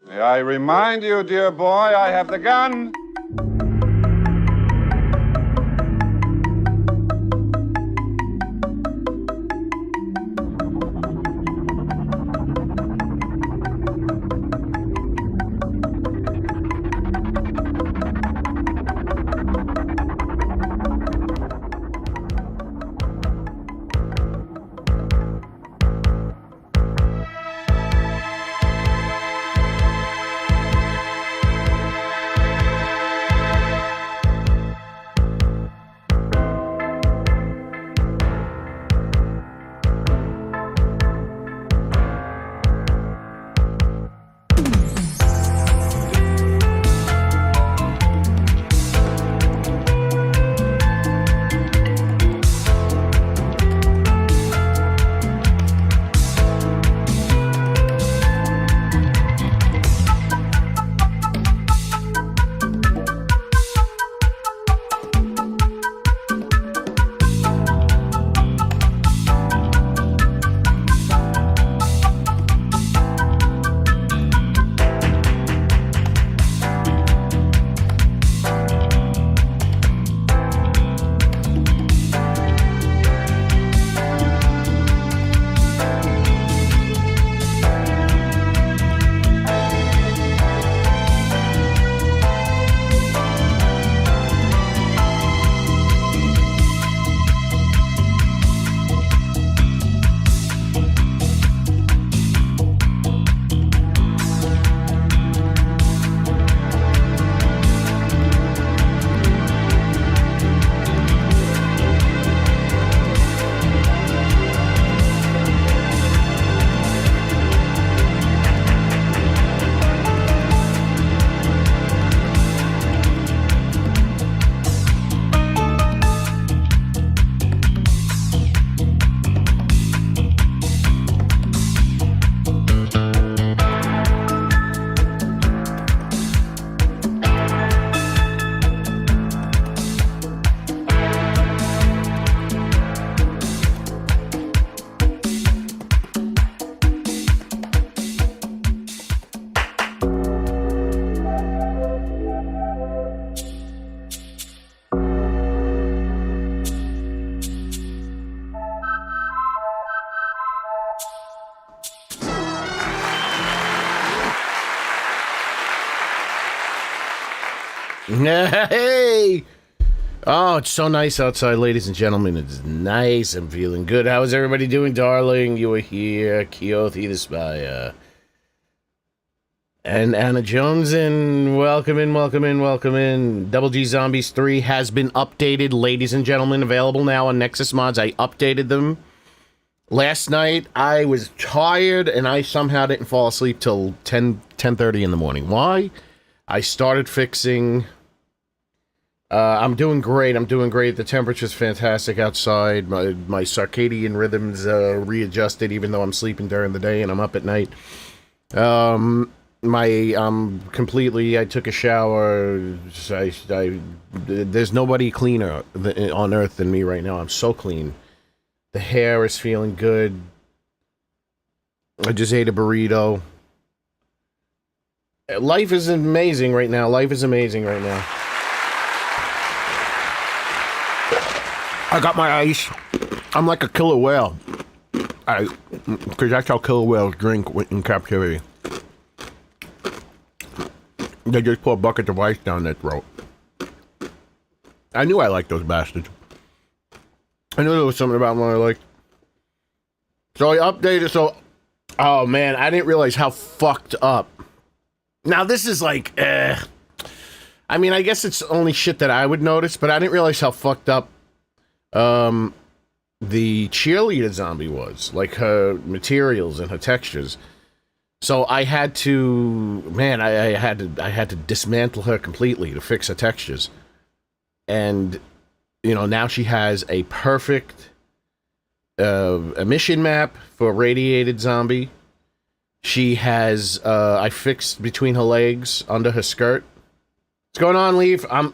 May I remind you, dear boy, I have the gun. Hey! Oh, it's so nice outside, ladies and gentlemen. It's nice. I'm feeling good. How is everybody doing, darling? You were here, Keothi the Spy, and Anna Jones, and welcome in, welcome in, welcome in. Double G Zombies 3 has been updated, ladies and gentlemen. Available now on Nexus Mods. I updated them. Last night, I was tired, and I somehow didn't fall asleep till 10:30 in the morning. Why? I started fixing... I'm doing great. I'm doing great. The temperature's fantastic outside. My circadian rhythms readjusted, even though I'm sleeping during the day and I'm up at night. I took a shower. There's nobody cleaner on earth than me right now. I'm so clean. The hair is feeling good. I just ate a burrito. Life is amazing right now. Life is amazing right now. I got my ice. I'm like a killer whale. Because that's how killer whales drink in captivity. They just pour buckets of ice down their throat. I knew I liked those bastards. I knew there was something about them I liked. So I updated, oh man, I didn't realize how fucked up. Now this is like, I mean, I guess it's only shit that I would notice, but I didn't realize how fucked up the cheerleader zombie was, like her materials and her textures. So I had to, man, I had to dismantle her completely to fix her textures. And, you know, now she has a perfect emission map for radiated zombie. She has, I fixed between her legs, under her skirt. What's going on, Leaf? I'm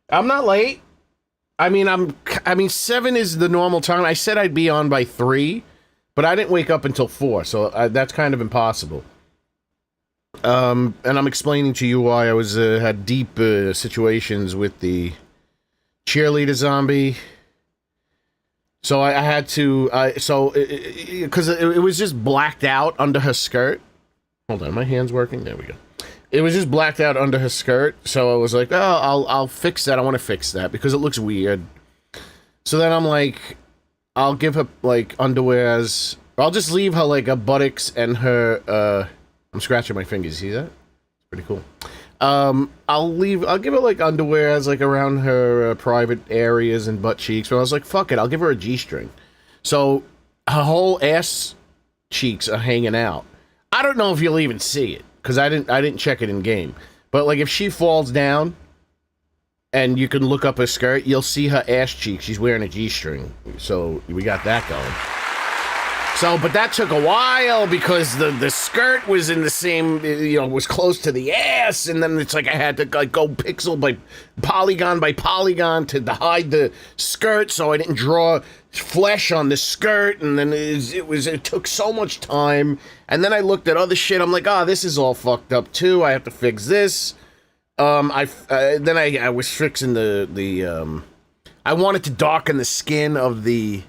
not late. I mean, 7 is the normal time. I said I'd be on by 3, but I didn't wake up until 4, so that's kind of impossible. And I'm explaining to you why I was had deep situations with the cheerleader zombie. So I had to, because it was just blacked out under her skirt. Hold on, my hand's working. There we go. It was just blacked out under her skirt. So I was like, oh, I'll fix that. I want to fix that because it looks weird. So then I'm like, I'll give her like underwears. I'll just leave her like a buttocks and her. I'm scratching my fingers. See that? Pretty cool. I'll give her like underwears like around her private areas and butt cheeks. But I was like, fuck it, I'll give her a G-string. So her whole ass cheeks are hanging out. I don't know if you'll even see it because I didn't check it in game. But like if she falls down and you can look up her skirt, you'll see her ass cheeks. She's wearing a G-string. So we got that going. So, but that took a while because the skirt was in the same, was close to the ass, and then it's like I had to like go pixel by polygon to hide the skirt, so I didn't draw flesh on the skirt, and then it took so much time, and then I looked at other shit. I'm like, this is all fucked up too. I have to fix this. I was fixing I wanted to darken the skin of the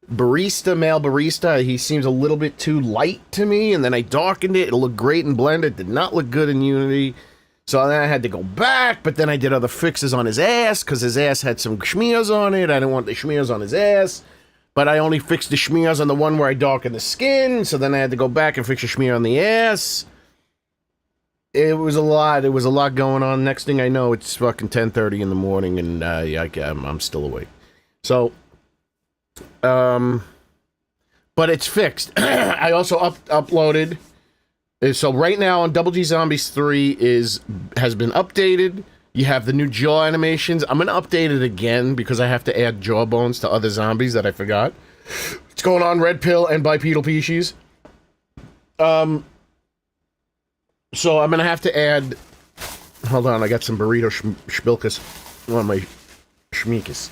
male barista. He seems a little bit too light to me, and then I darkened it. It'll look great in Blender. It did not look good in Unity. So then I had to go back, but then I did other fixes on his ass, because his ass had some schmears on it. I didn't want the schmears on his ass, but I only fixed the schmears on the one where I darkened the skin, so then I had to go back and fix a schmear on the ass. It was a lot. It was a lot going on. Next thing I know, it's fucking 10:30 in the morning, and I'm still awake. So... but it's fixed. I also uploaded. So right now on Double G Zombies 3 has been updated. You have the new jaw animations. I'm gonna update it again because I have to add jawbones to other zombies that I forgot. It's going on Red Pill and Bipedal Species. So I'm gonna have to add. Hold on, I got some burrito schmilkas on my schmeekas.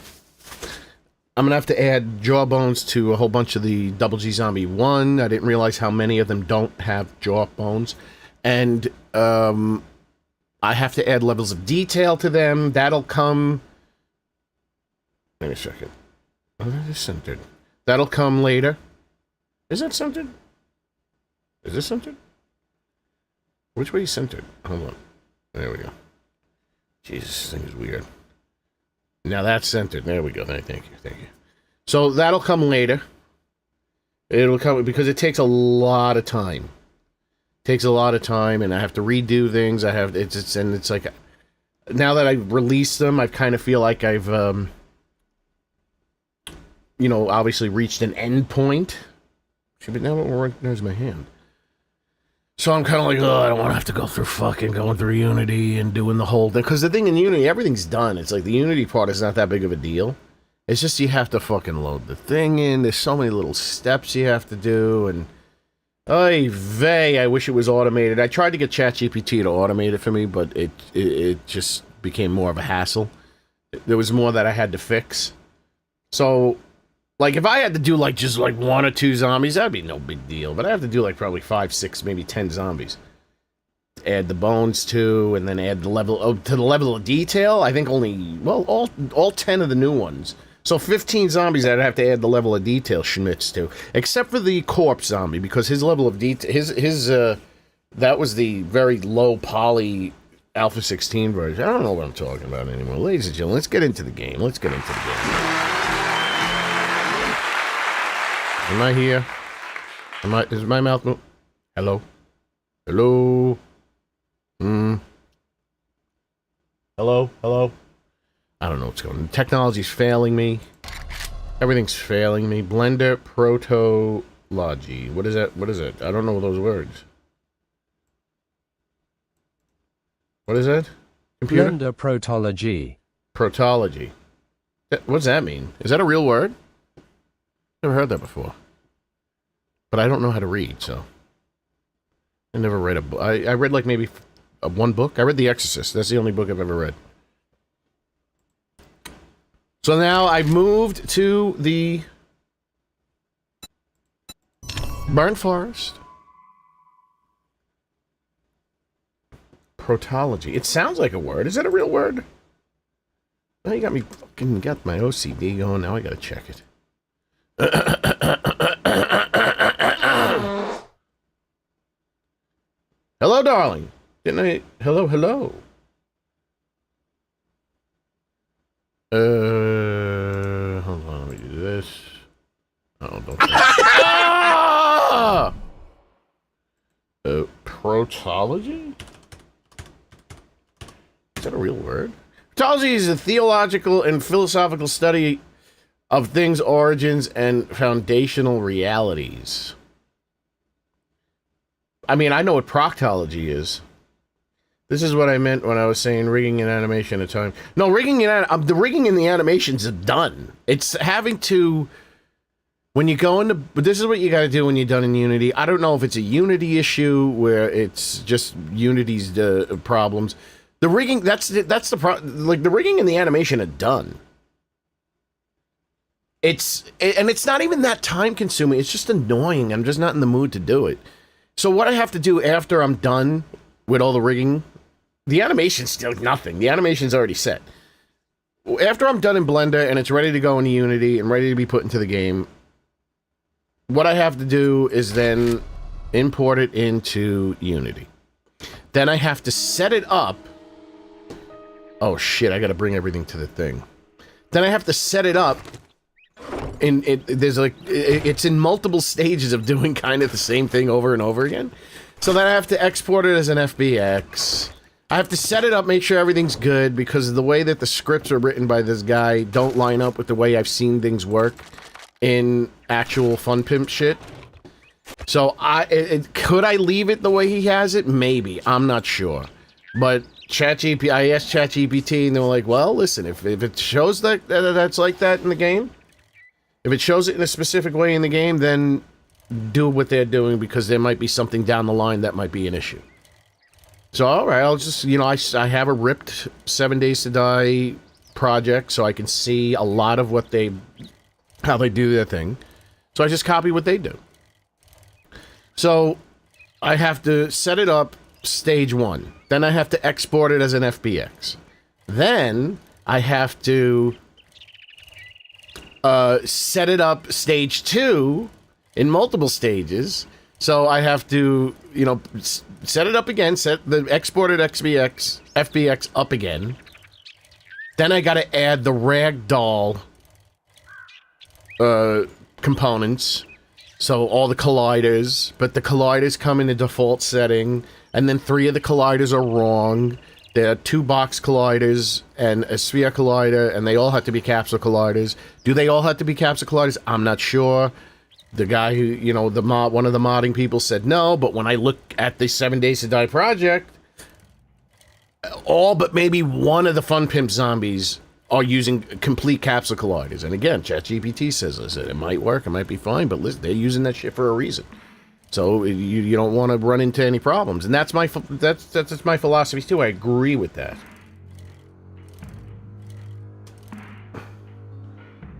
I'm gonna have to add jawbones to a whole bunch of the Double G Zombie 1. I didn't realize how many of them don't have jawbones. And, I have to add levels of detail to them. That'll come... Wait a second. Oh, that is centered. That'll come later. Is that centered? Is this centered? Which way is centered? Hold on. There we go. Jesus, this thing is weird. Now that's centered. There we go. Thank you. So that'll come later. It'll come because it takes a lot of time. And I have to redo things. It's like now that I've released them, I kind of feel like I've obviously reached an end point. But now there's my hand. So I'm kind of like, I don't want to have to go through fucking going through Unity and doing the whole thing. Because the thing in Unity, everything's done. It's like the Unity part is not that big of a deal. It's just you have to fucking load the thing in. There's so many little steps you have to do. And, oy vey, I wish it was automated. I tried to get ChatGPT to automate it for me, but it just became more of a hassle. There was more that I had to fix. So... like, if I had to do, like, just, like, 1 or 2 zombies, that'd be no big deal. But I have to do, like, probably 5, 6, maybe 10 zombies. Add the bones, too, and then add the level... to the level of detail, I think only... well, all 10 of the new ones. So 15 zombies I'd have to add the level of detail schmitz to. Except for the corpse zombie, because his level of detail... that was the very low poly Alpha 16 version. I don't know what I'm talking about anymore. Ladies and gentlemen, let's get into the game. Am I here? Is my mouth moving? Hello? Hello? Hello? I don't know what's going on. Technology's failing me. Everything's failing me. Blender protology. What is that? I don't know those words. What is that? Computer? Blender protology. Protology. What does that mean? Is that a real word? Never heard that before. But I don't know how to read, so... I never read a book. I read, like, maybe one book. I read The Exorcist. That's the only book I've ever read. So now I've moved to the... Burnt Forest. Protology. It sounds like a word. Is that a real word? Now you got me fucking got my OCD going. Now I gotta check it. Hello, darling. Didn't I? Hello, hello. Hold on. Let me do this. Oh, don't. Ah! Protology? Is that a real word? Protology is a theological and philosophical study of things, origins, and foundational realities. I mean, I know what proctology is. This is what I meant when I was saying rigging and animation at a time. No, the rigging in the animations is done. It's having to... When you go into... This is what you gotta do when you're done in Unity. I don't know if it's a Unity issue where it's just Unity's problems. The rigging, that's the like, the rigging and the animation are done. And it's not even that time consuming. It's just annoying. I'm just not in the mood to do it. So what I have to do after I'm done with all the rigging, the animation's still nothing. The animation's already set. After I'm done in Blender and it's ready to go into Unity and ready to be put into the game, what I have to do is then import it into Unity. Then I have to set it up. Oh shit, I gotta bring everything to the thing. Then I have to set it up. It's in multiple stages of doing kind of the same thing over and over again. So then I have to export it as an FBX. I have to set it up, make sure everything's good, because the way that the scripts are written by this guy don't line up with the way I've seen things work in actual Fun Pimp shit. So could I leave it the way he has it? Maybe. I'm not sure. But I asked ChatGPT and they were like, well, listen, if it shows that that's like that in the game, if it shows it in a specific way in the game, then do what they're doing, because there might be something down the line that might be an issue. So, alright, I'll just, I have a ripped 7 Days to Die project, so I can see a lot of how they do their thing. So I just copy what they do. So, I have to set it up stage 1. Then I have to export it as an FBX. Then, I have to set it up stage 2 in multiple stages. So I have to, set it up again, set the exported FBX up again. Then I gotta add the ragdoll components. So all the colliders, but the colliders come in the default setting, and then 3 of the colliders are wrong. There are 2 box colliders and a sphere collider, and they all have to be capsule colliders. Do they all have to be capsule colliders? I'm not sure. The guy who, one of the modding people said no, but when I look at the 7 Days to Die project, all but maybe one of the Fun Pimp zombies are using complete capsule colliders. And again, ChatGPT says, listen, it might work, it might be fine, but listen, they're using that shit for a reason. So you don't want to run into any problems, and that's my philosophy too. I agree with that.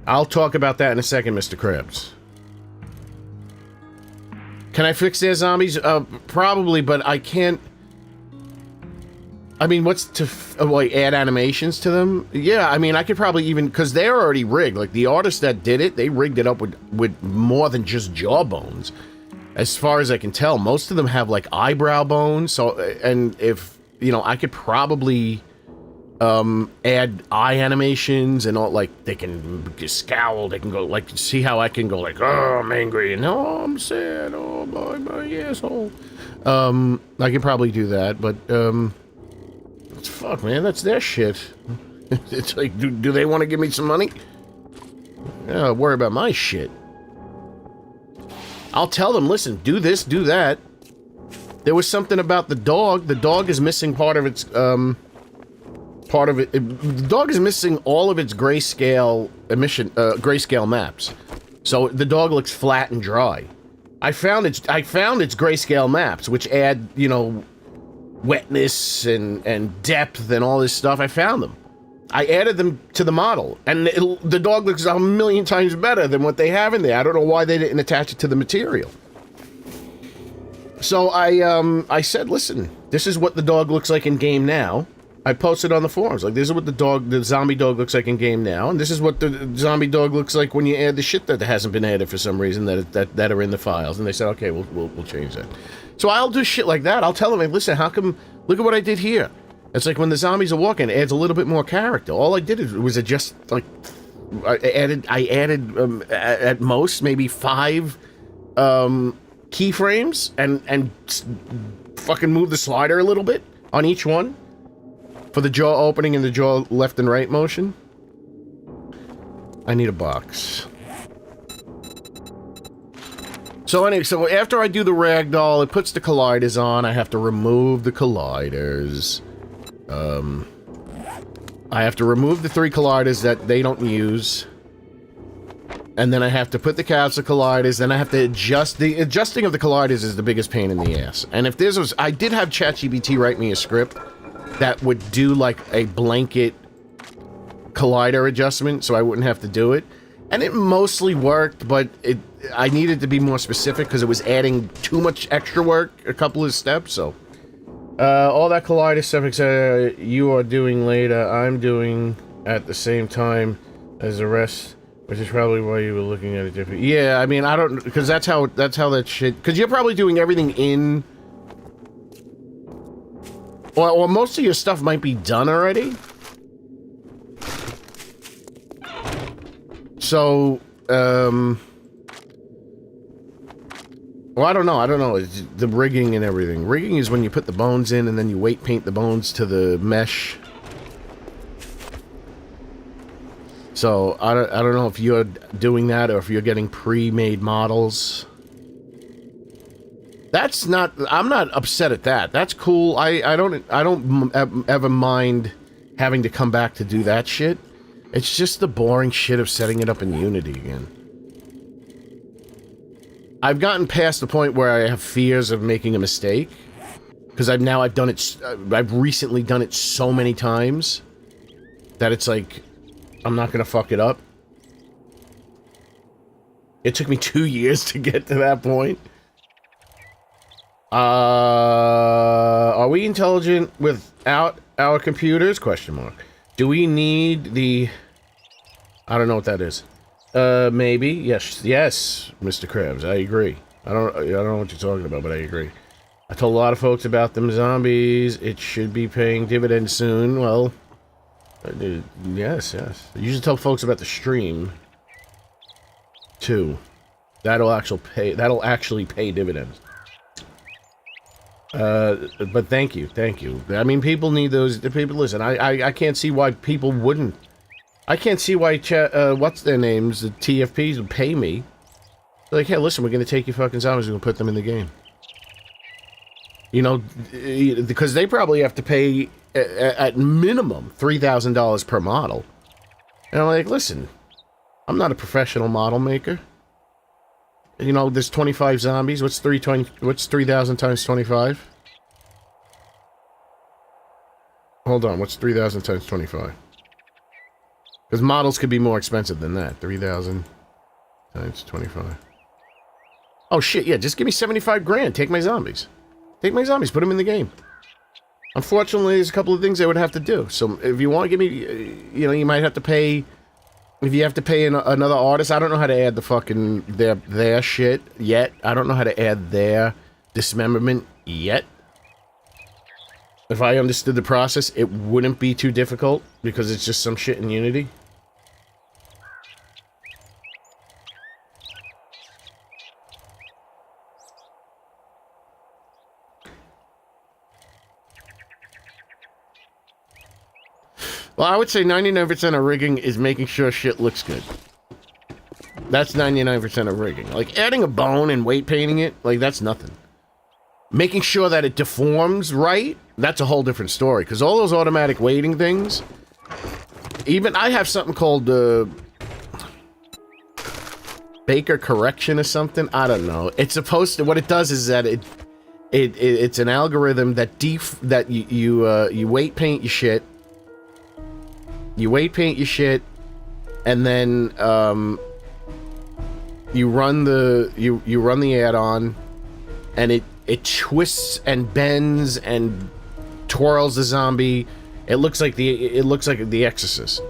I'll talk about that in a second, Mr. Krabs. Can I fix their zombies? Probably, but I can't. I mean, what's to add animations to them? Yeah, I mean, I could probably even, because they're already rigged. Like the artist that did it, they rigged it up with more than just jawbones. As far as I can tell, most of them have like eyebrow bones. So, and if I could probably add eye animations and all. Like they can scowl. They can go like, see how I can go like, oh, I'm angry and oh, I'm sad. Oh, my asshole. I can probably do that, but fuck, man, that's their shit. It's like, do they want to give me some money? Yeah, worry about my shit. I'll tell them, listen, do this, do that. There was something about the dog. The dog is missing part of its, the dog is missing all of its grayscale grayscale maps. So the dog looks flat and dry. I found its grayscale maps, which add, wetness and depth and all this stuff. I found them. I added them to the model, and the dog looks 1,000,000 times better than what they have in there. I don't know why they didn't attach it to the material. So I said, listen, this is what the dog looks like in game now. I posted on the forums, like, this is what the zombie dog looks like in game now, and this is what the zombie dog looks like when you add the shit that hasn't been added for some reason that are in the files. And they said, okay, we'll change that. So I'll do shit like that. I'll tell them, like, listen, how come? Look at what I did here. It's like when the zombies are walking, it adds a little bit more character. All I did was adjust, like, I added at most maybe 5 keyframes and fucking move the slider a little bit on each one. For the jaw opening and the jaw left and right motion. I need a box. So anyway, so after I do the ragdoll, it puts the colliders on. I have to remove the colliders. I have to remove the 3 colliders that they don't use. And then I have to put the capsule colliders, then I have to adjust. The adjusting of the colliders is the biggest pain in the ass. And if there's I did have ChatGPT write me a script that would do like a blanket collider adjustment so I wouldn't have to do it. And it mostly worked, but I needed to be more specific because it was adding too much extra work, a couple of steps, so. All that collider stuff you are doing later, I'm doing at the same time as the rest, which is probably why you were looking at it different. Yeah, I mean, I don't, because that's how that shit, because you're probably doing everything in. Or most of your stuff might be done already. So, well, I don't know. It's the rigging and everything. Rigging is when you put the bones in and then you weight paint the bones to the mesh. So, I don't know if you're doing that or if you're getting pre-made models. That's not. I'm not upset at that. That's cool. I don't ever mind having to come back to do that shit. It's just the boring shit of setting it up in Unity again. I've gotten past the point where I have fears of making a mistake because I've done it. I've recently done it so many times that it's like I'm not gonna fuck it up. It took me 2 years to get to that point. Are we intelligent without our computers? Question mark. Do we need the... I don't know what that is. Maybe. Yes, Mr. Krabs. I agree. I don't know what you're talking about, but I agree. I told a lot of folks about them zombies. It should be paying dividends soon. Well, yes. I usually tell folks about the stream, too. That'll actually pay dividends. But thank you. I mean, people need those. People listen. I can't see why people wouldn't. I can't see why what's their names, the TFPs would pay me. They're like, hey, listen, we're gonna take your fucking zombies and we'll put them in the game. You know, because they probably have to pay at minimum $3,000 per model. And I'm like, listen, I'm not a professional model maker. You know, there's 25 zombies. What's 3,000 times 25? Hold on, what's 3,000 times 25? Because models could be more expensive than that. 3,000 times 25. Oh shit, yeah, just give me 75 grand. Take my zombies. Put them in the game. Unfortunately, there's a couple of things I would have to do. So if you want to give me, you know, you might have to pay... If you have to pay another artist, I don't know how to add the fucking their shit yet. I don't know how to add their dismemberment yet. If I understood the process, it wouldn't be too difficult because it's just some shit in Unity. Well, I would say 99% of rigging is making sure shit looks good. That's 99% of rigging. Like, adding a bone and weight painting it, like, that's nothing. Making sure that it deforms right, that's a whole different story. Because all those automatic weighting things... Even, I have something called, Baker correction or something? I don't know. It's supposed to... What it does is that it's an algorithm that you weight paint your shit. You weight paint your shit, and then you run the add-on, and it twists and bends and twirls the zombie. It looks like the Exorcist.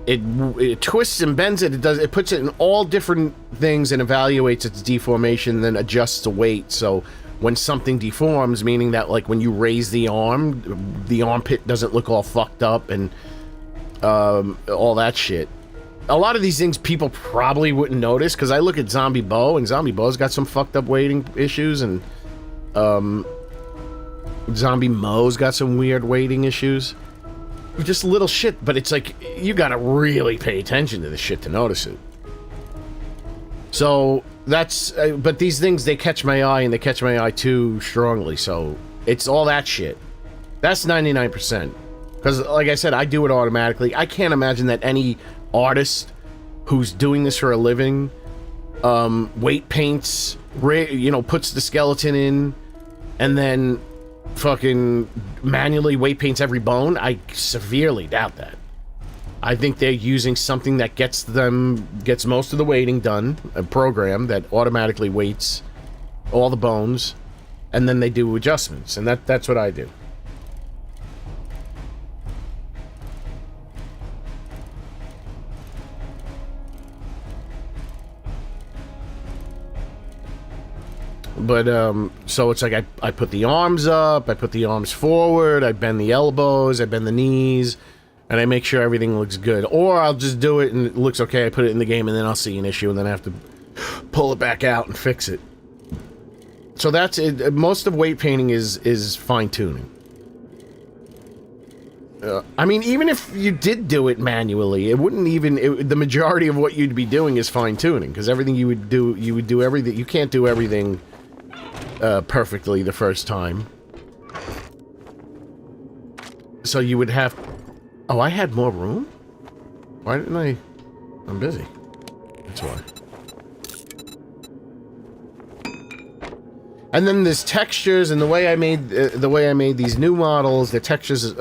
It twists and bends it. It puts it in all different things and evaluates its deformation, then adjusts the weight. So when something deforms, meaning that like when you raise the armpit doesn't look all fucked up and all that shit. A lot of these things people probably wouldn't notice because I look at Zombie Bo, and Zombie Bo's got some fucked up weighting issues, and Zombie Mo's got some weird weighting issues. Just little shit, but it's like you gotta really pay attention to this shit to notice it. So that's but these things, they catch my eye, and they catch my eye too strongly, so it's all that shit. That's 99%. Because like I said, I do it automatically. I can't imagine that any artist who's doing this for a living weight paints, puts the skeleton in, and then fucking manually weight paints every bone. I severely doubt that. I think they're using something that gets most of the weighting done, a program that automatically weights all the bones, and then they do adjustments, and that's what I do. But, so it's like I put the arms up, I put the arms forward, I bend the elbows, I bend the knees, and I make sure everything looks good. Or I'll just do it and it looks okay, I put it in the game, and then I'll see an issue, and then I have to pull it back out and fix it. So that's it. Most of weight painting is fine-tuning. I mean, even if you did do it manually, it wouldn't even... the majority of what you'd be doing is fine-tuning, because everything you would do everything... You can't do everything... perfectly the first time. So you would have... Oh, I had more room? Why didn't I... I'm busy. That's why. And then there's textures, and the way I made these new models, the textures,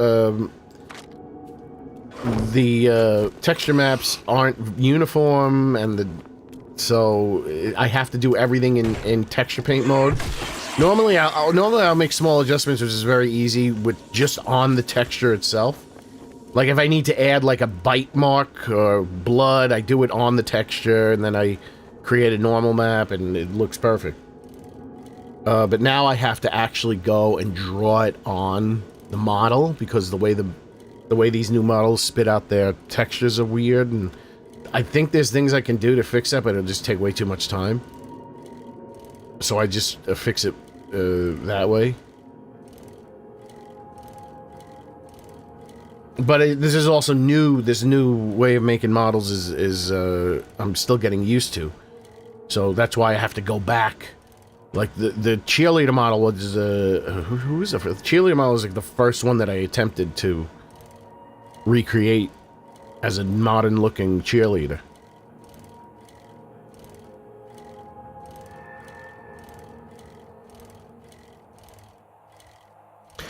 the texture maps aren't uniform, and so I have to do everything in texture paint mode. Normally I'll make small adjustments, which is very easy with just on the texture itself. Like if I need to add like a bite mark or blood, I do it on the texture, and then I create a normal map, and it looks perfect. But now I have to actually go and draw it on the model, because the way these new models spit out their textures are weird, and I think there's things I can do to fix that, but it'll just take way too much time. So I just fix it that way. But this is also new. This new way of making models is I'm still getting used to. So that's why I have to go back. Like the cheerleader model was who is the cheerleader model is like the first one that I attempted to recreate as a modern looking cheerleader.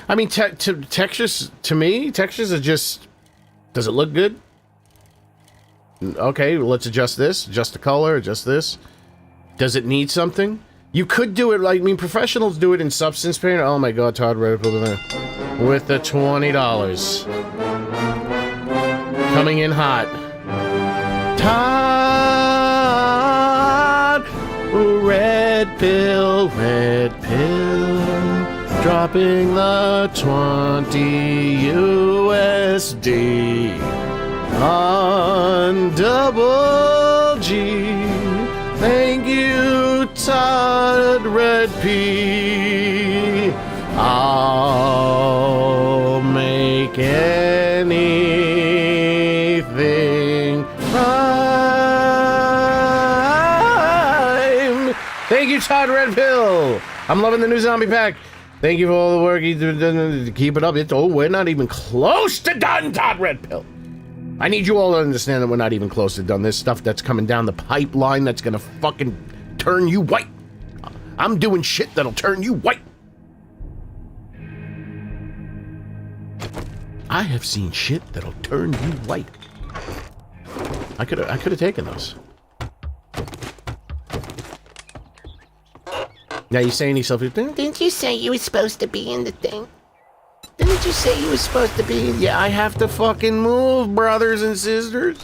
I mean, textures, to me, textures are just... Does it look good? Okay, let's adjust this, adjust the color, adjust this. Does it need something? You could do it like... I mean, professionals do it in Substance Painter. Oh my god, Todd Red with the $20. Coming in hot. Todd! Red pill, dropping the 20 USD on Double G. Thank you, Todd Red P. I'll make anything rhyme. Thank you, Todd Red Pill. I'm loving the new zombie pack. Thank you for all the work you do to keep it up. We're not even close to done, Todd Red Pill. I need you all to understand that we're not even close to done. There's stuff that's coming down the pipeline that's gonna fucking turn you white. I'm doing shit that'll turn you white. I have seen shit that'll turn you white. I could have taken those. Now you're saying to yourself, didn't you say you were supposed to be in the thing? Didn't you say you were supposed to be in? Yeah, I have to fucking move, brothers and sisters.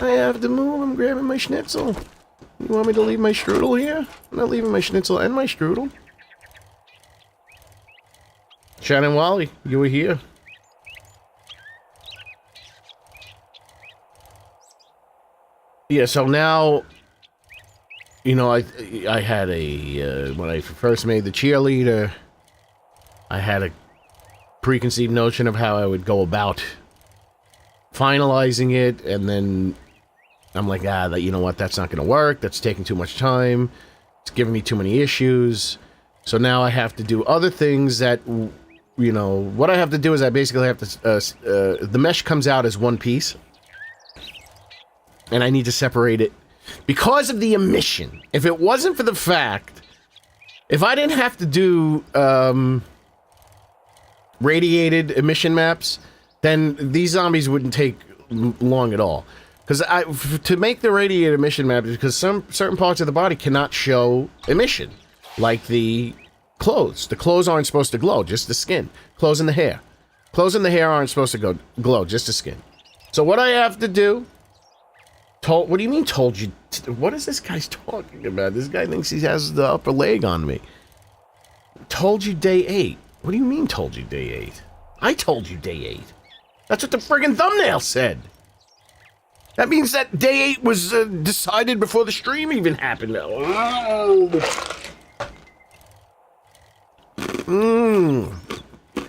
I have to move. I'm grabbing my schnitzel. You want me to leave my strudel here? I'm not leaving my schnitzel and my strudel. Shannon Wally, you were here. Yeah, so now, you know, I had a, when I first made the cheerleader, I had a preconceived notion of how I would go about finalizing it, and then I'm like, you know what, that's not going to work, that's taking too much time, it's giving me too many issues, so now I have to do other things that, you know, what I have to do is I basically have to, the mesh comes out as one piece, and I need to separate it because of the emission. If it wasn't for the fact, if I didn't have to do radiated emission maps, then these zombies wouldn't take long at all. Because to make the radiated emission map, because some certain parts of the body cannot show emission, like the clothes. The clothes aren't supposed to glow, just the skin. Clothes in the hair. Clothes in the hair aren't supposed to glow, just the skin. So what I have to do... What do you mean told you? What is this guy's talking about? This guy thinks he has the upper leg on me. Told you day 8. What do you mean told you day 8? I told you day 8. That's what the friggin' thumbnail said. That means that day 8 was decided before the stream even happened. Oh.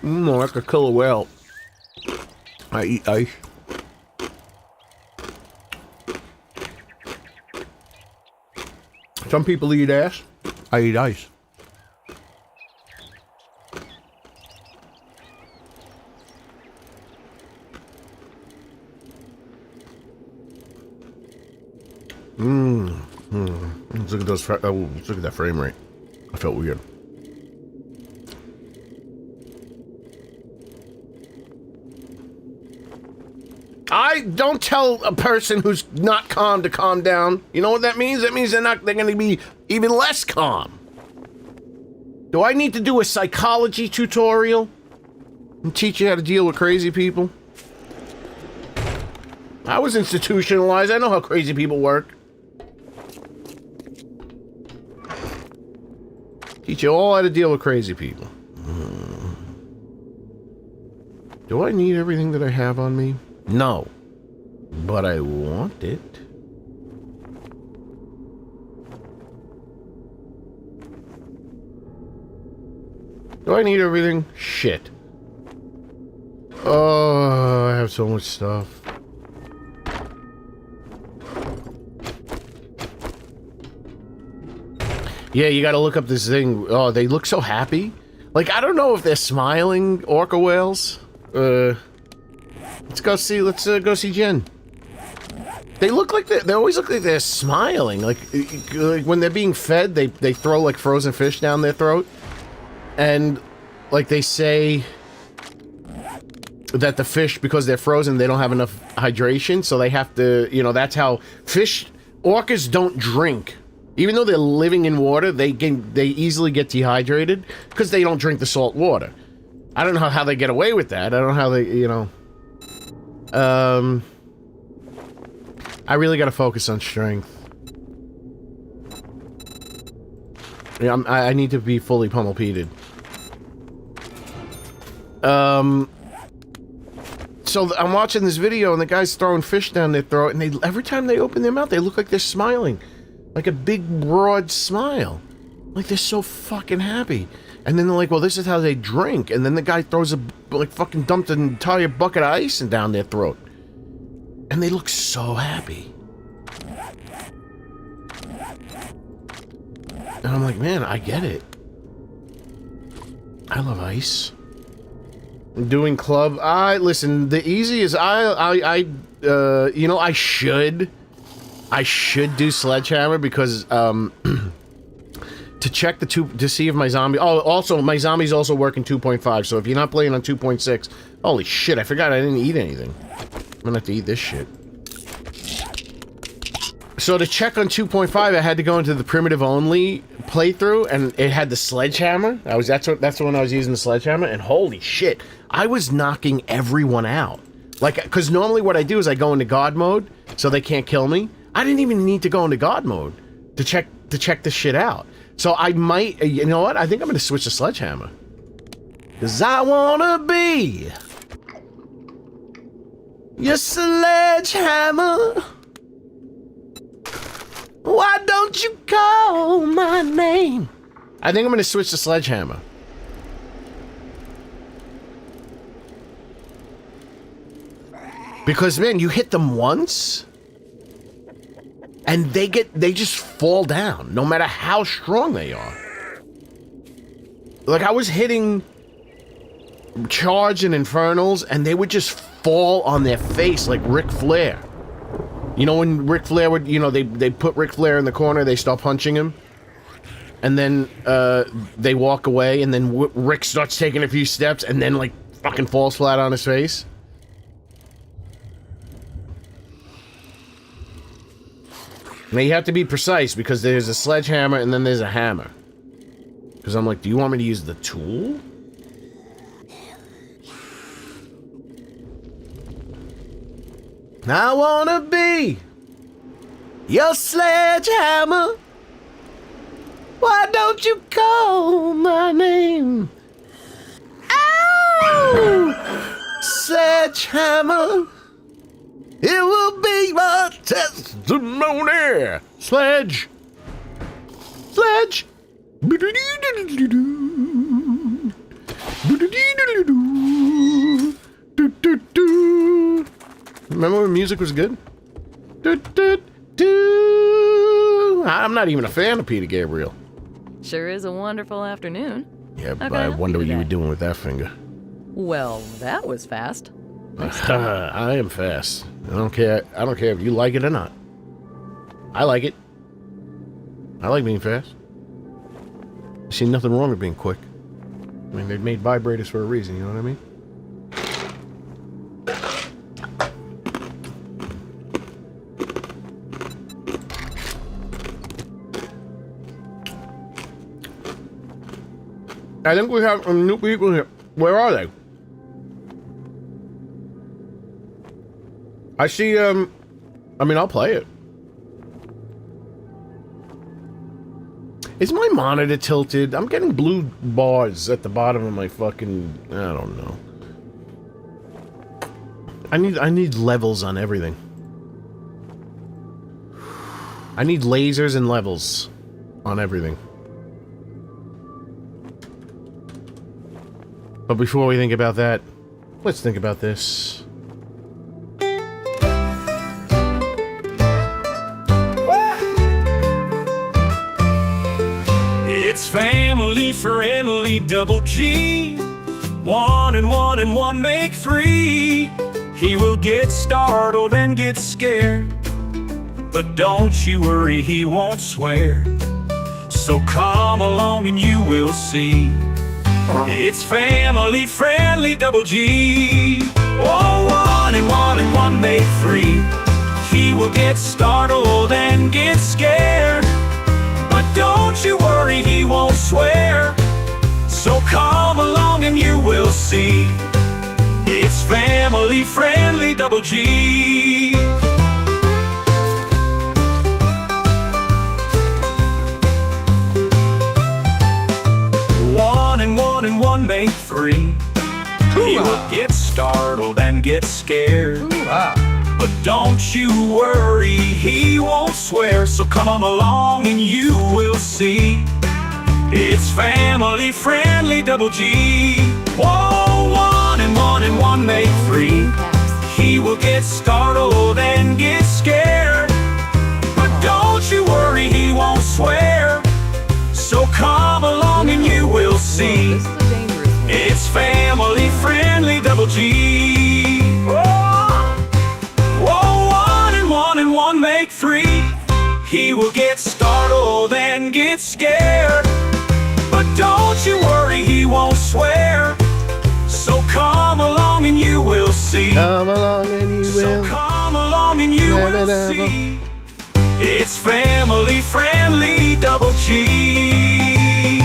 Like a killer whale. I eat ice. Some people eat ass. I eat ice. Let's look at those. Let's look at that frame rate. I felt weird. I don't tell a person who's not calm to calm down. You know what that means? That means they're going to be even less calm. Do I need to do a psychology tutorial and teach you how to deal with crazy people? I was institutionalized. I know how crazy people work. Teach you all how to deal with crazy people. Do I need everything that I have on me? No, but I want it. Do I need everything? Shit. Oh, I have so much stuff. Yeah, you gotta look up this thing. Oh, they look so happy. Like, I don't know if they're smiling orca whales. Let's go see Jen. They look like they always look like they're smiling. Like when they're being fed, they throw like frozen fish down their throat. And like they say that the fish, because they're frozen, they don't have enough hydration, so they have to, you know, that's how orcas don't drink. Even though they're living in water, they easily get dehydrated because they don't drink the salt water. I don't know how they get away with that. I don't know how they, you know. I really gotta focus on strength. Yeah, I need to be fully pummel-peated. So I'm watching this video and the guy's throwing fish down their throat, and every time they open their mouth, they look like they're smiling. Like a big, broad smile. Like they're so fucking happy. And then they're like, well, this is how they drink. And then the guy throws fucking dumped an entire bucket of ice down their throat. And they look so happy. And I'm like, man, I get it. I love ice. Doing club. Listen, the easiest, you know, I should do sledgehammer because, to check to see if my zombie... Oh, also, my zombies also work in 2.5, so if you're not playing on 2.6... Holy shit, I forgot I didn't eat anything. I'm gonna have to eat this shit. So to check on 2.5, I had to go into the primitive only playthrough, and it had the sledgehammer. That's the one I was using, the sledgehammer, and holy shit, I was knocking everyone out. Like, because normally what I do is I go into God mode, so they can't kill me. I didn't even need to go into God mode to check this shit out. So I might, you know what? I think I'm gonna switch to sledgehammer. Cause I wanna be your sledgehammer. Why don't you call my name? I think I'm gonna switch to sledgehammer. Because man, you hit them once and they just fall down no matter how strong they are. Like I was hitting charge and infernals and they would just fall on their face like Ric Flair. You know when Ric Flair would, you know, they put Ric Flair in the corner, they start punching him, and then they walk away, and then Rick starts taking a few steps, and then like fucking falls flat on his face. Now you have to be precise because there's a sledgehammer and then there's a hammer. Because I'm like, do you want me to use the tool? I wanna be your sledgehammer. Why don't you call my name? Ow! Sledgehammer. It will be my testimony. Sledge. Sledge. Remember when music was good? I'm not even a fan of Peter Gabriel. Sure is a wonderful afternoon. Yeah, but I wonder what you were doing with that finger. Well, that was fast. I am fast. I don't care if you like it or not. I like it. I like being fast. I see nothing wrong with being quick. I mean, they made vibrators for a reason, you know what I mean? I think we have some new people here. Where are they? I see, I mean, I'll play it. Is my monitor tilted? I'm getting blue bars at the bottom of my fucking... I don't know. I need levels on everything. I need lasers and levels on everything. But before we think about that, let's think about this. It's family friendly double G. 1 and 1 and 1 make 3. He will get startled and get scared, but don't you worry, he won't swear. So come along and you will see. It's family friendly double G. Oh, 1 and 1 and 1 make 3. He will get startled and get scared, but don't you worry, he won't swear. So come along and you will see. It's family friendly double G. 1 and 1 and 1 make 3. He will get startled and get scared, but don't you worry, he won't swear. So come on along and you will see. It's family friendly double G. Whoa, 1 and 1 and 1 make 3. He will get startled and get scared, but don't you worry, he won't swear. So come along and you will see. This is a dangerous one. It's family friendly double G. Whoa, 1 and 1 and 1 make 3. He will get startled and get scared, but don't you worry, he won't swear. So come along and you will see. Come along and you will. So come along and you will see. It's It's family friendly, double G.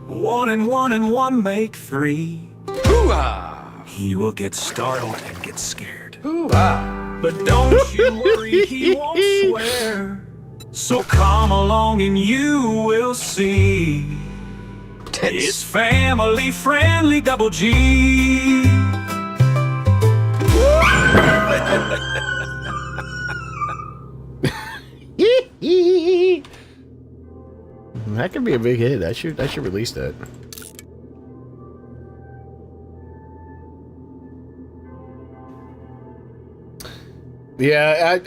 One and one make three. Hoo-ah! He will get startled and get scared. Hoo-ah! But don't you worry, he won't swear. So come along and you will see. It's family friendly, double G. That could be a big hit. I should release that. Yeah,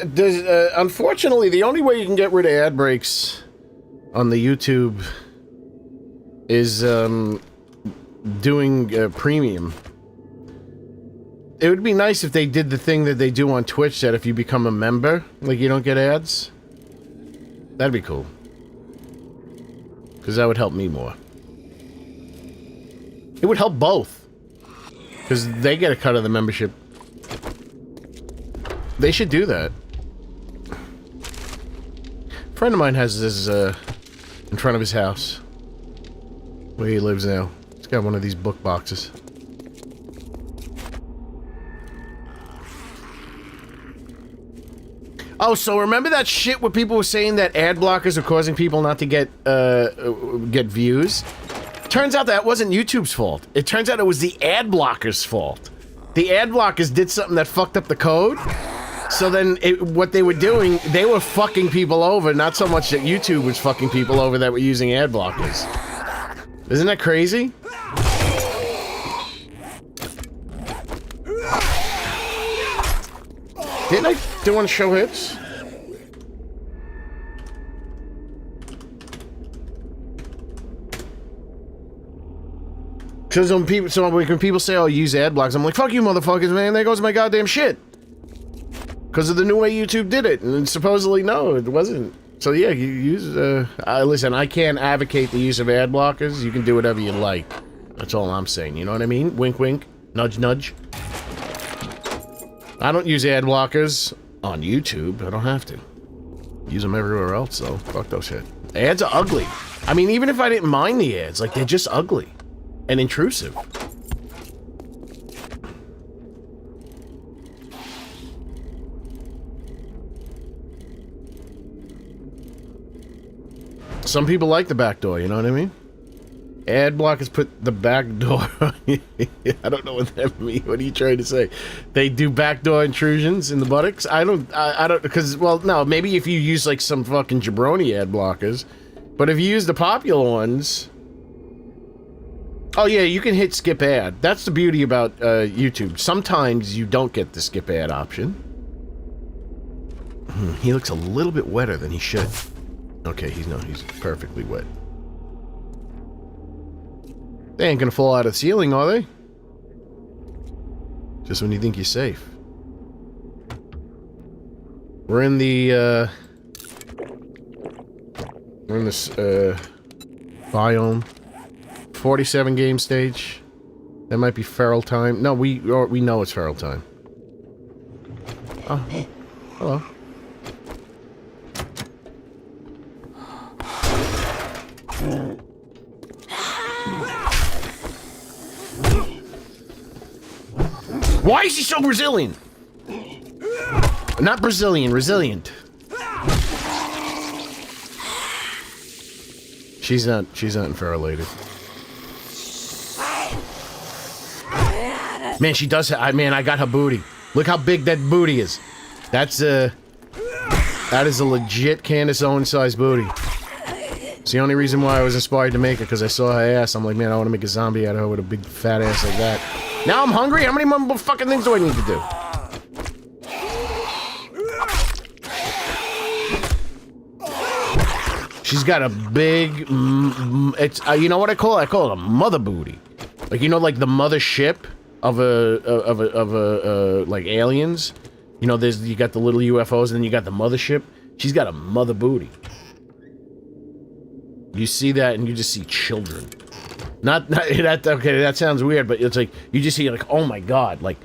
unfortunately, the only way you can get rid of ad breaks on the YouTube is doing premium. It would be nice if they did the thing that they do on Twitch, that if you become a member, like, you don't get ads. That'd be cool. Because that would help me more. It would help both. Because they get a cut of the membership. They should do that. A friend of mine has this in front of his house, where he lives now. He's got one of these book boxes. Oh, so remember that shit where people were saying that ad blockers are causing people not to get views? Turns out that wasn't YouTube's fault. It turns out it was the ad blockers' fault. The ad blockers did something that fucked up the code. So then, what they were doing, they were fucking people over, not so much that YouTube was fucking people over that were using ad blockers. Isn't that crazy? Didn't I do one show hits? Because when people say, "Oh, use ad blocks," I'm like, "Fuck you, motherfuckers, man! There goes my goddamn shit." Because of the new way YouTube did it, and supposedly no, it wasn't. So yeah, you use. Listen, I can't advocate the use of ad blockers. You can do whatever you like. That's all I'm saying. You know what I mean? Wink, wink, nudge, nudge. I don't use ad blockers on YouTube. I don't have to. Use them everywhere else, though. Fuck those shit. Ads are ugly. I mean, even if I didn't mind the ads, like, they're just ugly and intrusive. Some people like the back door, you know what I mean? Ad blockers put the back door on you. I don't know what that means. What are you trying to say? They do backdoor intrusions in the buttocks? I don't, because, well, no, maybe if you use, like, some fucking jabroni ad blockers. But if you use the popular ones... Oh, yeah, you can hit skip ad. That's the beauty about YouTube. Sometimes you don't get the skip ad option. He looks a little bit wetter than he should. Okay, he's perfectly wet. They ain't gonna fall out of the ceiling, are they? Just when you think you're safe. We're in the, We're in this, biome. 47 game stage. That might be feral time. No, we know it's feral time. Oh, hello. Why is he so Brazilian? Not Brazilian, resilient. She's not inferilated. Man, she does. Man, I got her booty. Look how big that booty is. That is a legit Candace Owens size booty. It's the only reason why I was inspired to make it, because I saw her ass. I'm like, man, I want to make a zombie out of her with a big fat ass like that. Now I'm hungry. How many more fucking things do I need to do? She's got a big. It's you know what I call it? I call it a mother booty. Like, you know, like the mother ship of like aliens. You know, you got the little UFOs, and then you got the mothership. She's got a mother booty. You see that, and you just see children. Not that. Okay, that sounds weird, but it's like you just see like, oh my god, like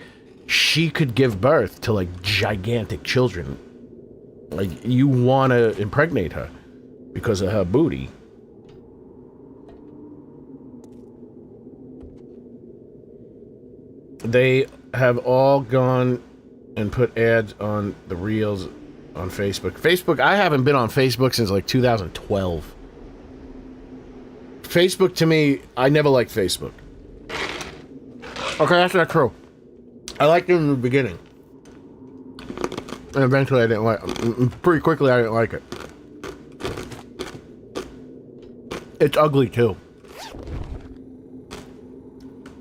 she could give birth to like gigantic children. Like, you want to impregnate her because of her booty. They have all gone and put ads on the reels on Facebook. Facebook, I haven't been on Facebook since like 2012. Facebook, to me, I never liked Facebook. Okay, that's not true. I liked it in the beginning. And eventually I didn't like it. Pretty quickly I didn't like it. It's ugly too.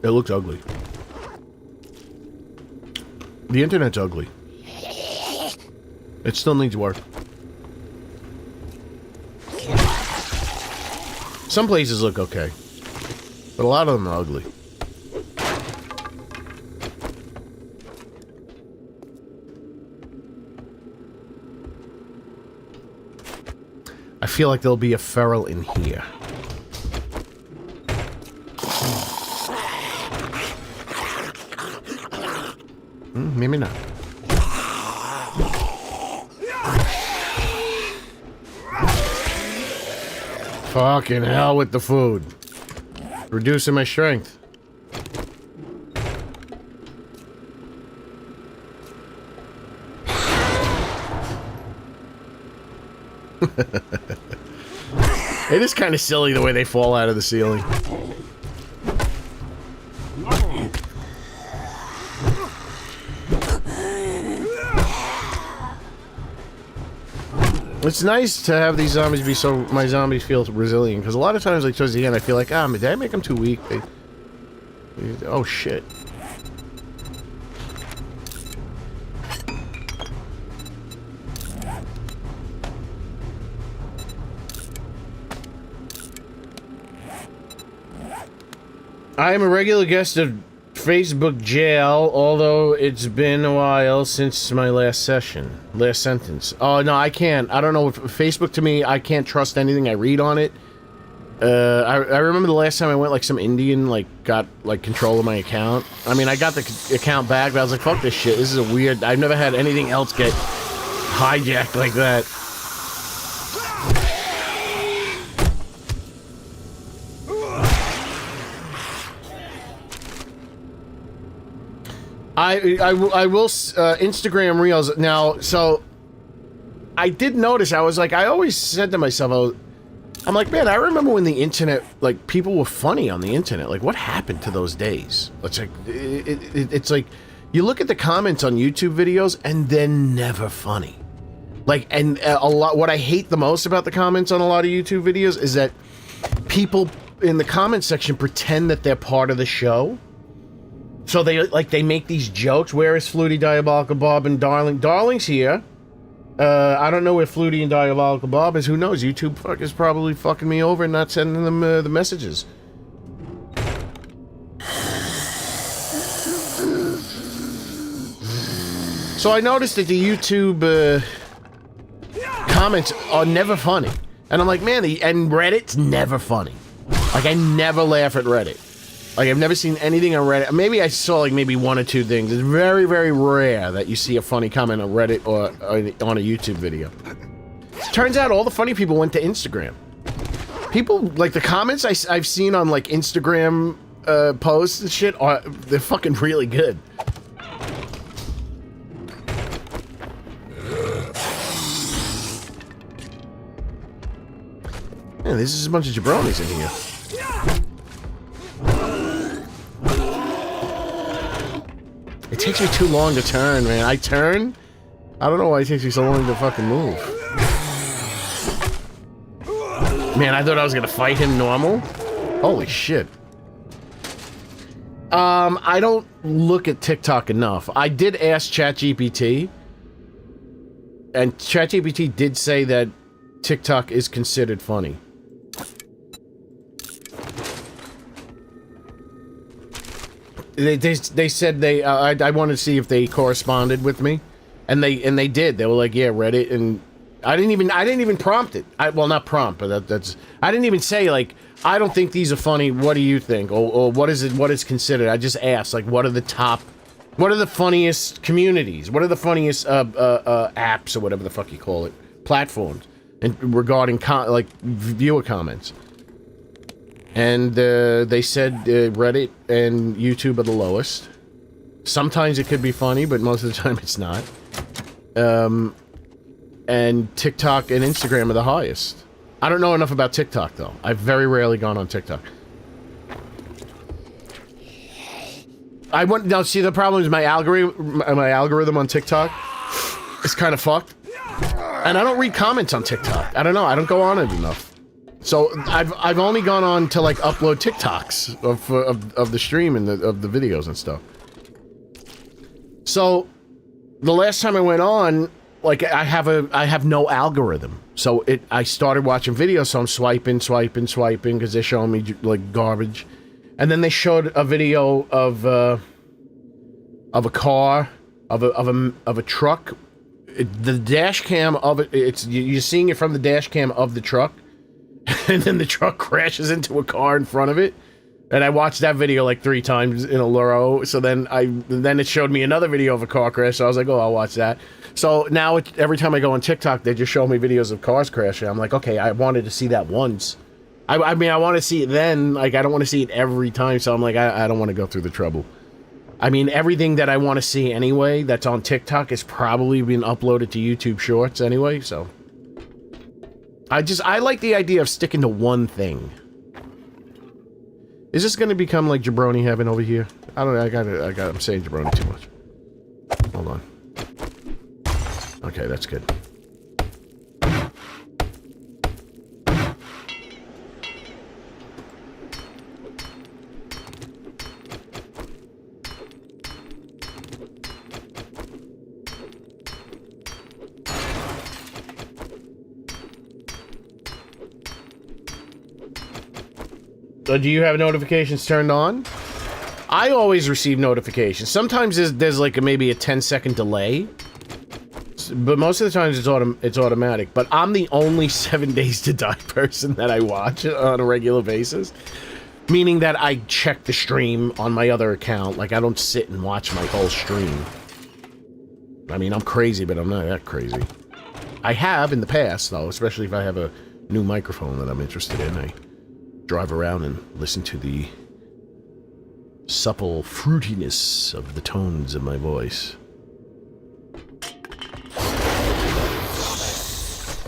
It looks ugly. The internet's ugly. It still needs work. Some places look okay, but a lot of them are ugly. I feel like there'll be a feral in here. Maybe not. Fucking hell with the food. Reducing my strength. It is kind of silly the way they fall out of the ceiling. It's nice to have these zombies be so my zombies feel resilient, because a lot of times, like towards the end, I feel like, did I make them too weak? Oh shit. I am a regular guest of Facebook jail, although it's been a while since my last sentence. Oh, no, I can't. I don't know. Facebook, to me, I can't trust anything I read on it. I remember the last time I went, like, some Indian, like, got, like, control of my account. I mean, I got the account back, but I was like, fuck this shit. This is a weird... I've never had anything else get hijacked like that. I will Instagram Reels now. So I did notice. I was like, I always said to myself, I'm like, man, I remember when the internet, like, people were funny on the internet. Like, what happened to those days? It's like it's like you look at the comments on YouTube videos and they're never funny. Like, and a lot. What I hate the most about the comments on a lot of YouTube videos is that people in the comment section pretend that they're part of the show. So they make these jokes. Where is Flutie, Diabolical Bob, and Darling? Darling's here. I don't know where Flutie and Diabolical Bob is. Who knows? YouTube is probably fucking me over and not sending them the messages. So I noticed that the YouTube comments are never funny, and I'm like, man, and Reddit's never funny. Like, I never laugh at Reddit. Like, I've never seen anything on Reddit. Maybe I saw, like, maybe one or two things. It's very, very rare that you see a funny comment on Reddit or on a YouTube video. Turns out all the funny people went to Instagram. People, like, the comments I've seen on, like, Instagram posts and shit, they're fucking really good. Man, this is a bunch of jabronis in here. It takes me too long to turn, man. I turn? I don't know why it takes me so long to fucking move. Man, I thought I was gonna fight him normal. Holy shit. I don't look at TikTok enough. I did ask ChatGPT, and ChatGPT did say that TikTok is considered funny. They said I wanted to see if they corresponded with me, and they did. They were like, yeah, Reddit, and I didn't even prompt it. Well, not prompt, but that's I didn't even say, like, I don't think these are funny. What do you think? Or what is considered? I just asked, like, what are the top What are the funniest communities? What are the funniest apps or whatever the fuck you call it, platforms, and regarding like viewer comments? And they said Reddit and YouTube are the lowest. Sometimes it could be funny, but most of the time it's not. And TikTok and Instagram are the highest. I don't know enough about TikTok though. I've very rarely gone on TikTok. Now see, the problem is my algorithm on TikTok is kind of fucked. And I don't read comments on TikTok. I don't know, I don't go on it enough. So I've only gone on to like upload TikToks of the stream and of the videos and stuff. So the last time I went on, like I have no algorithm. So I started watching videos, so I'm swiping because they're showing me like garbage. And then they showed a video of a car, of a truck. The dash cam of it, you're seeing it from the dash cam of the truck, and then the truck crashes into a car in front of it. And I watched that video like 3 times in a row. So then it showed me another video of a car crash. So I was like, oh, I'll watch that. So now every time I go on TikTok, they just show me videos of cars crashing. I'm like, okay, I wanted to see that once. I mean, I want to see it then. Like, I don't want to see it every time. So I'm like, I don't want to go through the trouble. I mean, everything that I want to see anyway that's on TikTok is probably been uploaded to YouTube Shorts anyway. So I like the idea of sticking to one thing. Is this going to become like jabroni heaven over here? I don't know. I'm saying jabroni too much. Hold on. Okay, that's good. So do you have notifications turned on? I always receive notifications. Sometimes there's like maybe a 10-second delay, but most of the times it's automatic. But I'm the only 7 Days to Die person that I watch on a regular basis, meaning that I check the stream on my other account. Like, I don't sit and watch my whole stream. I mean, I'm crazy, but I'm not that crazy. I have in the past, though, especially if I have a new microphone that I'm interested in. I drive around and listen to the supple fruitiness of the tones of my voice.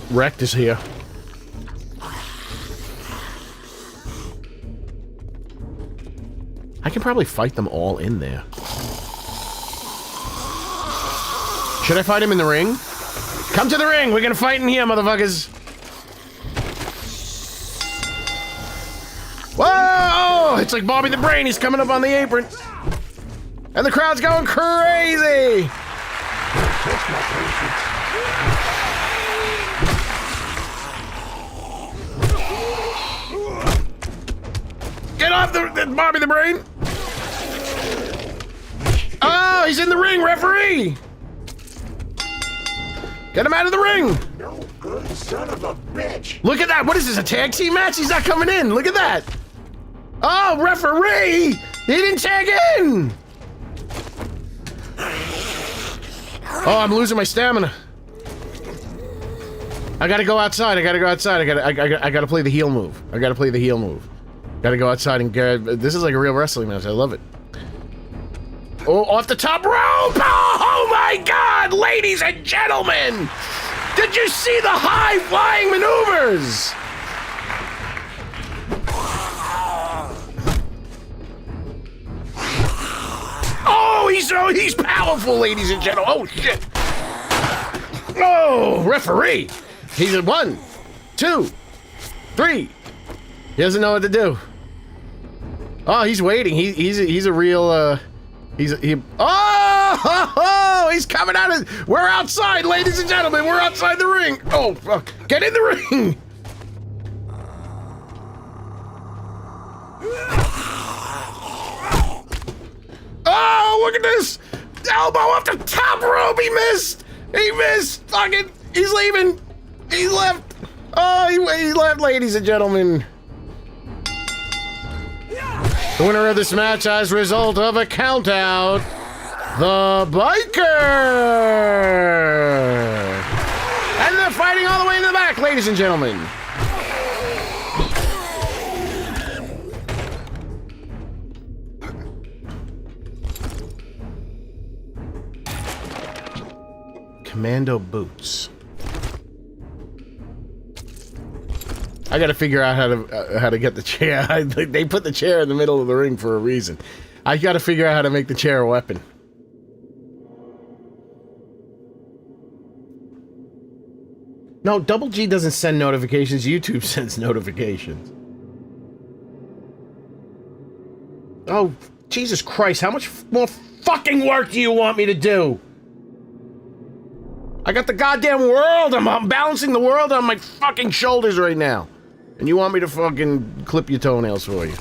Wrecked is here. I can probably fight them all in there. Should I fight him in the ring? Come to the ring! We're gonna fight in here, motherfuckers! Whoa! It's like Bobby the Brain. He's coming up on the apron. And the crowd's going crazy! Get off the Bobby the Brain! Oh, he's in the ring, referee! Get him out of the ring! No good son of a bitch! Look at that! What is this, a tag team match? He's not coming in! Look at that! Oh, referee! He didn't tag in! Oh, I'm losing my stamina. I gotta go outside. I gotta play the heel move. Gotta go outside and get... This is like a real wrestling match. I love it. Oh, off the top rope! Oh my God! Ladies and gentlemen! Did you see the high-flying maneuvers? Oh, he's powerful, ladies and gentlemen. Oh, shit. Oh, referee. He's at 1, 2, 3. He doesn't know what to do. Oh, he's waiting. He's a real, oh, he's coming out of, we're outside, ladies and gentlemen. We're outside the ring. Oh, fuck. Get in the ring. Oh, look at this! Elbow off the top rope! He missed! He missed! Fucking... He's leaving! He left! Oh, he left, ladies and gentlemen. The winner of this match as a result of a countout The biker! And they're fighting all the way in the back, ladies and gentlemen. Commando boots. I gotta figure out how to get the chair. They put the chair in the middle of the ring for a reason. I gotta figure out how to make the chair a weapon. No, Double G doesn't send notifications. YouTube sends notifications. Oh, Jesus Christ. How much more fucking work do you want me to do? I got the goddamn world. I'm balancing the world on my fucking shoulders right now. And you want me to fucking clip your toenails for you.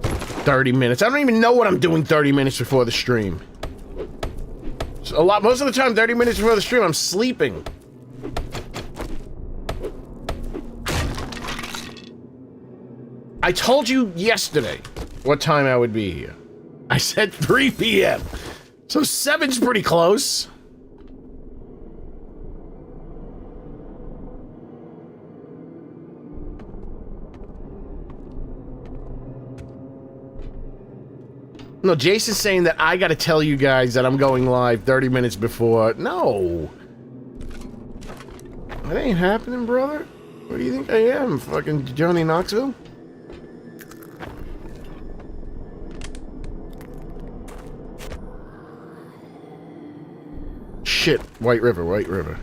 30 minutes. I don't even know what I'm doing 30 minutes before the stream. So most of the time, 30 minutes before the stream, I'm sleeping. I told you yesterday what time I would be here. I said 3 p.m. So 7's pretty close. No, Jason's saying that I gotta tell you guys that I'm going live 30 minutes before. No. That ain't happening, brother. What do you think I am? Fucking Johnny Knoxville? Shit, White River, White River.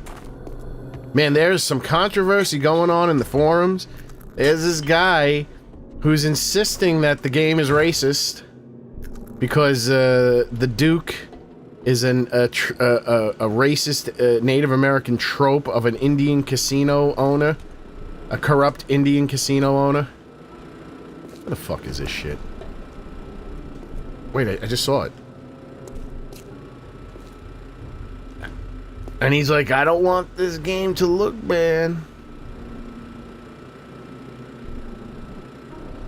Man, there's some controversy going on in the forums. There's this guy who's insisting that the game is racist because the Duke is a racist Native American trope of an Indian casino owner, a corrupt Indian casino owner. What the fuck is this shit? Wait, I just saw it. And he's like, I don't want this game to look bad.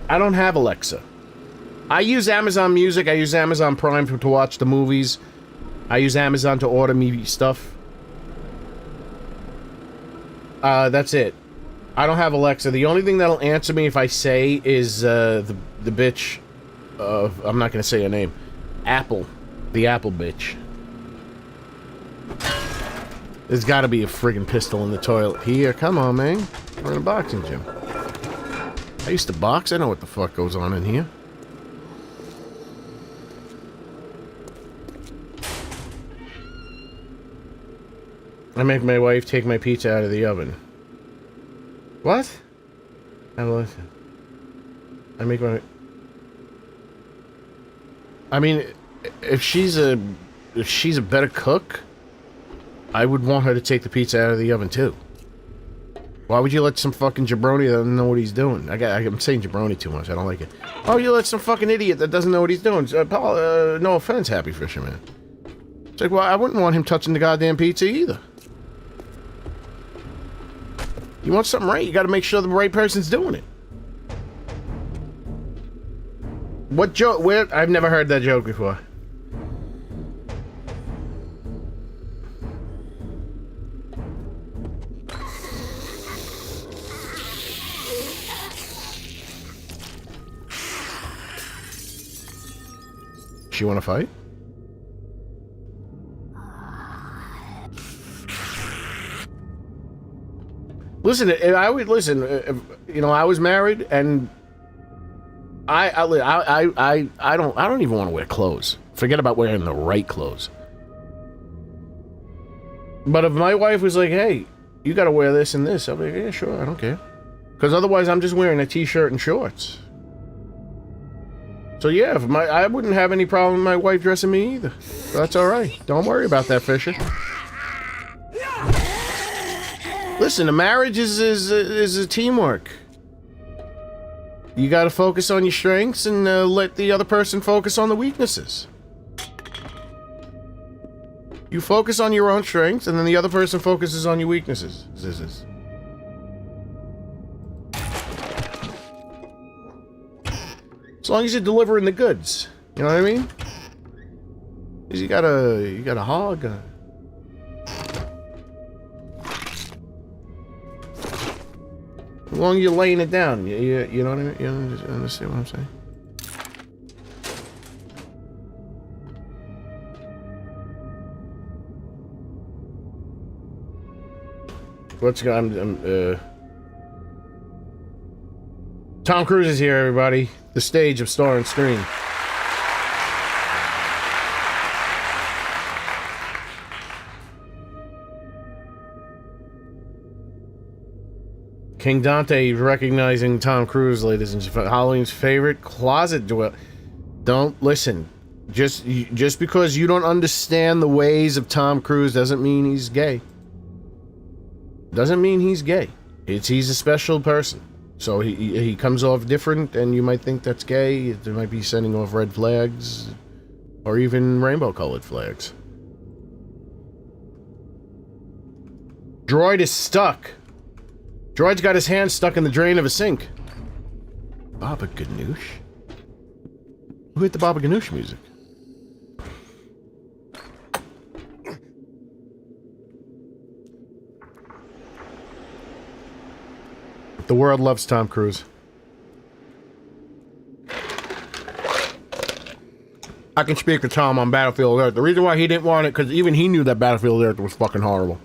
I don't have Alexa. I use Amazon Music. I use Amazon Prime to watch the movies. I use Amazon to order me stuff. That's it. I don't have Alexa. The only thing that'll answer me if I say is the bitch of... I'm not going to say her name. Apple. The Apple bitch. There's got to be a friggin' pistol in the toilet. Here, come on, man. We're in a boxing gym. I used to box. I know what the fuck goes on in here. I make my wife take my pizza out of the oven. What? I make my... I mean, if she's a better cook, I would want her to take the pizza out of the oven too. Why would you let some fucking jabroni that doesn't know what he's doing? I'm saying jabroni too much. I don't like it. Oh, you let some fucking idiot that doesn't know what he's doing. Paul, no offense, Happy Fisherman. It's like, well, I wouldn't want him touching the goddamn pizza either. You want something right, you gotta make sure the right person's doing it. What joke? Where? I've never heard that joke before. She wanna fight? Listen, I would listen. You know, I was married, and I don't even want to wear clothes. Forget about wearing the right clothes. But if my wife was like, "Hey, you got to wear this and this," I'll be like, "Yeah, sure, I don't care," because otherwise, I'm just wearing a t-shirt and shorts. So yeah, I wouldn't have any problem with my wife dressing me either. So that's all right. Don't worry about that, Fisher. Listen, a marriage is a teamwork. You gotta focus on your strengths and let the other person focus on the weaknesses. You focus on your own strengths, and then the other person focuses on your weaknesses. As long as you're delivering the goods. You know what I mean? You got a hog. As long as you're laying it down, you know what I mean? You understand what I'm saying? What's going? Tom Cruise is here, everybody. The stage of Star and Screen. King Dante recognizing Tom Cruise, ladies and gentlemen. Halloween's favorite closet dweller. Don't listen. Just because you don't understand the ways of Tom Cruise doesn't mean he's gay. Doesn't mean he's gay. He's a special person. So he comes off different, and you might think that's gay. They might be sending off red flags, or even rainbow-colored flags. Droid is stuck. Droid's got his hand stuck in the drain of a sink. Baba Ganoush? Who hit the Baba Ganoush music? The world loves Tom Cruise. I can speak for Tom on Battlefield Earth. The reason why he didn't want it, because even he knew that Battlefield Earth was fucking horrible.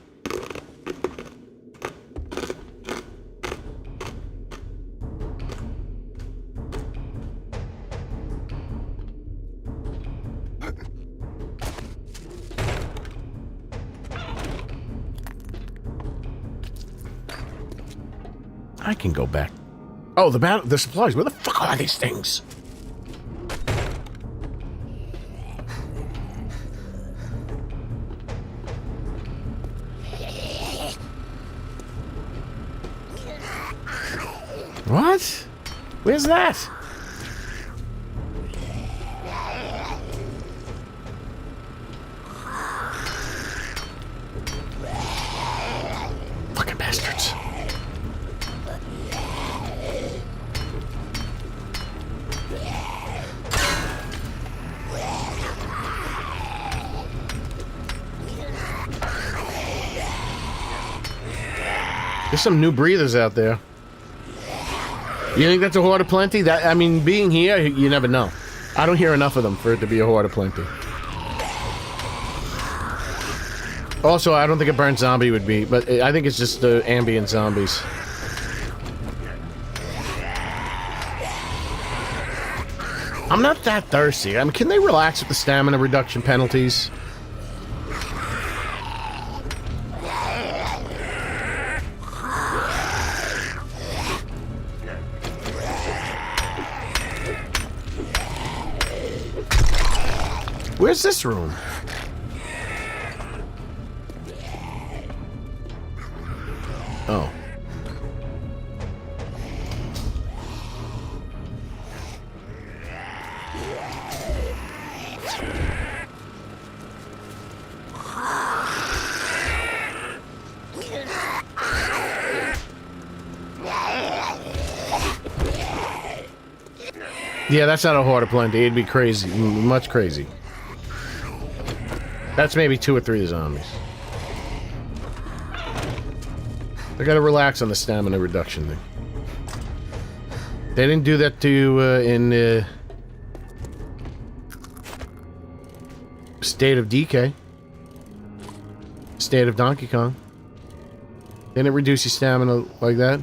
I can go back. Oh, the supplies. Where the fuck are these things? What? Where's that? Fucking bastards. There's some new breathers out there. You think that's a horde of plenty? That, I mean, being here, you never know. I don't hear enough of them for it to be a horde of plenty. Also, I don't think a burnt zombie would be, but I think it's just ambient zombies. I'm not that thirsty. I mean, can they relax with the stamina reduction penalties? Where's this room? Oh. Yeah, that's not a horde of plenty. It'd be crazy. Much crazy. That's maybe 2 or 3 zombies. They gotta relax on the stamina reduction thing. They didn't do that to you in State of DK. State of Donkey Kong. They didn't reduce your stamina like that.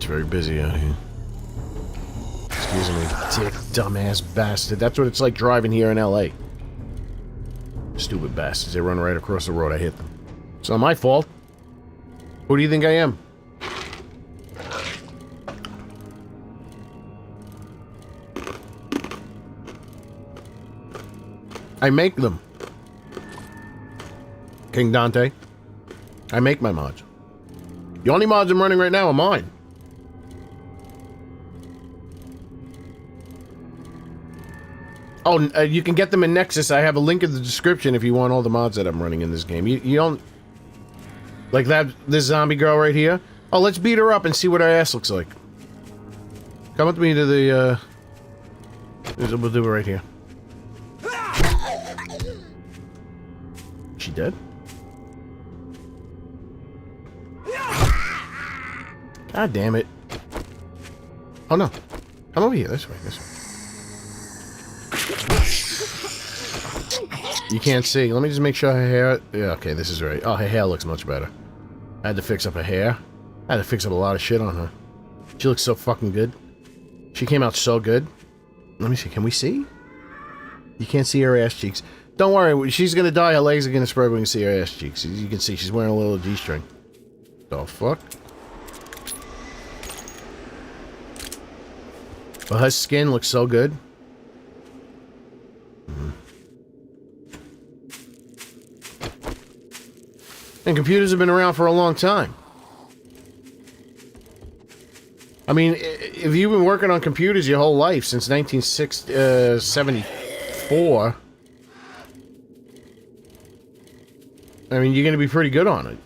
Very busy out here. Excuse me, dick, dumbass bastard. That's what it's like driving here in LA. Stupid bastards. They run right across the road. I hit them. It's not my fault. Who do you think I am? I make them. King Dante. I make my mods. The only mods I'm running right now are mine. Oh, you can get them in Nexus. I have a link in the description if you want all the mods that I'm running in this game. You don't... Like that, this zombie girl right here. Oh, let's beat her up and see what her ass looks like. Come with me to the, we'll do it right here. She dead? God damn it. Oh no. Come over here, this way, this way. You can't see. Let me just make sure her hair... Yeah, okay, this is right. Oh, her hair looks much better. I had to fix up her hair. I had to fix up a lot of shit on her. She looks so fucking good. She came out so good. Let me see. Can we see? You can't see her ass cheeks. Don't worry. She's gonna die. Her legs are gonna spread. We can see her ass cheeks. You can see she's wearing a little G-string. The fuck? But her skin looks so good. And computers have been around for a long time. I mean, if you've been working on computers your whole life, since 1974, I mean, you're going to be pretty good on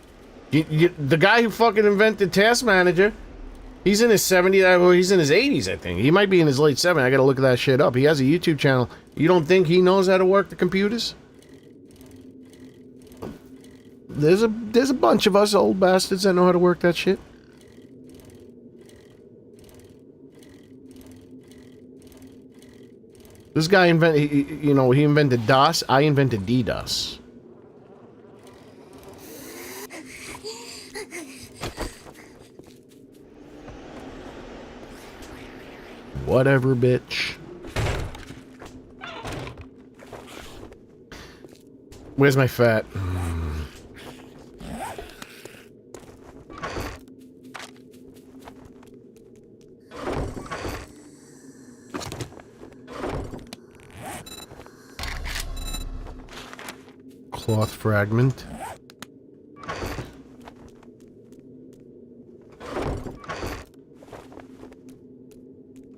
it. The guy who fucking invented Task Manager, he's in his 70s, well, he's in his 80s, I think. He might be in his late 70s. I got to look that shit up. He has a YouTube channel. You don't think he knows how to work the computers? There's a bunch of us old bastards that know how to work that shit. This guy invented, he invented DOS. I invented DDoS. Whatever, bitch. Where's my fat? Cloth fragment.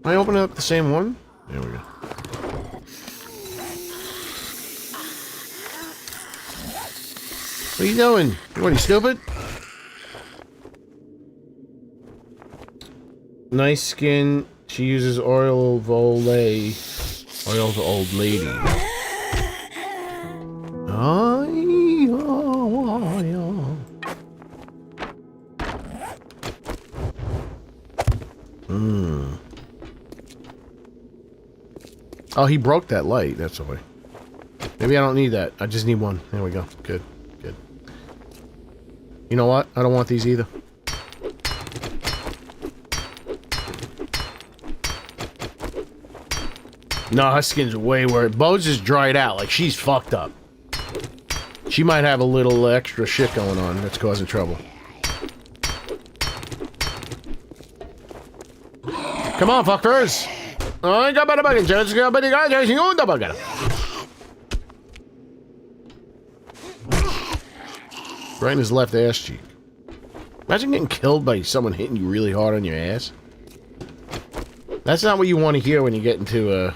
Am I opening up the same one? There we go. What are you doing? What, are you stupid? Nice skin. She uses oil of old lady. Oil of old lady. Oh, he broke that light. That's why. Maybe I don't need that. I just need one. There we go. Good. Good. You know what? I don't want these either. No, her skin's way worse. Bo's is dried out. Like, she's fucked up. She might have a little extra shit going on that's causing trouble. Come on, fuckers! I got better bugging. Just got better guys. You know the bugger. Right in his left ass cheek. Imagine getting killed by someone hitting you really hard on your ass. That's not what you want to hear when you get into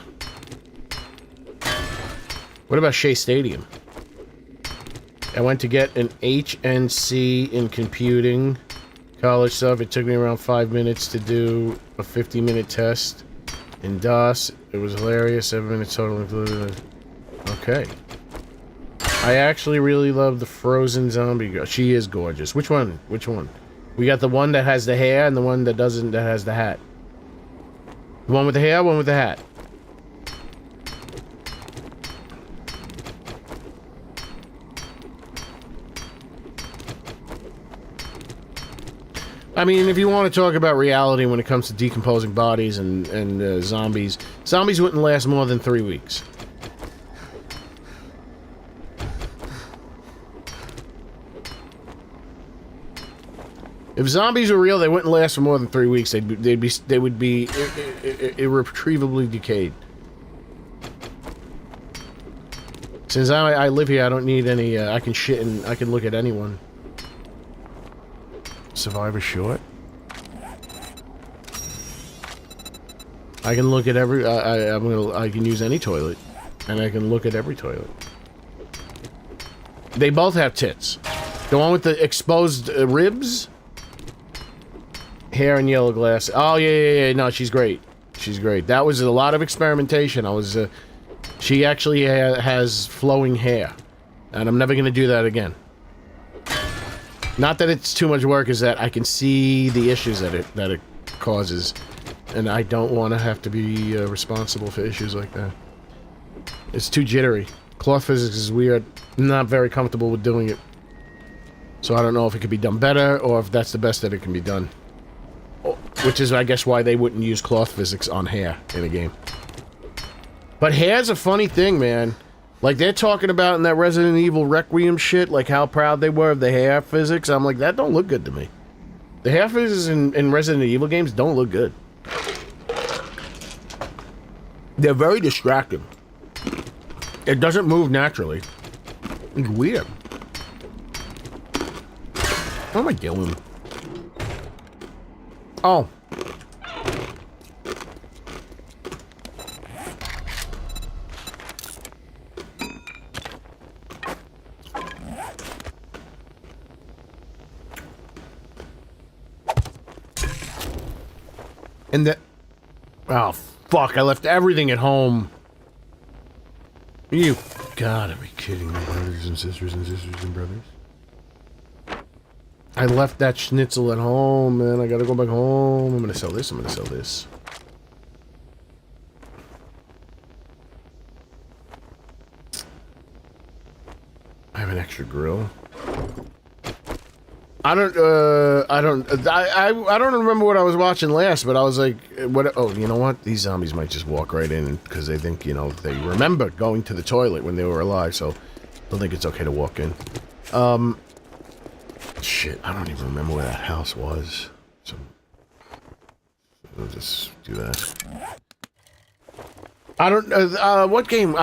What about Shea Stadium? I went to get an HNC in computing. College stuff. It took me around 5 minutes to do a 50-minute test. In DOS, it was hilarious. 7 minutes total included. Okay. I actually really love the frozen zombie girl. She is gorgeous. Which one? Which one? We got the one that has the hair and the one that doesn't, that has the hat. The one with the hair, one with the hat. I mean, if you want to talk about reality when it comes to decomposing bodies and zombies, zombies wouldn't last more than 3 weeks. If zombies were real, they wouldn't last for more than 3 weeks. They would be irretrievably decayed. Since I live here, I don't need any. I can shit and I can look at anyone. Survivor short. I can look at every. I can use any toilet, and I can look at every toilet. They both have tits. The one with the exposed ribs? Hair and yellow glass. Oh, yeah. No, she's great. She's great. That was a lot of experimentation. She actually has flowing hair. And I'm never going to do that again. Not that it's too much work, is that I can see the issues that it causes. And I don't want to have to be responsible for issues like that. It's too jittery. Cloth physics is weird. I'm not very comfortable with doing it. So I don't know if it could be done better, or if that's the best that it can be done. Which is, I guess, why they wouldn't use cloth physics on hair in a game. But hair's a funny thing, man. Like, they're talking about in that Resident Evil Requiem shit, like how proud they were of the hair physics. I'm like, that don't look good to me. The hair physics in Resident Evil games don't look good. They're very distracting. It doesn't move naturally. It's weird. What am I doing? Oh. And the... Oh, fuck. I left everything at home. You gotta be kidding me, brothers and sisters and brothers. I left that schnitzel at home, man. I gotta go back home. I'm gonna sell this. I'm gonna sell this. I have an extra grill. I don't remember what I was watching last, but I was like, what? Oh, you know what? These zombies might just walk right in because they think, you know, they remember going to the toilet when they were alive, so they'll think it's okay to walk in. Shit, I don't even remember where that house was. So we'll just do that. I don't, what game?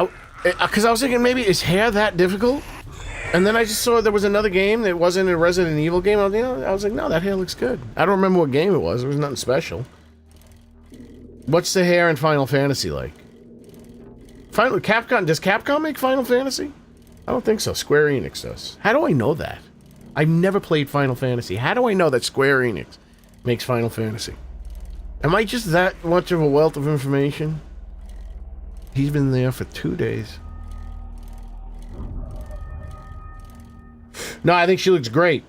Because I was thinking maybe, is hair that difficult? And then I just saw there was another game that wasn't a Resident Evil game. I was like, no, that hair looks good. I don't remember what game it was. It was nothing special. What's the hair in Final Fantasy like? Capcom, does Capcom make Final Fantasy? I don't think so. Square Enix does. How do I know that? I've never played Final Fantasy. How do I know that Square Enix makes Final Fantasy? Am I just that much of a wealth of information? He's been there for 2 days. No, I think she looks great.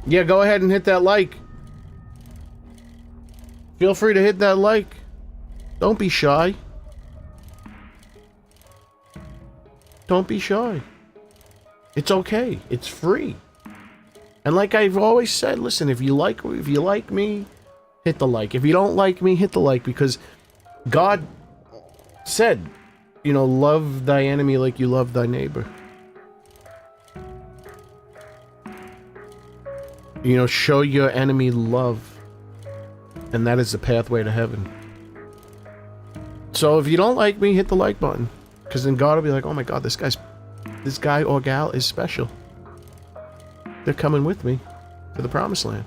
Yeah, go ahead and hit that like. Feel free to hit that like. Don't be shy. Don't be shy. It's okay. It's free. And like I've always said, listen, if you like me, hit the like. If you don't like me, hit the like, because God said, you know, love thy enemy like you love thy neighbor. You know, show your enemy love. And that is the pathway to heaven. So if you don't like me, hit the like button. Because then God will be like, oh my God, this guy or gal is special. They're coming with me to the promised land.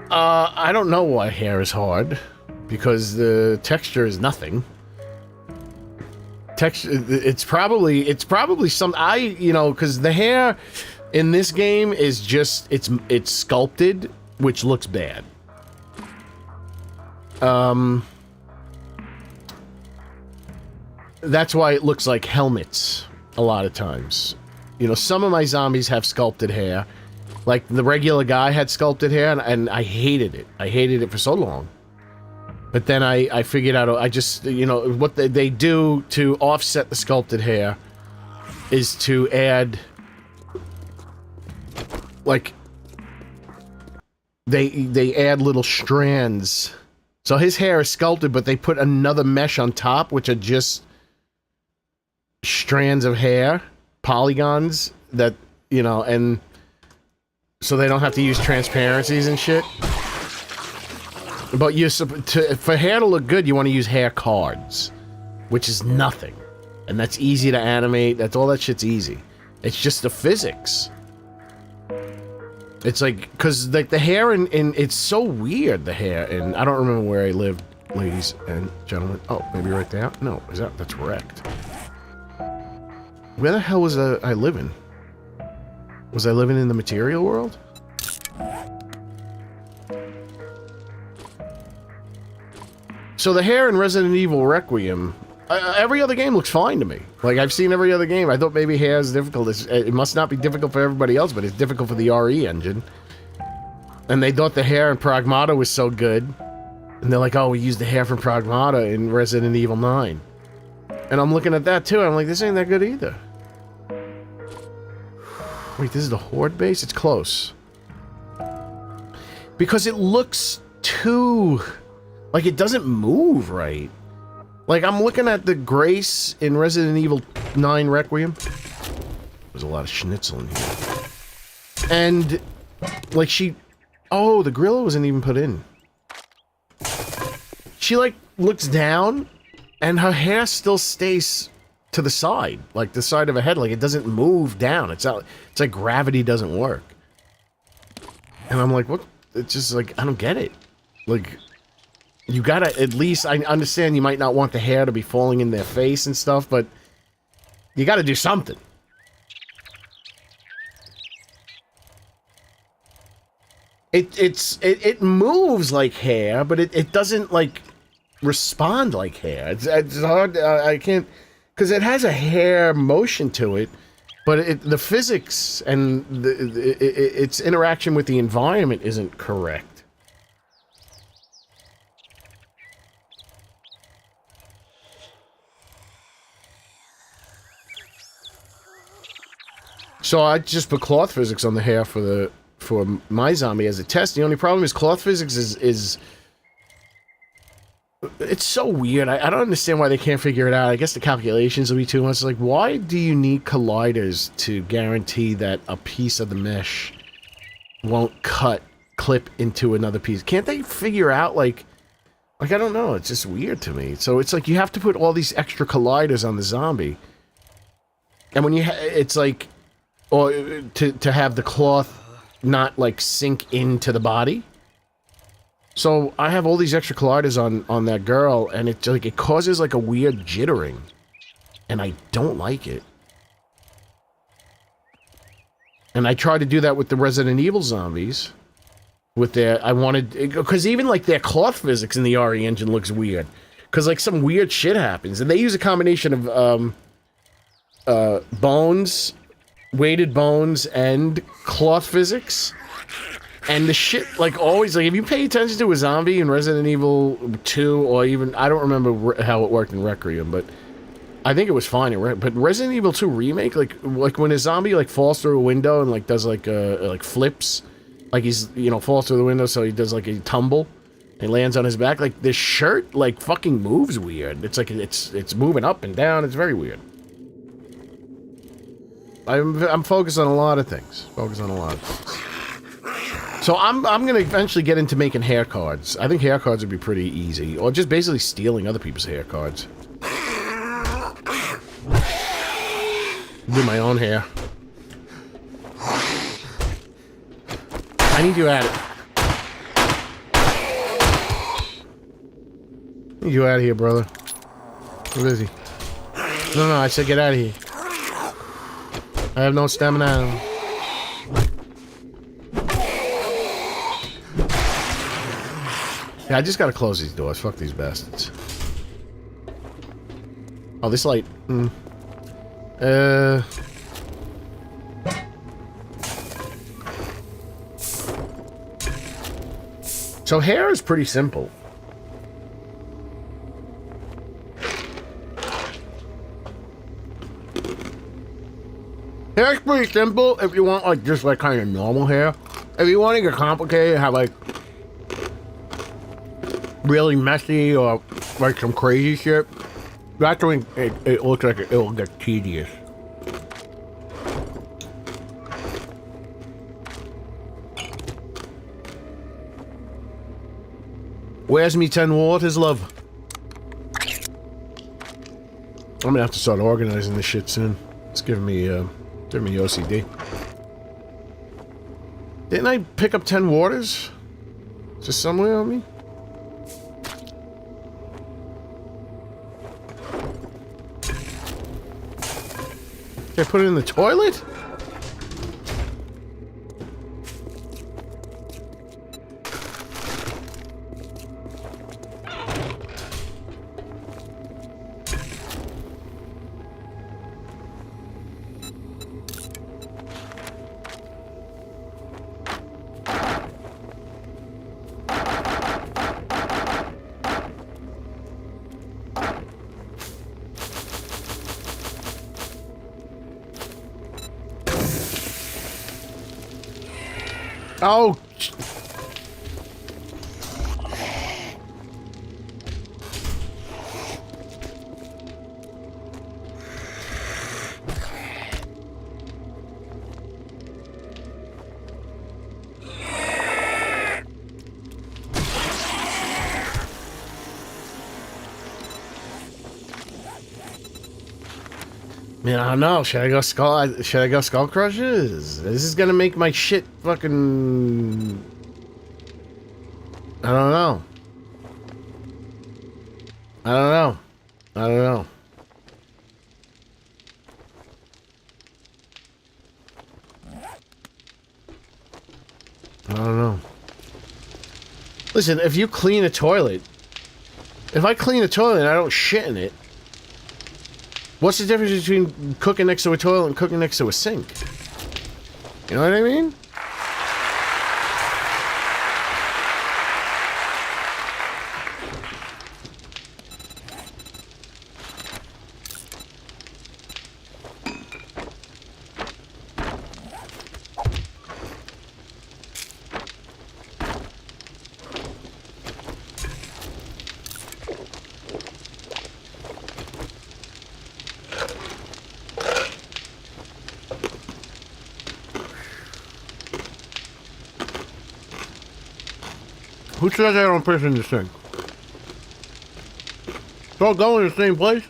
I don't know why hair is hard. Because the texture is nothing. It's probably some, you know, because the hair in this game is just, it's sculpted, which looks bad. That's why it looks like helmets a lot of times. You know, some of my zombies have sculpted hair. Like the regular guy had sculpted hair, and I hated it. I hated it for so long. But then I figured out, I just, you know, what they do to offset the sculpted hair is to add, like, they add little strands. So his hair is sculpted, but they put another mesh on top, which are just strands of hair, polygons that, you know, and so they don't have to use transparencies and shit. But for hair to look good, you want to use hair cards, which is nothing. And that's easy to animate. That's all that shit's easy. It's just the physics. It's like, because like the hair in it's so weird, the hair, and I don't remember where I lived ladies and gentlemen. Oh, maybe right there? No, that's wrecked. Where the hell was I living? Was I living in the material world? So the hair in Resident Evil Requiem, every other game looks fine to me. Like, I've seen every other game. I thought maybe hair is difficult. It must not be difficult for everybody else, but it's difficult for the RE engine. And they thought the hair in Pragmata was so good. And they're like, oh, we used the hair from Pragmata in Resident Evil 9. And I'm looking at that too, and I'm like, this ain't that good either. Wait, this is the Horde base? It's close. Because it looks too... like, it doesn't move right. Like, I'm looking at the Grace in Resident Evil 9 Requiem. There's a lot of schnitzel in here. And, like, she... oh, the grill wasn't even put in. She, like, looks down, and her hair still stays to the side. Like, the side of her head. Like, it doesn't move down. It's like gravity doesn't work. And I'm like, what? It's just, like, I don't get it. Like... you gotta, at least, I understand you might not want the hair to be falling in their face and stuff, but you gotta do something. It moves like hair, but it doesn't, like, respond like hair. It's hard, I can't, because it has a hair motion to it, but the physics and its interaction with the environment isn't correct. So I just put cloth physics on the hair for my zombie as a test. The only problem is cloth physics is it's so weird. I don't understand why they can't figure it out. I guess the calculations will be too much. Like, why do you need colliders to guarantee that a piece of the mesh won't clip into another piece? Can't they figure out, like I don't know. It's just weird to me. So it's like you have to put all these extra colliders on the zombie. And when it's like... or to have the cloth not, like, sink into the body. So I have all these extra colliders on that girl, and it causes, like, a weird jittering. And I don't like it. And I tried to do that with the Resident Evil zombies. With their... I wanted... because even, like, their cloth physics in the RE engine looks weird. Because, like, some weird shit happens. And they use a combination of, bones... weighted bones and cloth physics, and the shit, like, always, like, if you pay attention to a zombie in Resident Evil 2, or even, I don't remember how it worked in Requiem, but I think it was fine but Resident Evil 2 Remake, like when a zombie, like, falls through a window and, like, does, like, like, flips, like, he's, you know, falls through the window, so he does, like, a tumble, and lands on his back, like, this shirt, like, fucking moves weird. It's like, it's moving up and down, it's very weird. I'm focused on a lot of things. So I'm gonna eventually get into making hair cards. I think hair cards would be pretty easy. Or just basically stealing other people's hair cards. Do my own hair. I need you at it. I need you out of here, brother. Where is he? No, I said get out of here. I have no stamina. Yeah, I just gotta close these doors. Fuck these bastards. Oh, this light. So hair is pretty simple. Hair's pretty simple if you want, like, just, like, kind of normal hair. If you want to get complicated, have, like, really messy or, like, some crazy shit, that's when it looks like it will get tedious. Where's me 10 waters, love? I'm gonna have to start organizing this shit soon. It's giving me OCD. Didn't I pick up 10 waters? Is this somewhere on me? Should I put it in the toilet? Oh. Man, I don't know. Should I go skull crushes? This is gonna make my shit fucking... I don't know. I don't know. I don't know. I don't know. Listen, if you clean a toilet... If I clean a toilet and I don't shit in it, what's the difference between cooking next to a toilet and cooking next to a sink? You know what I mean? Who says I don't piss in this thing? It's all going in the same place?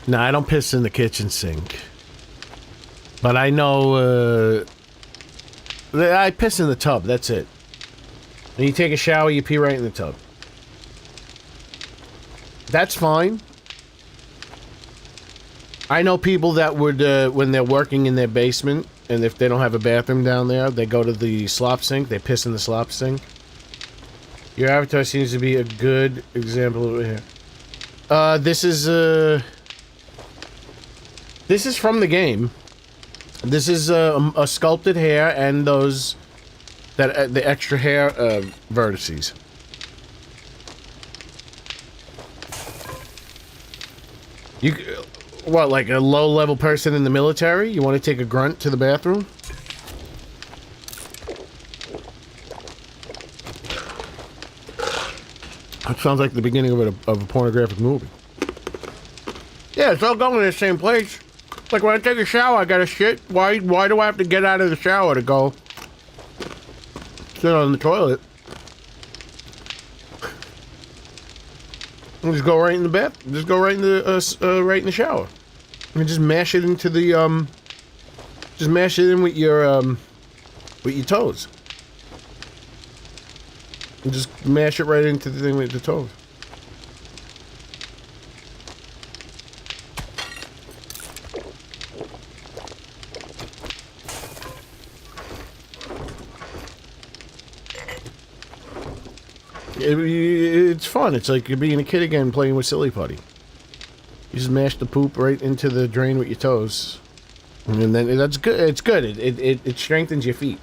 No, I don't piss in the kitchen sink. But I know, I piss in the tub, that's it. When you take a shower, you pee right in the tub. That's fine. I know people that would, when they're working in their basement, and if they don't have a bathroom down there, they go to the slop sink, they piss in the slop sink. Your avatar seems to be a good example over here. This is from the game. This is a sculpted hair and those, the extra hair vertices. You, what, like a low-level person in the military? You want to take a grunt to the bathroom? That sounds like the beginning of a pornographic movie. Yeah, it's all going in the same place. Like when I take a shower, I gotta shit. Why do I have to get out of the shower to go sit on the toilet? And just go right in the bath. Just go right in the right in the shower. And just mash it into the just mash it in with your toes. And just mash it right into the thing with the toes. It's fun. It's like you're being a kid again playing with Silly Putty. You just mash the poop right into the drain with your toes. And then that's good. It's good. It strengthens your feet.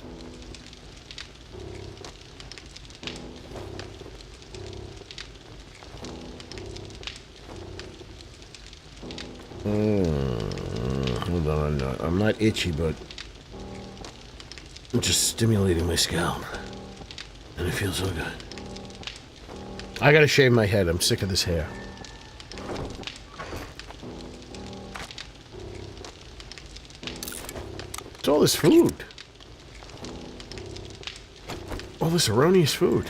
Hold on. I'm not itchy, but I'm just stimulating my scalp. And it feels so good. I gotta shave my head. I'm sick of this hair. What's all this food? All this erroneous food.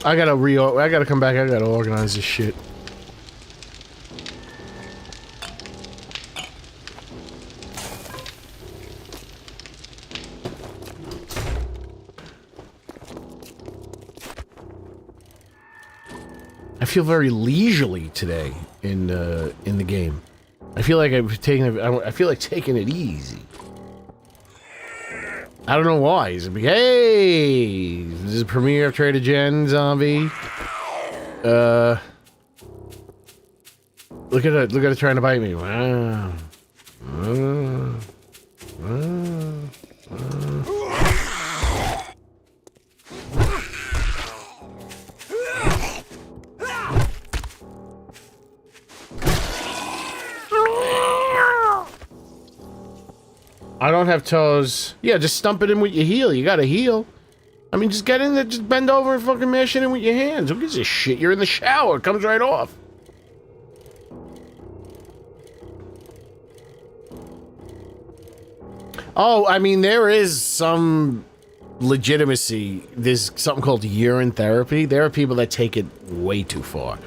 I gotta come back. I gotta organize this shit. I feel very leisurely today in the game. I feel like I feel like taking it easy. I don't know why. He's like, hey, this is premiere of Trader Jen zombie. Look at it trying to bite me. Wow. I don't have toes. Yeah, just stump it in with your heel. You gotta heal. I mean, just get in there, just bend over and fucking mash it in with your hands. Who gives a shit? You're in the shower. It comes right off. Oh, I mean, there is some legitimacy. There's something called urine therapy. There are people that take it way too far.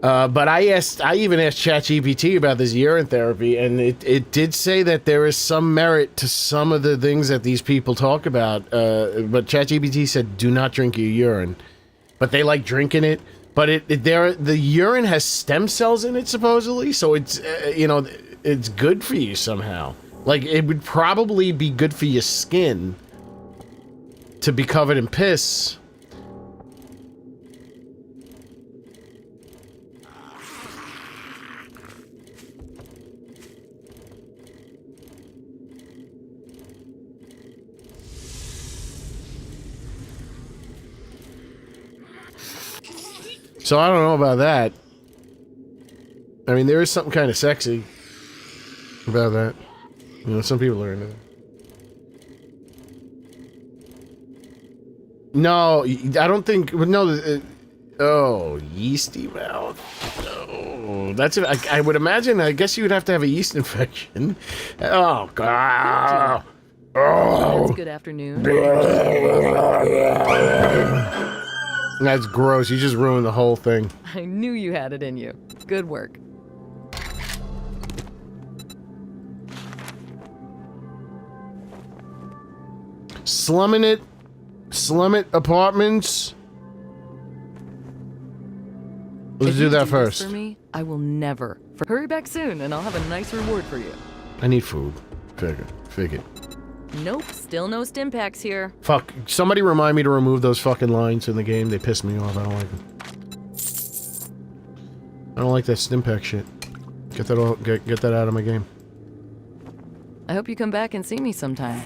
But I even asked ChatGPT about this urine therapy, and it did say that there is some merit to some of the things that these people talk about. But ChatGPT said, do not drink your urine. But they like drinking it. But the urine has stem cells in it, supposedly, so it's, you know, it's good for you somehow. Like, it would probably be good for your skin to be covered in piss. So I don't know about that. I mean, there is something kind of sexy about that. You know, some people are into that. No, I don't think. No. Oh, yeasty mouth. Oh, that's it. I would imagine. I guess you would have to have a yeast infection. Oh God. Oh. That's good afternoon. That's gross. You just ruined the whole thing. I knew you had it in you. Good work. Slummit Apartments. Let's do that first. For me, I will never. Hurry back soon, and I'll have a nice reward for you. I need food. Figure. Nope, still no stim packs here. Fuck. Somebody remind me to remove those fucking lines in the game. They piss me off. I don't like them. I don't like that stim pack shit. Get that out of my game. I hope you come back and see me sometime.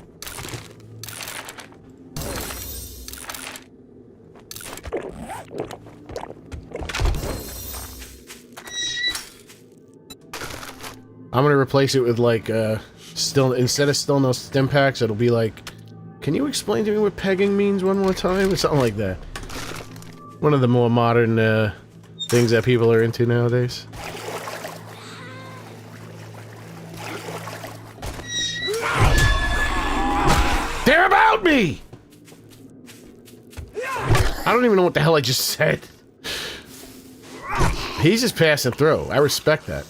I'm gonna replace it with like instead of still no stim packs, it'll be like, can you explain to me what pegging means one more time? Or something like that. One of the more modern things that people are into nowadays. They're about me! I don't even know what the hell I just said. He's just passing through. I respect that.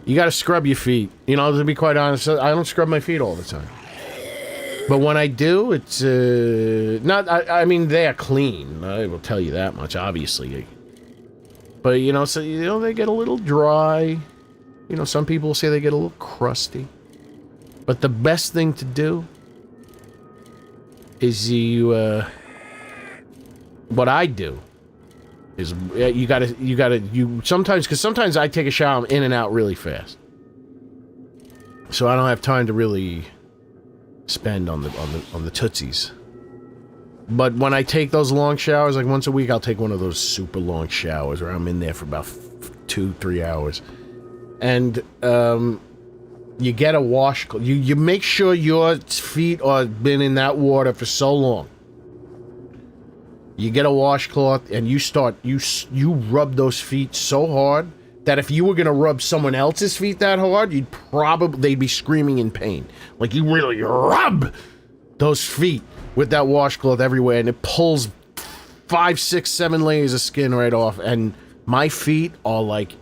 You gotta scrub your feet. You know, to be quite honest, I don't scrub my feet all the time. But when I do, it's, I mean, they are clean. I will tell you that much, obviously. But, you know, so, you know, they get a little dry. You know, some people say they get a little crusty. But the best thing to do is what I do is sometimes, because sometimes I take a shower, I'm in and out really fast. So I don't have time to really spend on the tootsies. But when I take those long showers, like once a week, I'll take one of those super long showers where I'm in there for about 2-3 hours. And you get a washcloth. You make sure your feet are been in that water for so long. You get a washcloth and you rub those feet so hard that if you were gonna rub someone else's feet that hard, they'd be screaming in pain. Like, you really rub those feet with that washcloth everywhere, and it pulls 5, 6, 7 layers of skin right off. And my feet are like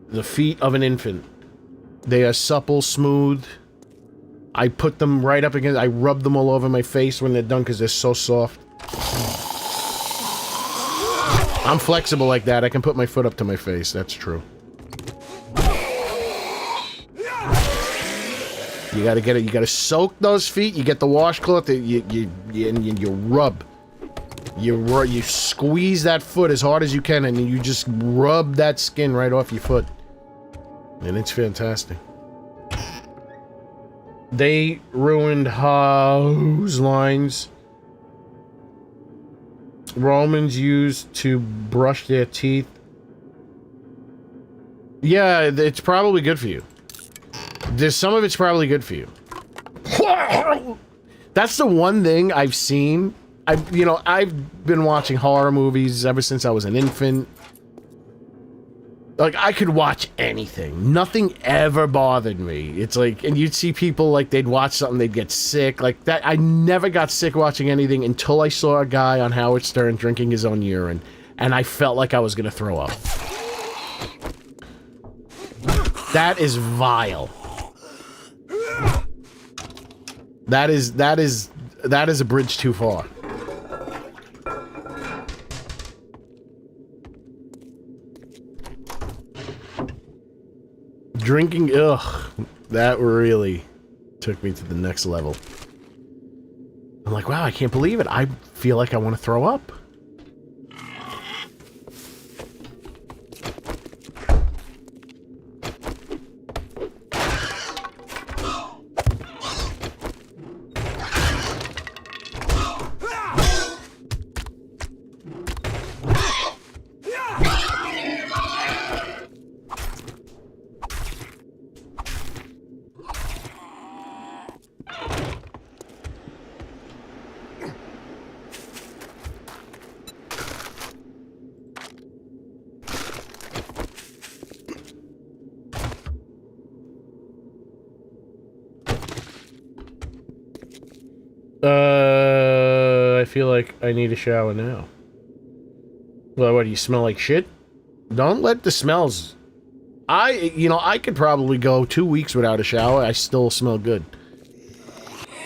the feet of an infant. They are supple, smooth. I put them right up against, I rub them all over my face when they're done because they're so soft. I'm flexible like that. I can put my foot up to my face. That's true. You gotta get it. You gotta soak those feet. You get the washcloth. You rub. You squeeze that foot as hard as you can, and you just rub that skin right off your foot. And it's fantastic. They ruined hose lines Romans used to brush their teeth. Yeah, it's probably good for you. Some of it's probably good for you. That's the one thing I've seen. I've been watching horror movies ever since I was an infant. Like, I could watch anything. Nothing ever bothered me. It's like, and you'd see people, like, they'd watch something, they'd get sick. Like, that, I never got sick watching anything until I saw a guy on Howard Stern drinking his own urine, and I felt like I was gonna throw up. That is vile. That is a bridge too far. Drinking, ugh, that really took me to the next level. I'm like, wow, I can't believe it. I feel like I want to throw up. I feel like I need a shower now. Well, what, do you smell like shit? Don't let the smells... I could probably go 2 weeks without a shower. I still smell good.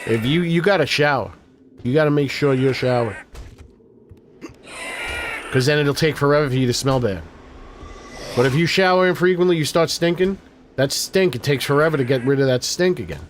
If you gotta shower. You gotta make sure you're showered. Because then it'll take forever for you to smell bad. But if you shower infrequently, you start stinking. That stink, it takes forever to get rid of that stink again.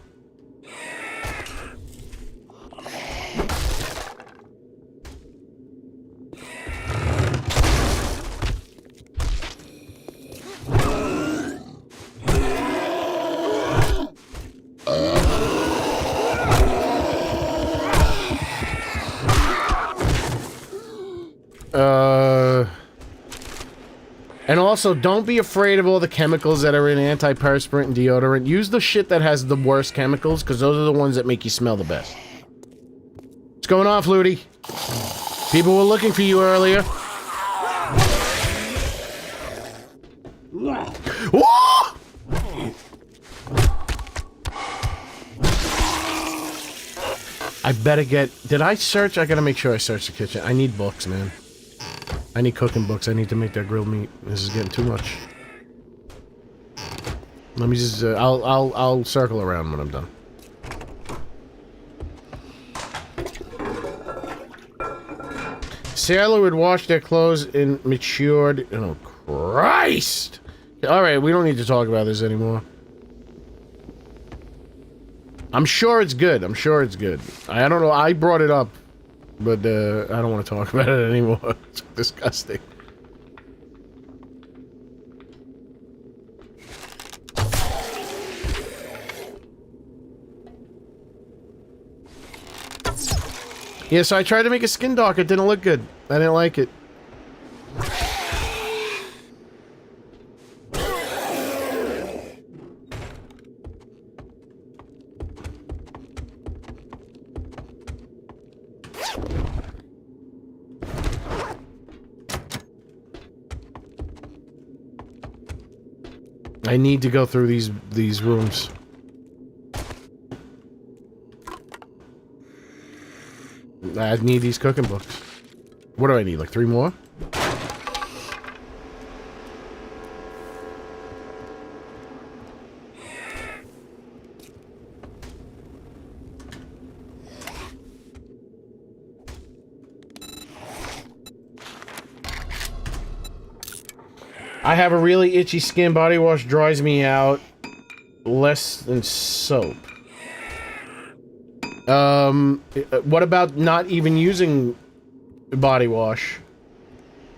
And also, don't be afraid of all the chemicals that are in antiperspirant and deodorant. Use the shit that has the worst chemicals, because those are the ones that make you smell the best. What's going on, Flutie? People were looking for you earlier. Whoa! I better get... Did I search? I gotta make sure I search the kitchen. I need books, man. I need cooking books. I need to make that grilled meat. This is getting too much. Let me just... I'll circle around when I'm done. Sailor would wash their clothes in matured... Oh, Christ! Alright, we don't need to talk about this anymore. I'm sure it's good. I'm sure it's good. I don't know. I brought it up. But, I don't want to talk about it anymore. It's disgusting. Yeah, so I tried to make a skin dark. It didn't look good. I didn't like it. I need to go through these rooms. I need these cooking books. What do I need? Like 3 more? I have a really itchy skin. Body wash dries me out less than soap. What about not even using body wash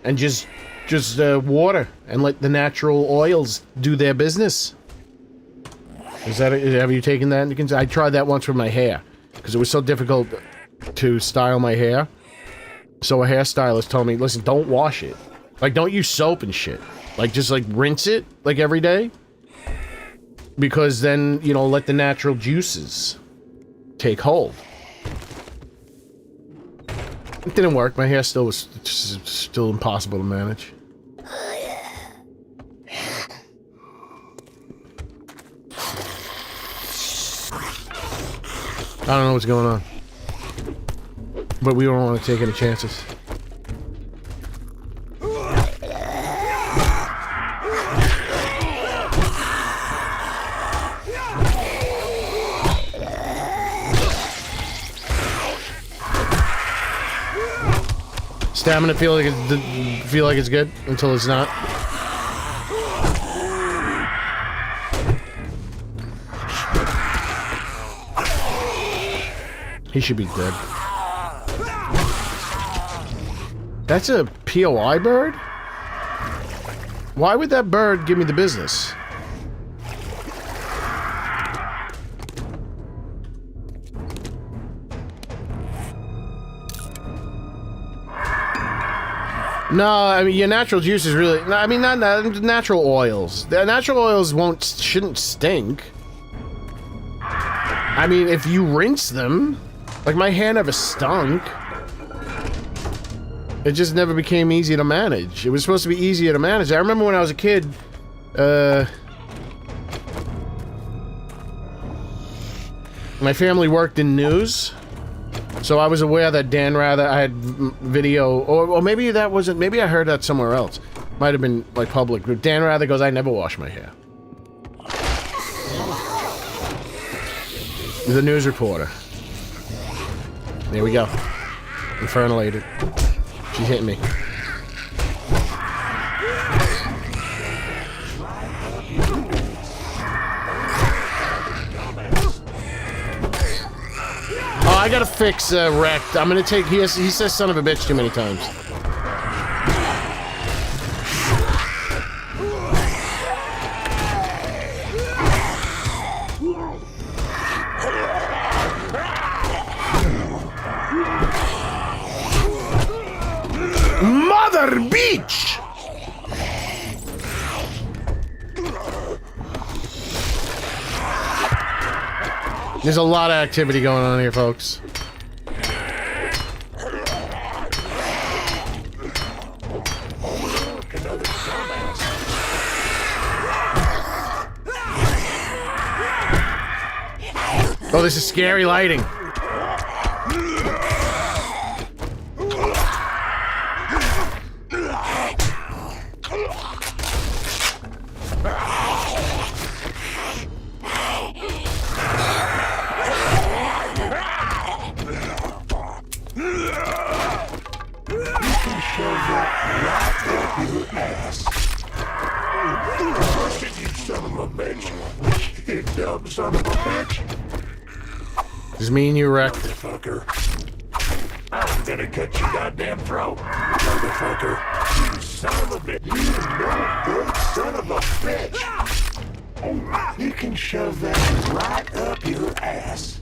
and just water and let the natural oils do their business? Is that have you taken that into consideration? I tried that once with my hair because it was so difficult to style my hair. So a hairstylist told me, "Listen, don't wash it. Like, don't use soap and shit. Like, just like rinse it like every day, because then, you know, let the natural juices take hold." It didn't work. My hair still was still impossible to manage. I don't know what's going on, but we don't want to take any chances. Stamina feel like it's good until it's not. He should be dead. That's a POI bird? Why would that bird give me the business? No, I mean, your natural juice is really... I mean, not natural oils. The natural oils shouldn't stink. I mean, if you rinse them... Like, my hair never stunk. It just never became easy to manage. It was supposed to be easier to manage. I remember when I was a kid... my family worked in news. So I was aware that Dan Rather, I had video, or maybe that wasn't, maybe I heard that somewhere else. Might have been, like, public, but Dan Rather goes, "I never wash my hair." The news reporter. There we go. Infernilated. She's hitting me. Oh, I gotta fix Wrecked. I'm gonna take... He says son of a bitch too many times. Mother bitch! There's a lot of activity going on here, folks. Oh, this is scary lighting. Just me and you, Wreck. Motherfucker. I'm gonna cut your goddamn throat, motherfucker. You son of a bitch. You no good son of a bitch. Oh, you can shove that right up your ass.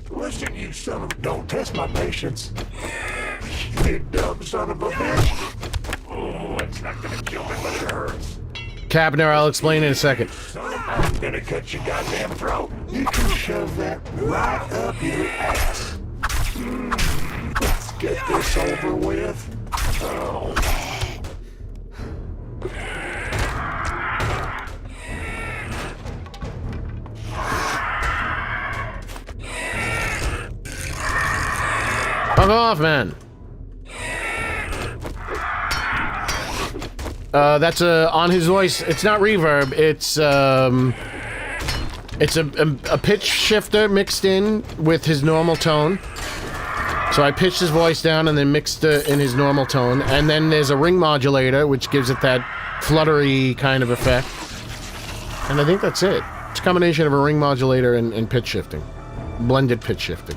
Listen, you son of a... Don't test my patience. You dumb son of a bitch. Oh, it's not gonna kill me, but it hurts. Capner, I'll explain in a second. I'm gonna cut your goddamn throat. You can shove that right up your ass. Let's get this over with. Oh. Fuck off, man. That's on his voice. It's not reverb. It's a pitch shifter mixed in with his normal tone. So I pitched his voice down and then mixed it in his normal tone. And then there's a ring modulator, which gives it that fluttery kind of effect. And I think that's it. It's a combination of a ring modulator and pitch shifting. Blended pitch shifting.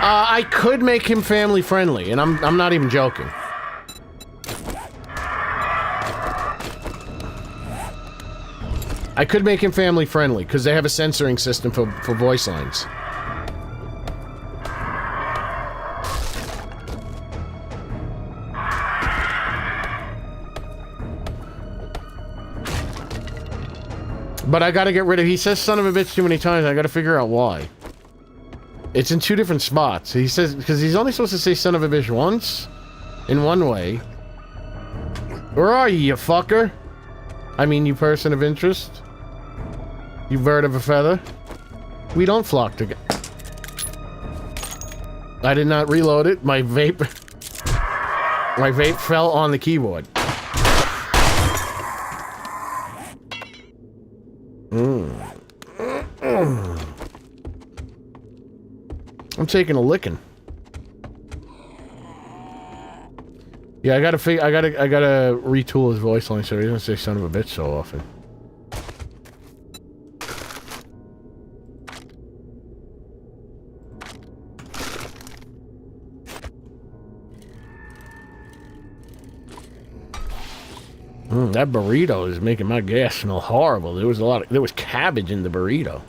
I could make him family friendly, and I'm not even joking. I could make him family friendly because they have a censoring system for voice lines. But I gotta get rid of. He says "son of a bitch" too many times. I gotta figure out why. It's in 2 different spots. He says, because he's only supposed to say son of a bitch once, in one way. Where are you fucker? I mean, you person of interest. You bird of a feather. We don't flock together. I did not reload it. My vape fell on the keyboard. I'm taking a licking. Yeah, I gotta retool his voice line so he doesn't say son of a bitch so often. That burrito is making my gas smell horrible. There was cabbage in the burrito.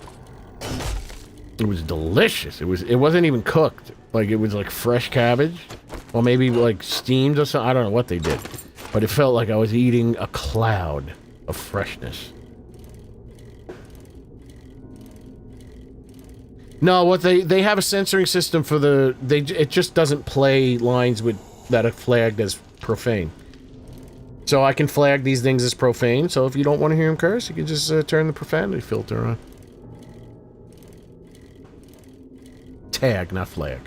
It was delicious. It wasn't even cooked. Like, it was like fresh cabbage. Or maybe like steamed or something. I don't know what they did. But it felt like I was eating a cloud of freshness. No, what they have a censoring system for it just doesn't play lines that are flagged as profane. So I can flag these things as profane, so if you don't want to hear him curse, you can just turn the profanity filter on. Tag, not flag.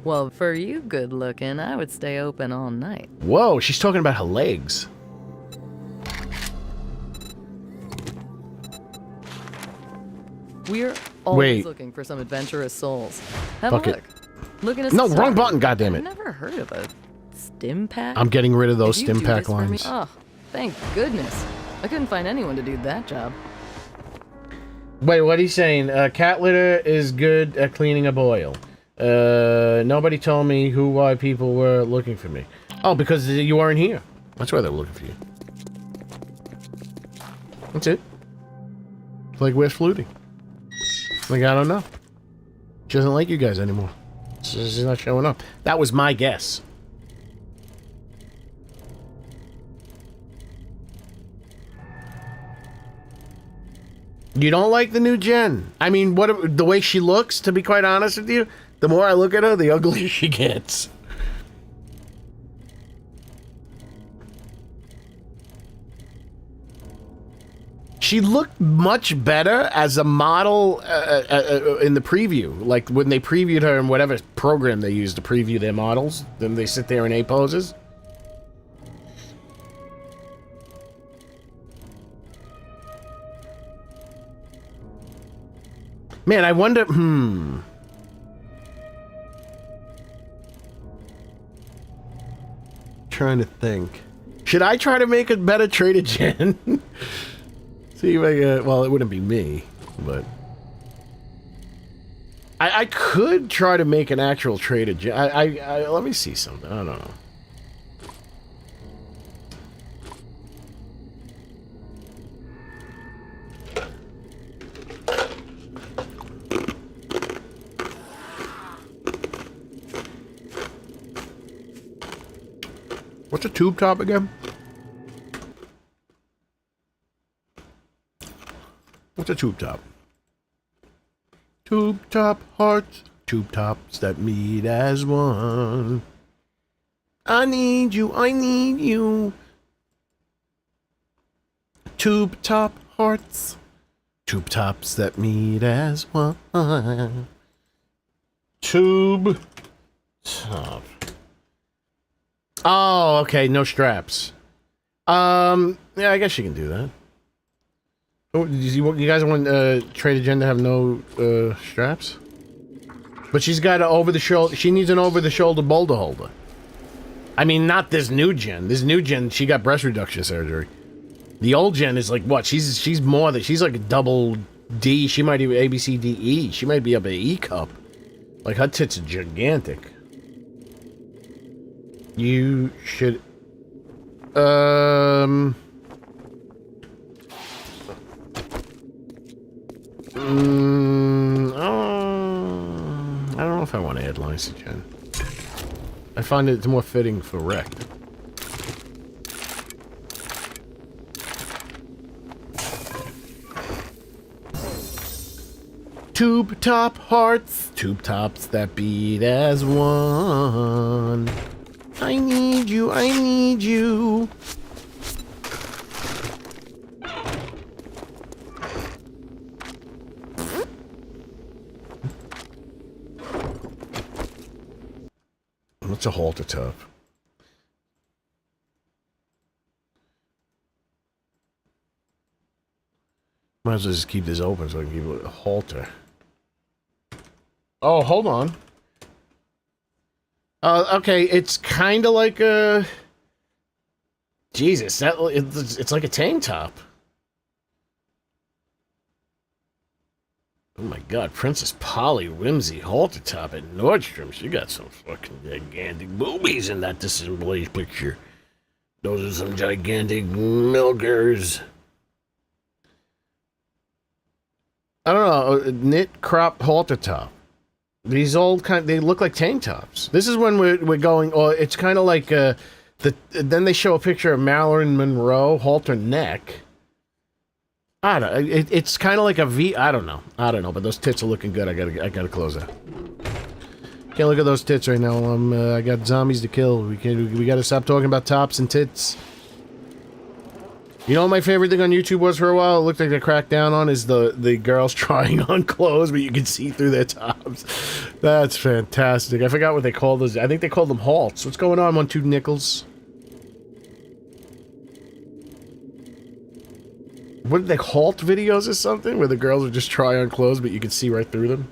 Well, for you good looking, I would stay open all night. Whoa, she's talking about her legs. We're always looking for some adventurous souls. Have Fuck a it. look. Look at No, wrong button, goddammit. I've never heard of a stim pack. I'm getting rid of those Could you stim do pack this for me? lines. Oh, thank goodness. I couldn't find anyone to do that job. Wait, what he's saying? Cat litter is good at cleaning up oil. Nobody told me why people were looking for me. Oh, because you weren't here. That's why they were looking for you. That's it. Like, where's Flutie? Like, I don't know. She doesn't like you guys anymore. She's not showing up. That was my guess. You don't like the new gen? I mean, the way she looks, to be quite honest with you, the more I look at her, the uglier she gets. She looked much better as a model in the preview. Like, when they previewed her in whatever program they used to preview their models, then they sit there in A poses. Man, I wonder... Trying to think. Should I try to make a better Trader Jen? See if I get... Well, it wouldn't be me, but... I could try to make an actual Trader Jen. Let me see something. I don't know. What's a tube top again? What's a tube top? Tube top hearts. Tube tops that meet as one. I need you, I need you. Tube top hearts. Tube tops that meet as one. Tube top. Oh, okay, no straps. Yeah, I guess you can do that. Oh, you guys want Trader Jen to have no straps? But she's got an over-the-shoulder. She needs an over-the-shoulder boulder holder. I mean, not this new gen. This new gen, she got breast reduction surgery. The old gen is like what? She's more than she's like a double D. She might even A B C D E. She might be up an E cup. Like her tits are gigantic. You should. I don't know if I want to add lysogen. I find it's more fitting for rect. Tube top hearts, tube tops that beat as one. I need you, I need you. What's a halter top? Might as well just keep this open so I can keep it a halter. Oh, hold on. Okay, it's kind of like a... Jesus, it's like a tank top. Oh my god, Princess Polly Whimsy halter top at Nordstrom. She got some fucking gigantic boobies in that display picture. Those are some gigantic milkers. I don't know, knit crop halter top. These old they look like tank tops. This is when we're going, or it's kind of like then they show a picture of Marilyn Monroe halter neck. I don't. It's kind of like a V. I don't know, but those tits are looking good. I gotta close that. Can't look at those tits right now. I got zombies to kill. We gotta stop talking about tops and tits. You know what my favorite thing on YouTube was for a while? It looked like they cracked down on is the girls trying on clothes, but you can see through their tops. That's fantastic. I forgot what they called those. I think they called them halts. What's going on, 1-2 nickels? What did they halt videos or something? Where the girls would just try on clothes, but you can see right through them?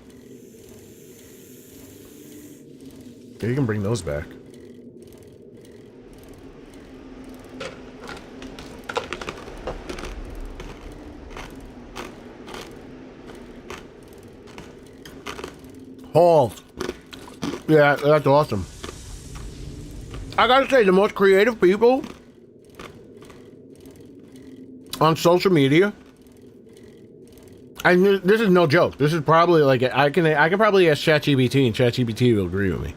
Yeah, you can bring those back. Halt. Yeah, that's awesome. I gotta say, the most creative people on social media, and this is no joke. This is probably like I can probably ask ChatGPT, and ChatGPT will agree with me.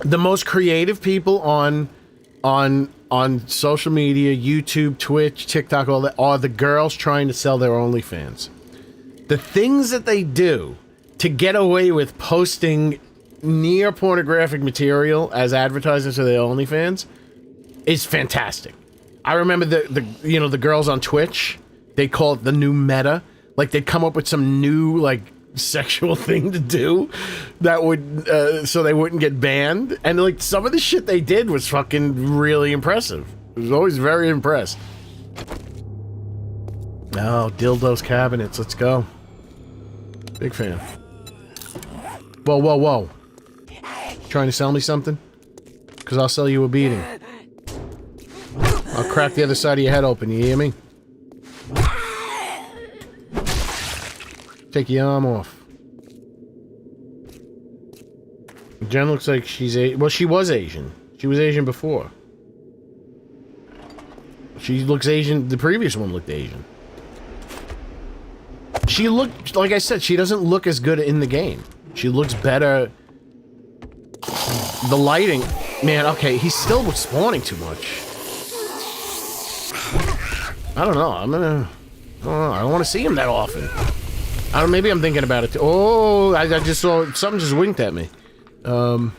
The most creative people on social media, YouTube, Twitch, TikTok, all that, are the girls trying to sell their OnlyFans. The things that they do to get away with posting near pornographic material as advertising to their OnlyFans is fantastic. I remember the girls on Twitch, they call it the new meta. Like they'd come up with some new like sexual thing to do that would so they wouldn't get banned. And like some of the shit they did was fucking really impressive. I was always very impressed. Oh, dildos cabinets, let's go. Big fan. Whoa, whoa, whoa. Trying to sell me something? Because I'll sell you a beating. I'll crack the other side of your head open, you hear me? Take your arm off. Jen looks like she's well, she was Asian. She was Asian before. She looks Asian. The previous one looked Asian. She looked, like I said, she doesn't look as good in the game. She looks better. The lighting, man, okay, he's still spawning too much. I don't know, I'm Oh, I don't want to see him that often. I don't. Maybe I'm thinking about it too. Oh, I just saw something just winked at me. There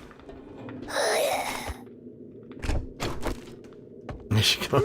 she goes.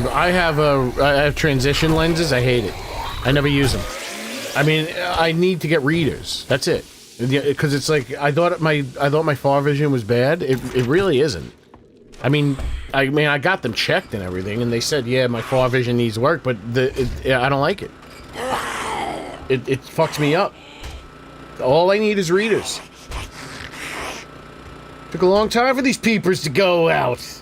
I have transition lenses. I hate it. I never use them. I mean, I need to get readers. That's it. Because it's like I thought my far vision was bad. It really isn't. I mean, I got them checked and everything, and they said, yeah, my far vision needs work, but I don't like it. It fucks me up. All I need is readers. Took a long time for these peepers to go out.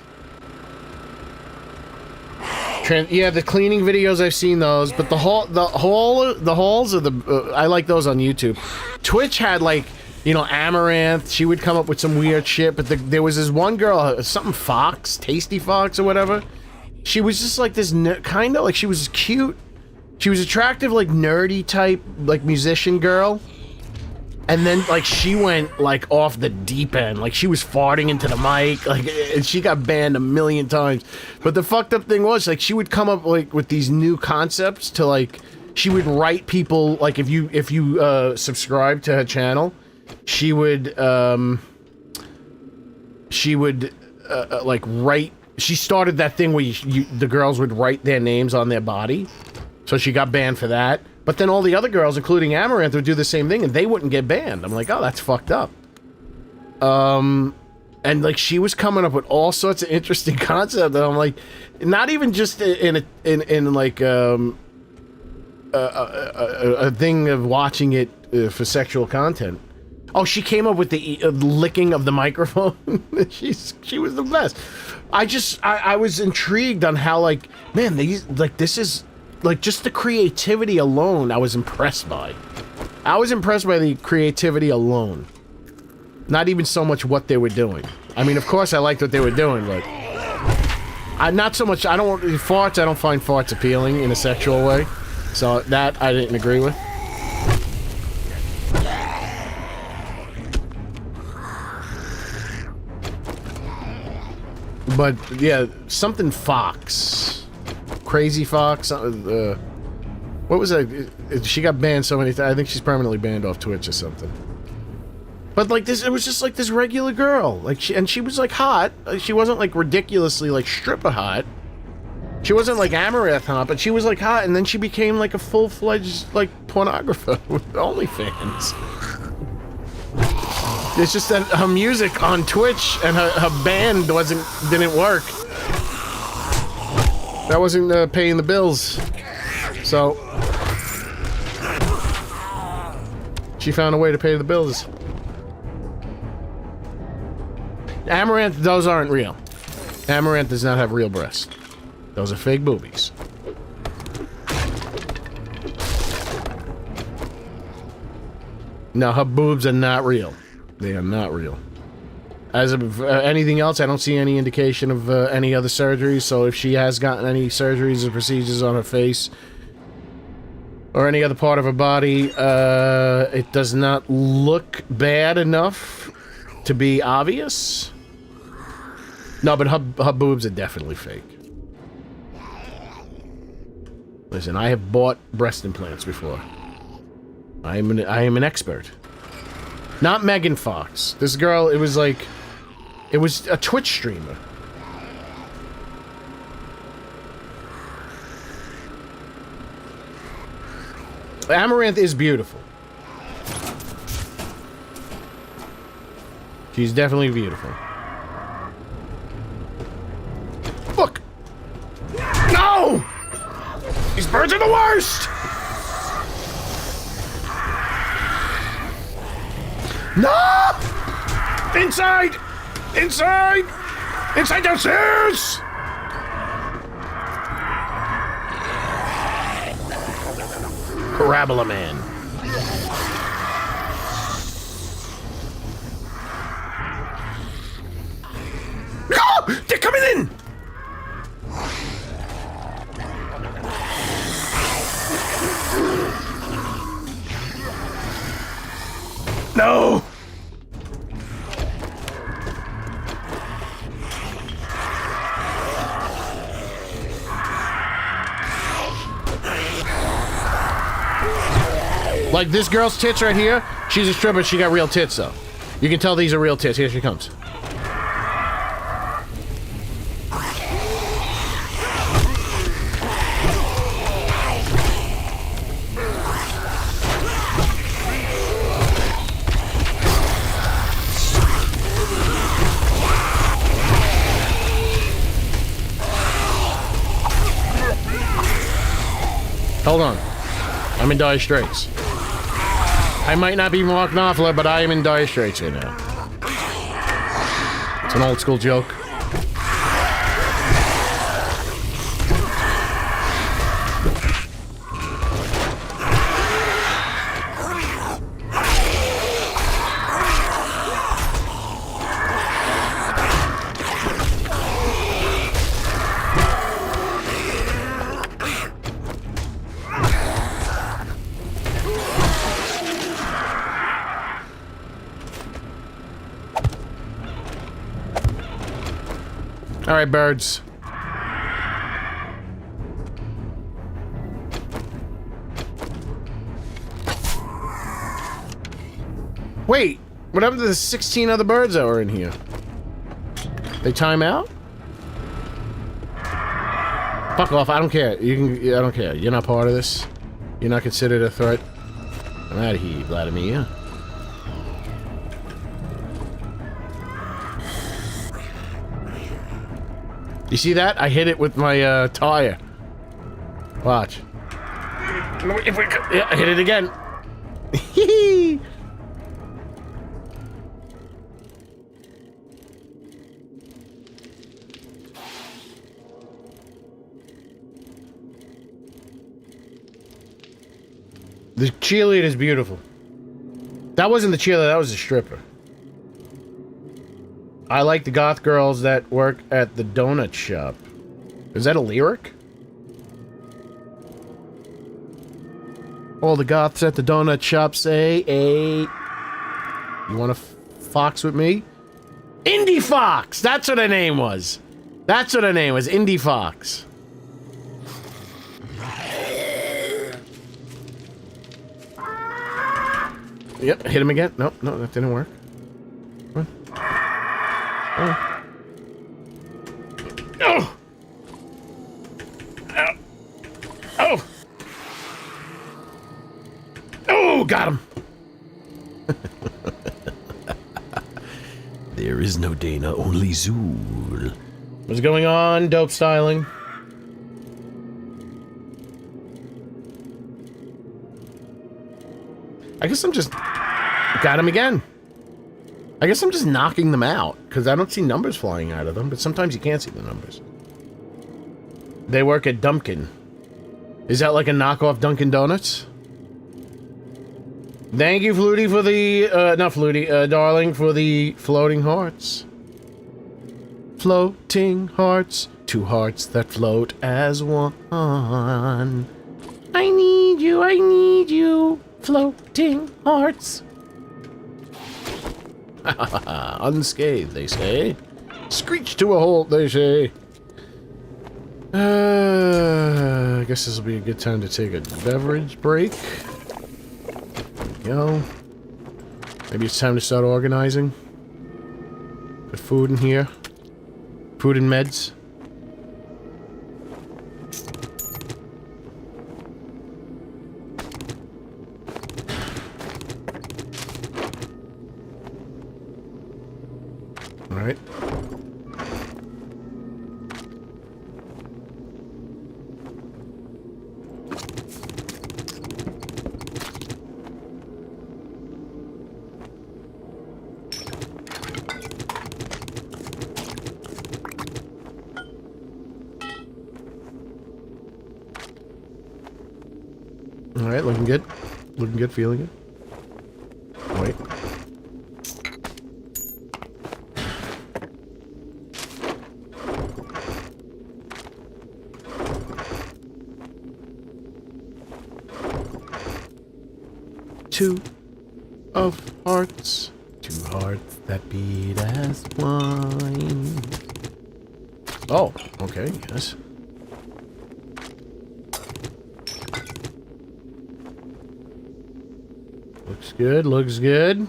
Yeah, the cleaning videos, I've seen those, but the hauls are I like those on YouTube. Twitch had, like, you know, Amaranth. She would come up with some weird shit, but there was this one girl, something Fox, Tasty Fox or whatever. She was just like this kind of, like, she was cute. She was attractive, like, nerdy type, like, musician girl. And then, like, she went, like, off the deep end. Like, she was farting into the mic. Like, and she got banned a million times. But the fucked up thing was, like, she would come up, like, with these new concepts to, like, she would write people, like, if you subscribe to her channel, she would like, write... She started that thing where the girls would write their names on their body. So she got banned for that. But then all the other girls, including Amaranth, would do the same thing, and they wouldn't get banned. I'm like, oh, that's fucked up. And, like, she was coming up with all sorts of interesting concepts, and I'm like, not even just in like, a thing of watching it for sexual content. Oh, she came up with the licking of the microphone. She was the best. I was intrigued on how, like, man, this is... Like, just the creativity alone, I was impressed by. I was impressed by the creativity alone. Not even so much what they were doing. I mean, of course I liked what they were doing, but... not so much... I don't find farts appealing in a sexual way. So, that I didn't agree with. But, yeah, something Fox... Crazy Fox, what was that? She got banned so many times. I think she's permanently banned off Twitch or something. But like this, it was just like this regular girl. Like she was like hot. She wasn't like ridiculously like stripper hot. She wasn't like Amaranth hot, but she was like hot. And then she became like a full-fledged like pornographer with OnlyFans. It's just that her music on Twitch and her band didn't work. That wasn't paying the bills, so she found a way to pay the bills. Amaranth, those aren't real. Amaranth does not have real breasts. Those are fake boobies. No, her boobs are not real. They are not real. As of anything else, I don't see any indication of any other surgeries, so if she has gotten any surgeries or procedures on her face or any other part of her body, it does not look bad enough to be obvious. No, but her boobs are definitely fake. Listen, I have bought breast implants before. I am an expert. Not Megan Fox. This girl, it was like... It was a Twitch streamer. Amaranth is beautiful. She's definitely beautiful. Look! No! These birds are the worst! No! Inside! Inside! Inside downstairs! Parabola Man. No! They're coming in! No! Like this girl's tits right here, she's a stripper, she got real tits though. You can tell these are real tits. Here she comes. Hold on. I'm in dire straits. I might not be Mark Knopfler, but I am in dire straits right now. It's an old school joke. All right, birds. Wait, what happened to the 16 other birds that were in here? They time out? Fuck off, I don't care. You can, I don't care. You're not part of this. You're not considered a threat. I'm out of here, Vladimir. You see that? I hit it with my tire. Watch. If we could, yeah, I hit it again. The cheerleader's beautiful. That wasn't the cheerleader, that was the stripper. I like the goth girls that work at the donut shop. Is that a lyric? All the goths at the donut shop say, "Hey, you want to fox with me?" Indie Fox! That's what her name was. That's what her name was, Indie Fox. Yep, hit him again. Nope, no, that didn't work. Come on. Oh. Oh. Oh. Oh. Oh, got him. There is no Dana, only Zool. What's going on, dope styling? I guess I'm just... Got him again. I guess I'm just knocking them out, because I don't see numbers flying out of them, but sometimes you can't see the numbers. They work at Dumpkin. Is that like a knockoff Dunkin' Donuts? Thank you, Flutie, for the... not Flutie, Darling, for the floating hearts. Floating hearts. Two hearts that float as one. I need you. Floating hearts. Unscathed, they say. Screech to a halt, they say. I guess this will be a good time to take a beverage break. There we go. Maybe it's time to start organizing. Put food in here. Food and meds. right, looking good. Looking good, feeling good. Wait. Two of hearts. Two hearts that beat as one. Oh, okay, yes. Looks good, looks good.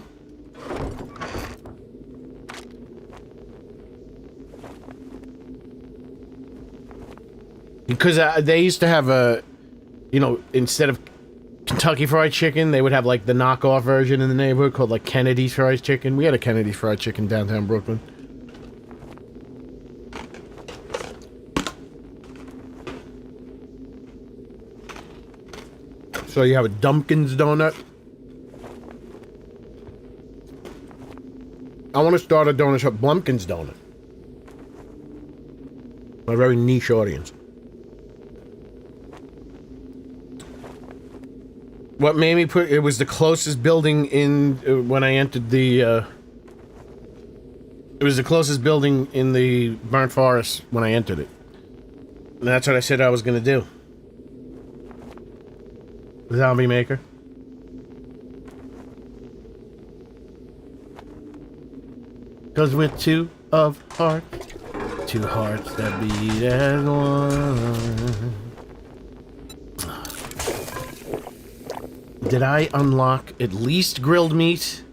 Because they used to have a, you know, instead of Kentucky Fried Chicken, they would have like the knockoff version in the neighborhood called like Kennedy's Fried Chicken. We had a Kennedy's Fried Chicken downtown Brooklyn. So you have a Dumpkins donut. I want to start a donut shop, Blumpkins Donut. A very niche audience. What made me put it was the closest building in when I entered the. It was the closest building in the burnt forest when I entered it. And that's what I said I was gonna do. Zombie Maker. Cause we're two of hearts, two hearts that beat as one. Did I unlock at least grilled meat?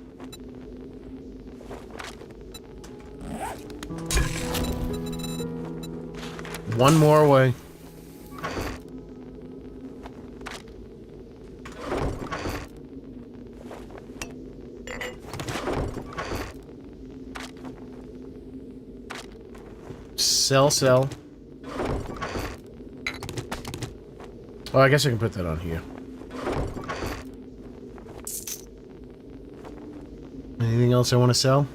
One more way. Sell. Oh, I guess I can put that on here. Anything else I want to sell?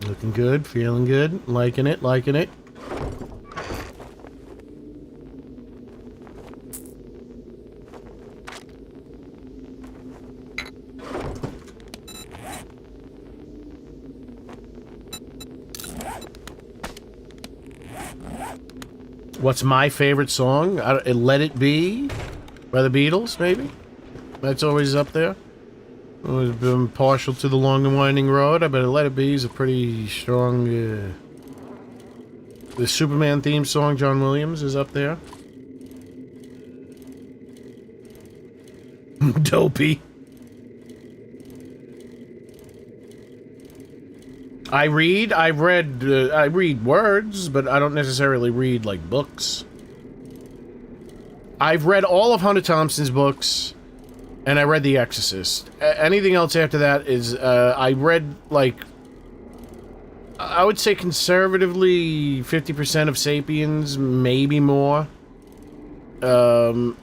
Looking good, feeling good, liking it, liking it. What's my favorite song? Let It Be by the Beatles, maybe? That's always up there. I've been partial to the long and winding road. I bet Let It Be is a pretty strong... The Superman theme song, John Williams, is up there. Dopey. I read words, but I don't necessarily read, like, books. I've read all of Hunter Thompson's books, and I read The Exorcist. Anything else after that is, I read, like, I would say conservatively 50% of Sapiens, maybe more. But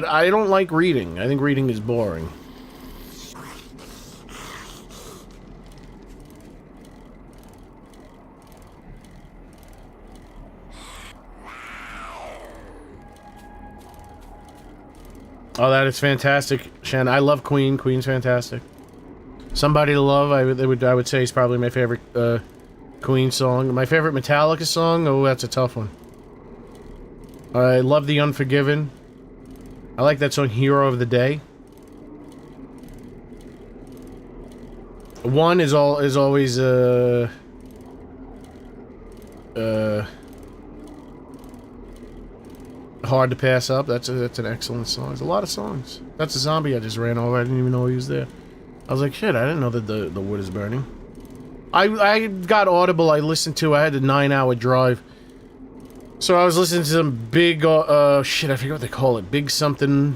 I don't like reading. I think reading is boring. Oh, that is fantastic, Shen. I love Queen. Queen's fantastic. Somebody to Love, I would say is probably my favorite Queen song. My favorite Metallica song? Oh, that's a tough one. I love The Unforgiven. I like that song, Hero of the Day. One is always Hard to Pass Up. That's an excellent song. There's a lot of songs. That's a zombie I just ran over. I didn't even know he was there. I was like, shit, I didn't know that the wood is burning. I got Audible. I listened to. I had a 9-hour drive. So I was listening to some big, shit, I forget what they call it. Big something.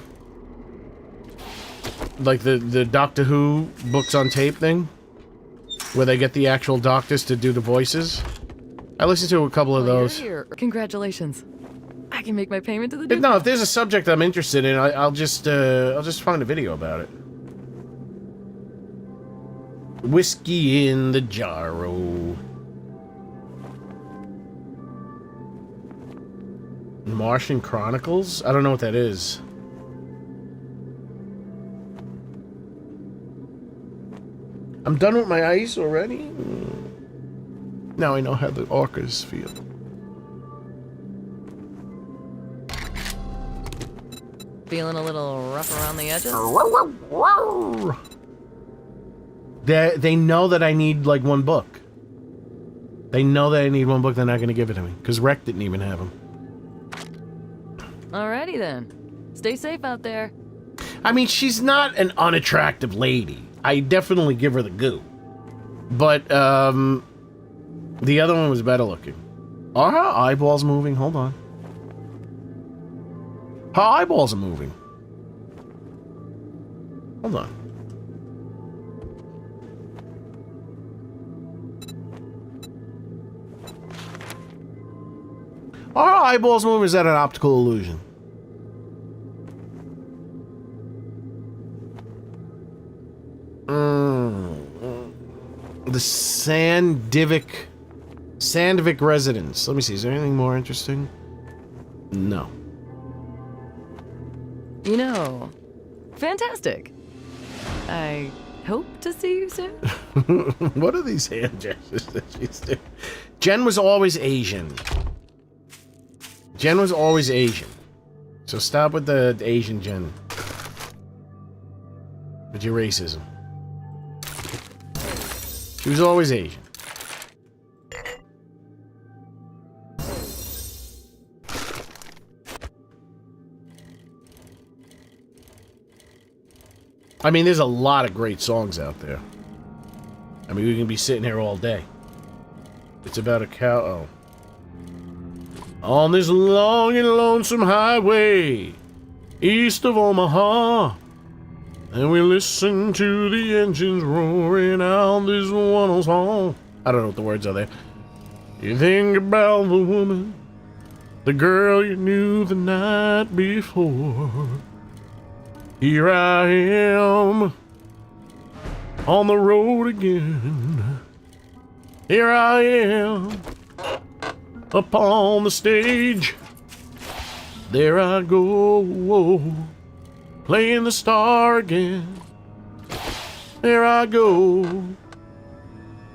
Like the Doctor Who books on tape thing. Where they get the actual doctors to do the voices. I listened to a couple of those. You're here. Congratulations. I can make my payment to the Duke. No, if there's a subject I'm interested in, I'll just find a video about it. Whiskey in the Jarro. Martian Chronicles? I don't know what that is. I'm done with my ice already? Now I know how the orcas feel. Feeling a little rough around the edges? They know that I need, like, one book. They know that I need one book, they're not going to give it to me. Because Rec didn't even have them. Alrighty then. Stay safe out there. I mean, she's not an unattractive lady. I definitely give her the goo. But, the other one was better looking. Are her eyeballs moving? Hold on. Her eyeballs are moving. Hold on. Are her eyeballs moving? Is that an optical illusion? The Sandvik residence. Let me see. Is there anything more interesting? No. You know, fantastic. I hope to see you soon. What are these hand gestures that she's doing? Jen was always Asian. Jen was always Asian. So stop with the Asian Jen. With your racism. She was always Asian. I mean, there's a lot of great songs out there. I mean, we can be sitting here all day. It's about a cow. Oh. On this long and lonesome highway, east of Omaha, and we listen to the engines roaring out this one song. I don't know what the words are there. You think about the woman, the girl you knew the night before. Here I am, on the road again. Here I am, upon the stage. There I go, playing the star again. There I go,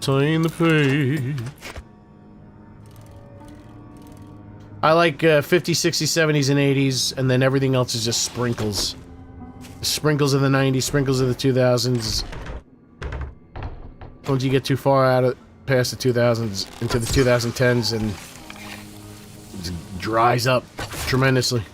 turning the page. I like 50s, 60s, 70s, and 80s, and then everything else is just sprinkles. Sprinkles of the 90s, sprinkles of the 2000s. Once you get too far out of past the 2000s into the 2010s, and it dries up tremendously.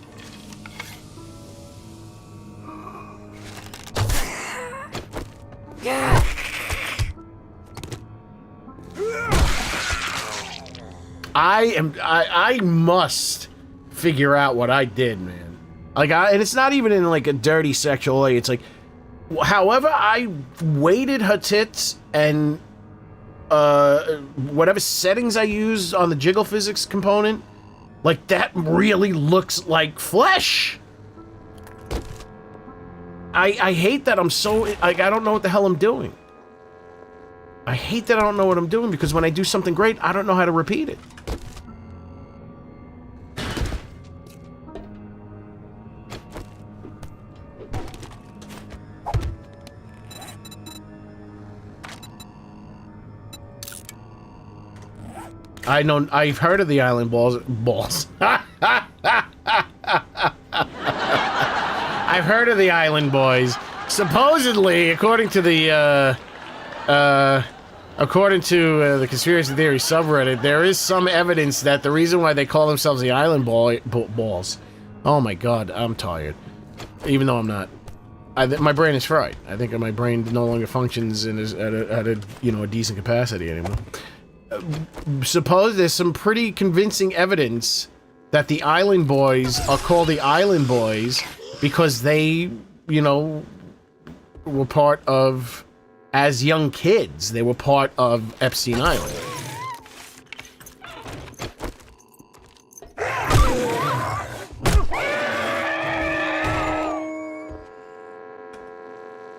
I must figure out what I did, man. Like, and it's not even in, like, a dirty sexual way. It's like, however I weighted her tits and, whatever settings I used on the jiggle physics component, like, that really looks like flesh. I hate that I'm so, like, I don't know what the hell I'm doing. I hate that I don't know what I'm doing, because when I do something great, I don't know how to repeat it. I've heard of the island balls. I've heard of the island boys. Supposedly, according to the conspiracy theory subreddit, there is some evidence that the reason why they call themselves the island balls. Oh my god, I'm tired. Even though I'm not. My brain is fried. I think my brain no longer functions and is at a decent capacity anymore. Suppose there's some pretty convincing evidence that the Island Boys are called the Island Boys because they, were part of, as young kids, they were part of Epstein Island.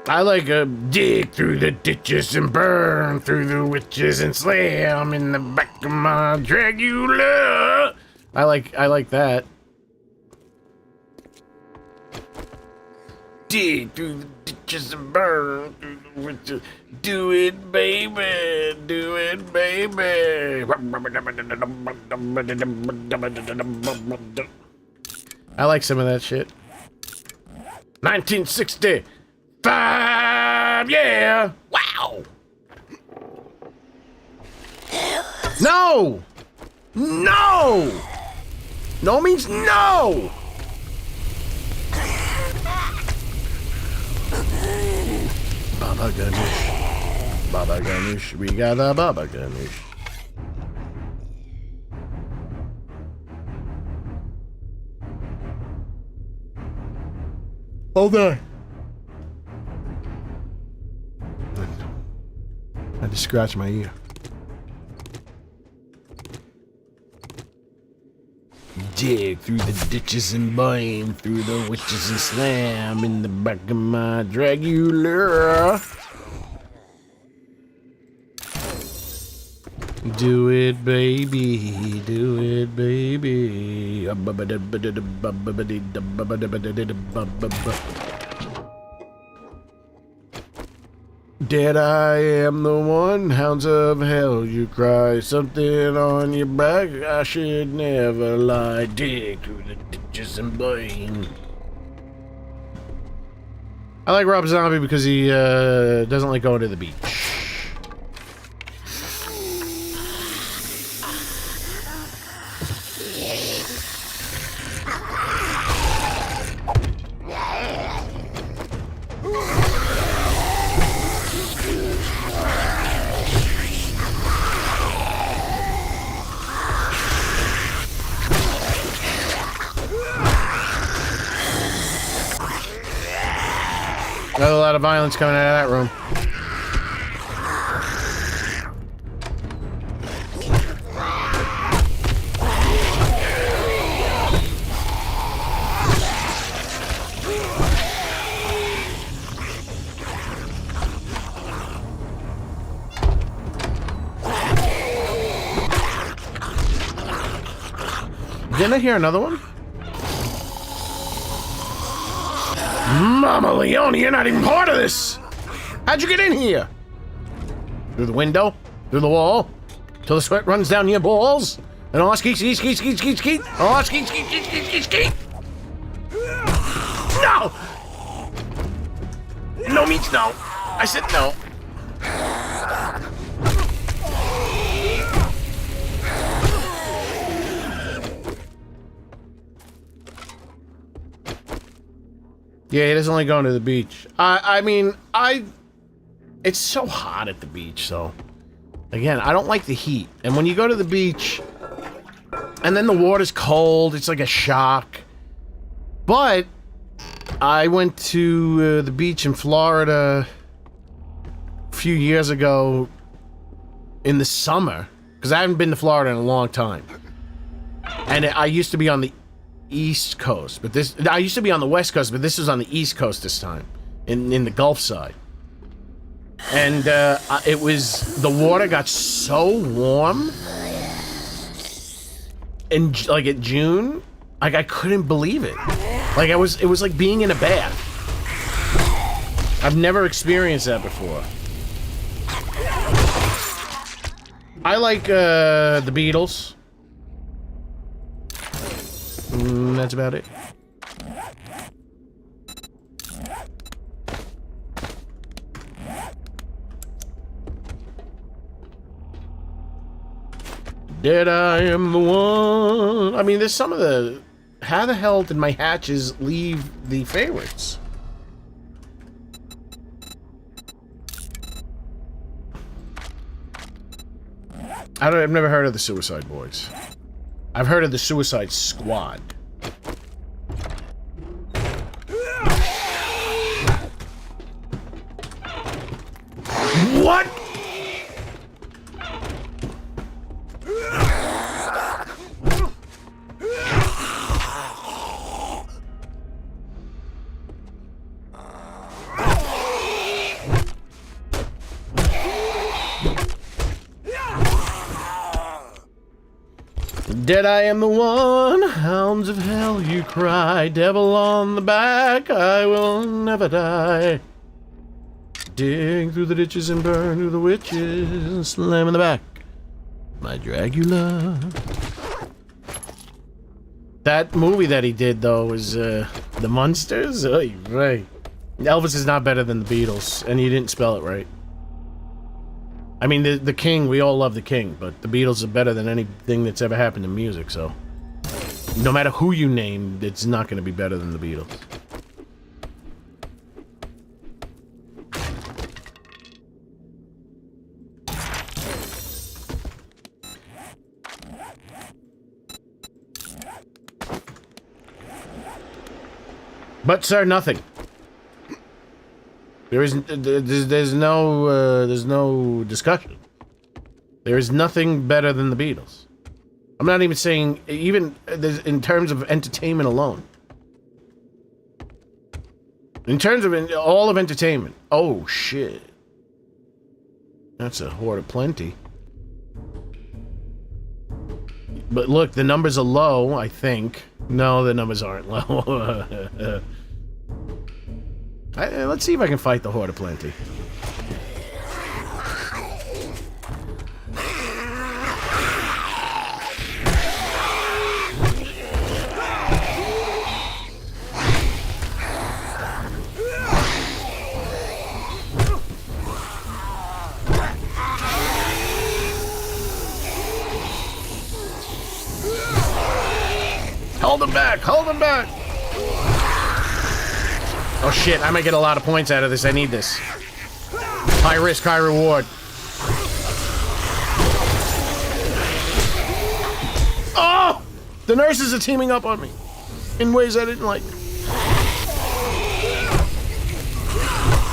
I like a dig through the ditches and burn through the witches and slam in the back of my Dragula. I like that. dig through the ditches and burn through the witches. Do it, baby. Do it, baby. I like some of that shit. 1965, yeah. Wow. No. No. No means no. Baba Ganesh. Baba Ganesh. We got a Baba Ganesh. Hold on. I had to scratch my ear. Dig through the ditches and bime through the witches and slam in the back of my Dragula. Do it, baby. Do it, baby. Dead I am the one, hounds of hell, you cry. Something on your back, I should never lie. Dig through the ditches and blame. I like Rob Zombie because he doesn't like going to the beach. Got a lot of violence coming out of that room. Didn't I hear another one? Mama Leone, you're not even part of this! How'd you get in here? Through the window? Through the wall? Till the sweat runs down your balls? And all skeet, skeet, skeet, skeet, skeet, skeet? All skeet, skeet, skeet, skeet, skeet, skeet? No! No means no. I said no. Yeah, he doesn't like going to the beach. I mean, it's so hot at the beach, so. Again, I don't like the heat. And when you go to the beach, and then the water's cold, it's like a shock. But, I went to the beach in Florida a few years ago in the summer. Because I haven't been to Florida in a long time. And I used to be on the East Coast, but I used to be on the West Coast, but this was on the East Coast this time, in the Gulf side. And it was, the water got so warm, in like at June, like I couldn't believe it. Like it was like being in a bath. I've never experienced that before. I like the Beatles. That's about it. Dead I am the one. I mean, there's some of the... How the hell did my hatches leave the favorites? I've never heard of the Suicide Boys. I've heard of the Suicide Squad. What? Dead I am the one, hounds of hell you cry, devil on the back, I will never die. Dig through the ditches and burn through the witches, slam in the back, my Dracula. That movie that he did, though, was, The Munsters? Oh, you're right. Elvis is not better than the Beatles, and you didn't spell it right. I mean, the King, we all love the King, but the Beatles are better than anything that's ever happened in music, so... No matter who you name, it's not going to be better than the Beatles. But, sir, nothing. There's no discussion. There is nothing better than the Beatles. I'm not even saying, even in terms of entertainment alone. In terms of all of entertainment. Oh, shit. That's a horde of plenty. But look, the numbers are low, I think. No, the numbers aren't low. Let's see if I can fight the horde of plenty. Hold him back! Hold him back! Oh shit, I might get a lot of points out of this. I need this. High risk, high reward. Oh! The nurses are teaming up on me in ways I didn't like.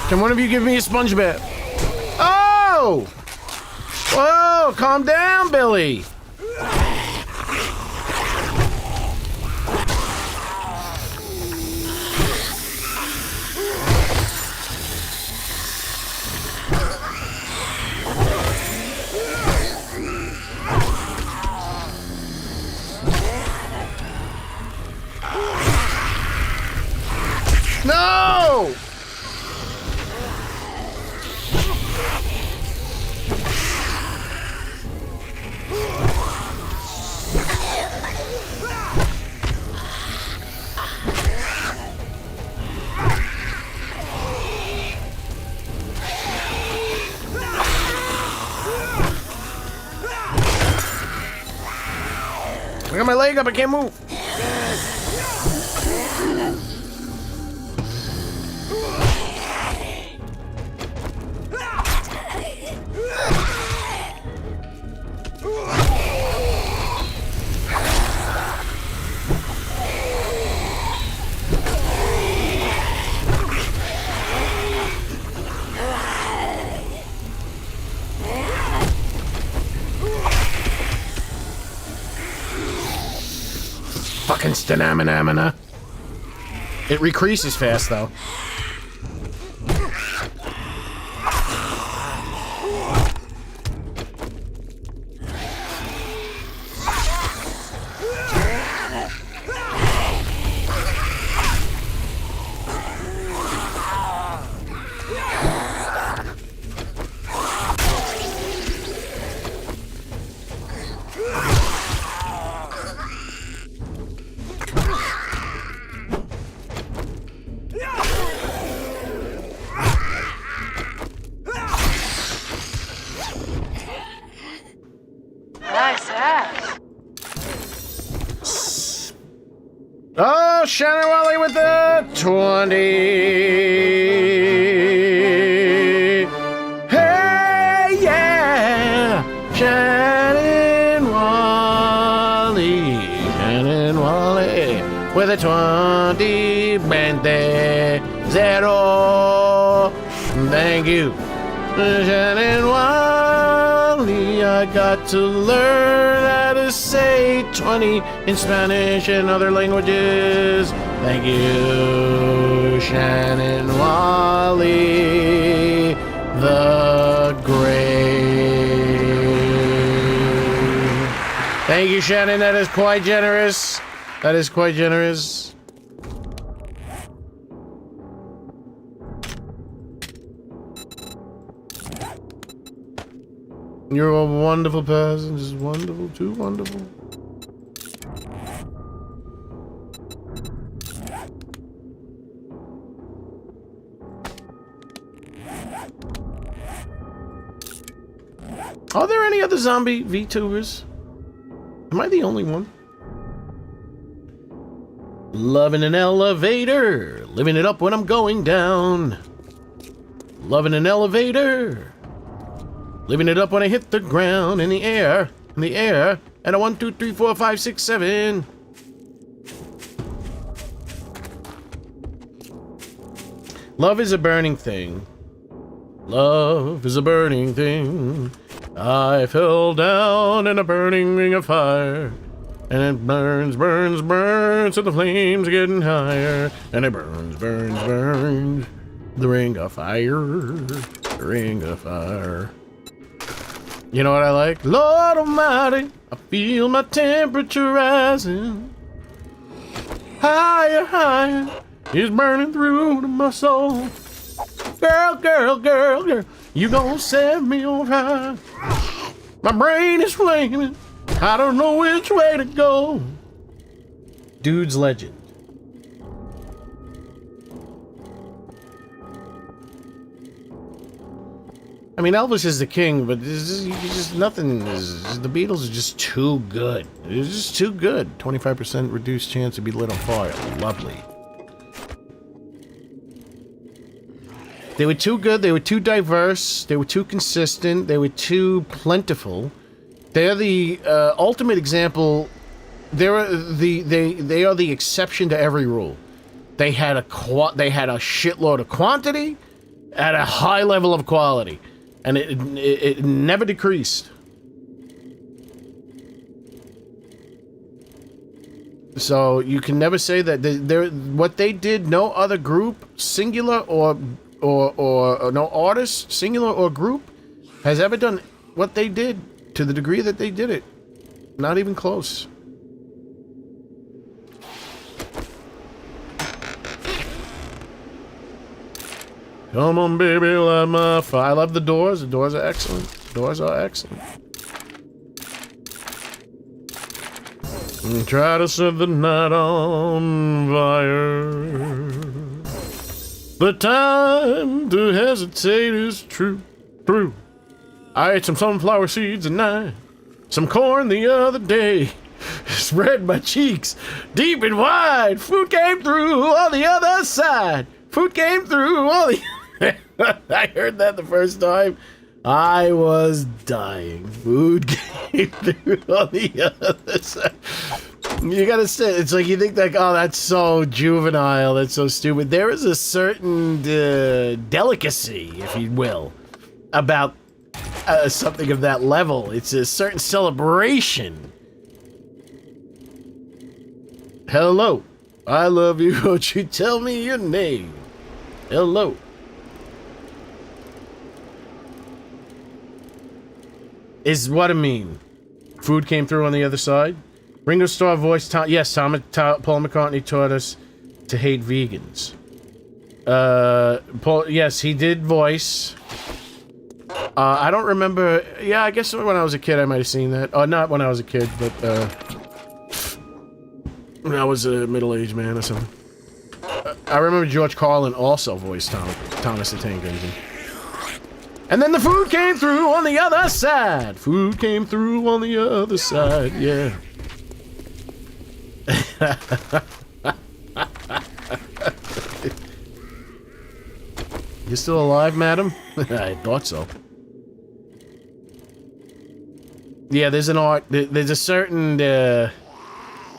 Can one of you give me a sponge bath? Oh! Whoa, calm down, Billy. No! I got my leg up, I can't move. Fucking stamina. It recreases fast, though. Oh, Shannon Wally with the 20. Hey, yeah. Shannon Wally with a 20. 0. Thank you. Shannon Wally, I got to learn how to say 20 in Spanish and other languages. Thank you, Shannon Wally, the Great. Thank you, Shannon. That is quite generous. That is quite generous. You're a wonderful person. Just wonderful. Too wonderful. Are there any other zombie VTubers? Am I the only one? Loving an elevator, living it up when I'm going down. Loving an elevator, living it up when I hit the ground. In the air, and a 1, 2, 3, 4, 5, 6, 7. Love is a burning thing. Love is a burning thing. I fell down in a burning ring of fire, and it burns, burns, burns, so the flames are getting higher, and it burns, burns, burns, the ring of fire, ring of fire. You know what I like? Lord Almighty, I feel my temperature rising, higher, higher, it's burning through to my soul. Girl, girl, girl, girl, you gonna set me on fire. My brain is flaming. I don't know which way to go. Dude's legend. I mean, Elvis is the king, but this is just nothing. The Beatles are just too good. They're just too good. 25% reduced chance to be lit on fire. Lovely. They were too good, they were too diverse, they were too consistent, they were too plentiful. They're the ultimate example. They are the exception to every rule. They had a shitload of quantity at a high level of quality, and it never decreased. So you can never say that what they did, no other group, singular or no artist, singular or group, has ever done what they did to the degree that they did it. Not even close. Come on, baby, light my fire. I love the doors. The doors are excellent. The doors are excellent. And try to set the night on fire. The time to hesitate is true. I ate some sunflower seeds at night, some corn the other day. Spread my cheeks deep and wide. Food came through on the other side. Food came through on the... I heard that the first time. I was dying. Food came through on the other side. You gotta say, it's like you think like, oh, that's so juvenile, that's so stupid. There is a certain delicacy, if you will, about something of that level. It's a certain celebration. Hello, I love you. Won't you tell me your name? Hello. Is what I mean. Food came through on the other side. Ringo Starr voiced Paul McCartney taught us to hate vegans. Paul, yes, he did voice. I don't remember. Yeah, I guess when I was a kid, I might have seen that. Not when I was a kid, but when I was a middle-aged man or something. I remember George Carlin also voiced Thomas the Tank Engine. And then the food came through on the other side. Food came through on the other side. Yeah. You still alive, madam? I thought so. Yeah, there's an art. There's a certain the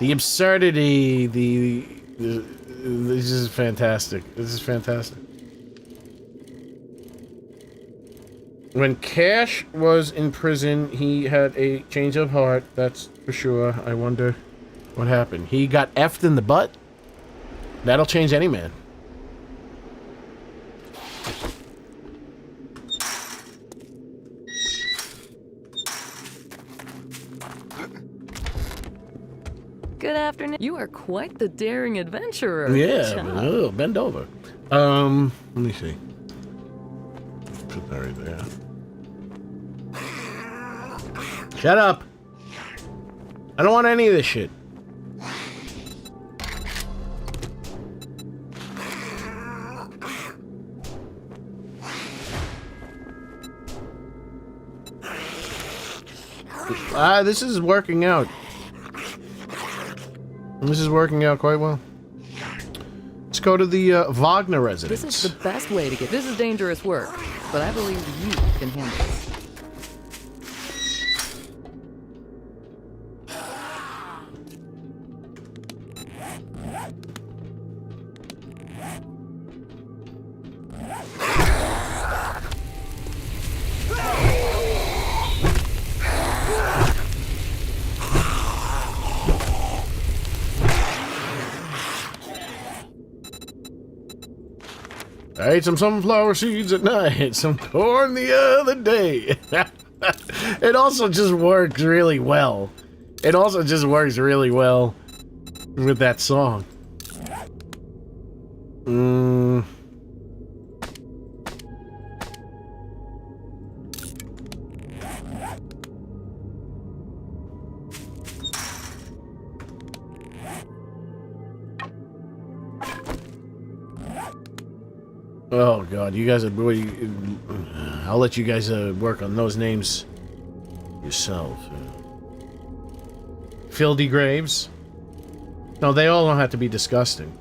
absurdity. This is fantastic. This is fantastic. When Cash was in prison, he had a change of heart. That's for sure. I wonder what happened. He got effed in the butt? That'll change any man. Good afternoon. You are quite the daring adventurer. Good Yeah, job. oh, bend over. Let me see. Put that right there. Shut up! I don't want any of this shit. This is working out. This is working out quite well. Let's go to the Wagner residence. This is the best way to get. This is dangerous work, but I believe you can handle it. I ate some sunflower seeds at night, some corn the other day. It also just works really well. It also just works really well with that song. Oh god, you guys are. I'll let you guys work on those names yourself. Filthy Graves? No, they all don't have to be disgusting.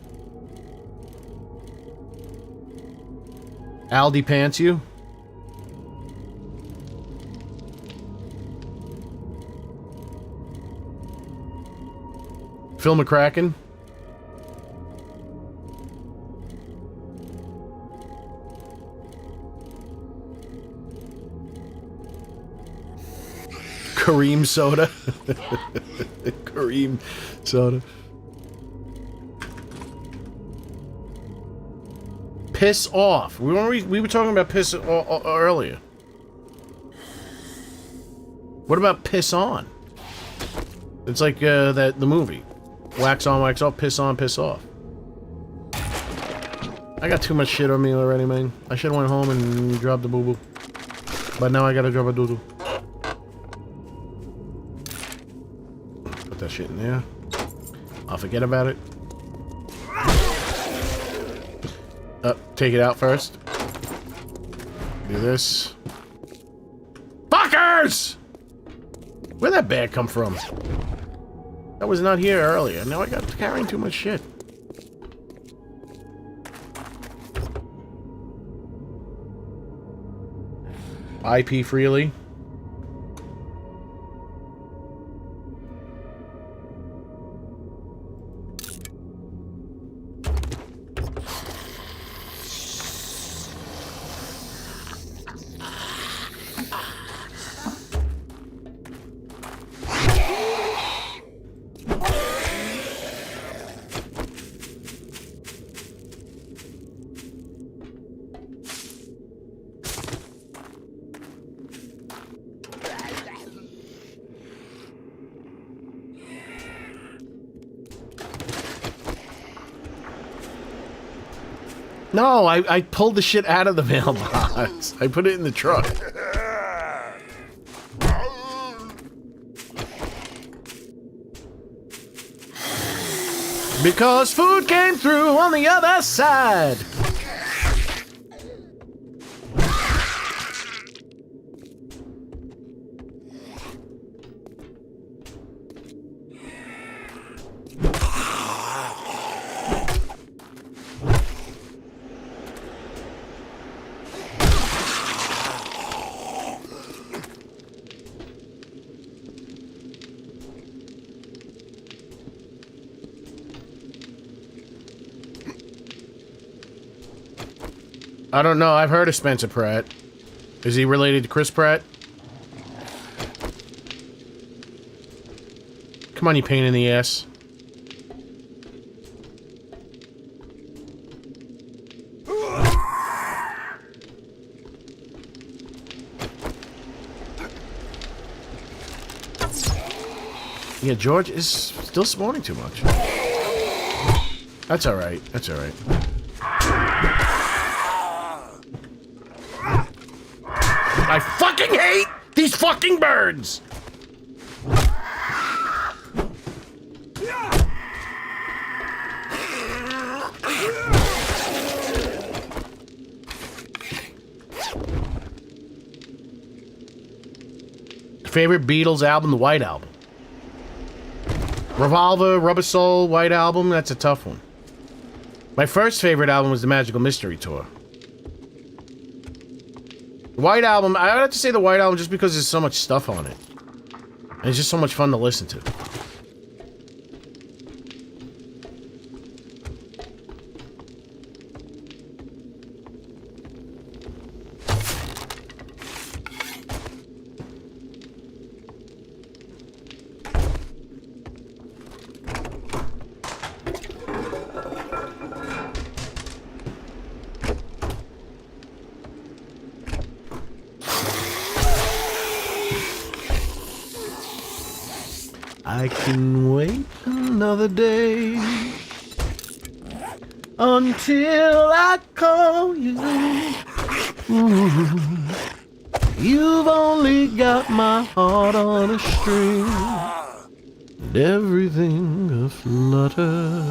Aldi Pants you? Phil McCracken? Kareem Soda. Kareem Soda. Piss off. We were talking about piss earlier. What about piss on? It's like the movie. Wax on, wax off, piss on, piss off. I got too much shit on me already, man. I should have went home and dropped the boo-boo. But now I gotta drop a doo-doo. Put that shit in there. I'll forget about it. Take it out first. Do this. Fuckers! Where'd that bag come from? That was not here earlier. Now I got carrying too much shit. IP freely. No, I pulled the shit out of the mailbox. I put it in the truck. Because food came through on the other side. I don't know. I've heard of Spencer Pratt. Is he related to Chris Pratt? Come on, you pain in the ass. Yeah, George is still spawning too much. That's alright. That's alright. I fucking hate these fucking birds! Favorite Beatles album, the White Album. Revolver, Rubber Soul, White Album, that's a tough one. My first favorite album was the Magical Mystery Tour. The White Album, I would have to say the White Album just because there's so much stuff on it. And it's just so much fun to listen to. I can wait another day until I call you. You've only got my heart on a string and everything aflutter.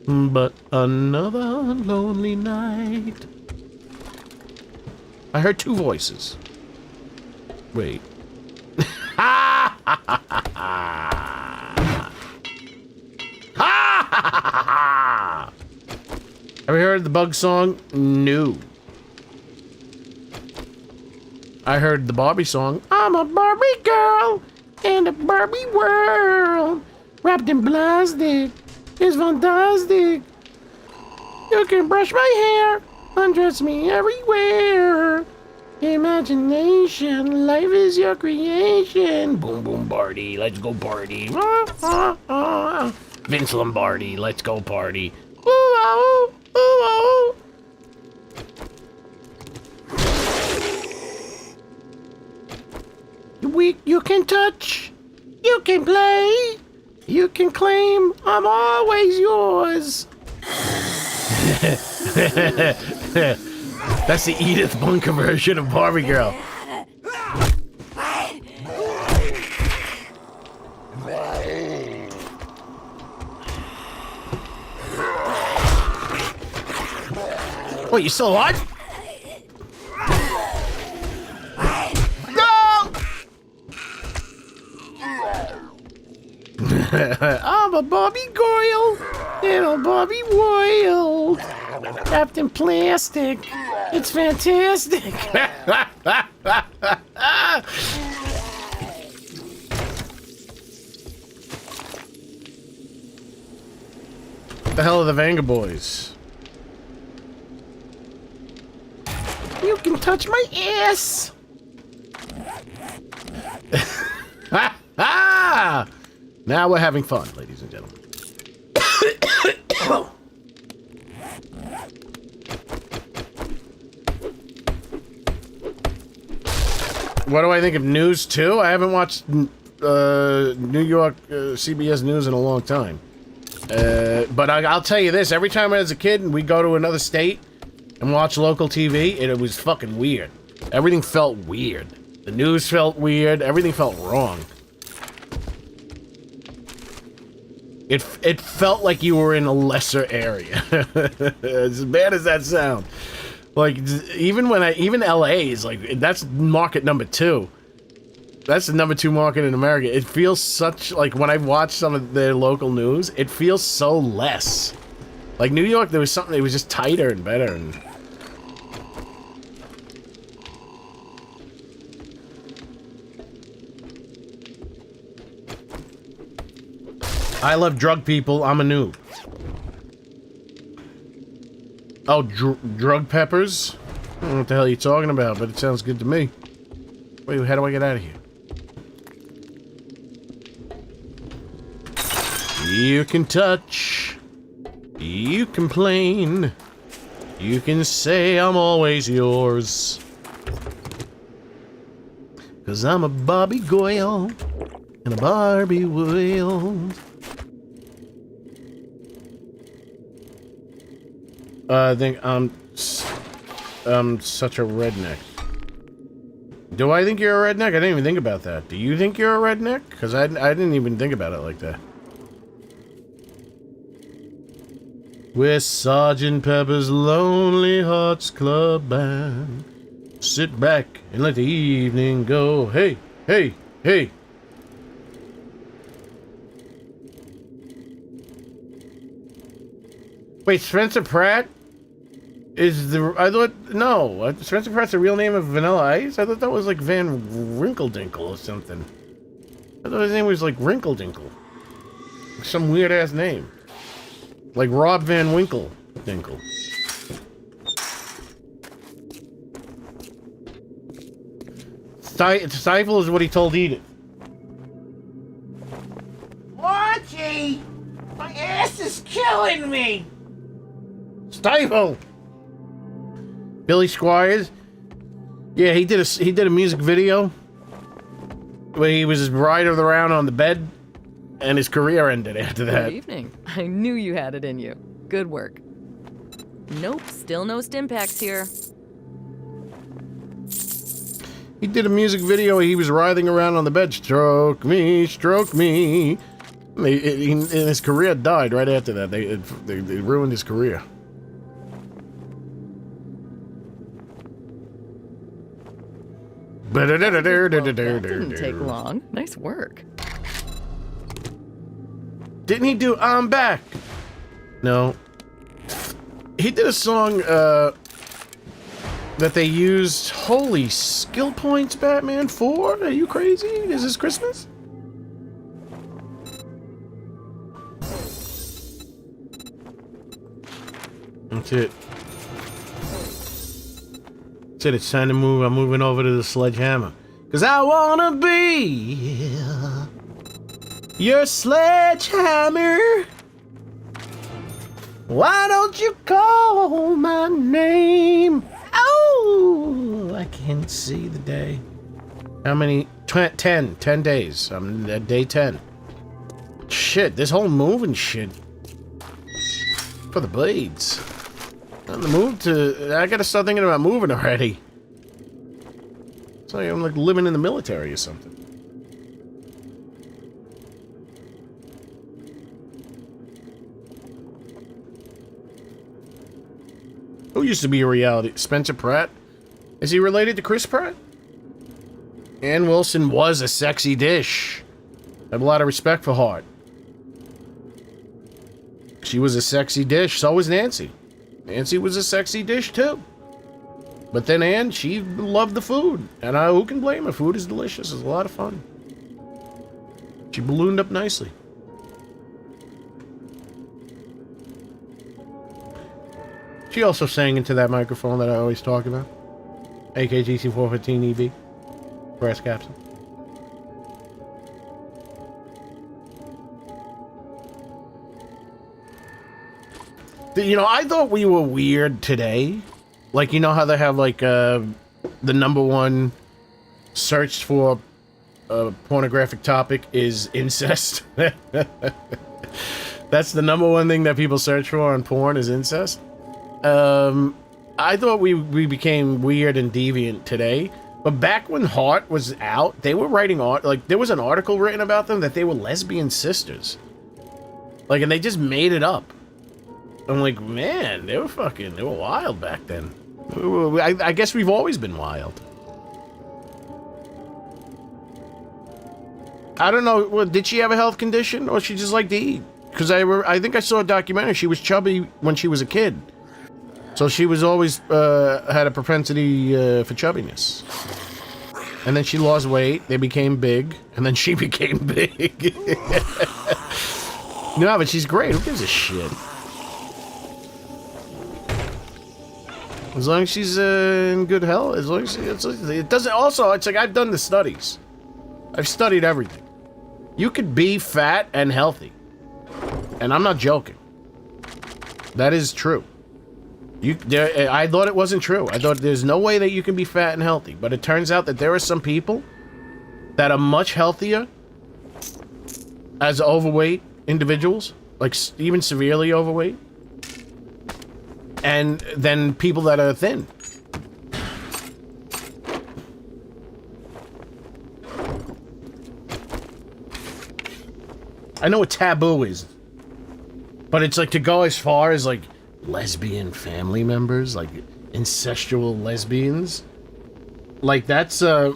But another lonely night. I heard two voices. Wait. Ha ha ha ha ha! Have you heard the Bug song? No. I heard the Barbie song. I'm a Barbie girl in a Barbie world, wrapped in plastic. It's fantastic. You can brush my hair, undress me everywhere. Imagination, life is your creation. Boom, boom, party, let's go party. Vince Lombardi, let's go party. Ooh, ooh, ooh. You can touch, you can play, you can claim, I'm always yours. That's the Edith Bunker version of Barbie Girl. What, you still alive? No! I'm a Barbie girl in a Barbie world, wrapped in plastic. It's fantastic. What the hell are the Vanga Boys? You can touch my ass. Now we're having fun, ladies and gentlemen. What do I think of News 2? I haven't watched New York CBS News in a long time. But I'll tell you this, every time I was a kid and we go to another state and watch local TV, it was fucking weird. Everything felt weird. The news felt weird. Everything felt wrong. It felt like you were in a lesser area. As bad as that sounds. Like, even LA is like, that's market number 2. That's the number 2 market in America. It feels such, like, when I've watched some of their local news, it feels so less. Like, New York, there was something that was just tighter and better. And I love drug people. I'm a noob. Oh, drug peppers? I don't know what the hell you're talking about, but it sounds good to me. Wait, how do I get out of here? You can touch. You complain. You can say I'm always yours. 'Cause I'm a Barbie girl in a Barbie world. I think I'm such a redneck. Do I think you're a redneck? I didn't even think about that. Do you think you're a redneck? Because I didn't even think about it like that. We're Sergeant Pepper's Lonely Hearts Club Band. Sit back and let the evening go. Hey, hey, hey. Wait, Spencer Pratt is the... I thought... No, Spencer Pratt's the real name of Vanilla Ice? I thought that was like Van Wrinkle-Dinkle or something. I thought his name was like Wrinkle-Dinkle. Some weird-ass name. Like Rob Van Winkle-Dinkle. Stifle is what he told Edith. Margie! My ass is killing me! Stifle! Billy Squires? Yeah, he did a music video where he was riding around on the bed and his career ended after that. Good evening. I knew you had it in you. Good work. Nope, still no stim packs here. He did a music video where he was writhing around on the bed. Stroke me, stroke me. And his career died right after that. They ruined his career. Well, that didn't take long. Nice work. Didn't he do I'm Back? No. He did a song that they used. Holy skill points, Batman 4? Are you crazy? Is this Christmas? That's it. That's it. It's time to move. I'm moving over to the sledgehammer. 'Cause I wanna be your sledgehammer. Why don't you call my name? Oh, I can't see the day. How many? 10 days. I'm at day 10. Shit, this whole moving shit. For the blades. On the move to... I gotta start thinking about moving already. It's like I'm like living in the military or something. Who used to be a reality? Spencer Pratt? Is he related to Chris Pratt? Ann Wilson was a sexy dish. I have a lot of respect for Hart. She was a sexy dish. So was Nancy. Nancy was a sexy dish too. But then Ann, she loved the food. And who can blame her? Food is delicious. It's a lot of fun. She ballooned up nicely. She also sang into that microphone that I always talk about. AKGC 415EB. Brass capsule. You know, I thought we were weird today. Like, you know how they have, like, the #1 searched for pornographic topic is incest? That's the #1 thing that people search for on porn is incest? I thought we became weird and deviant today. But back when Hart was out, they were writing art. Like, there was an article written about them that they were lesbian sisters. Like, and they just made it up. I'm like, man, they were wild back then. I guess we've always been wild. I don't know. Well, did she have a health condition, or she just liked to eat? Because I think I saw a documentary. She was chubby when she was a kid, so she was always had a propensity for chubbiness. And then she lost weight. They became big, and then she became big. No, but she's great. Who gives a shit? As long as she's in good health, as long as it doesn't. Also, it's like I've done the studies. I've studied everything. You could be fat and healthy, and I'm not joking. That is true. I thought it wasn't true. I thought there's no way that you can be fat and healthy, but it turns out that there are some people that are much healthier as overweight individuals, like even severely overweight, and then people that are thin. I know what taboo is, but it's like to go as far as like lesbian family members, like incestual lesbians. Like that's I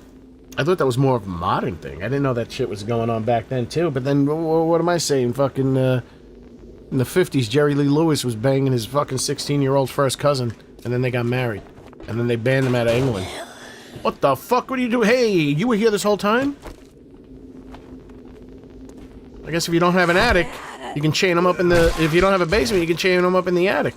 thought that was more of a modern thing. I didn't know that shit was going on back then too. But then what am I saying? Fucking in the 50s, Jerry Lee Lewis was banging his fucking 16-year-old first cousin, and then they got married, and then they banned him out of England. What the fuck? What do you do? Hey, you were here this whole time? I guess if you don't have an attic, you can chain them up in the... If you don't have a basement, you can chain them up in the attic.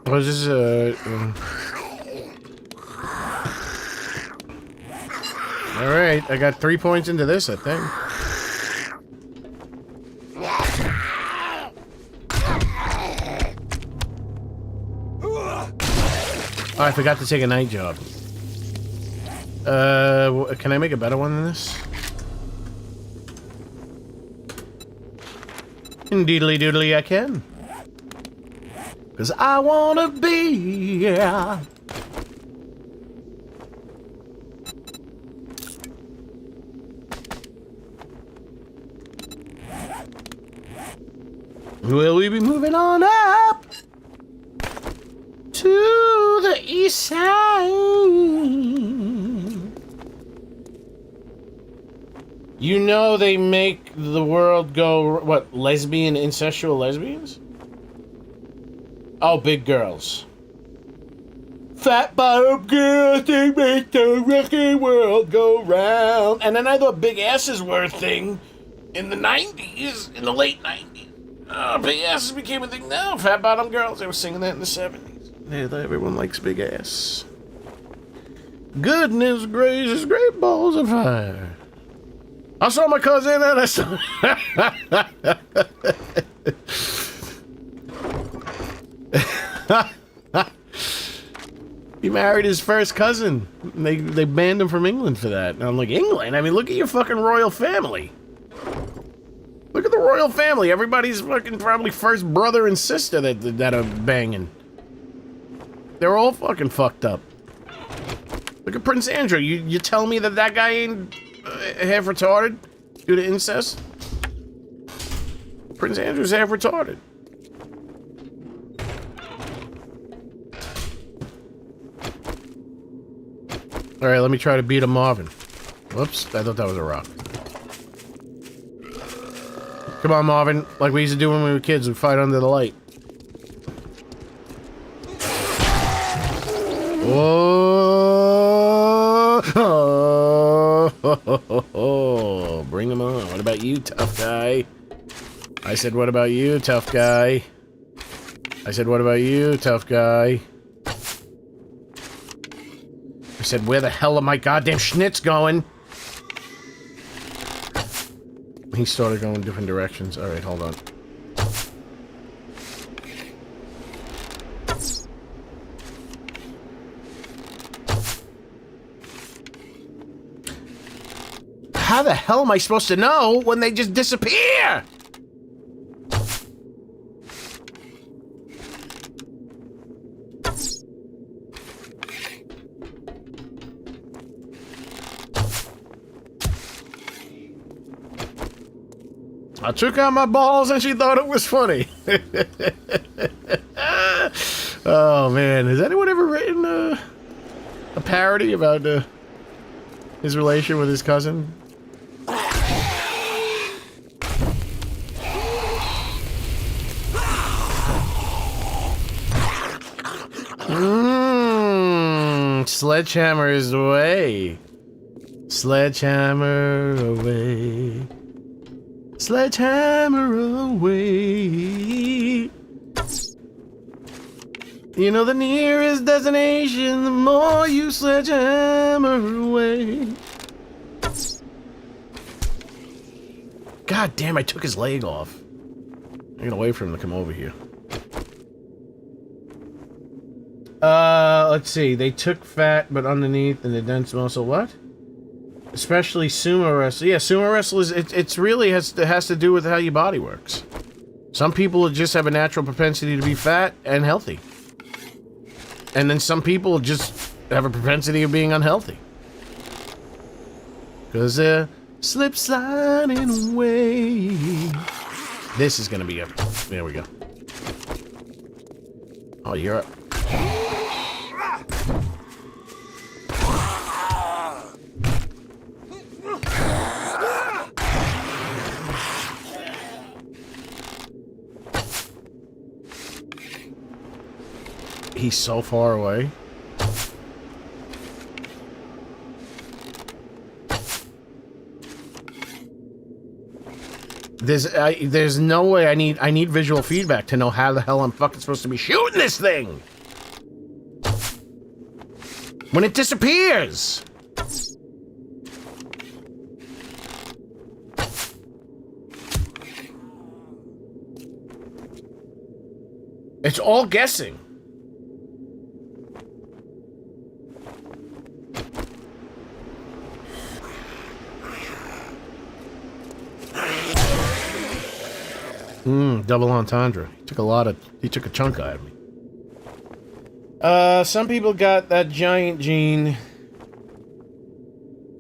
Was this Alright, I got 3 points into this, I think. Oh, I forgot to take a night job. Can I make a better one than this? Indeedly doodly I can. 'Cause I wanna be, yeah. Will we be moving on up to the east side? You know they make the world go, what, lesbian, incestual lesbians? Oh, big girls. Fat bottom girls, they make the wrecking world go round. And then I thought big asses were a thing in the 90s, in the late 90s. Oh, big asses became a thing now. Fat bottom girls, they were singing that in the 70s. Yeah, everyone likes big ass. Goodness gracious, great balls of fire. I saw my cousin and I saw... He married his first cousin. They banned him from England for that. And I'm like, England? I mean, look at your fucking royal family. Look at the royal family. Everybody's fucking probably first brother and sister that are banging. They're all fucking fucked up. Look at Prince Andrew. You tell me that guy ain't half retarded due to incest? Prince Andrew's half retarded. Alright, let me try to beat a Marvin. Whoops, I thought that was a rock. Come on, Marvin. Like we used to do when we were kids, we'd fight under the light. Oh, oh, bring him on. What about you, tough guy? I said, what about you, tough guy? I said, what about you, tough guy? I said, where the hell are my goddamn schnitz going? He started going different directions. Alright, hold on. How the hell am I supposed to know when they just disappear? I took out my balls and she thought it was funny. Oh man, has anyone ever written a parody about his relation with his cousin? Sledgehammer is the way. Sledgehammer away. Sledgehammer away. You know the nearest destination, the more you sledgehammer away. God damn, I took his leg off. I gotta wait for him to come over here. Let's see. They took fat, but underneath and the dense muscle. What? Especially sumo wrestle. Yeah, sumo wrestle is it's really has to do with how your body works. Some people just have a natural propensity to be fat and healthy. And then some people just have a propensity of being unhealthy. Because they're slip sliding away. This is gonna be a... There we go. Oh, you're up. He's so far away. There's no way. I need visual feedback to know how the hell I'm fucking supposed to be shooting this thing when it disappears. It's all guessing. Double entendre. He took a chunk out of me. Some people got that giant gene.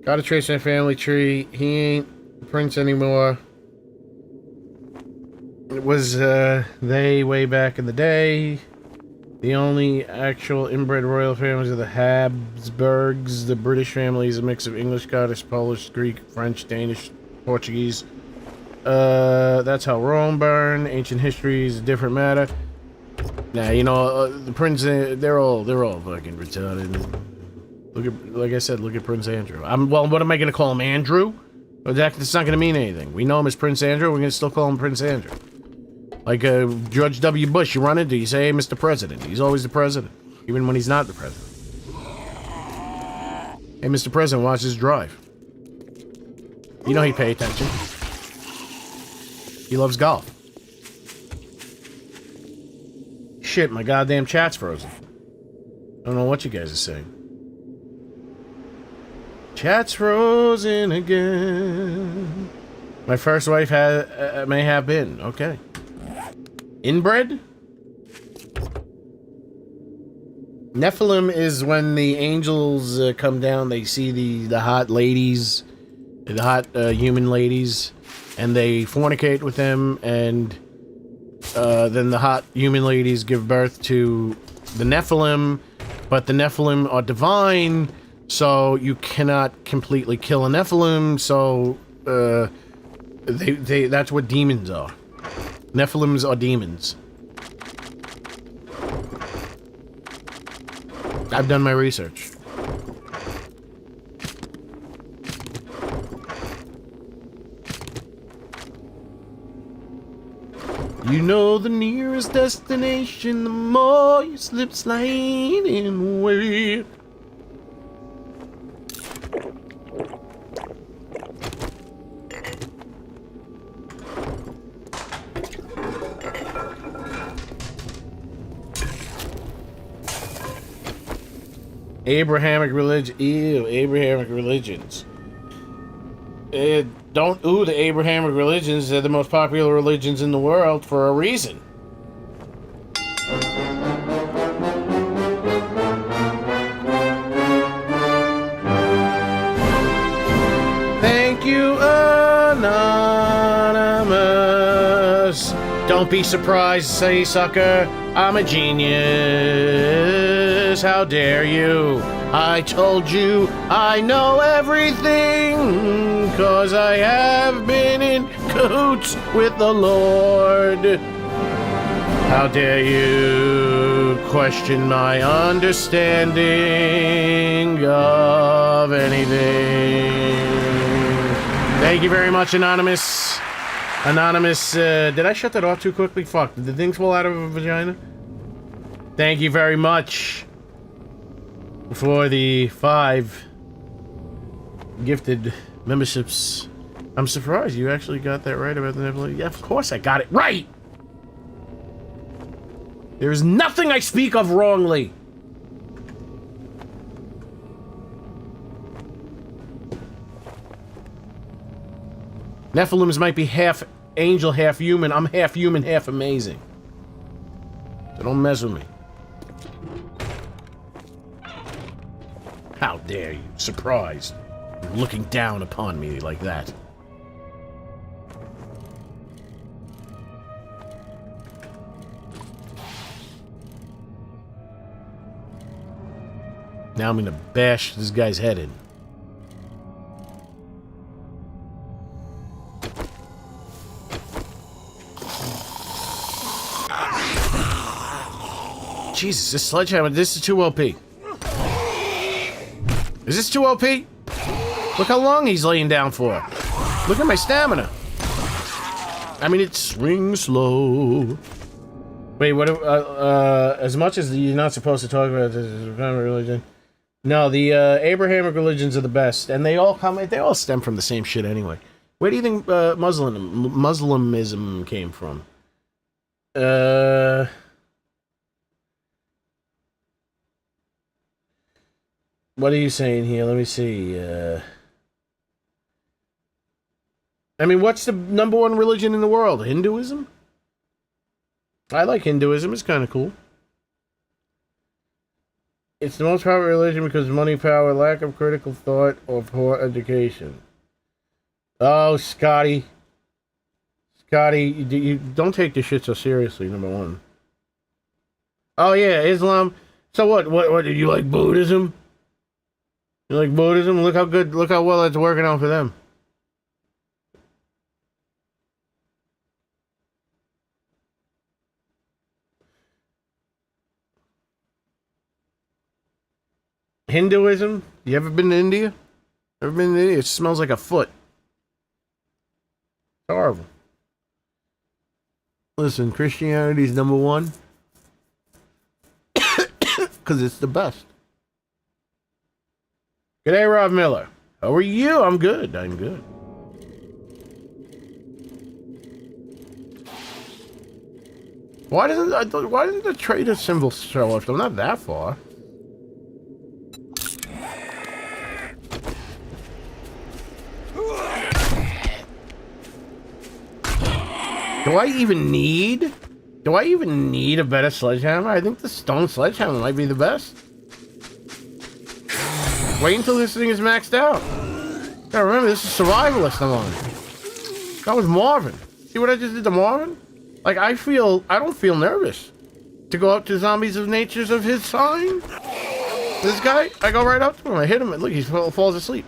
Got a trace in a family tree. He ain't the prince anymore. It was, they way back in the day. The only actual inbred royal families are the Habsburgs. The British family is a mix of English, Scottish, Polish, Greek, French, Danish, Portuguese. That's how Rome burned. Ancient history is a different matter. Nah, you know, the prince, they're all fucking retarded. Look at, like I said, look at Prince Andrew. Well, what am I gonna call him, Andrew? That's not gonna mean anything. We know him as Prince Andrew, we're gonna still call him Prince Andrew. Like, George W. Bush, you run into, you say, hey, Mr. President. He's always the president, even when he's not the president. Hey, Mr. President, watch this drive. You know he'd pay attention. He loves golf. Shit, my goddamn chat's frozen. I don't know what you guys are saying. Chat's frozen again. My first wife may have been. Okay. Inbred? Nephilim is when the angels come down, they see the hot ladies, the hot human ladies, and they fornicate with them, and then the hot human ladies give birth to the Nephilim, but the Nephilim are divine, so you cannot completely kill a Nephilim, so that's what demons are. Nephilims are demons. I've done my research. You know the nearest destination, the more you slip sliding away. Abrahamic religion. Ew, Abrahamic religions. Don't ooh the Abrahamic religions. They're the most popular religions in the world for a reason. Thank you, Anonymous. Don't be surprised, say sucker. I'm a genius. How dare you? I told you I know everything, 'cause I have been in cahoots with the Lord. How dare you question my understanding of anything? Thank you very much, Anonymous. Anonymous, did I shut that off too quickly? Fuck, did the things fall out of a vagina? Thank you very much for the 5 gifted memberships. I'm surprised you actually got that right about the Nephilim. Yeah, of course I got it right! There is nothing I speak of wrongly. Nephilims might be half angel, half human. I'm half human, half amazing. So don't mess with me. How dare you? Surprised. Looking down upon me like that. Now I'm gonna bash this guy's head in. Jesus, this sledgehammer, this is too OP. Is this too OP? Look how long he's laying down for. Look at my stamina. I mean, it swings slow. Wait, what? As much as you're not supposed to talk about this religion. No, the Abrahamic religions are the best, and they all stem from the same shit anyway. Where do you think Muslimism came from? What are you saying here? Let me see. I mean, what's the #1 religion in the world? Hinduism? I like Hinduism. It's kind of cool. It's the most powerful religion because of money, power, lack of critical thought, or poor education. Oh, Scotty. Scotty, you don't take this shit so seriously, #1. Oh, yeah, Islam. So what, did you like Buddhism? You like Buddhism? Look how well it's working out for them. Hinduism? You ever been to India? Ever been to India? It smells like a foot. It's horrible. Listen, Christianity's #1. Because it's the best. G'day, Rob Miller. How are you? I'm good. I'm good. Why didn't the trader symbol show up? I'm not that far. Do I even need a better sledgehammer? I think the stone sledgehammer might be the best. Wait until this thing is maxed out. Now remember, this is Survivalist I'm on. That was Marvin. See what I just did to Marvin? Like, I don't feel nervous to go up to zombies of natures of his sign. This guy, I go right up to him, I hit him, and look, he falls asleep.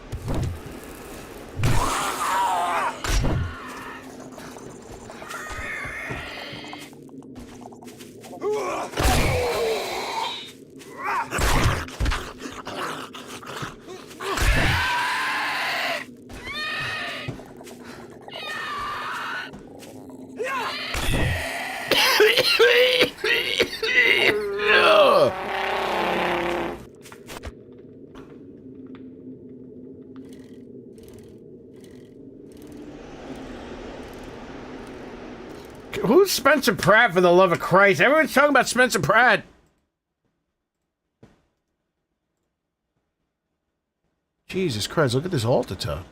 Who's Spencer Pratt, for the love of Christ? Everyone's talking about Spencer Pratt. Jesus Christ, look at this altar tub.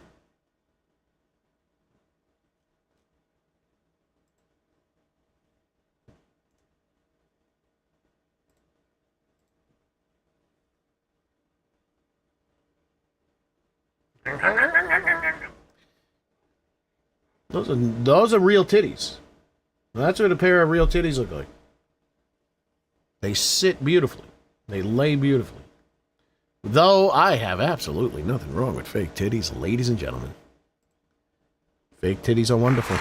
Those are real titties. That's what a pair of real titties look like. They sit beautifully. They lay beautifully. Though I have absolutely nothing wrong with fake titties, ladies and gentlemen. Fake titties are wonderful.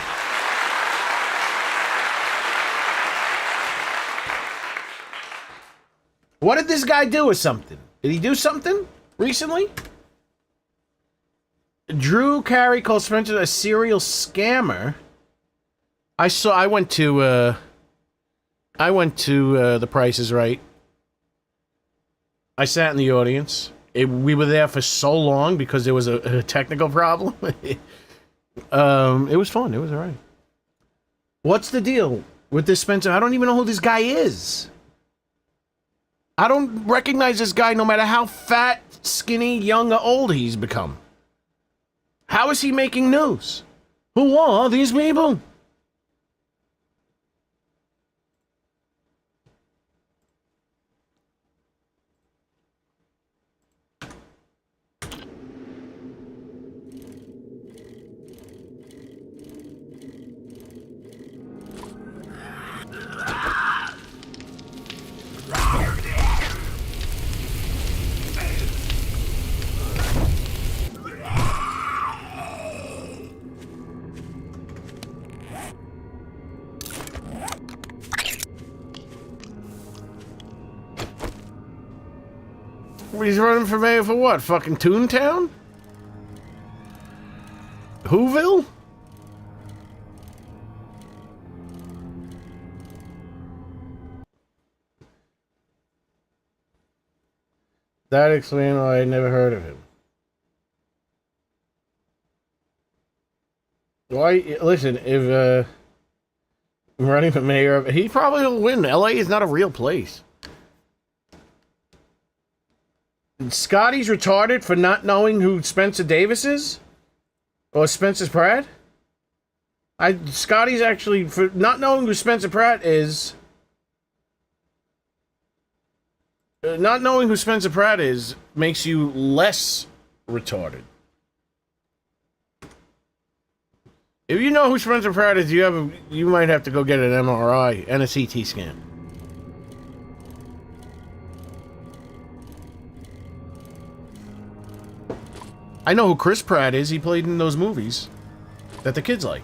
What did this guy do or something? Did he do something recently? Drew Carey calls Spencer a serial scammer. I went to The Price is Right. I sat in the audience. We were there for so long because there was a technical problem. It was fun. It was all right. What's the deal with this Spencer? I don't even know who this guy is. I don't recognize this guy no matter how fat, skinny, young, or old he's become. How is he making news? Who are these people? He's running for mayor for what? Fucking Toontown? Whoville? That explains why I never heard of him. Why? Listen, if I'm running for mayor, he probably will win. LA is not a real place. Scotty's retarded for not knowing who Spencer Davis is? Or Spencer Pratt? Scotty's actually, for not knowing who Spencer Pratt is... not knowing who Spencer Pratt is makes you less retarded. If you know who Spencer Pratt is, you might have to go get an MRI and a CT scan. I know who Chris Pratt is. He played in those movies that the kids like.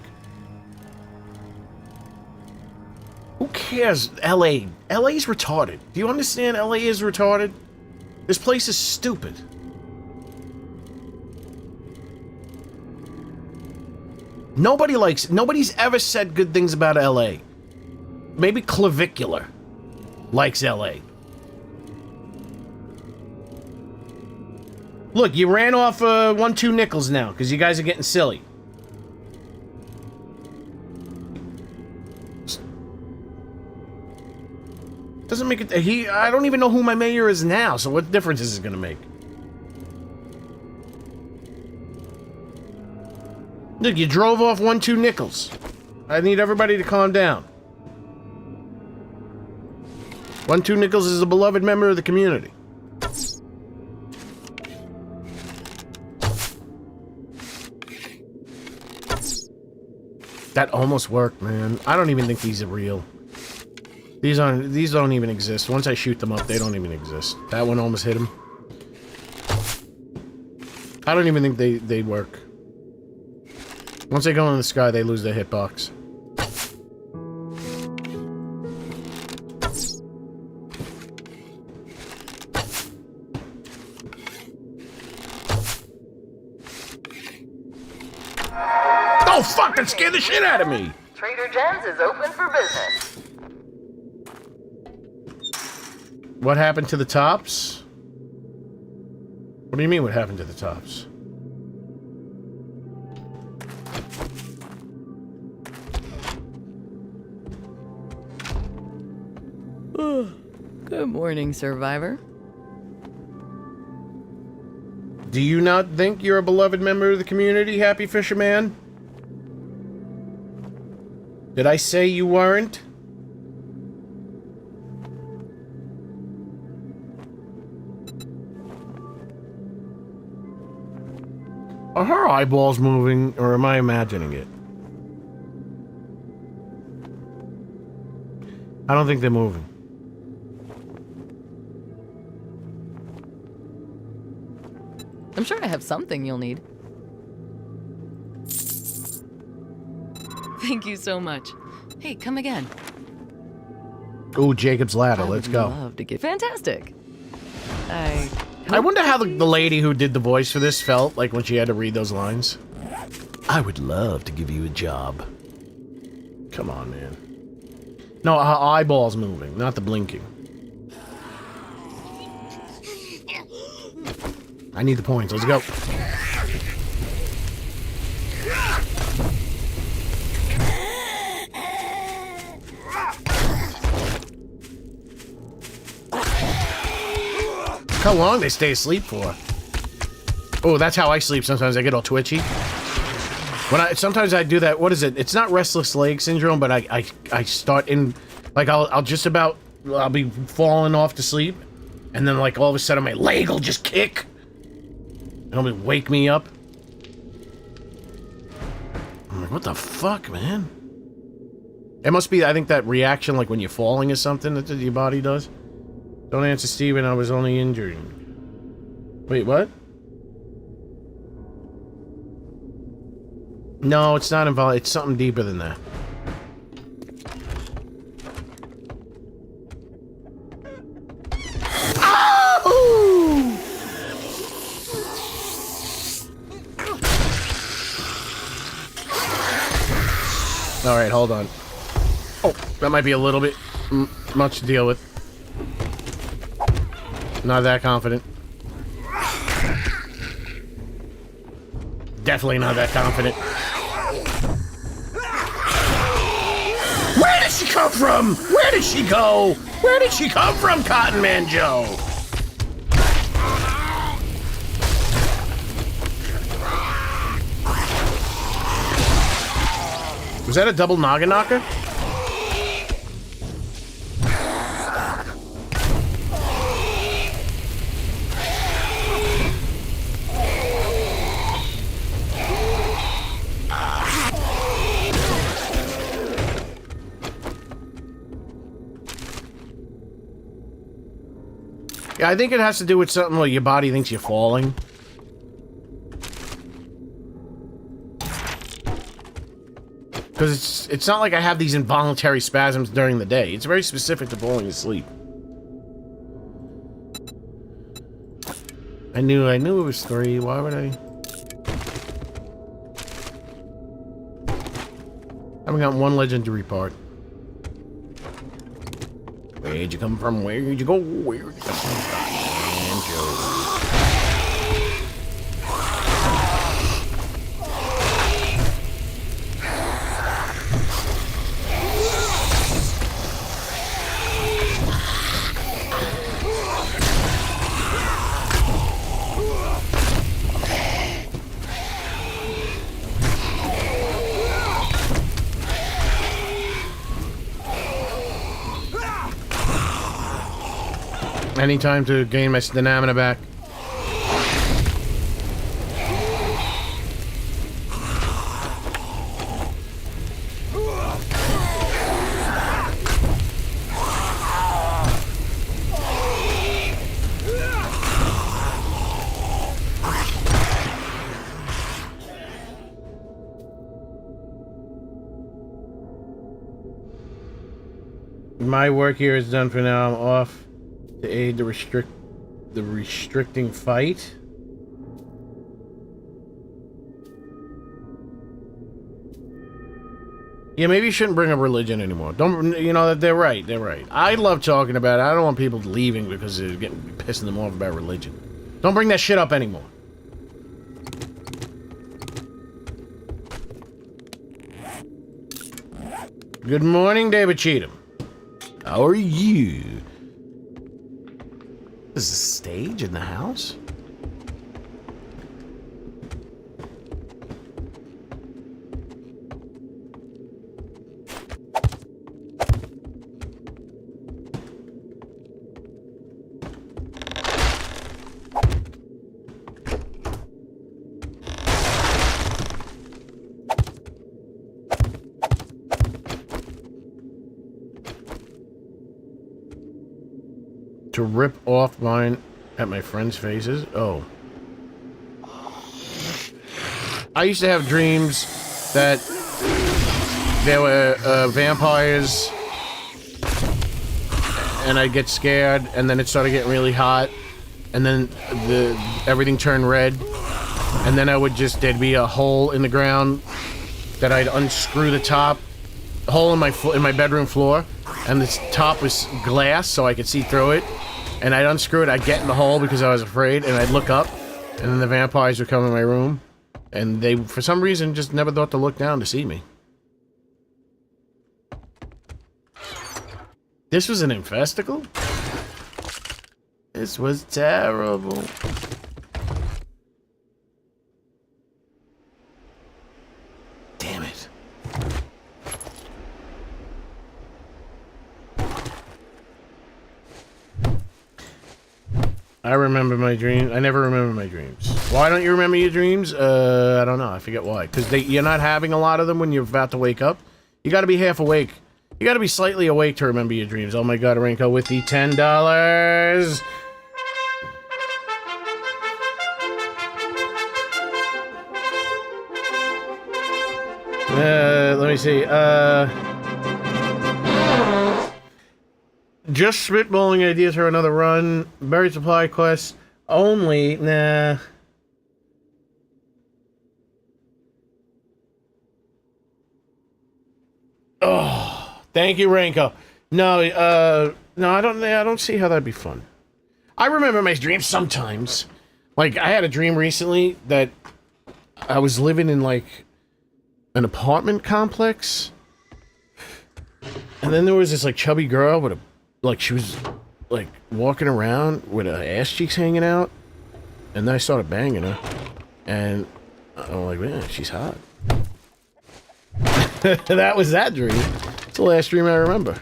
Who cares? LA. LA's retarded. Do you understand LA is retarded? This place is stupid. Nobody's ever said good things about LA. Maybe Clavicular likes LA. Look, you ran off 1-2 nickels now, because you guys are getting silly. Doesn't make it... I don't even know who my mayor is now, so what difference is it going to make? Look, you drove off 1-2 nickels. I need everybody to calm down. 1-2 nickels is a beloved member of the community. That almost worked, man. I don't even think these are real. These don't even exist. Once I shoot them up, they don't even exist. That one almost hit him. I don't even think they work. Once they go in the sky, they lose their hitbox. Oh fuck, that scared the shit out of me! Trader Jen's is open for business. What happened to the tops? What do you mean what happened to the tops? Good morning, Survivor. Do you not think you're a beloved member of the community, Happy Fisherman? Did I say you weren't? Are her eyeballs moving, or am I imagining it? I don't think they're moving. I'm sure I have something you'll need. Thank you so much. Hey, come again. Ooh, Jacob's Ladder. Let's go. Love to get fantastic. I wonder how the lady who did the voice for this felt like when she had to read those lines. I would love to give you a job. Come on, man. No, her eyeball's moving, not the blinking. I need the points. Let's go. How long they stay asleep for? Oh, that's how I sleep. Sometimes I get all twitchy. Sometimes I do that. What is it? It's not restless leg syndrome, but I start in, like I'll be falling off to sleep, and then like all of a sudden my leg will just kick, and it'll wake me up. I'm like, what the fuck, man? It must be, I think, that reaction, like when you're falling or something, that your body does. Don't answer, Steven. I was only injured. Wait, what? No, it's not involved. It's something deeper than that. Oh! All right, hold on. Oh, that might be a little bit much to deal with. Not that confident. Definitely not that confident. Where did she come from? Where did she go? Where did she come from, Cotton Man Joe? Was that a double noggin knocker? Yeah, I think it has to do with something where your body thinks you're falling. Because it's not like I have these involuntary spasms during the day. It's very specific to falling asleep. I knew it was 3. Why would I? I haven't got one legendary part. Where'd you come from? Where'd you go? Where'd you come from? Any time to gain my stamina back. My work here is done for now. I'm off to aid the restricting fight. Yeah, maybe you shouldn't bring up religion anymore. Don't, you know, they're right. They're right. I love talking about it. I don't want people leaving because they're pissing them off about religion. Don't bring that shit up anymore. Good morning, David Cheatham. How are you? Is a stage in the house? To rip off mine at my friends' faces? Oh. I used to have dreams that there were vampires and I'd get scared and then it started getting really hot and then everything turned red and then there'd be a hole in the ground that I'd unscrew the top hole in my bedroom floor, and the top was glass, so I could see through it. And I'd unscrew it, I'd get in the hole because I was afraid, and I'd look up, and then the vampires would come in my room, and they, for some reason, just never thought to look down to see me. This was an infesticle? This was terrible. Damn it. I remember my dreams. I never remember my dreams. Why don't you remember your dreams? I don't know. I forget why. Because you're not having a lot of them when you're about to wake up. You gotta be half awake. You gotta be slightly awake to remember your dreams. Oh my god, Arenko with the $10. Let me see. Just spitballing ideas for another run. Buried supply quest only. Nah. Oh, thank you, Ranko. No, no, I don't see how that'd be fun. I remember my dreams sometimes. Like, I had a dream recently that I was living in, like, an apartment complex. And then there was this, like, chubby girl with a, like, she was, like, walking around with her ass cheeks hanging out. And then I started banging her. And I'm like, man, she's hot. That was that dream. It's the last dream I remember.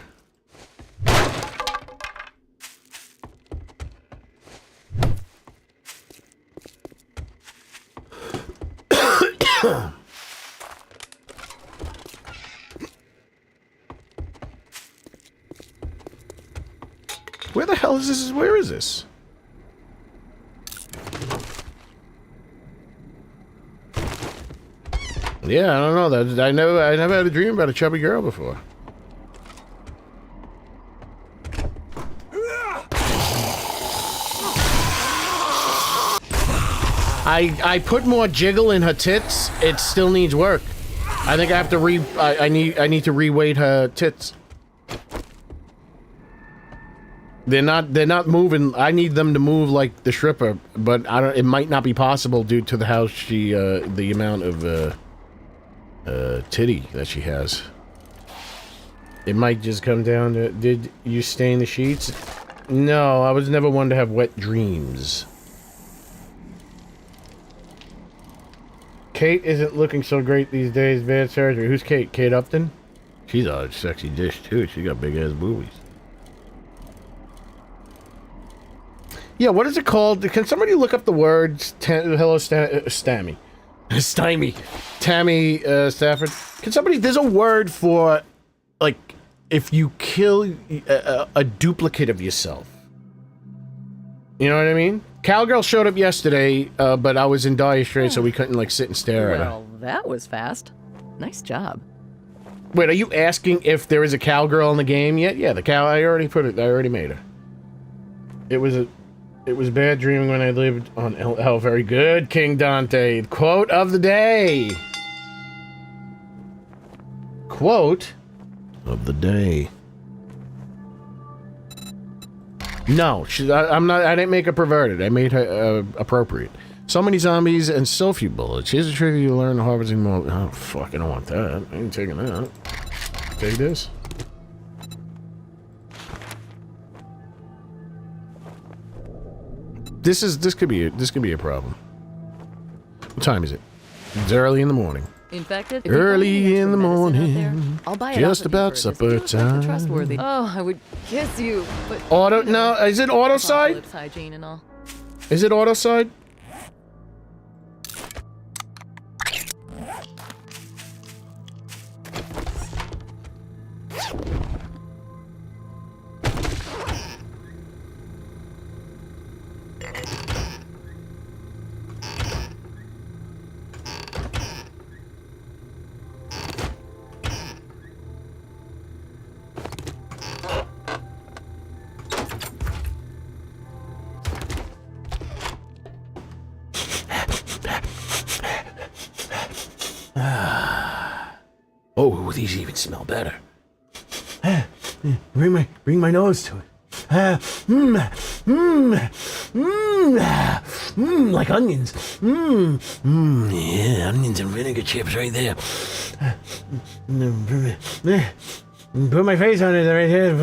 Where the hell is this? Where is this? Yeah, I don't know. That I never had a dream about a chubby girl before. I put more jiggle in her tits. It still needs work. I think I have to I need to re-weight her tits. They're not moving. I need them to move like the stripper, but I don't. It might not be possible due to the how she the amount of titty that she has. It might just come down to, did you stain the sheets? No, I was never one to have wet dreams. Kate isn't looking so great these days. Bad surgery. Who's Kate? Kate Upton? She's a sexy dish too. She got big ass boobies. Yeah, what is it called? Can somebody look up the words? Hello, Stammy. Stymie. Tammy Stafford. Can somebody... There's a word for, like, if you kill a duplicate of yourself. You know what I mean? Cowgirl showed up yesterday, but I was in dire straits, so we couldn't, like, sit and stare at her. Well, that was fast. Nice job. Wait, are you asking if there is a cowgirl in the game yet? Yeah, the cow... I already made her. It was bad dreaming when I lived on Oh, very good, King Dante. Quote of the day. Quote of the day. No, I didn't make her perverted. I made her appropriate. So many zombies and so few bullets. Here's a trick you learn harvesting more. Oh, fuck, I don't want that. I ain't taking that. Take this. This could be a problem. What time is it? It's early in the morning. Infected? Early in the morning. There, I'll buy it just off about of you supper time. Trustworthy. Oh, I would kiss you, but Auto? No, is it auto side? Lips hygiene and all. Is it auto side? Oh, these even smell better. Bring my nose to it. Like onions. Yeah, onions and vinegar chips right there. Put my face on it right here.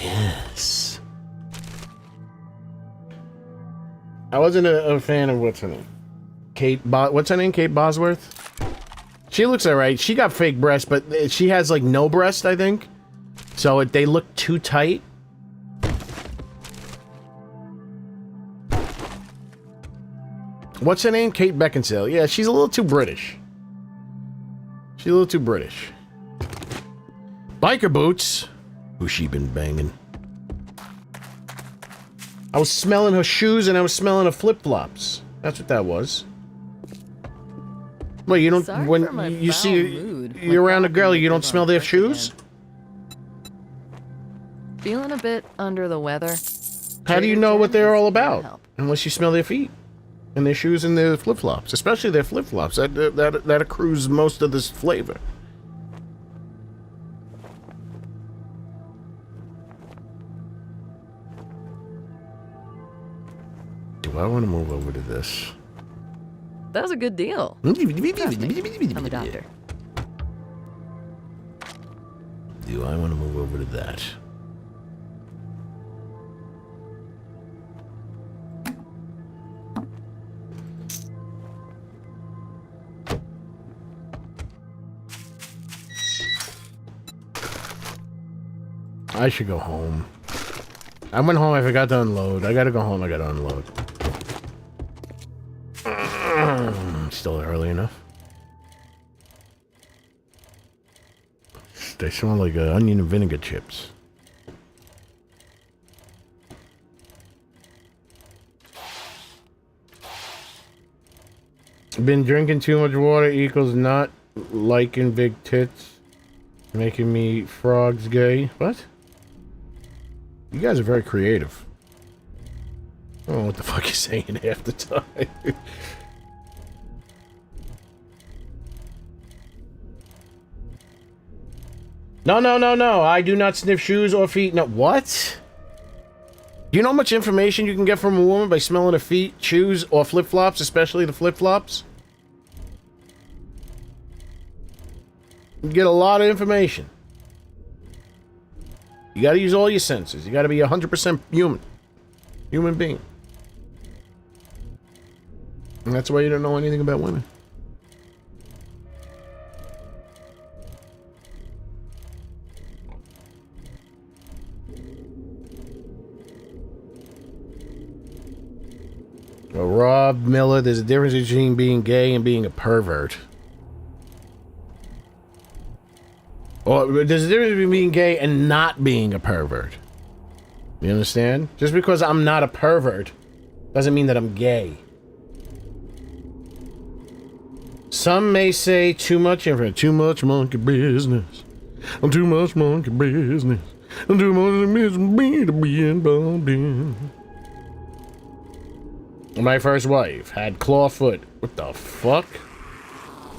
Yes. I wasn't a fan of what's her name? What's her name? Kate Bosworth? She looks alright. She got fake breasts, but she has like no breast, I think. So they look too tight. What's her name? Kate Beckinsale. Yeah, she's a little too British. She's a little too British. Biker boots. Who's she been banging? I was smelling her shoes and I was smelling her flip-flops. That's what that was. Well, you don't. Sorry when for my you foul see mood. you're My around a girl, coffee you don't is on smell their break shoes. again. Feeling a bit under the weather. How do you Trader know what Joe's they're all is gonna about? help. Unless you smell their feet and their shoes and their flip-flops, especially their flip-flops. That accrues most of this flavor. Do I want to move over to this? That was a good deal. Trust me, I'm a doctor. Do I want to move over to that? I should go home. I went home, I forgot to unload. I gotta go home, I gotta unload. Still early enough. They smell like onion and vinegar chips. Been drinking too much water equals not liking big tits. Making me frogs gay. What? You guys are very creative. I don't know what the fuck you're saying half the time. No. I do not sniff shoes or feet. No, what? Do you know how much information you can get from a woman by smelling her feet, shoes, or flip-flops, especially the flip-flops? You get a lot of information. You gotta use all your senses. You gotta be 100% human. Human being. And that's why you don't know anything about women. Well, Rob Miller, there's a difference between being gay and being a pervert. Or there's a difference between being gay and not being a pervert. You understand? Just because I'm not a pervert doesn't mean that I'm gay. Some may say too much information. Too much monkey business. I'm too much monkey business. I'm too much business to be involved in. My first wife had clawfoot. What the fuck?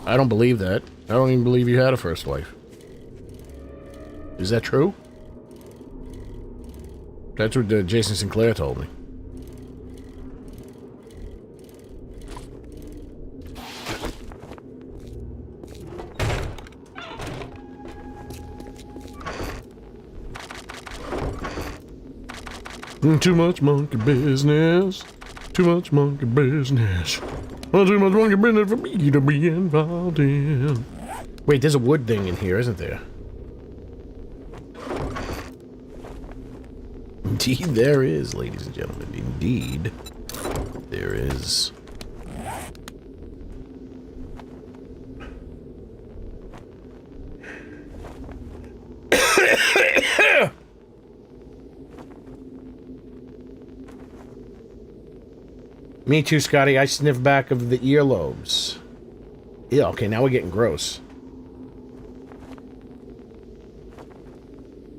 I don't believe that. I don't even believe you had a first wife. Is that true? That's what Jason Sinclair told me. Too much monkey business. Too much monkey business. Well, too much monkey business for me to be involved in. Wait, there's a wood thing in here, isn't there? Indeed there is, ladies and gentlemen. Indeed there is. Me too, Scotty. I sniff back of the earlobes. Yeah, okay, now we're getting gross.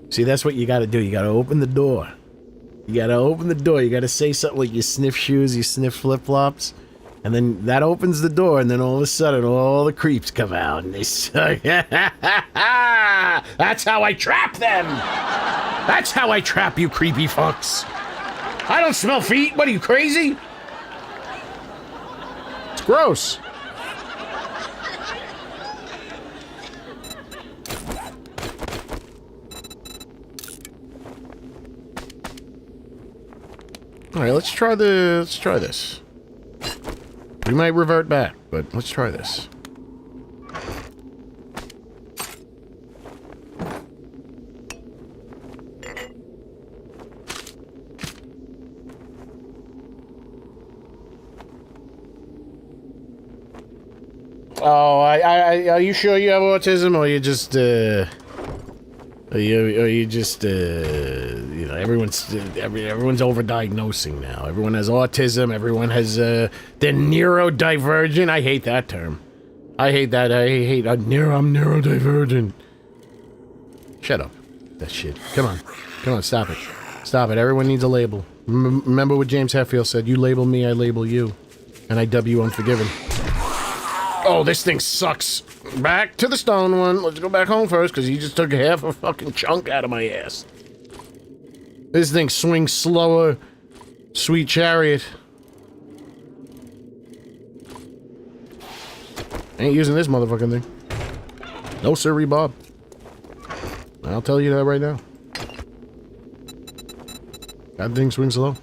See, that's what you gotta do. You gotta open the door. You gotta open the door. You gotta say something like you sniff shoes, you sniff flip-flops. And then that opens the door, and then all of a sudden, all the creeps come out, and they say, that's how I trap them! That's how I trap you creepy fucks! I don't smell feet, what are you, crazy? It's gross. Alright, let's try this. We might revert back, but let's try this. Oh, are you sure you have autism, or you just, you know, everyone's overdiagnosing now. Everyone has autism. Everyone has, they're neurodivergent. I hate that term. I hate that. I'm neurodivergent. Shut up. That shit. Come on, stop it. Stop it. Everyone needs a label. Remember what James Hetfield said, you label me, I label you. And I dub you unforgiven. Oh, this thing sucks. Back to the stone one. Let's go back home first, because he just took half a fucking chunk out of my ass. This thing swings slower. Sweet chariot. Ain't using this motherfucking thing. No sirree, Bob. I'll tell you that right now. That thing swings slow.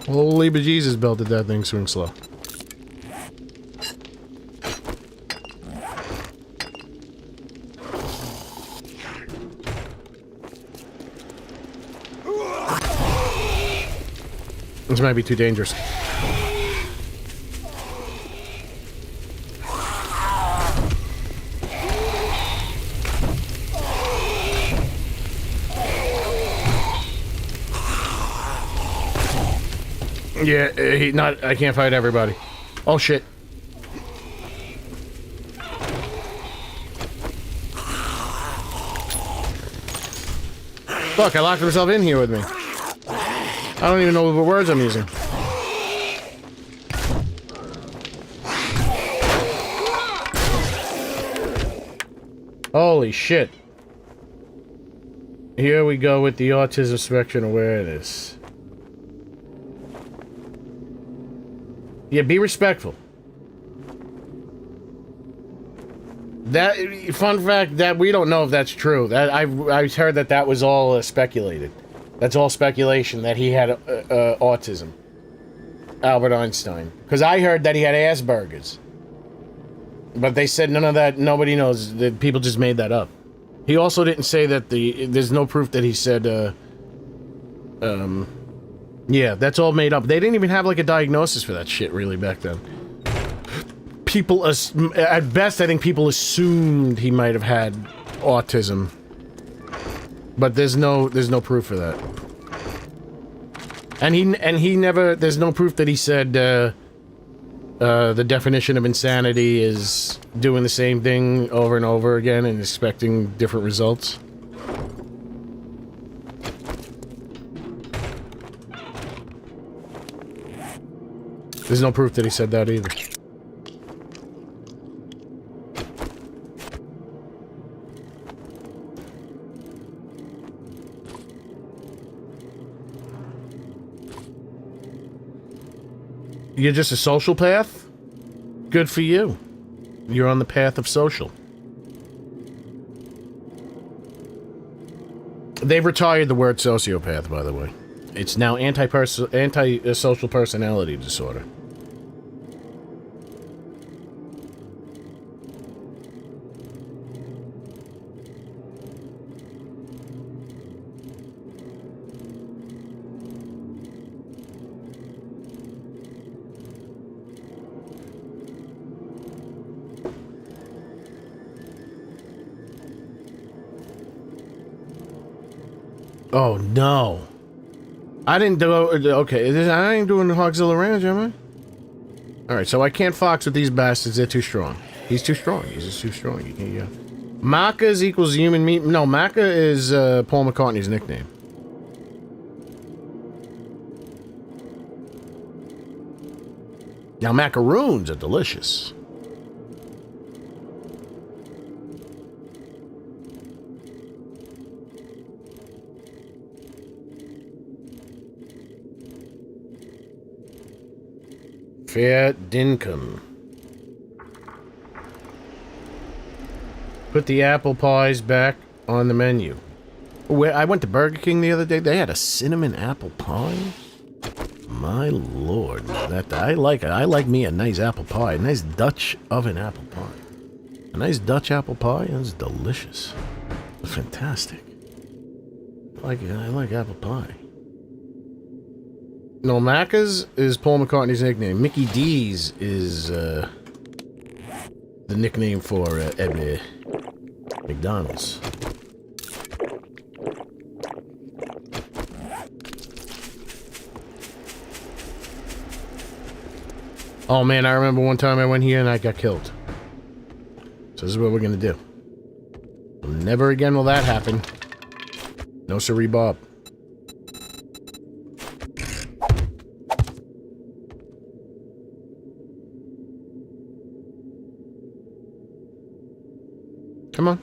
Holy bejesus, belt did that thing swing slow. This might be too dangerous. Yeah, I can't fight everybody. Oh shit. Fuck, I locked myself in here with me. I don't even know what words I'm using. Holy shit. Here we go with the autism spectrum awareness. Yeah, be respectful. That fun fact that we don't know if that's true. That I've heard that was all speculated. That's all speculation that he had autism. Albert Einstein, because I heard that he had Asperger's, but they said none of that. Nobody knows. That people just made that up. He also didn't say that there's no proof that he said. Yeah, that's all made up. They didn't even have like a diagnosis for that shit really back then. People, at best, I think people assumed he might have had autism, but there's no proof for that. And he never. There's no proof that he said the definition of insanity is doing the same thing over and over again and expecting different results. There's no proof that he said that either. You're just a social path? Good for you. You're on the path of social. They've retired the word sociopath, by the way. It's now anti-social personality disorder. Oh no. I didn't do... Okay, I ain't doing the Hogzilla Ranch, am I? Alright, so I can't fox with these bastards. They're too strong. He's too strong. He's just too strong. You can't... Macca's equals human meat. No, Macca is Paul McCartney's nickname. Now, macaroons are delicious. Fair dinkum. Put the apple pies back on the menu. I went to Burger King the other day. They had a cinnamon apple pie. My lord, that I like it. I like me a nice apple pie, a nice Dutch oven apple pie. A nice Dutch apple pie is delicious. Fantastic. I like apple pie. No, Macca's is Paul McCartney's nickname. Mickey D's is the nickname for McDonald's. Oh man, I remember one time I went here and I got killed. So this is what we're gonna do. Never again will that happen. No siree, Bob. Come on.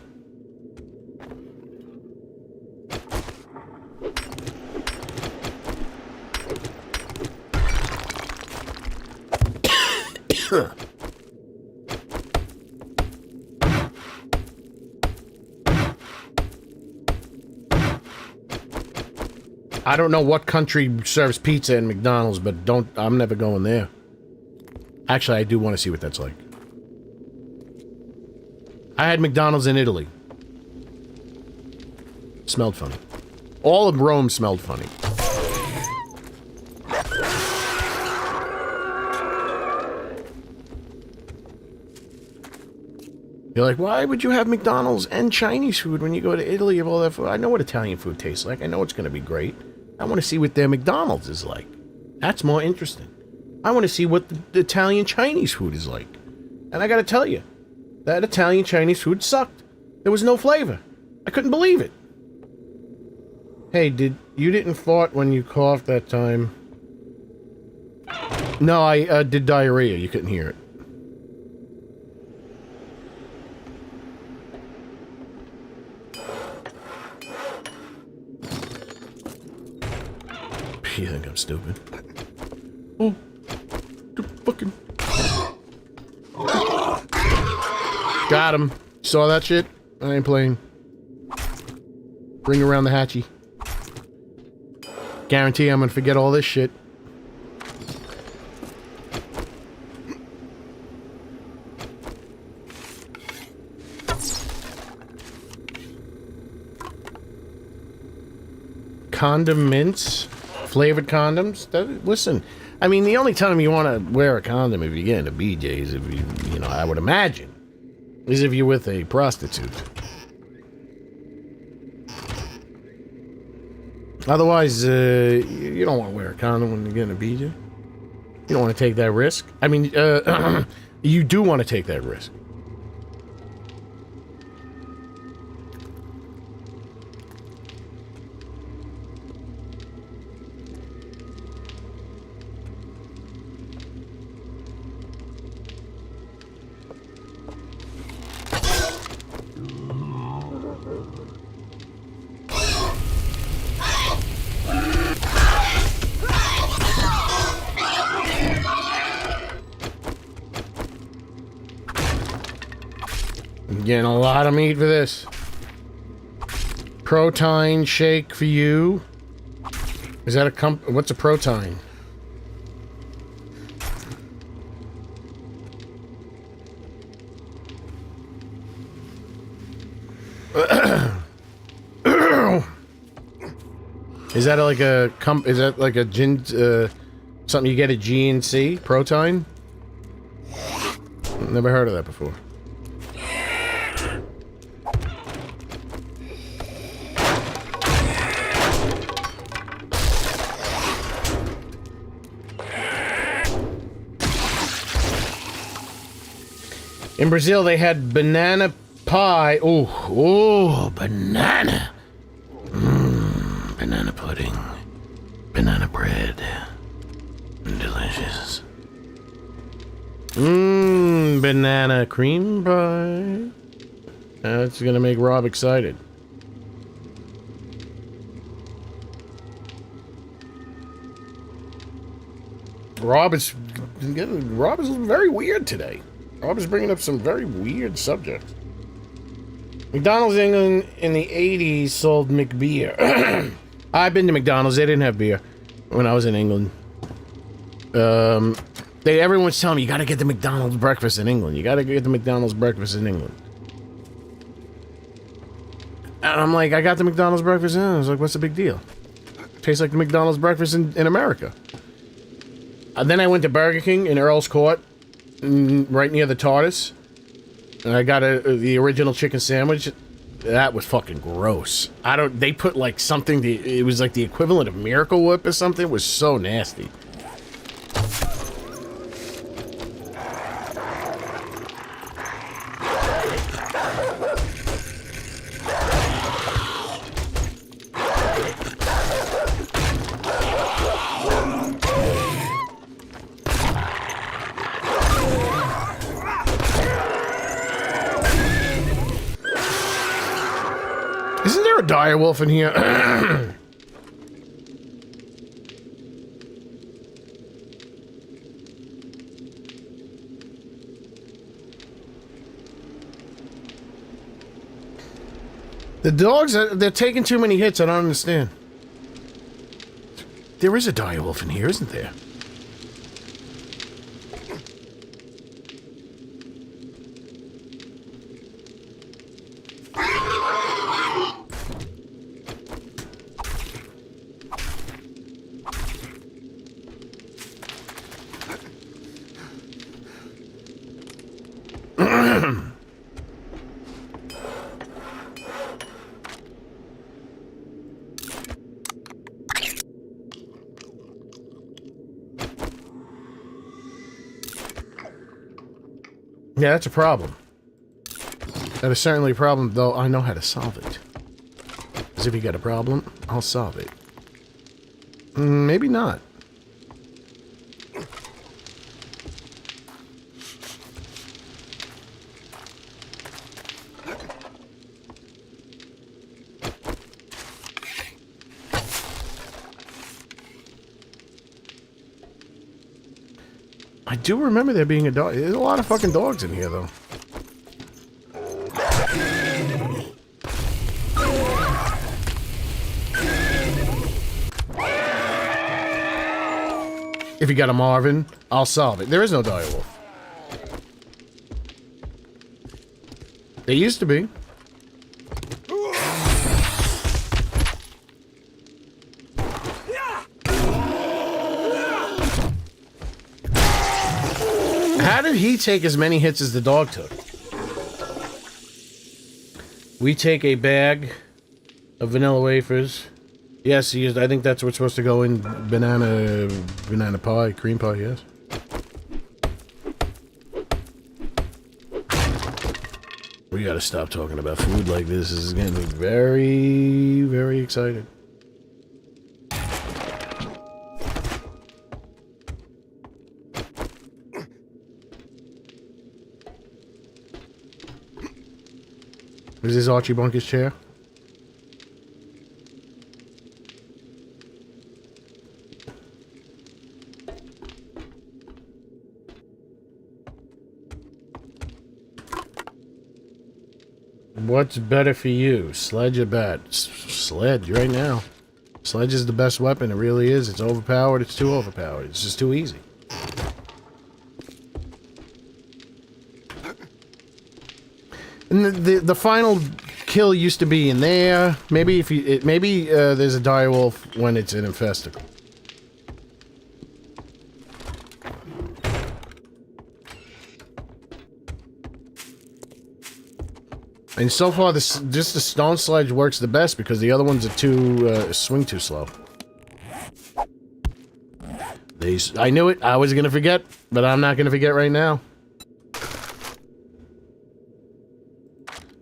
I don't know what country serves pizza in McDonald's, but I'm never going there. Actually, I do want to see what that's like. I had McDonald's in Italy. Smelled funny. All of Rome smelled funny. You're like, why would you have McDonald's and Chinese food when you go to Italy of all that food? I know what Italian food tastes like. I know it's going to be great. I want to see what their McDonald's is like. That's more interesting. I want to see what the Italian Chinese food is like. And I got to tell you, that Italian Chinese food sucked. There was no flavor. I couldn't believe it. Hey, you didn't fart when you coughed that time? No, I did diarrhea. You couldn't hear it. You think I'm stupid? Oh, fucking. Got him. Saw that shit? I ain't playing. Bring around the hatchie. Guarantee I'm gonna forget all this shit. Condiments? Flavored condoms? Listen, I mean, the only time you want to wear a condom if you get into BJ's, if you know, I would imagine, is if you're with a prostitute. Otherwise, you don't want to wear a condom when you get into BJ. You don't want to take that risk. I mean, you do want to take that risk. Getting a lot of meat for this. Protein shake for you. Is that a what's a protein? Is that like a is that like a gin something you get at GNC? Protein? Never heard of that before. In Brazil, they had banana pie. Oh, banana. Banana pudding. Banana bread. Delicious. Banana cream pie. That's gonna make Rob excited. Rob is very weird today. Rob is bringing up some very weird subjects. McDonald's England in the 80s sold McBeer. I've been to McDonald's. They didn't have beer when I was in England. Everyone's telling me, you gotta get the McDonald's breakfast in England. You gotta get the McDonald's breakfast in England. And I'm like, I got the McDonald's breakfast in England. I was like, what's the big deal? Tastes like the McDonald's breakfast in America. And then I went to Burger King in Earl's Court, right near the TARDIS. And I got the original chicken sandwich. That was fucking gross. They put like something, it was like the equivalent of Miracle Whip or something. It was so nasty. Isn't there a direwolf in here? The dogs, they're taking too many hits. I don't understand. There is a direwolf in here, isn't there? Yeah, that's a problem. That is certainly a problem, though I know how to solve it. Because if you got a problem, I'll solve it. Maybe not. I do remember there being a dog. There's a lot of fucking dogs in here, though. If you got a Marvin, I'll solve it. There is no direwolf. There used to be. How did he take as many hits as the dog took? We take a bag of vanilla wafers. Yes, he is. I think that's what's supposed to go in banana pie, cream pie, yes. We gotta stop talking about food like this. This is getting me very, very excited. Is this Archie Bunker's chair? What's better for you, Sledge or Bat? Sledge, right now. Sledge is the best weapon, it really is. It's overpowered, it's too overpowered. It's just too easy. And the final kill used to be in there. Maybe if you there's a direwolf when it's an infesticle. And so far, just the stone sledge works the best because the other ones are swing too slow. I knew it. I was gonna forget, but I'm not gonna forget right now.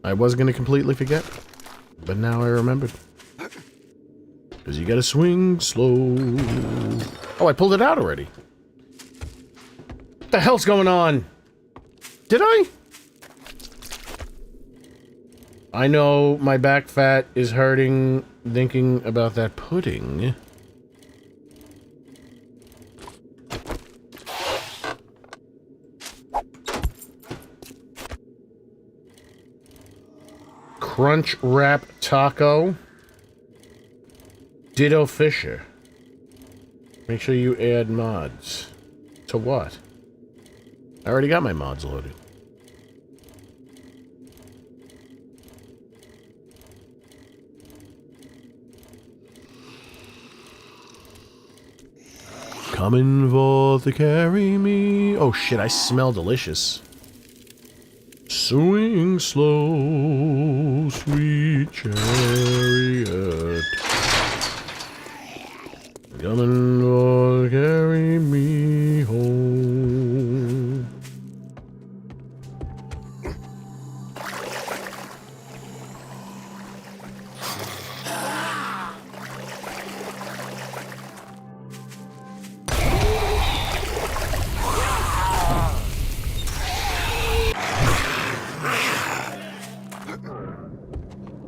I was gonna completely forget, but now I remembered. Because you gotta swing slow. Oh, I pulled it out already. What the hell's going on? Did I? I know my back fat is hurting thinking about that pudding. Crunch Wrap Taco. Ditto Fisher. Make sure you add mods. To what? I already got my mods loaded. Coming for to carry me. Oh shit, I smell delicious. Swing slow, sweet chariot. Coming for to carry me home.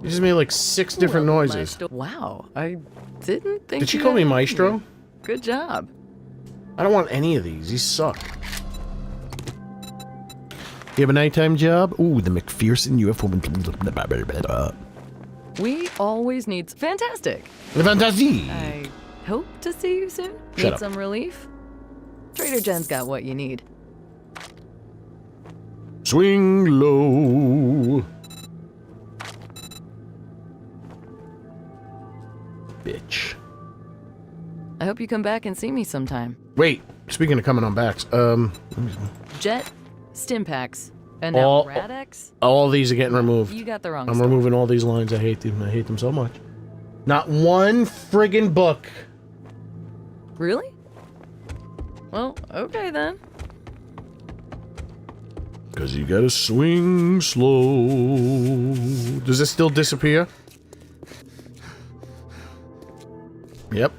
You just made like 6 different noises. Wow, I didn't think. Did she you call me had- Maestro? Good job. I don't want any of these. These suck. You have a nighttime job? Ooh, the McPherson UFO. We always need. Fantastic. Fantasy. I hope to see you soon. Shut Need up. some relief? Trader Jen's got what you need. Swing low. Bitch. I hope you come back and see me sometime. Wait, speaking of coming on backs, Jet, Stimpaks, and All- now Radex. all these are getting removed. You got the wrong I'm stuff. removing all these lines. I hate them. I hate them so much. Not one friggin' book. Really? Well, okay then. Cause you gotta swing slow. Does this still disappear? Yep.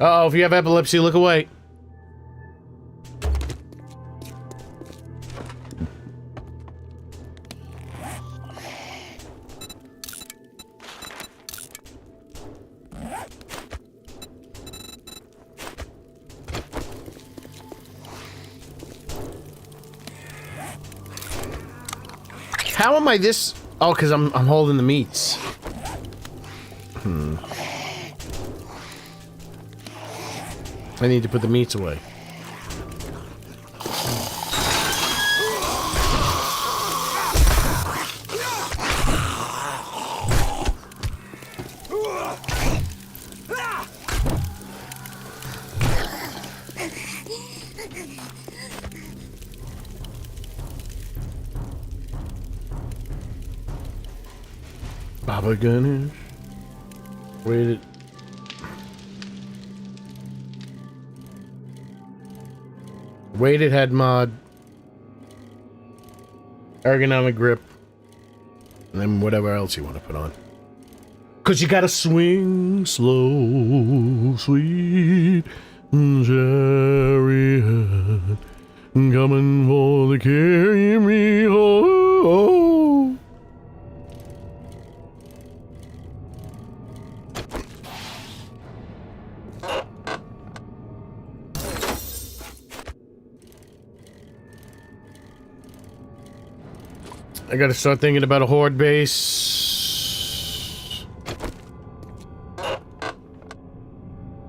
Uh-oh, if you have epilepsy, look away. How am I this? Oh, because I'm holding the meats. I need to put the meats away. Baba Ganesh. Waited. Weighted head mod, ergonomic grip, and then whatever else you want to put on. Cause you gotta swing slow, sweet chariot, coming for to carry me home. I gotta start thinking about a horde base.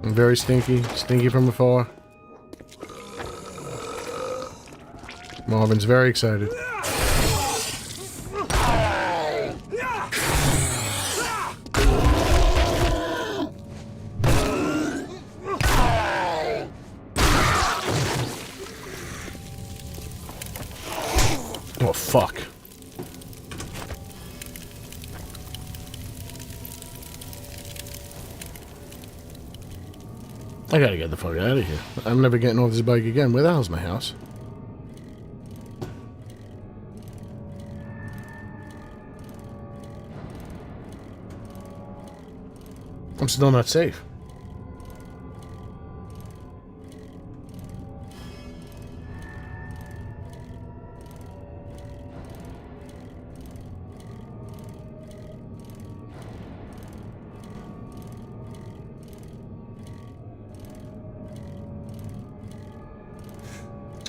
I'm very stinky. Stinky from afar. Marvin's very excited. Oh, fuck. I gotta get the fuck out of here. I'm never getting off this bike again. Where the hell's my house? I'm still not safe.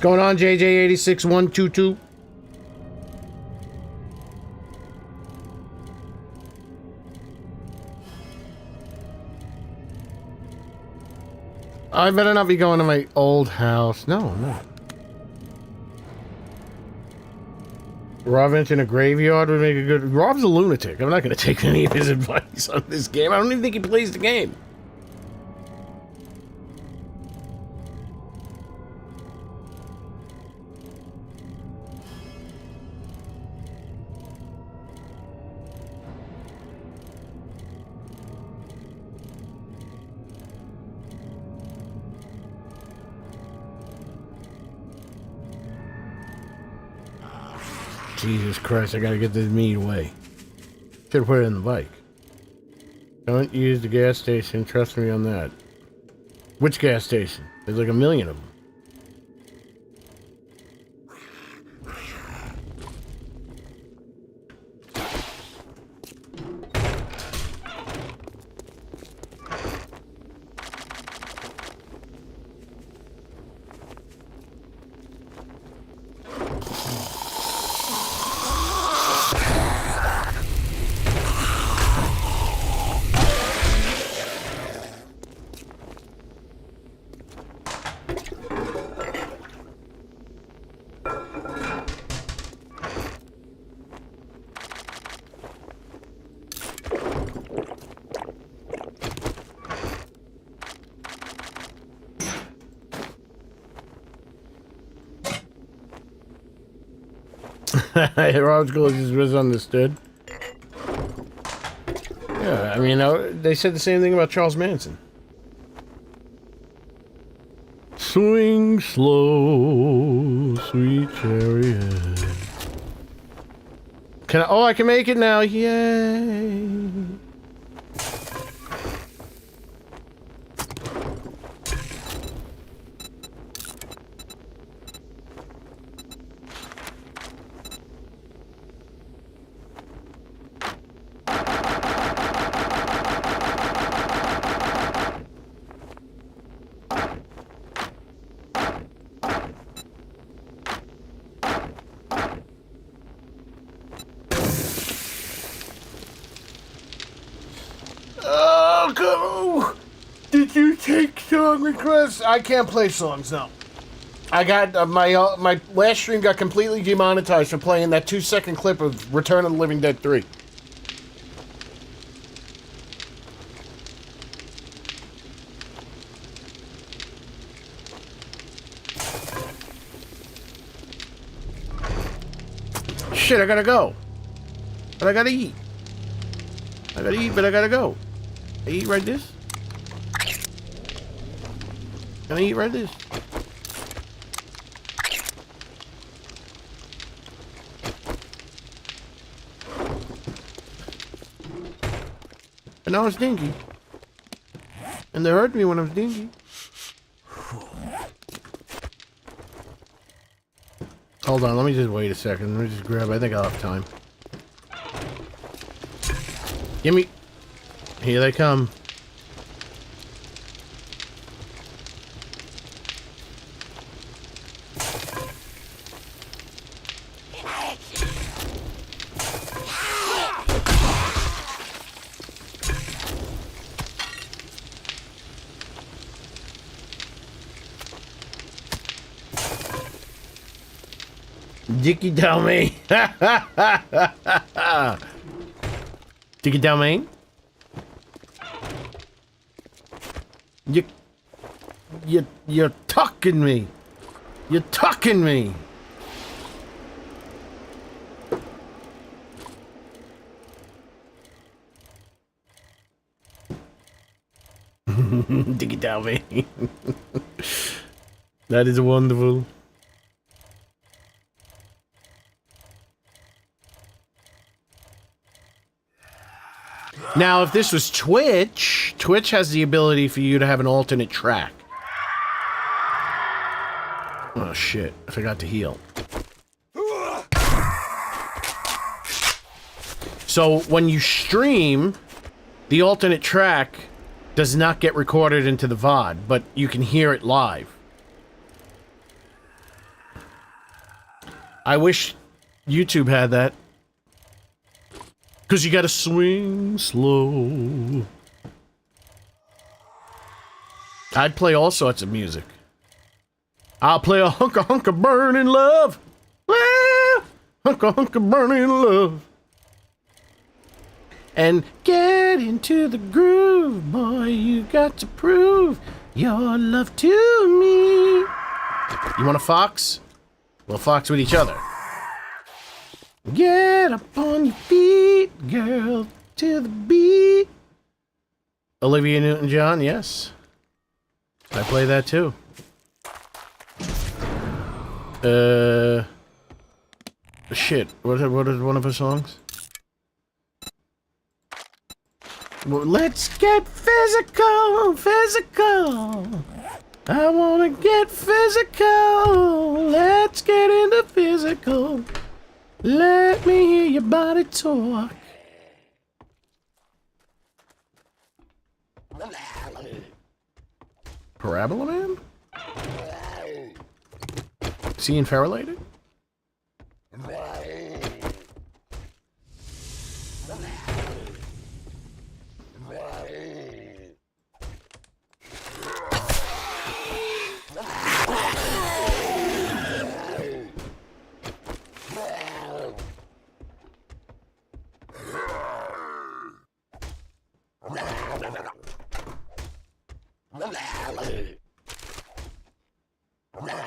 going on, JJ86122? I better not be going to my old house. No, no. Rob in a graveyard would make a good... Rob's a lunatic. I'm not going to take any of his advice on this game. I don't even think he plays the game. Jesus Christ, I gotta get this meat away. Should've put it in the bike. Don't use the gas station, trust me on that. Which gas station? There's like a million of them. Rob's goal is misunderstood. Yeah, I mean, they said the same thing about Charles Manson. Swing slow, sweet chariot. Can I? Oh, I can make it now! Yay! Did you take song requests? I can't play songs, no. I got my last stream got completely demonetized for playing that 2-second clip of Return of the Living Dead 3. Shit, I gotta go. But I gotta eat. I gotta eat, but I gotta go. I eat right this. Can I eat right this? And now it's dingy. And they hurt me when I was dingy. Hold on, let me just wait a second. Let me just grab, I think I'll have time. Gimme. Here they come. Dicky Dalmain. Dicky Dalmain? You're tucking me. You're tucking me. Dicky Dalmain. That is wonderful. Now, if this was Twitch, Twitch has the ability for you to have an alternate track. Oh shit, I forgot to heal. So, when you stream, the alternate track does not get recorded into the VOD, but you can hear it live. I wish YouTube had that. Because you gotta swing slow. I'd play all sorts of music. I'll play a hunka burning love. Hunka burning love. And get into the groove, boy. You got to prove your love to me. You want a fox? We'll fox with each other. Get up on your feet, girl, to the beat. Olivia Newton-John, yes. I play that too. Shit. What is one of her songs? Well, let's get physical, physical. I wanna get physical. Let's get into physical. Let me hear your body talk. Parabola Man? Is he inferilated?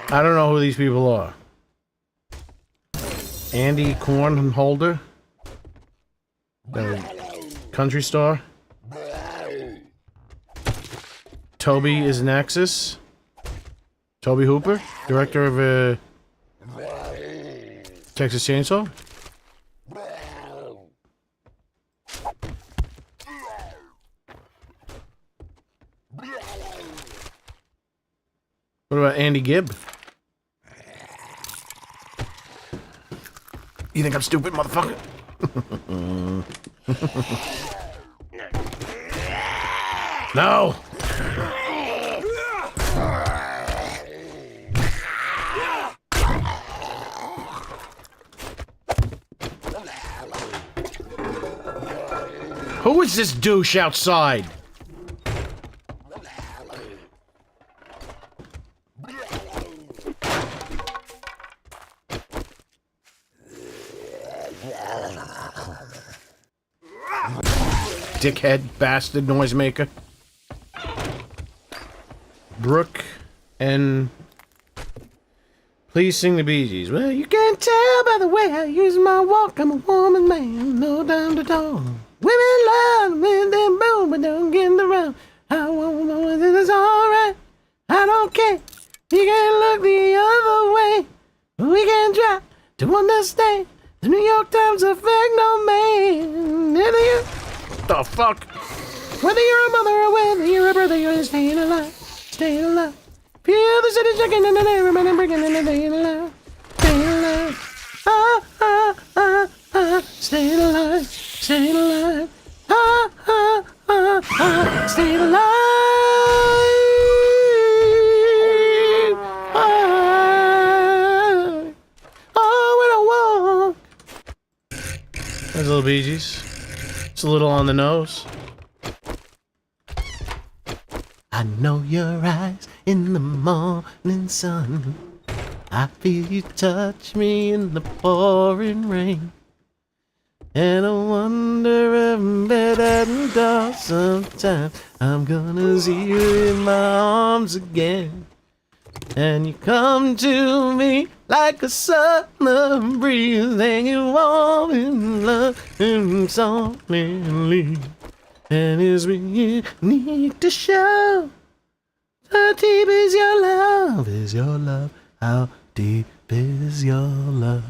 I don't know who these people are. Andy Cornholder? The country star? Toby is Nexus? Toby Hooper? Director of Texas Chainsaw? What about Andy Gibb? You think I'm stupid, motherfucker? No! Who is this douche outside? Dickhead, bastard, noisemaker. Brooke and... Please sing the Bee Gees. Well, you can't tell by the way I use my walk. I'm a woman, man, no time to talk. Women love me, then boom, but don't get around. I won't know if it's alright. I don't care. You can look the other way. We can try to understand. The New York Times affect no man. The fuck? Whether you're a mother or whether you're a brother, you're staying alive, staying alive. Feel the city shaking in the neighborhood and breaking in the staying alive, staying alive. Ah, ah, ah, ah, staying alive, staying alive. Ah, ah, ah, ah, staying alive. Ah, oh, when I walk. There's little Bee Gees. It's a little on the nose. I know your eyes in the morning sun. I feel you touch me in the pouring rain. And I wonder if I'm better than dark sometime. I'm gonna see you in my arms again. And you come to me like a southern breeze, hanging warm in love and softly. And as we need to show how deep is your love, how deep is your love.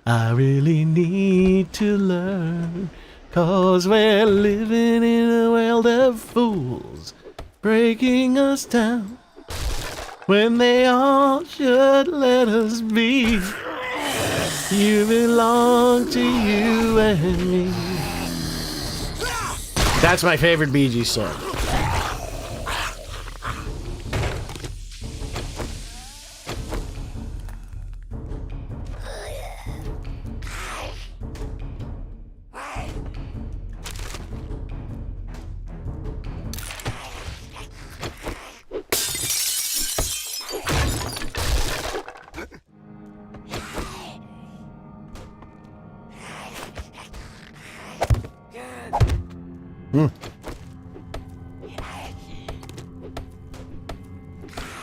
I really need to learn, 'cause we're living in a world of fools, breaking us down when they all should let us be. You belong to you and me. That's my favorite Bee Gees song.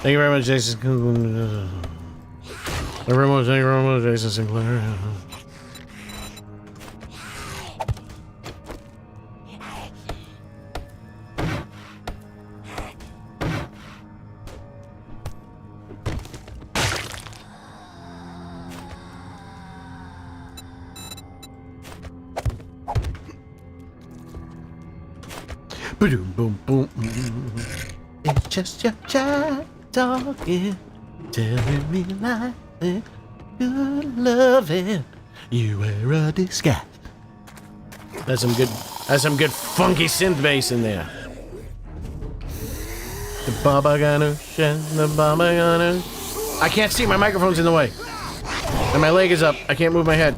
Thank you very much, Jason. Thank you very much, Jason Sinclair. Boom, boom, boom. It's just your child talking, telling me lies, good loving. You wear a disguise. That's some good funky synth bass in there. The Baba Ganu, the Baba Ganu. I can't see, my microphone's in the way. And my leg is up. I can't move my head.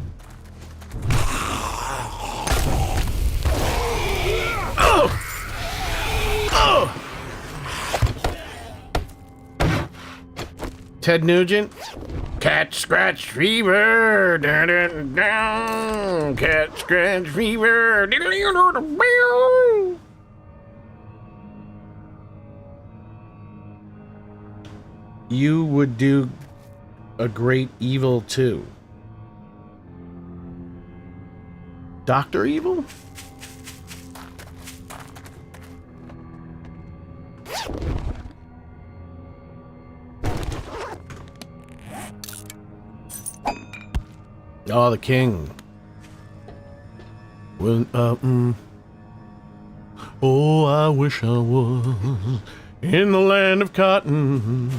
Ted Nugent, cat scratch fever, dun, dun, dun. Cat scratch fever. You would do a great evil too. Dr. Evil? Oh, the king. Well, Oh, I wish I was in the land of cotton.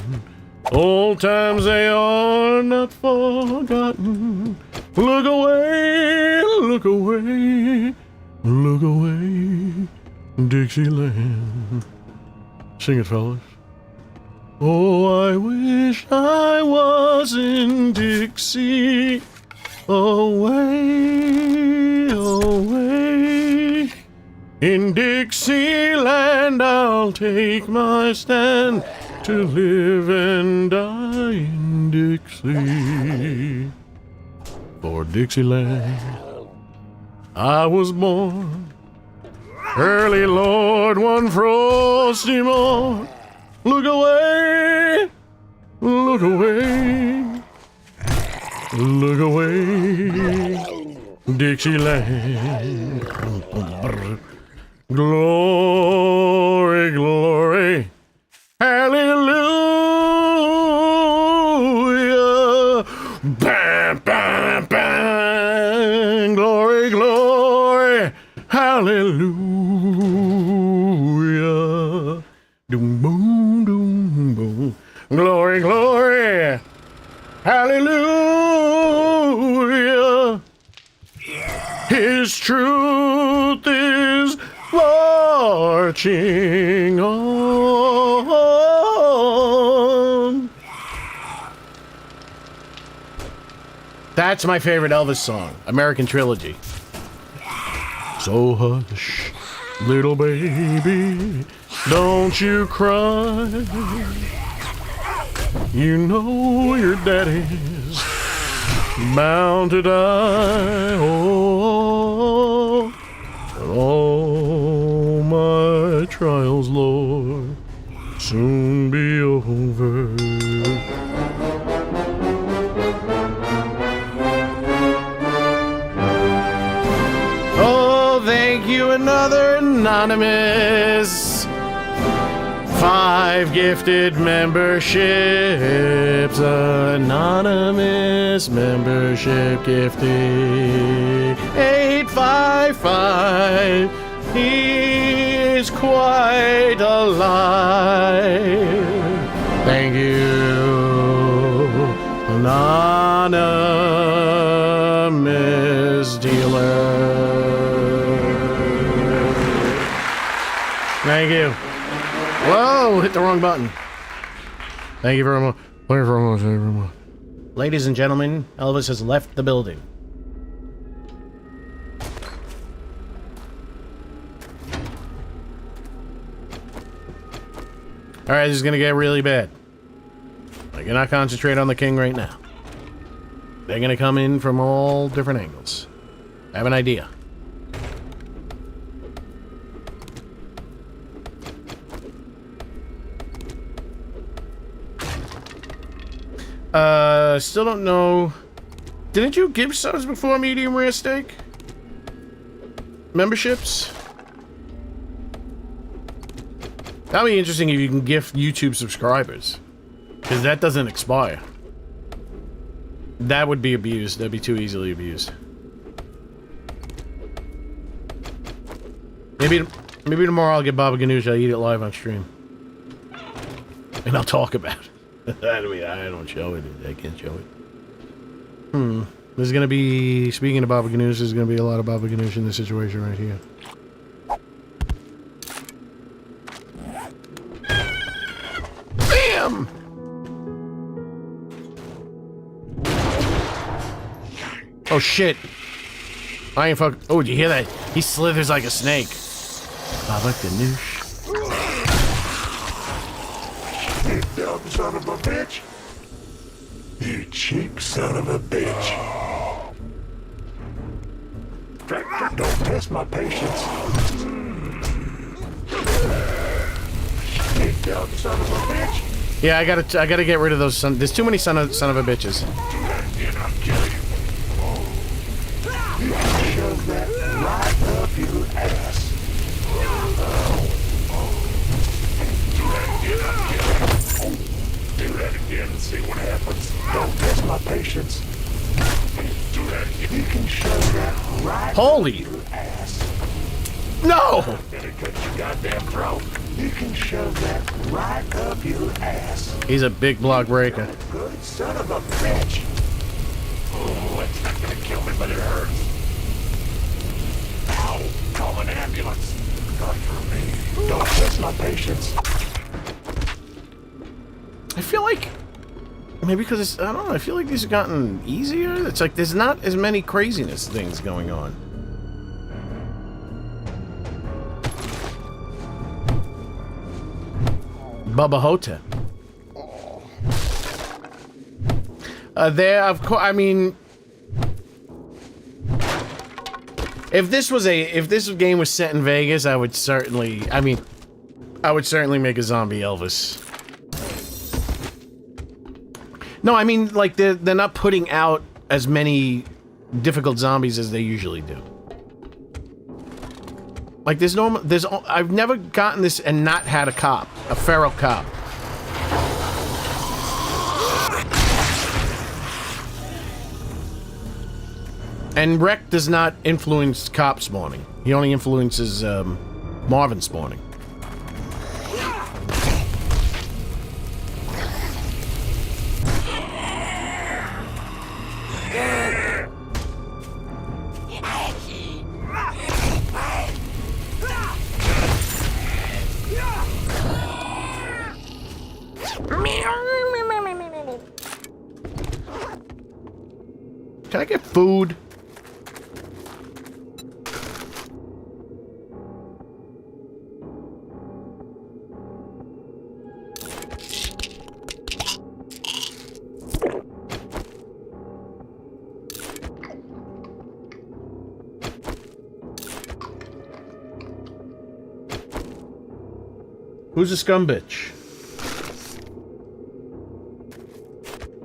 Old times they are not forgotten. Look away, look away, look away, Dixieland. Sing it, fellas. Oh, I wish I was in Dixie. Away, away, in Dixieland I'll take my stand to live and die in Dixie. For Dixieland I was born, early Lord, one frosty morn. Look away, look away, look away, Dixieland. Glory, glory, hallelujah. Bam, bam, bam. Glory, glory, hallelujah. Doom, boom, doom, boom. Glory, glory, hallelujah. His truth is marching on. That's my favorite Elvis song, American Trilogy. So hush, little baby, don't you cry. You know your daddy's bound to die. Oh, all my trials, Lord, soon be over. Oh, thank you, another anonymous. 5 gifted memberships, anonymous membership gifted. 855, he's quite alive. Thank you, anonymous dealer. Thank you. Whoa, hit the wrong button. Thank you very much. Thank you very much. Thank you very much. Ladies and gentlemen, Elvis has left the building. Alright, this is gonna get really bad. I cannot concentrate on the king right now. They're gonna come in from all different angles. I have an idea. Still don't know. Didn't you give subs before medium rare steak? Memberships? That'd be interesting if you can gift YouTube subscribers. Because that doesn't expire. That would be abused. That'd be too easily abused. Maybe tomorrow I'll get Baba Ganoush. I'll eat it live on stream. And I'll talk about it. I don't show it. I can't show it. There's gonna be, speaking of Baba Ganoush, there's gonna be a lot of Baba Ganoush in this situation right here. Bam! Oh shit. I ain't fuck. Oh, did you hear that? He slithers like a snake. Baba Ganoush. You dumb son of a bitch. You cheap son of a bitch. Don't test my patience. You dumb son of a bitch. Yeah, I gotta get rid of those there's too many son of a bitches. And I'll kill you. You can shove that right up your ass. Do that again and see what happens. Don't test my patience. Do that again. You can shove that right Holy! up your ass. No! I'm gonna cut your goddamn throat. You can shove that right up your ass. He's a big block breaker. Good son of a bitch. Oh, it's not gonna kill me, but it hurts. Ow! Call an ambulance. God for me. Don't test my patience. I feel like maybe because it's, I don't know, I feel like these have gotten easier. It's like there's not as many craziness things going on. Bubba Hotep. There, of course, I mean, if this game was set in Vegas, I would certainly make a zombie Elvis. No, I mean, like, they're not putting out as many difficult zombies as they usually do. Like, I've never gotten this and not had a feral cop. And Rec does not influence cop spawning. He only influences, Marvin spawning. Can I get food? Who's a scumbitch?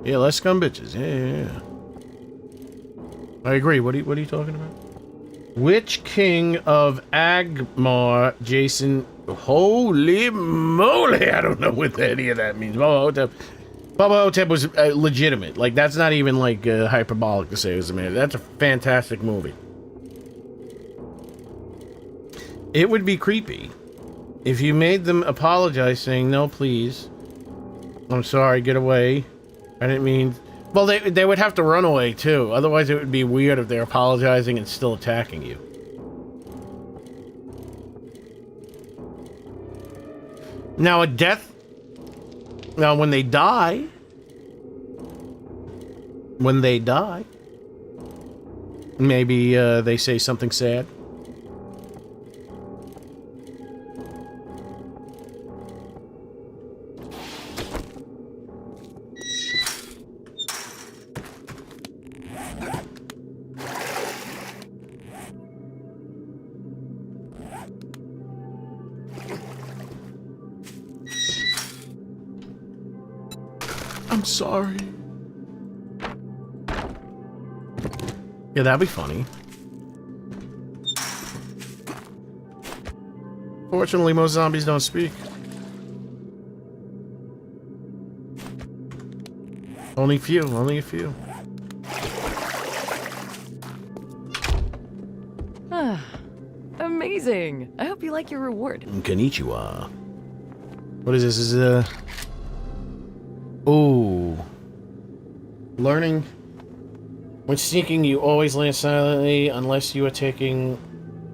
Yeah, less scumbitches. Yeah. I agree. What are you talking about? Which king of Agmar, Jason? Holy moly! I don't know what any of that means. Baba Hotep was legitimate. Like, that's not even like hyperbolic to say it was a man. That's a fantastic movie. It would be creepy if you made them apologize, saying, "No, please. I'm sorry. Get away. I didn't mean." Well, they would have to run away, too. Otherwise, it would be weird if they're apologizing and still attacking you. Now, Now, when they die... Maybe, they say something sad. I'm sorry. Yeah, that'd be funny. Fortunately, most zombies don't speak. Only few, only a few. Amazing. I hope you like your reward. Konnichiwa. What is this? Is ooh. Learning. When sneaking, you always land silently unless you are taking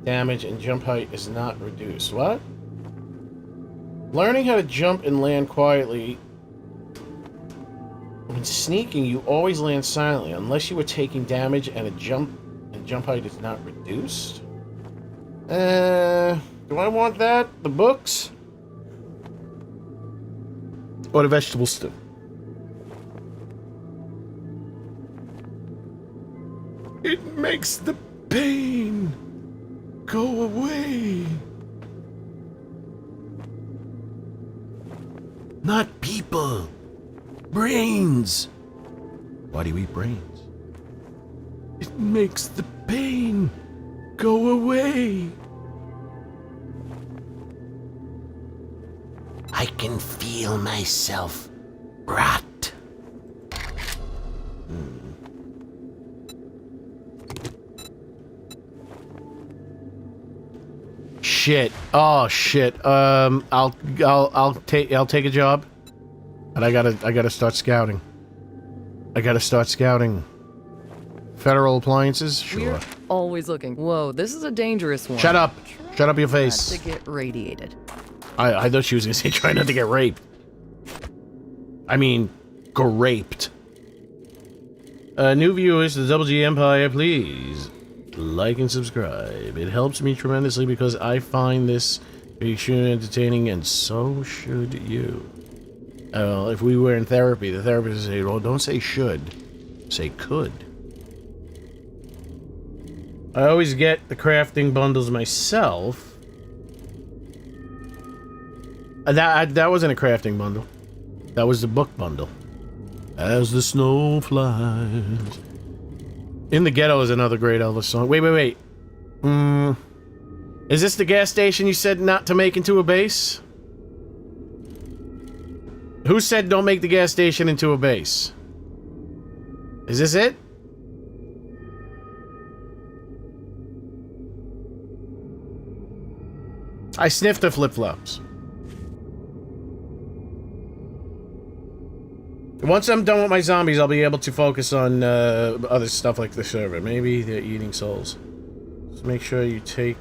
damage and jump height is not reduced. What? Learning how to jump and land quietly. When sneaking, you always land silently unless you are taking damage and jump height is not reduced. Do I want that? The books? Or the vegetable stew? It makes the pain go away. Not people. Brains. Why do you eat brains? It makes the pain go away. I can feel myself rot. Shit. Oh shit. I'll take a job. And I gotta start scouting. Federal appliances? Sure. We're always looking. Whoa, this is a dangerous one. Shut up. Shut up your Not face. to get radiated. I thought she was gonna say try not to get raped. I mean, graped. New viewers to the Double G Empire, please like and subscribe. It helps me tremendously because I find this extremely entertaining, and so should you. If we were in therapy, the therapist would say, well, don't say should, say could. I always get the crafting bundles myself. That wasn't a crafting bundle. That was the book bundle. As the snow flies. In the Ghetto is another great Elvis song. Wait. Is this the gas station you said not to make into a base? Who said don't make the gas station into a base? Is this it? I sniffed the flip-flops. Once I'm done with my zombies, I'll be able to focus on other stuff like the server. Maybe they're eating souls. Just make sure you take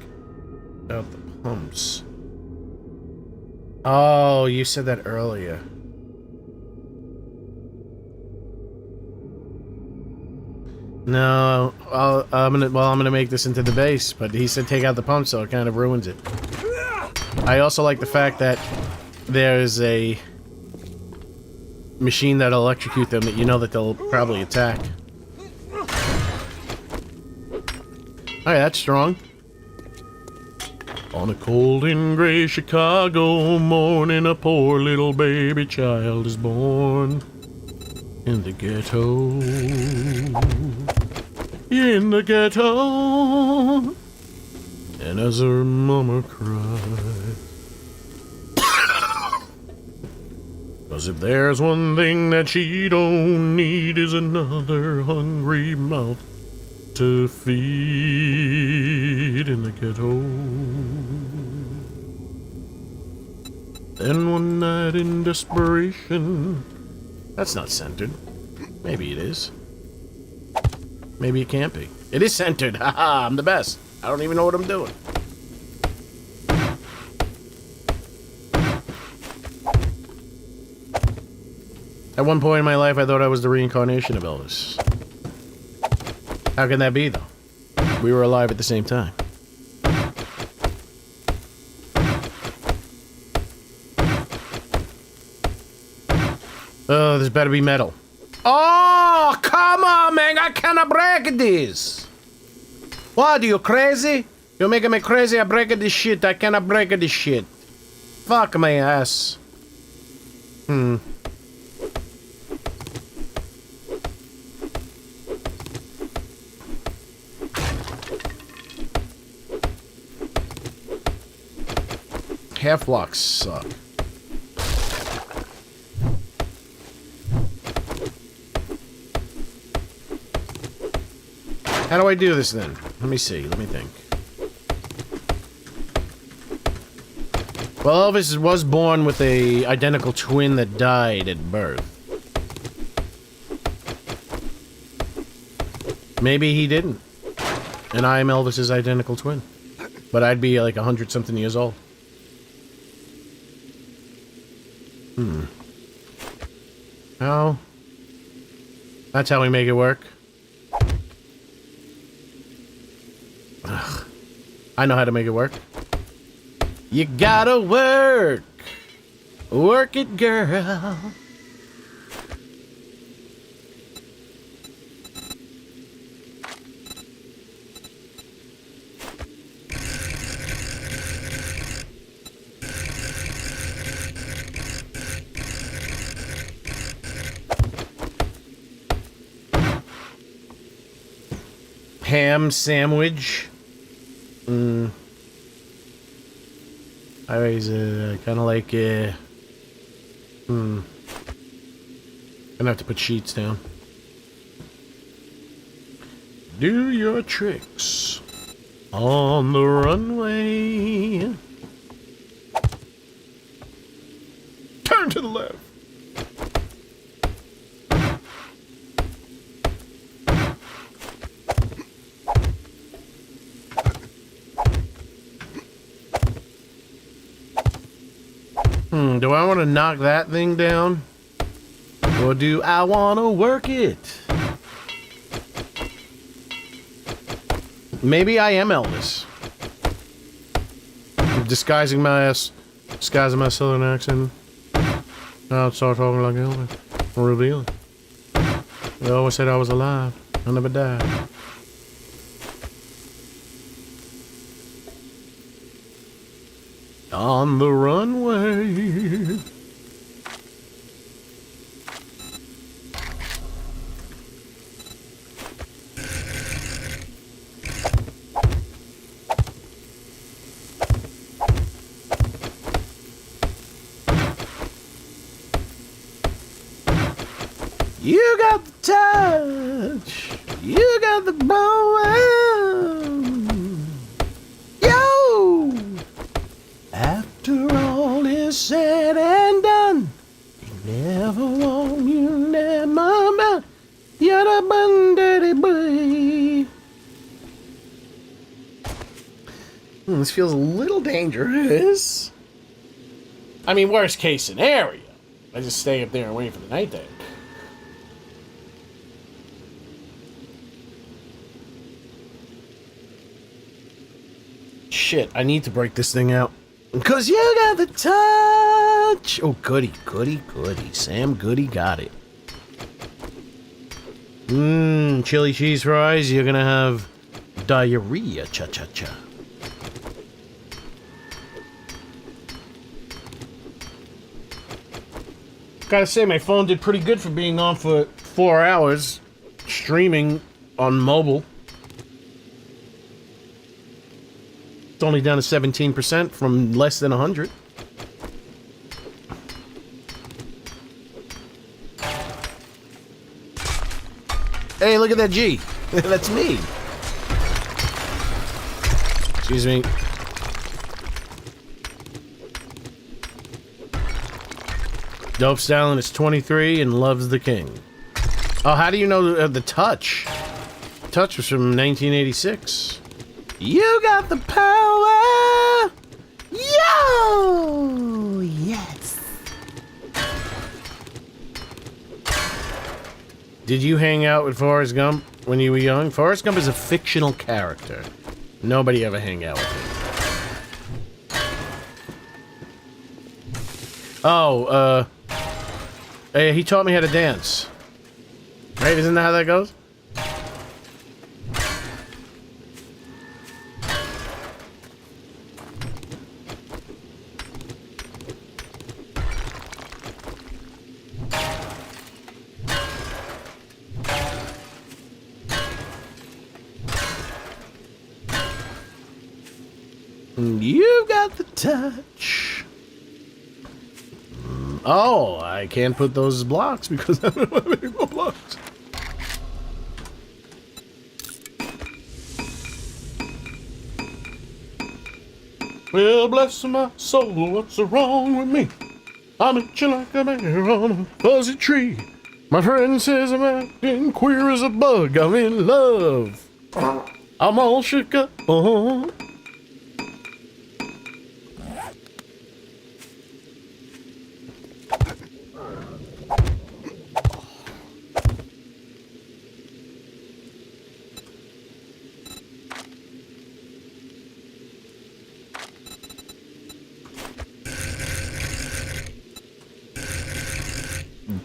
out the pumps. Oh, you said that earlier. No, I'm gonna make this into the base, but he said take out the pumps, so it kind of ruins it. I also like the fact that there's a machine that'll electrocute them that you know that they'll probably attack. Alright, that's strong. On a cold and gray Chicago morning, a poor little baby child is born. In the ghetto. In the ghetto. And as her mama cried. 'Cause if there's one thing that she don't need is another hungry mouth to feed in the ghetto. Then one night in desperation. That's not centered. Maybe it is. Maybe it can't be. It is centered. Haha, I'm the best. I don't even know what I'm doing. At one point in my life, I thought I was the reincarnation of Elvis. How can that be, though? We were alive at the same time. Oh, there's better be metal. Oh, come on, man. I cannot break this. What, are you crazy? You're making me crazy. I break this shit. I cannot break this shit. Fuck my ass. half blocks suck. How do I do this then? Let me see. Let me think. Well, Elvis was born with a identical twin that died at birth. Maybe he didn't. And I am Elvis's identical twin. But I'd be like 100-something years old. How? That's how we make it work. Ugh. I know how to make it work. You gotta work. Work it, girl. Ham sandwich. I always kind of like. Gonna have to put sheets down. Do your tricks on the runway. Turn to the left. Do I want to knock that thing down? Or do I want to work it? Maybe I am Elvis. I'm disguising my southern accent. I'll start talking like Elvis. Reveal it. They always said I was alive. I never died. On the runway. You got the touch. You got the power. Yo! After all is said and done, you never want, you never mind. You're the dirty boy. This feels a little dangerous. I mean, worst case scenario, I just stay up there and wait for the night day. Shit, I need to break this thing out. Because you got the touch! Oh, goody, goody, goody. Sam Goody got it. Chili cheese fries, you're gonna have diarrhea, cha-cha-cha. Gotta say, my phone did pretty good for being on for 4 hours, streaming on mobile. It's only down to 17% from less than 100. Hey, look at that G. That's me. Excuse me. Dope Stalin is 23 and loves the king. Oh, how do you know the touch? Touch was from 1986. You got the power! Yo! Yes! Did you hang out with Forrest Gump when you were young? Forrest Gump is a fictional character. Nobody ever hang out with him. Oh, hey, he taught me how to dance. Right? Isn't that how that goes? You got the touch. Oh, I can't put those blocks because I don't have any more blocks. Well, bless my soul, what's wrong with me? I'm itching like a bear on a fuzzy tree. My friend says I'm acting queer as a bug. I'm in love. I'm all shook up.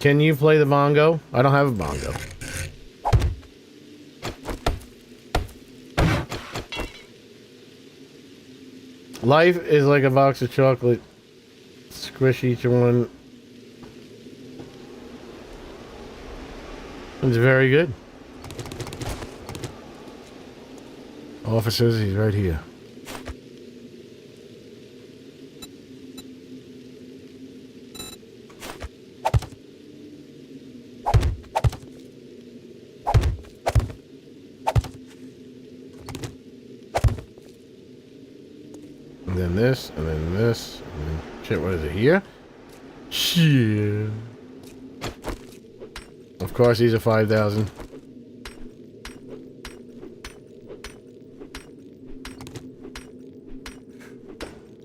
Can you play the bongo? I don't have a bongo. Life is like a box of chocolate. Squish each one. It's very good. Officers, he's right here. And then this, and then this, and then shit, what is it here? Shit. Of course, these are 5,000.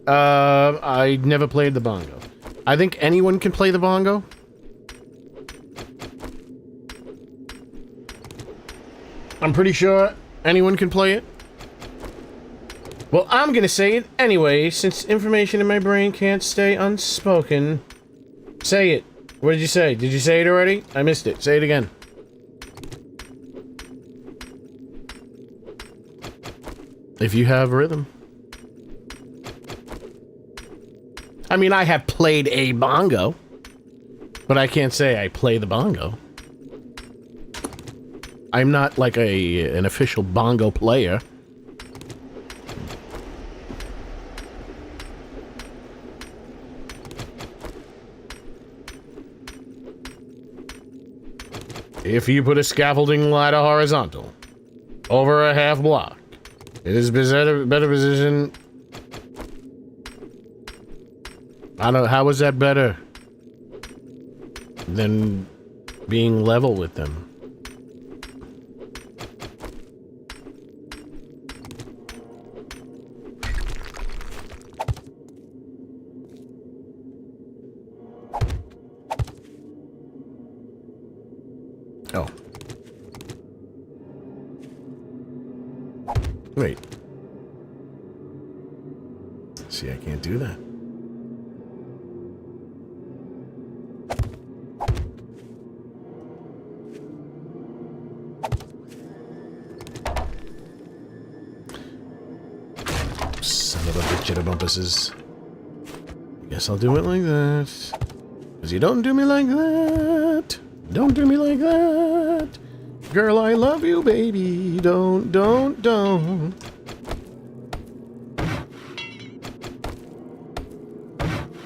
I never played the bongo. I think anyone can play the bongo. I'm pretty sure anyone can play it. Well, I'm gonna say it anyway, since information in my brain can't stay unspoken. Say it. What did you say? Did you say it already? I missed it. Say it again. If you have rhythm. I mean, I have played a bongo, but I can't say I play the bongo. I'm not like an official bongo player. If you put a scaffolding ladder horizontal over a half block, it is better position. I don't know, how is that better than being level with them? Oh. Wait. See, I can't do that. Son of a bitch, bumpuses. Guess I'll do it like that. Because you don't do me like that. Don't do me like that. Girl, I love you, baby. Don't.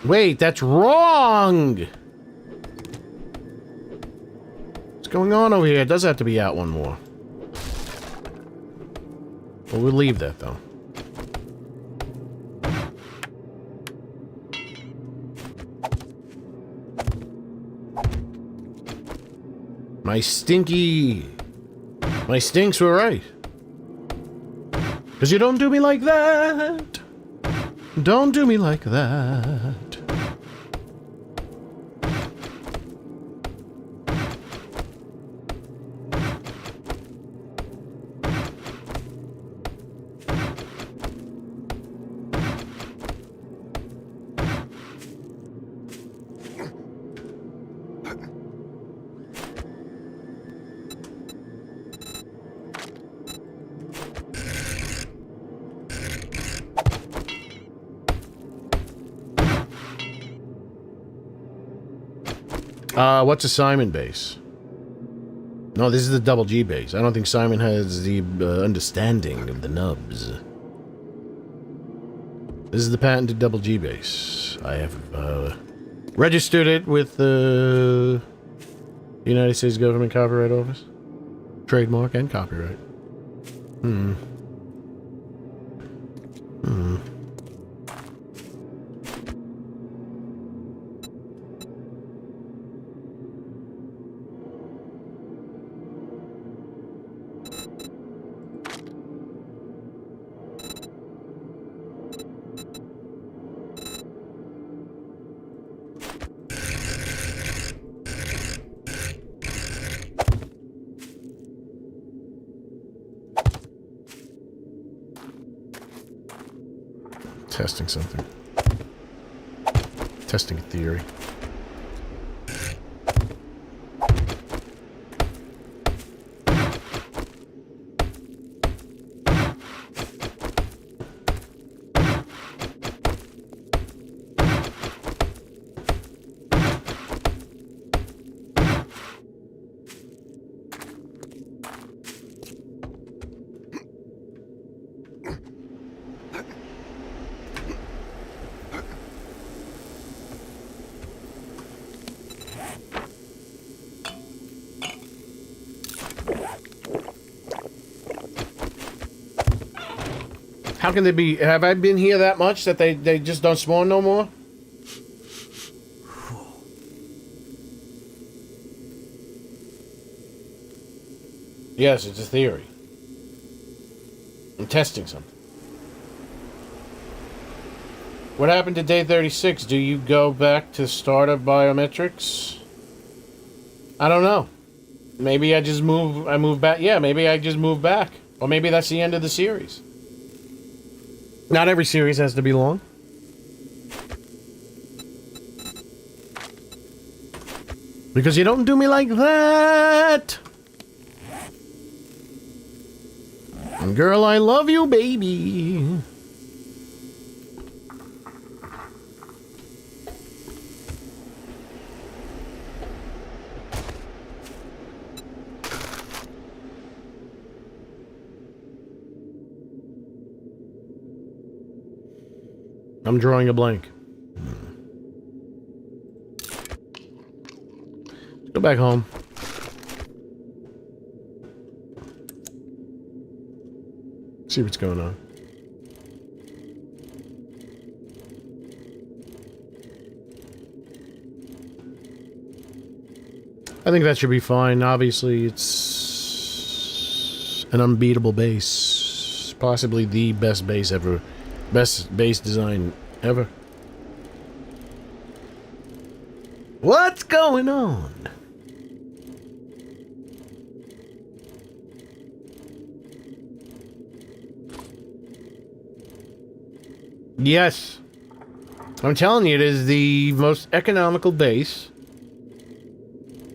Wait, that's wrong! What's going on over here? It does have to be out one more. Well, we'll leave that, though. My stinks were right. Because you don't do me like that. Don't do me like that. What's a Simon base? No, this is the double G base. I don't think Simon has the understanding of the nubs. This is the patented double G base. I have Registered it with the United States Government Copyright Office. Trademark and copyright. Testing something. Testing a theory. How can they be? Have I been here that much that they just don't spawn no more? Yes, it's a theory. I'm testing something. What happened to day 36? Do you go back to start of biometrics? I don't know. Maybe I just move. I move back. Yeah, maybe I just move back. Or maybe that's the end of the series. Not every series has to be long. Because you don't do me like that. And girl, I love you, baby. I'm drawing a blank. Go back home. See what's going on. I think that should be fine. Obviously, it's an unbeatable base. Possibly the best base ever. Best base design ever. What's going on? Yes. I'm telling you, it is the most economical base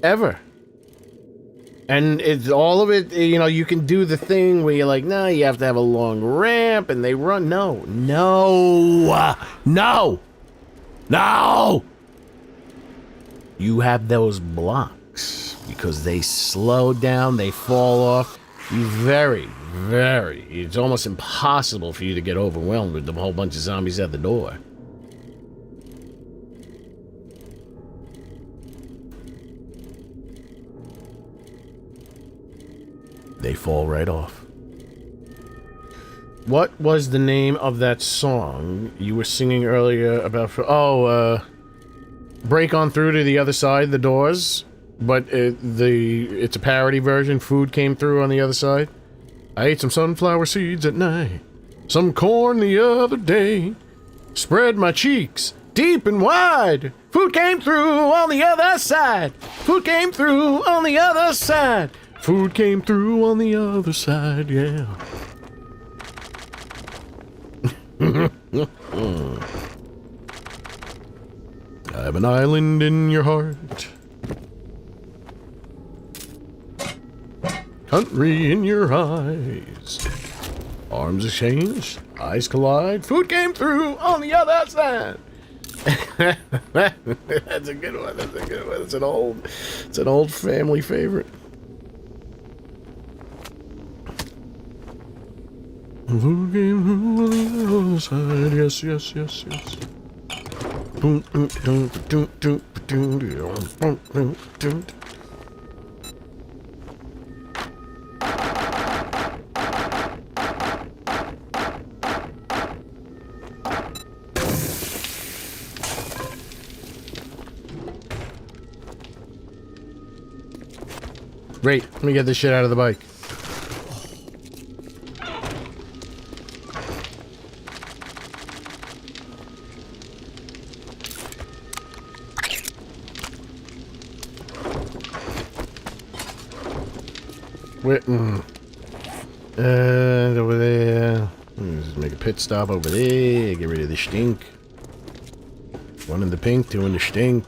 ever. And it's all of it, you know, you can do the thing where you're like, nah, you have to have a long ramp and they run. No. You have those blocks because they slow down, they fall off. It's almost impossible for you to get overwhelmed with a whole bunch of zombies at the door. They fall right off. What was the name of that song you were singing earlier about? Break on through to the other side, the doors. But it's a parody version. Food came through on the other side. I ate some sunflower seeds at night. Some corn the other day. Spread my cheeks deep and wide. Food came through on the other side. Food came through on the other side. Food came through on the other side, yeah. I have an island in your heart. Country in your eyes. Arms exchange, eyes collide. Food came through on the other side. That's a good one. It's an old family favorite. Food came through on the other side. Yes. Great. Let me get this shit out of the bike. Where? Over there. Just make a pit stop over there. Get rid of the stink. One in the pink, two in the stink.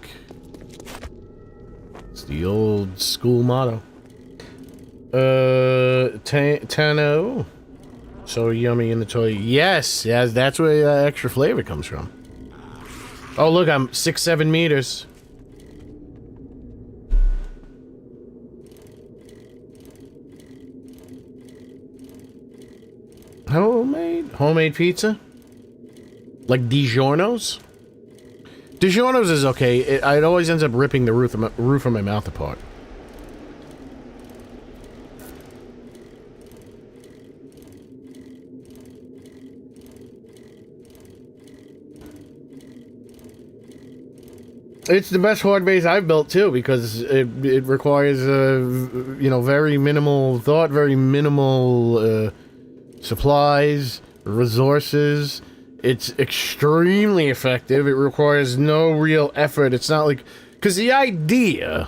It's the old school motto. Tano. So yummy in the toy. Yes, that's where extra flavor comes from. Oh, look, I'm 6-7 meters. Homemade pizza? Like DiGiorno's? DiGiorno's is okay. It always ends up ripping the roof of my mouth apart. It's the best hard base I've built too, because it requires you know, very minimal thought, very minimal supplies, resources. It's extremely effective. It requires no real effort. It's not like, because the idea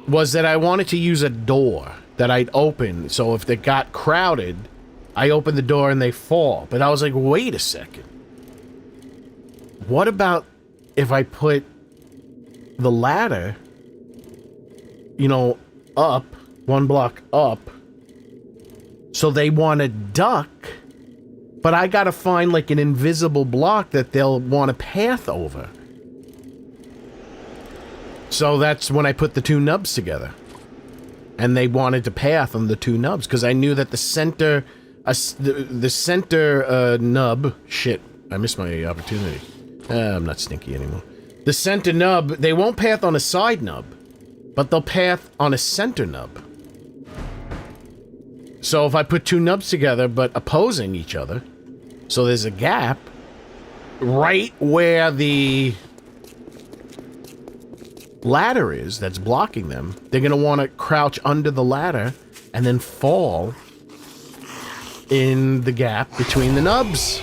was that I wanted to use a door that I'd open, so if they got crowded, I open the door and they fall. But I was like, wait a second. What about if I put the ladder, you know, up, one block up, so they want to duck, but I gotta find like an invisible block that they'll want to path over. So that's when I put the two nubs together. And they wanted to path on the two nubs, because I knew that the center, the center nub, shit, I missed my opportunity. I'm not stinky anymore. The center nub, they won't path on a side nub, but they'll path on a center nub. So if I put two nubs together, but opposing each other, so there's a gap right where the ladder is that's blocking them, they're going to want to crouch under the ladder and then fall in the gap between the nubs.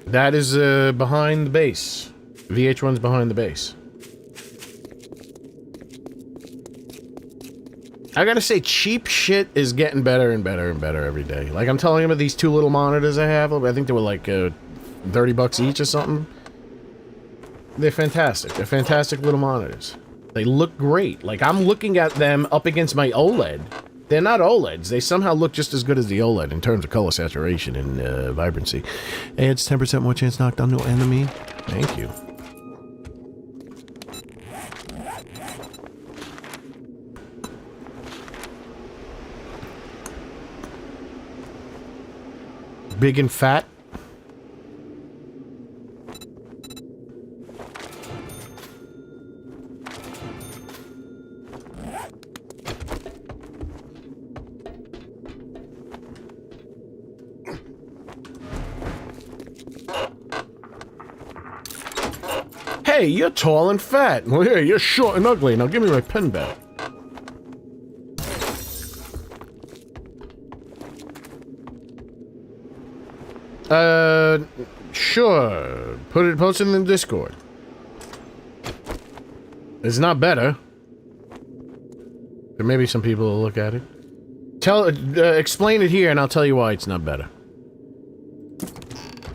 That is behind the base. VH1's behind the base. I gotta say, cheap shit is getting better and better and better every day. Like, I'm telling you about these two little monitors I have. I think they were like 30 bucks each or something. They're fantastic. They're fantastic little monitors. They look great. Like, I'm looking at them up against my OLED. They're not OLEDs. They somehow look just as good as the OLED in terms of color saturation and vibrancy. Hey, it's 10% more chance knocked on no enemy. Thank you. Big and fat. Hey, you're tall and fat. Well, here, you're short and ugly. Now give me my pen back. Sure. Post it in the Discord. It's not better. But maybe some people will look at it. Explain it here and I'll tell you why it's not better.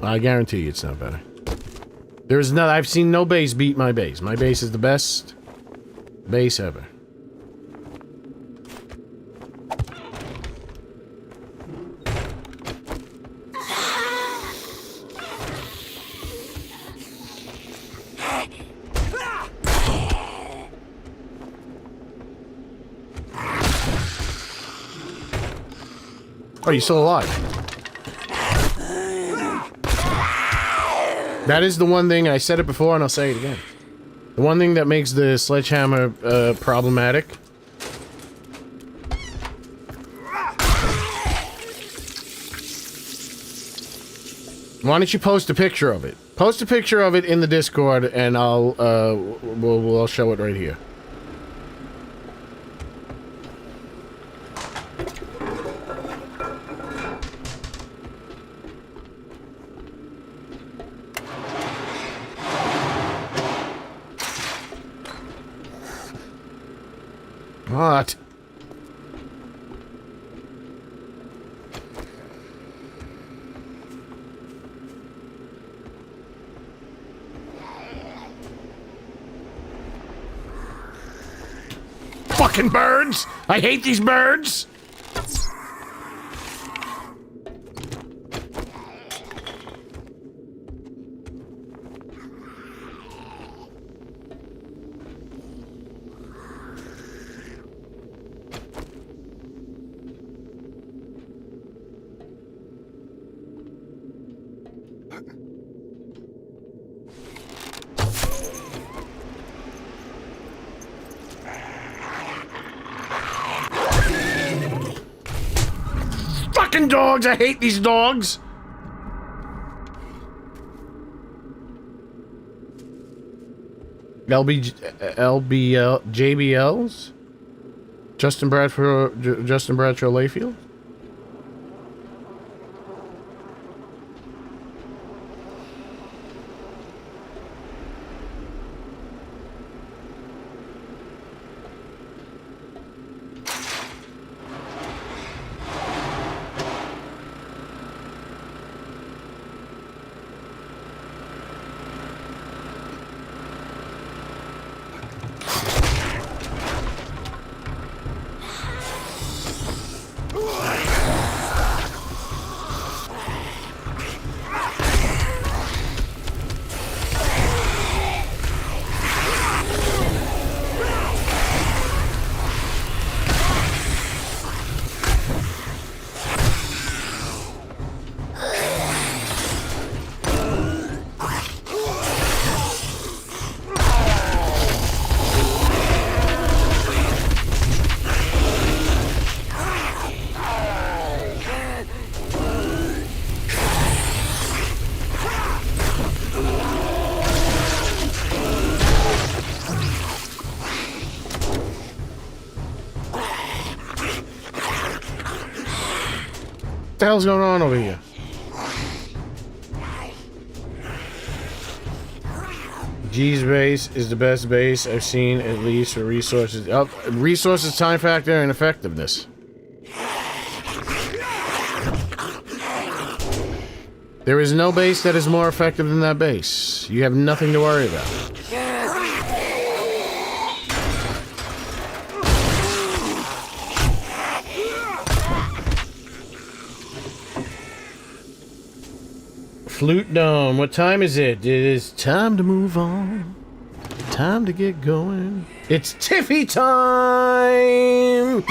I guarantee you it's not better. There's no, I've seen no base beat my base. My base is the best base ever. Oh, you're still alive. That is the one thing, I said it before and I'll say it again. The one thing that makes the sledgehammer problematic. Why don't you post a picture of it? Post a picture of it in the Discord and we'll show it right here. What? Fucking birds! I hate these birds! Fucking dogs! I hate these dogs! JBLs? Justin Bradshaw Layfield? What the hell's going on over here? G's base is the best base I've seen, at least for resources. Oh, resources, time factor, and effectiveness. There is no base that is more effective than that base. You have nothing to worry about. Flute Dome, what time is it? It is time to move on. Time to get going. It's Tiffy time!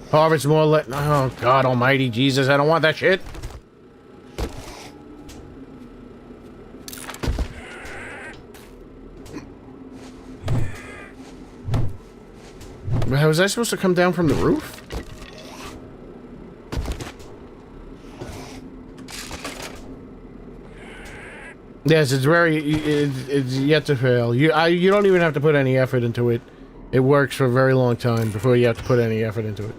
Harvest more oh God almighty Jesus, I don't want that shit. Was I supposed to come down from the roof? Yes, it's it's yet to fail. You don't even have to put any effort into it. It works for a very long time before you have to put any effort into it.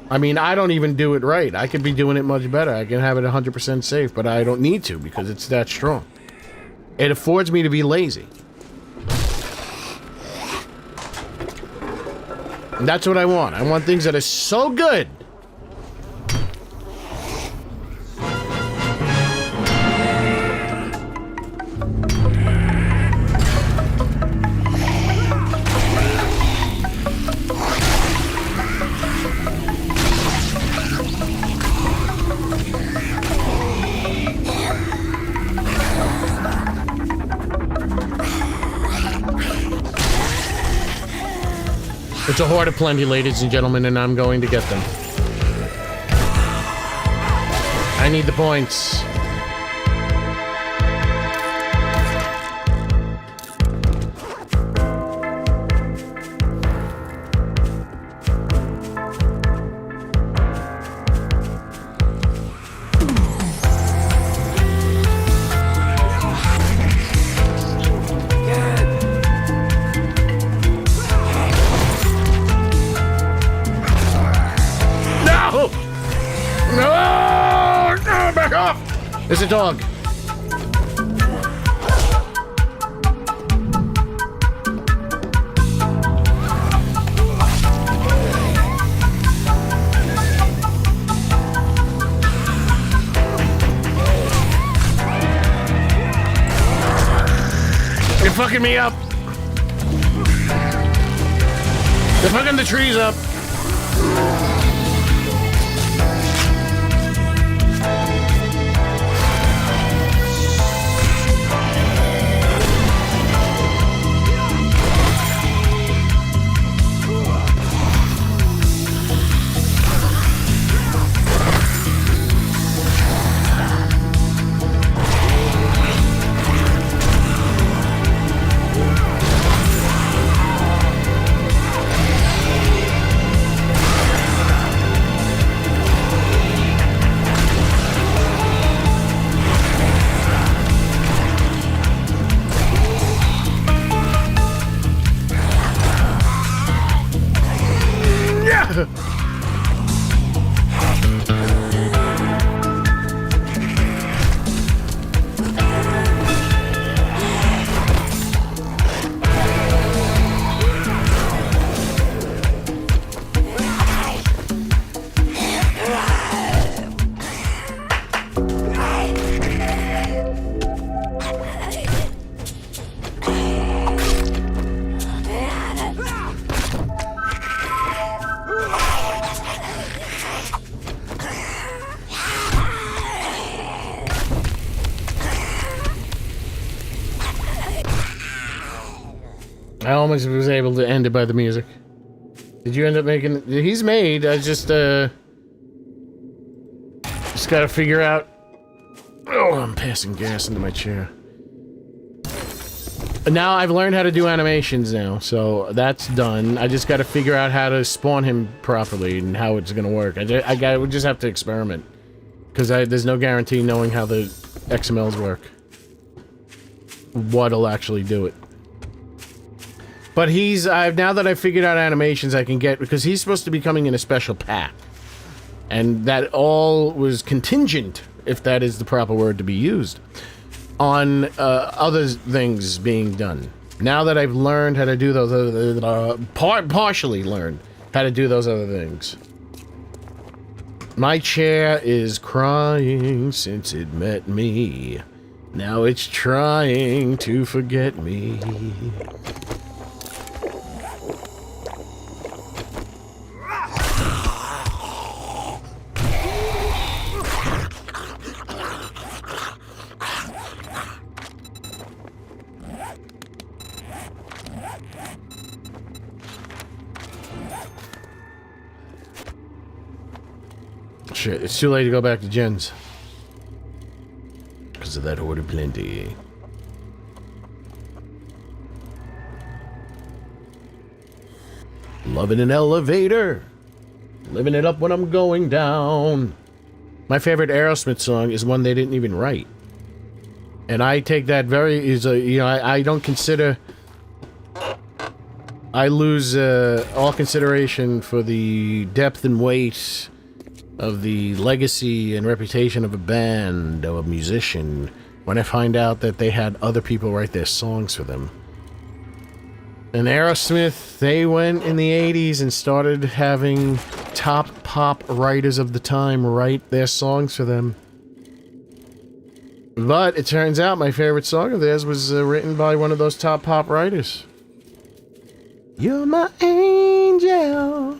I mean, I don't even do it right. I could be doing it much better. I can have it 100% safe, but I don't need to because it's that strong. It affords me to be lazy. And that's what I want. I want things that are so good. It's a horde of plenty, ladies and gentlemen, and I'm going to get them. I need the points. There's a dog. You're fucking me up. They're fucking the trees up. I almost was able to end it by the music. Did you end up making... He's made, I just gotta figure out... Oh, I'm passing gas into my chair. Now I've learned how to do animations now, so that's done. I just gotta figure out how to spawn him properly and how it's gonna work. I would just have to experiment. Because there's no guarantee knowing how the XMLs work. What'll actually do it. But now that I've figured out animations I can get, because he's supposed to be coming in a special pack. And that all was contingent, if that is the proper word to be used, on other things being done. Now that I've learned how to do those partially learned how to do those other things. My chair is crying since it met me. Now it's trying to forget me. Shit, it's too late to go back to Jen's. Because of that horde of plenty. Loving an elevator. Living it up when I'm going down. My favorite Aerosmith song is one they didn't even write. And I take that I don't consider... I lose all consideration for the depth and weight of the legacy and reputation of a band or a musician when I find out that they had other people write their songs for them. And Aerosmith, they went in the 80s and started having top pop writers of the time write their songs for them. But it turns out my favorite song of theirs was written by one of those top pop writers. You're my angel.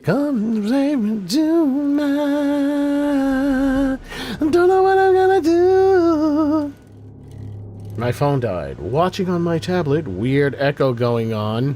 Come save me tonight. I don't know what I'm gonna do. My phone died. Watching on my tablet. Weird echo going on.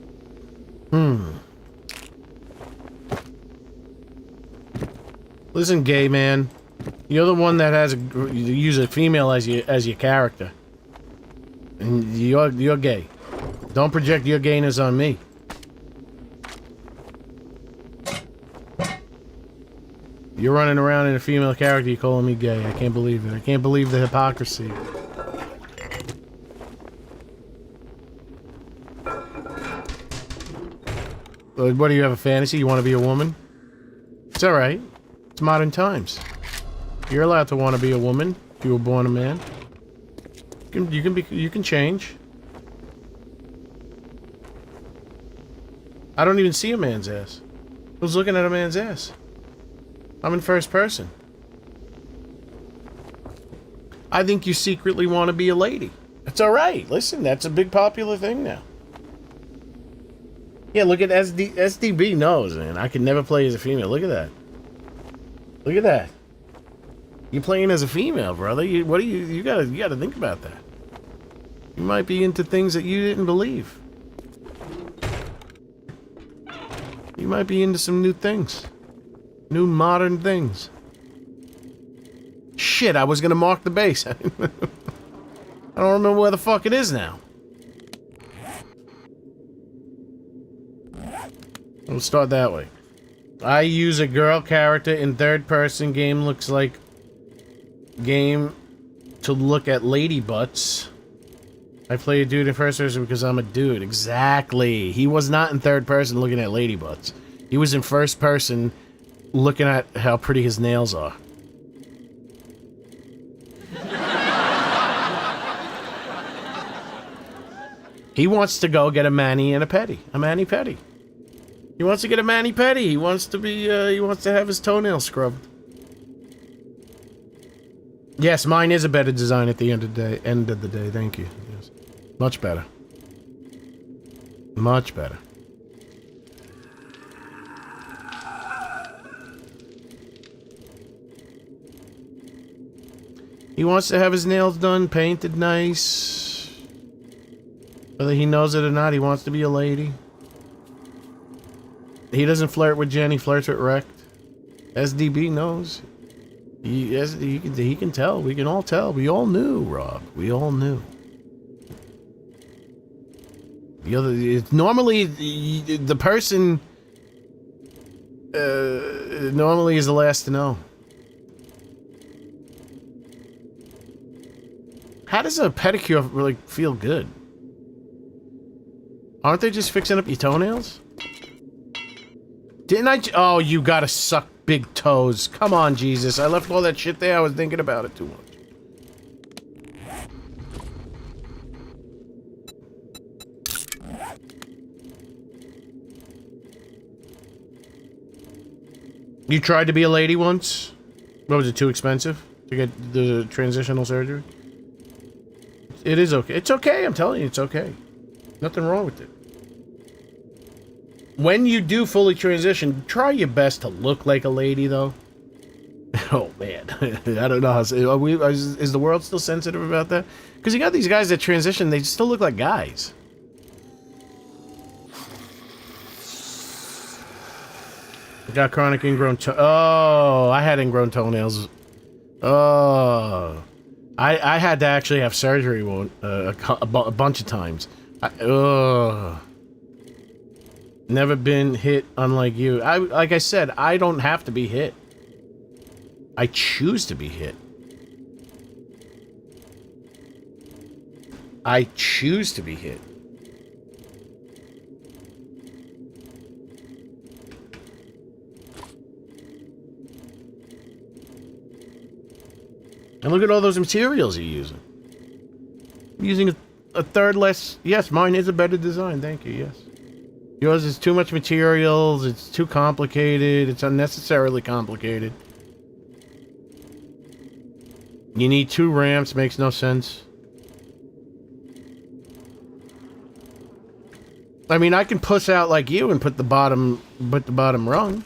Listen, gay man. You're the one that has you use a female as your character. And you're gay. Don't project your gayness on me. You're running around in a female character, you're calling me gay. I can't believe it. I can't believe the hypocrisy. What do you have, a fantasy? You want to be a woman? It's alright. It's modern times. You're allowed to want to be a woman if you were born a man. You can change. I don't even see a man's ass. Who's looking at a man's ass? I'm in first person. I think you secretly want to be a lady. That's alright. Listen, that's a big popular thing now. Yeah, look at SDB knows, man. I could never play as a female. Look at that. Look at that. You're playing as a female, brother. You gotta think about that. You might be into things that you didn't believe. You might be into some new things. New modern things. Shit, I was gonna mark the base. I don't remember where the fuck it is now. We'll start that way. I use a girl character in third person. Game looks like game to look at lady butts. I play a dude in first person because I'm a dude. Exactly. He was not in third person looking at lady butts. He was in first person looking at how pretty his nails are. He wants to go get a mani and a pedi. A mani-pedi. He wants to get a mani-pedi. He wants to be, he wants to have his toenails scrubbed. Yes, mine is a better design at the end of the day. Thank you. Yes. Much better. Much better. He wants to have his nails done, painted nice. Whether he knows it or not, he wants to be a lady. He doesn't flirt with Jen, he flirts with Rect. SDB knows. He can tell. We can all tell. We all knew, Rob. We all knew. Normally the person normally is the last to know. How does a pedicure really feel good? Aren't they just fixing up your toenails? Didn't I? Oh, you gotta suck big toes. Come on, Jesus. I left all that shit there. I was thinking about it too much. You tried to be a lady once? What was it, too expensive to get the transitional surgery? It is okay. It's okay, I'm telling you, it's okay. Nothing wrong with it. When you do fully transition, try your best to look like a lady, though. Oh, man. I don't know. Is the world still sensitive about that? Because you got these guys that transition, they still look like guys. Got chronic ingrown oh, I had ingrown toenails. Oh. I had to actually have surgery a bunch of times. Never been hit unlike you. Like I said, I don't have to be hit. I choose to be hit. I choose to be hit. And look at all those materials you're using. I'm using a third less... Yes, mine is a better design. Thank you, yes. Yours is too much materials. It's too complicated. It's unnecessarily complicated. You need 2 ramps. Makes no sense. I mean, I can push out like you and put the bottom rung.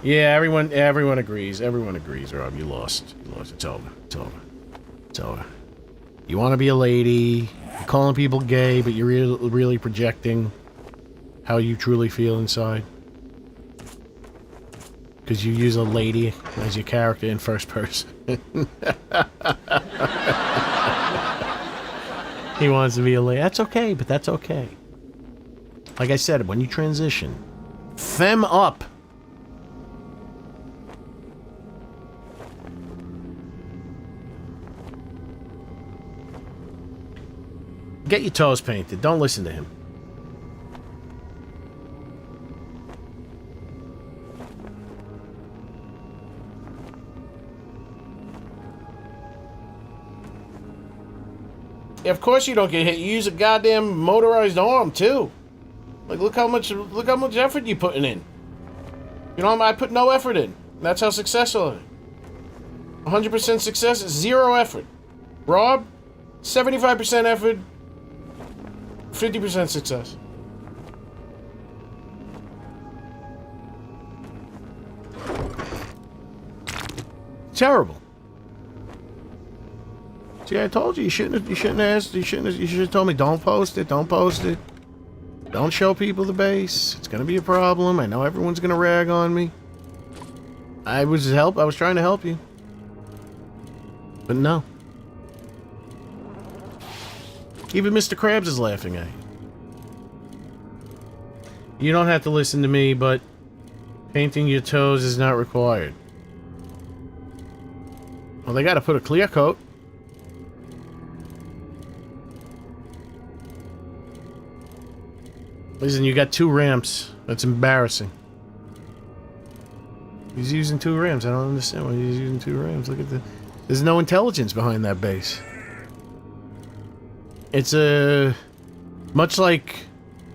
Yeah, everyone agrees. Everyone agrees, Rob. You lost. You lost. It's over. It's over. It's over. You want to be a lady. You're calling people gay, but you're really projecting how you truly feel inside. Because you use a lady as your character in first person. He wants to be a lady. That's okay, but that's okay. Like I said, when you transition, fem up. Get your toes painted. Don't listen to him. Yeah, of course you don't get hit. You use a goddamn motorized arm too. Like, look how much effort you putting in. You know, I put no effort in. That's how successful I am. 100% success, 0 effort. Rob, 75% effort, 50% success. Terrible. See, I told you, you shouldn't have told me, don't post it. Don't show people the base. It's gonna be a problem. I know everyone's gonna rag on me. I was trying to help you. But no. Even Mr. Krabs is laughing at you. You don't have to listen to me, but painting your toes is not required. Well, they gotta put a clear coat. Listen, you got 2 ramps. That's embarrassing. He's using 2 ramps. I don't understand why he's using 2 ramps. Look at the... There's no intelligence behind that base. It's much like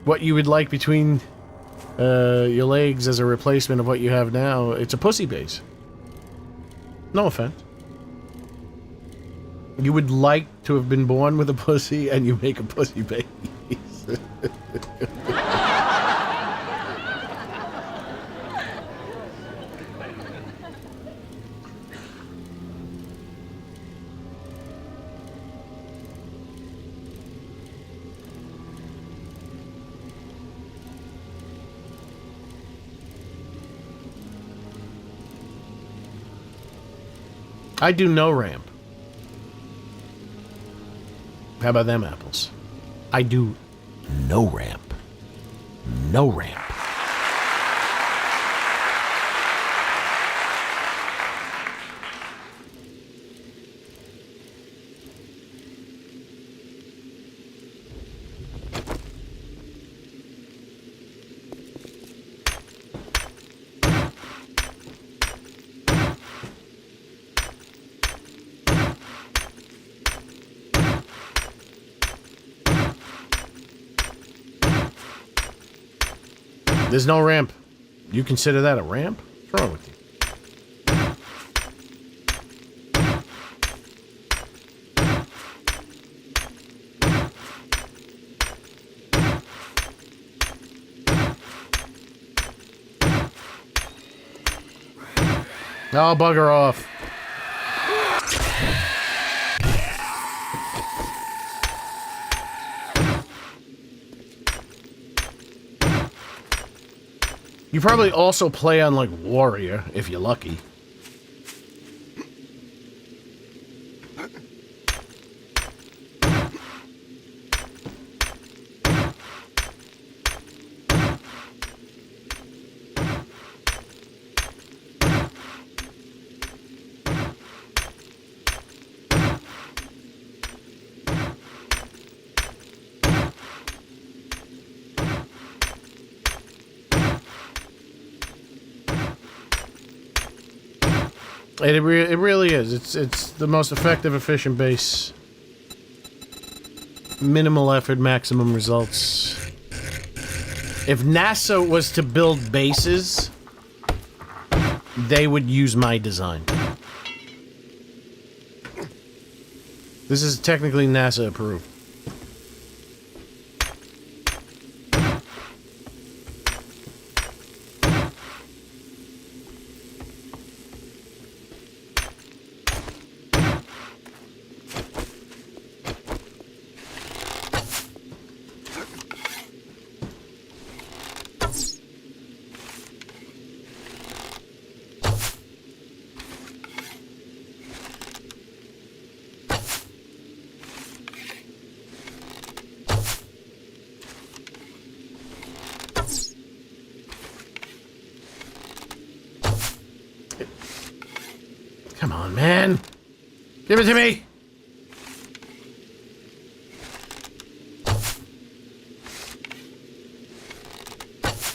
what you would like between your legs as a replacement of what you have now. It's a pussy base. No offense. You would like to have been born with a pussy and you make a pussy base. I do no ramp. How about them apples? I do no ramp. No ramp. There's no ramp. You consider that a ramp? What's wrong with you? Oh, bugger off. You probably also play on, like, Warrior, if you're lucky. It really is. It's the most effective, efficient base. Minimal effort, maximum results. If NASA was to build bases, they would use my design. This is technically NASA approved. man. Give it to me.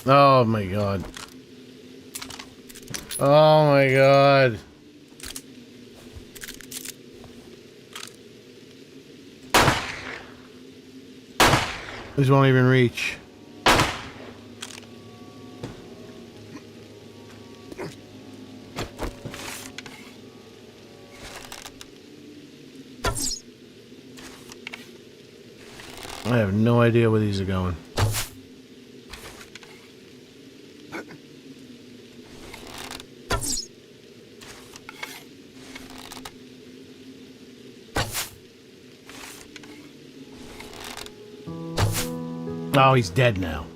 Oh my god. Oh my god. These won't even reach. I have no idea where these are going. Oh, he's dead now.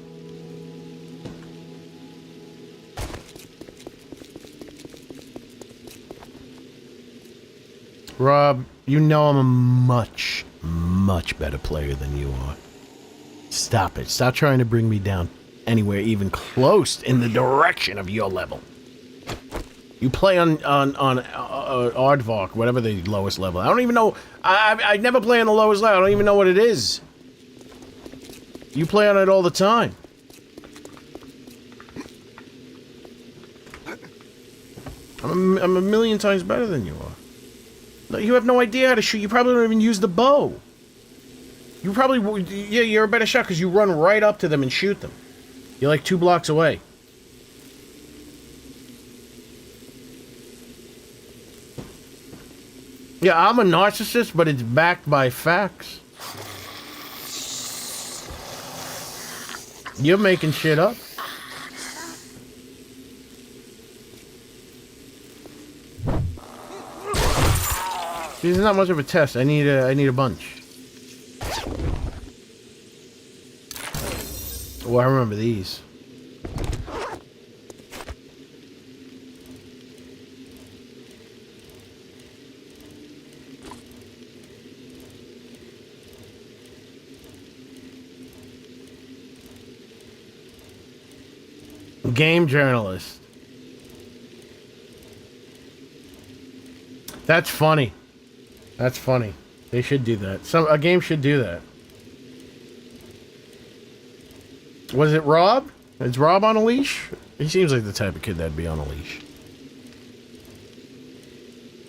Rob, you know I'm a much better player than you are. Stop it. Stop trying to bring me down anywhere even close in the direction of your level. You play on Aardvark, whatever the lowest level. I don't even know. I never play on the lowest level. I don't even know what it is. You play on it all the time. I'm a million times better than you are. No, you have no idea how to shoot. You probably don't even use the bow. You probably... Yeah, you're a better shot because you run right up to them and shoot them. You're like 2 blocks away. Yeah, I'm a narcissist, but it's backed by facts. You're making shit up. This is not much of a test. I need a bunch. Oh, I remember these. Game journalist. That's funny. That's funny. They should do that. A game should do that. Was it Rob? Is Rob on a leash? He seems like the type of kid that'd be on a leash.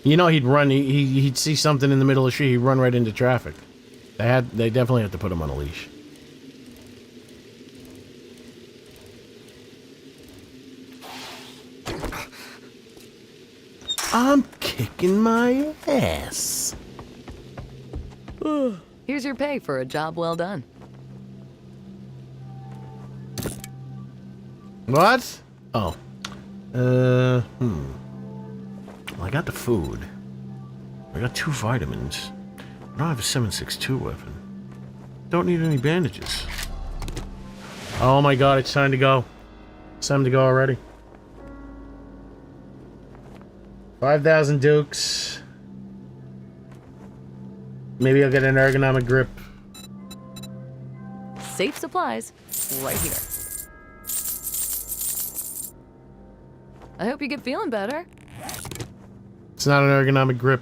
You know, he'd run. He'd see something in the middle of the street. He'd run right into traffic. They definitely have to put him on a leash. I'm kicking my ass. Here's your pay for a job well done. What? Oh. Well, I got the food. I got 2 vitamins. I don't have a 7.62 weapon. Don't need any bandages. Oh my god, it's time to go. It's time to go already. 5,000 dukes. Maybe I'll get an ergonomic grip. Safe supplies right here. I hope you get feeling better. It's not an ergonomic grip.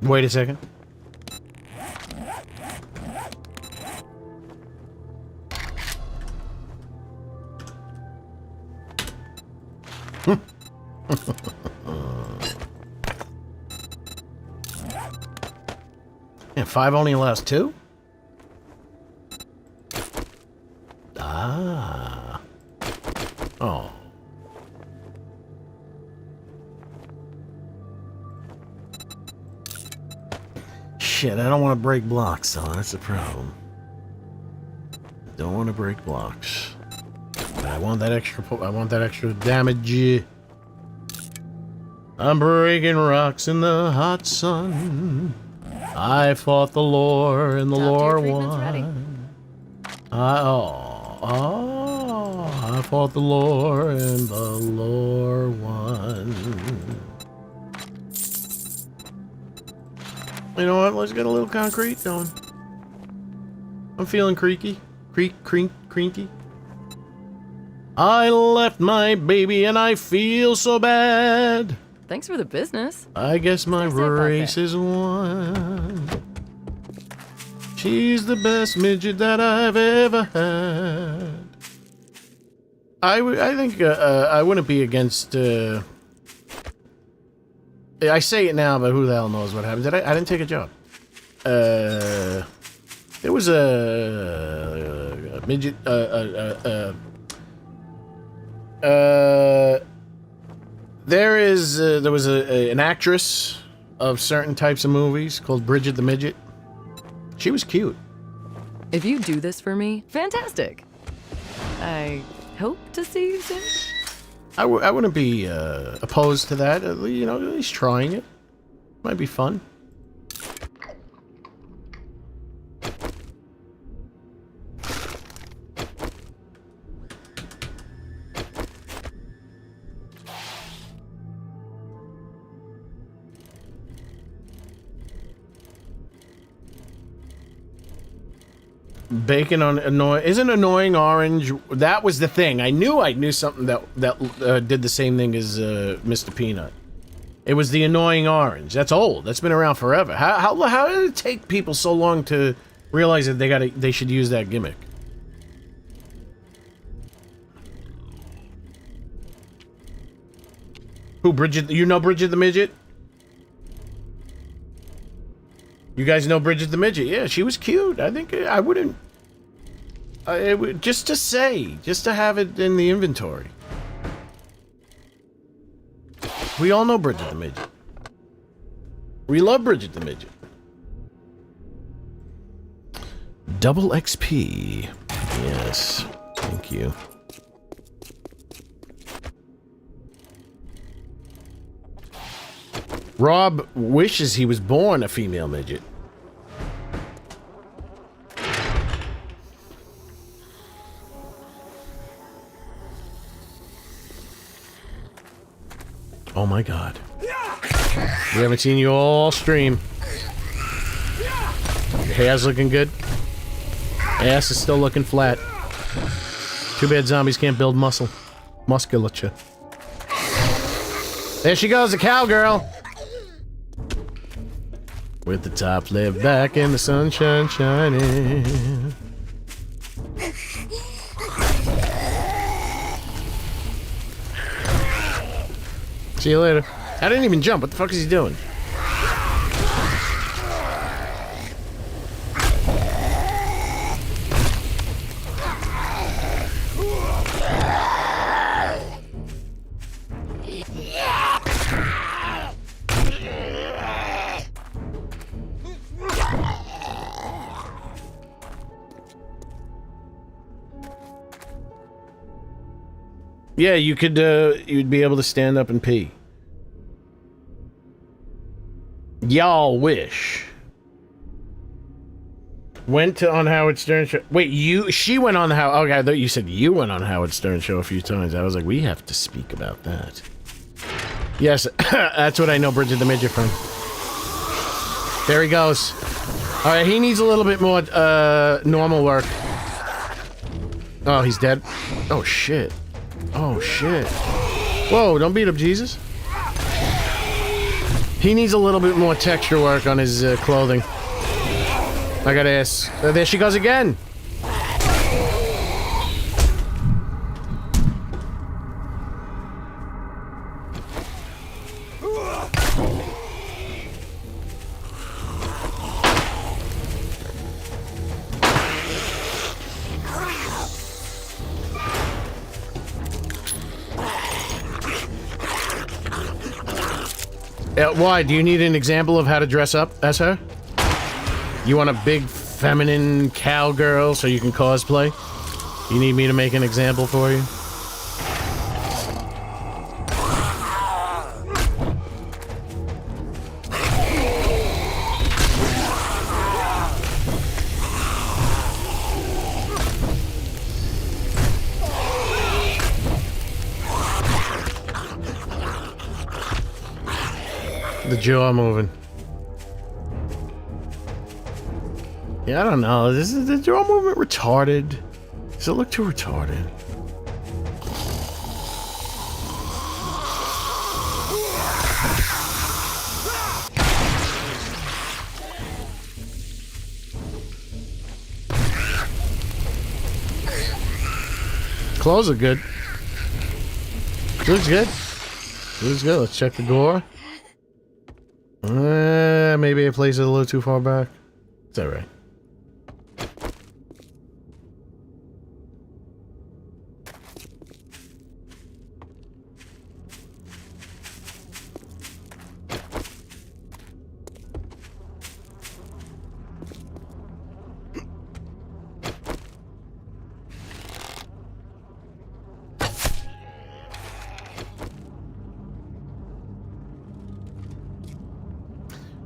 Wait a second. Yeah, 5 only allows 2? Ah. Oh. Shit, I don't want to break blocks, though. That's the problem. Don't want to break blocks. I want that extra. I want that extra damage. I'm breaking rocks in the hot sun. I fought the lore and the lore won. I fought the lore and the lore won. You know what? Let's get a little concrete going. I'm feeling creaky. Creaky. I left my baby and I feel so bad. Thanks for the business. I guess my race is won. She's the best midget that I've ever had. I think I wouldn't be against. I say it now, but who the hell knows what happened? I didn't take a job. There was a midget. There was an actress of certain types of movies called Bridget the Midget. She was cute. If you do this for me, fantastic. I hope to see you soon. I wouldn't be opposed to that. You know, at least trying it might be fun. Bacon on isn't annoying orange. That was the thing. I knew something that did the same thing as Mr. Peanut. It was the annoying orange. That's old. That's been around forever. How did it take people so long to realize that they should use that gimmick? Who, Bridget? You know Bridget the Midget? You guys know Bridget the Midget? Yeah, she was cute. I think I wouldn't. Just to have it in the inventory. We all know Bridget the Midget. We love Bridget the Midget. Double XP. Yes. Thank you. Rob wishes he was born a female midget. Oh my god. We haven't seen you all stream. Your hair's looking good. Ass is still looking flat. Too bad zombies can't build musculature. There she goes, the cowgirl. With the top left back and the sunshine shining. See you later. I didn't even jump. What the fuck is he doing? Yeah, you could, you'd be able to stand up and pee. Y'all wish. Went on Howard Stern show. Wait, she went on the Howard... Okay, I thought you said you went on Howard Stern show a few times. I was like, we have to speak about that. Yes, that's what I know Bridget the Midget from. There he goes. Alright, he needs a little bit more, normal work. Oh, he's dead. Oh, shit. Oh, shit. Whoa, don't beat up Jesus. He needs a little bit more texture work on his clothing. I gotta ask. There she goes again. Why? Do you need an example of how to dress up as her? You want a big feminine cowgirl so you can cosplay? You need me to make an example for you? The jaw moving. Yeah, I don't know. Is the jaw movement retarded? Does it look too retarded? Clothes are good. Looks good. Looks good. Let's check the gore. Maybe I placed it a little too far back. It's alright.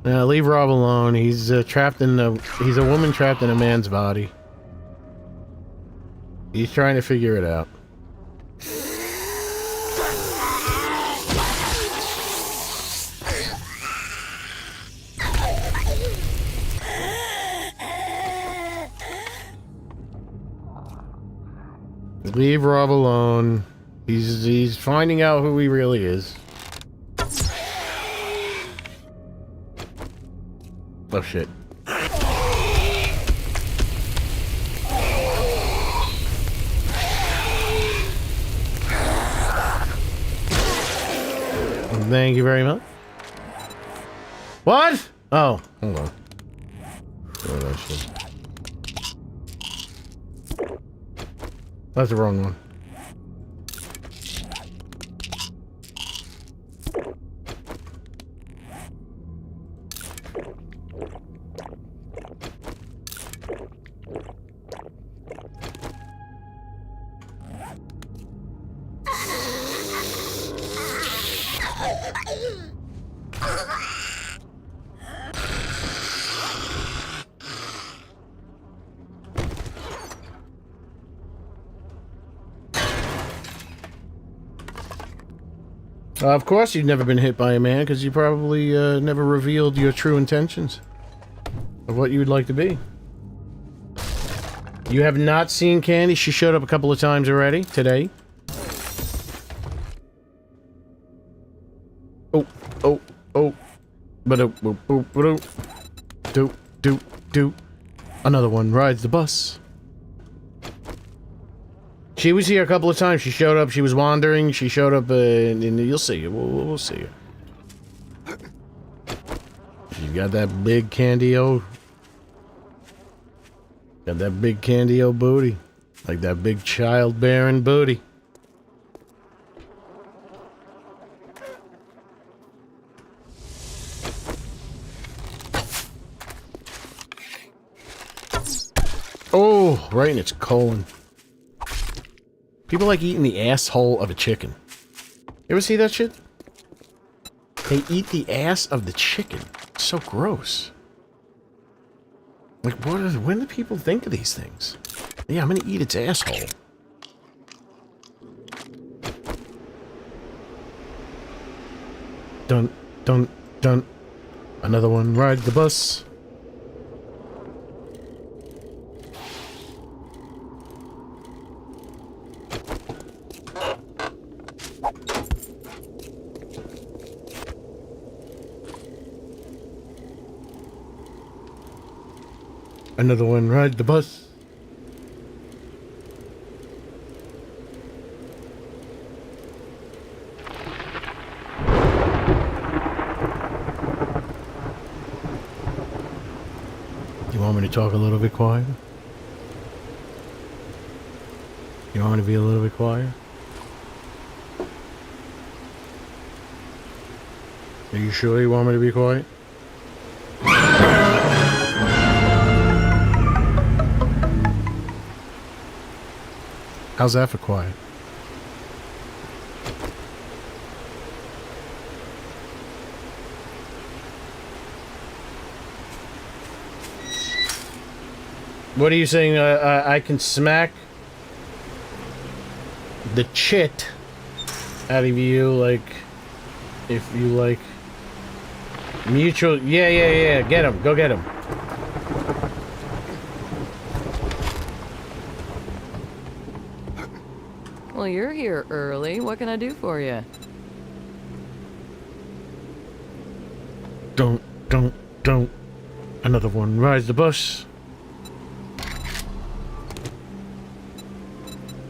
Leave Rob alone. He's trapped in the. He's a woman trapped in a man's body. He's trying to figure it out. Leave Rob alone. He's finding out who he really is. Oh shit. Thank you very much. What? Oh, hold on. Oh, that shit. That's the wrong one. Of course you've never been hit by a man, because you probably never revealed your true intentions of what you would like to be. You have not seen Candy. She showed up a couple of times already today. Oh. Do. Another one rides the bus. She was here a couple of times. She showed up. She was wandering. She showed up, and you'll see her. We'll see her. She got that big Candy-O. Got that big Candy-O booty. Like that big child-bearing booty. Oh, right in its colon. People like eating the asshole of a chicken. You ever see that shit? They eat the ass of the chicken. It's so gross. Like, when do people think of these things? Yeah, I'm gonna eat its asshole. Dun. Another one rides the bus. Another one rides the bus. You want me to talk a little bit quiet? You want me to be a little bit quiet? Are you sure you want me to be quiet? How's that for quiet? What are you saying? I can smack the chit out of you, like, if you like mutual. Yeah. Get him. Go get him. Well, you're here early. What can I do for you? Don't. Another one rides the bus.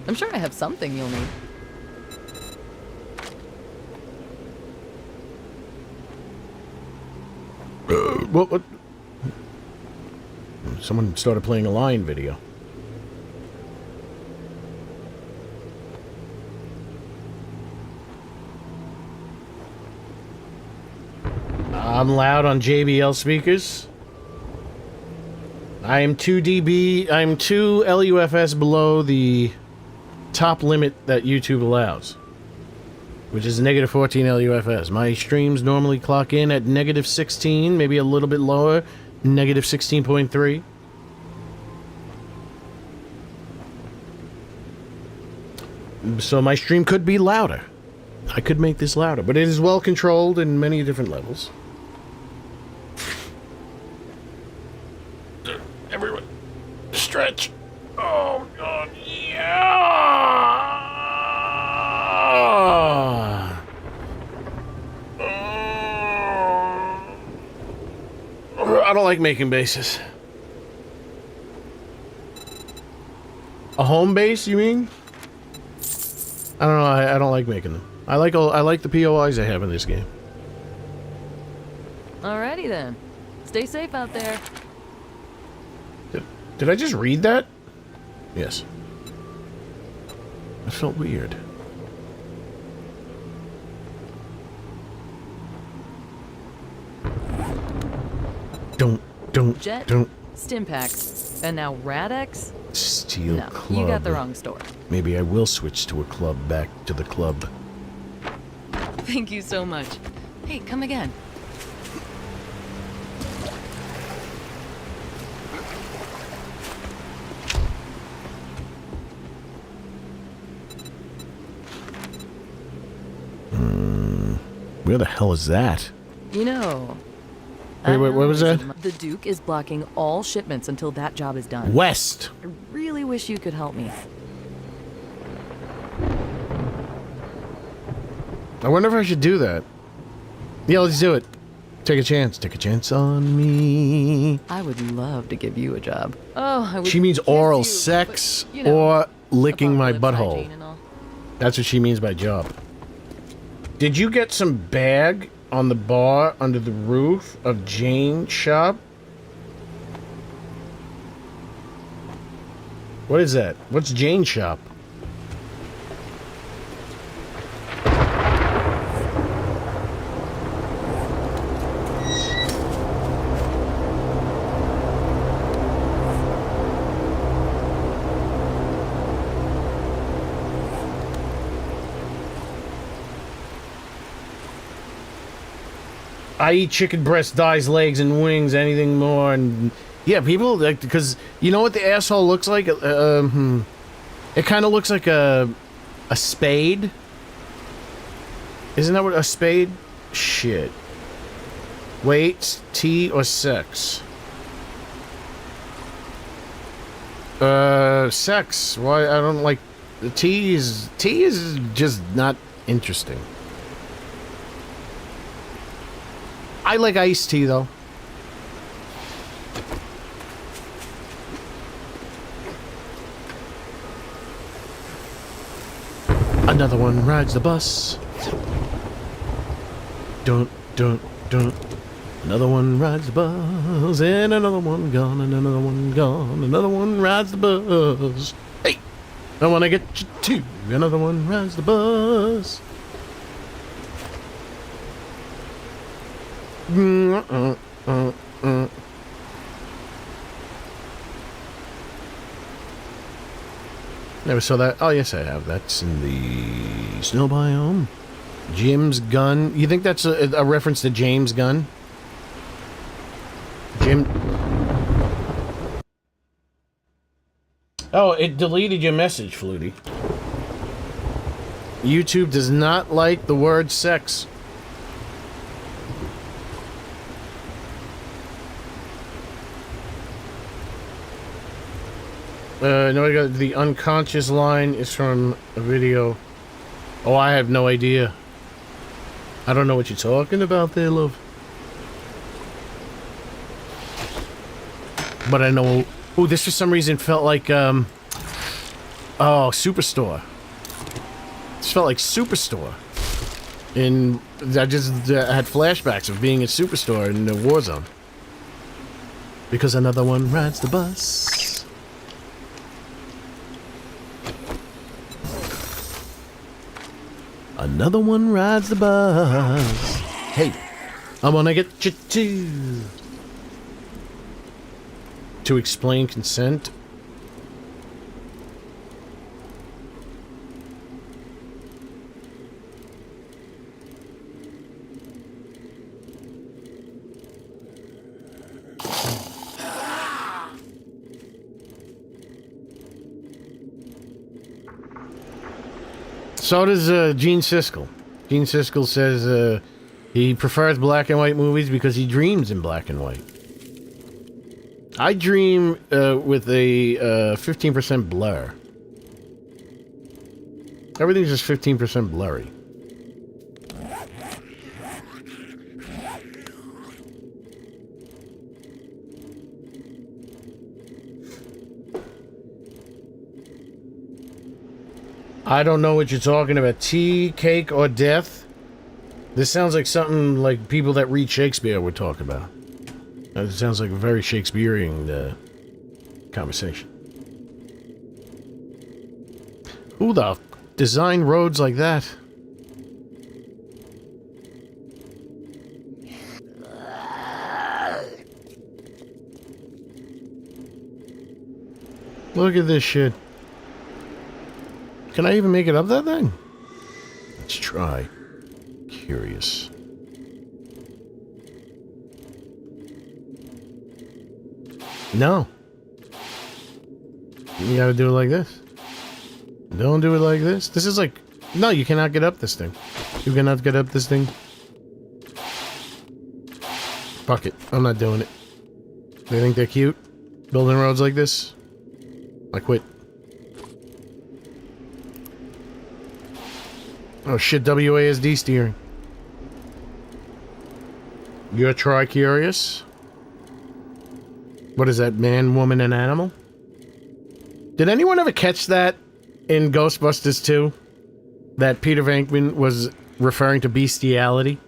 I'm sure I have something you'll need. What? Someone started playing a Lion video. I'm loud on JBL speakers. I am 2 dB. I'm 2 LUFS below the top limit that YouTube allows, which is negative 14 LUFS. My streams normally clock in at negative 16, maybe a little bit lower, negative 16.3. So my stream could be louder. I could make this louder, but it is well controlled in many different levels. Everyone, stretch. Oh, God, yeah. I don't like making bases. A home base, you mean? I don't know. I don't like making them. I like the POIs I have in this game. Alrighty then. Stay safe out there. Did I just read that? Yes. That felt weird. Jet, don't. Stimpaks, and now Radex? Steel No, club. you got the wrong store. Maybe I will switch to a club, back to the club. Thank you so much. Hey, come again. Where the hell is that? You know... Wait, what was that? The Duke is blocking all shipments until that job is done. West. I really wish you could help me. I wonder if I should do that. Yeah, let's do it. Take a chance. Take a chance on me. I would love to give you a job. Oh, I would. She means kiss oral you, sex but, you know, or licking my apocalypse butthole. hygiene and all. That's what she means by job. Did you get some bag on the bar under the roof of Jane's shop? What is that? What's Jane's shop? I eat chicken breast, thighs, legs, and wings. Anything more? And yeah, people like, because you know what the asshole looks like. It kind of looks like a spade. Isn't that what a spade? Shit. Weight, tea, or sex? Sex. Why? I don't like the tea. Is just not interesting. I like iced tea, though. Another one rides the bus. Don't. Another one rides the bus, and another one gone, and another one gone. Another one rides the bus. Hey, I wanna get you too. Another one rides the bus. Never saw that. Oh, yes, I have. That's in the snow biome. Jim's gun. You think that's a reference to James Gunn? Jim... Oh, it deleted your message, Flutie. YouTube does not like the word sex. No, I got the unconscious line is from a video. Oh, I have no idea. I don't know what you're talking about there, love. But I know... Oh, this for some reason felt like, oh, Superstore. This felt like Superstore. And I just had flashbacks of being at Superstore in the Warzone. Because another one rides the bus. Another one rides the bus. Hey, I'm gonna get you too. To explain consent. So does Gene Siskel. Gene Siskel says he prefers black and white movies because he dreams in black and white. I dream with a 15% blur. Everything's just 15% blurry. I don't know what you're talking about. Tea, cake, or death? This sounds like something like people that read Shakespeare would talk about. It sounds like a very Shakespearean conversation. Who the f designed roads like that? Look at this shit. Can I even make it up that thing? Let's try. Curious. No. You gotta do it like this. Don't do it like this. This is like... No, you cannot get up this thing. You cannot get up this thing. Fuck it. I'm not doing it. They think they're cute? Building roads like this? I quit. Oh shit, WASD steering. You're tri-curious? What is that, man, woman, and animal? Did anyone ever catch that in Ghostbusters 2? That Peter Venkman was referring to bestiality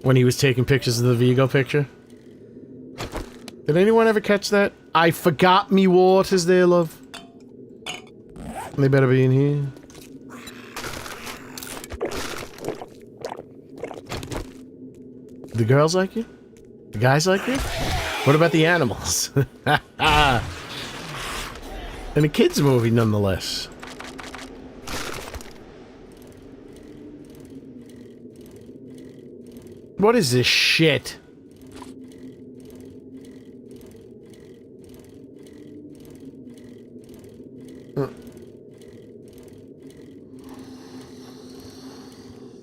when he was taking pictures of the Vigo picture? Did anyone ever catch that? I forgot me waters there, love. They better be in here. The girls like you? The guys like you? What about the animals? And a kids movie, nonetheless. What is this shit?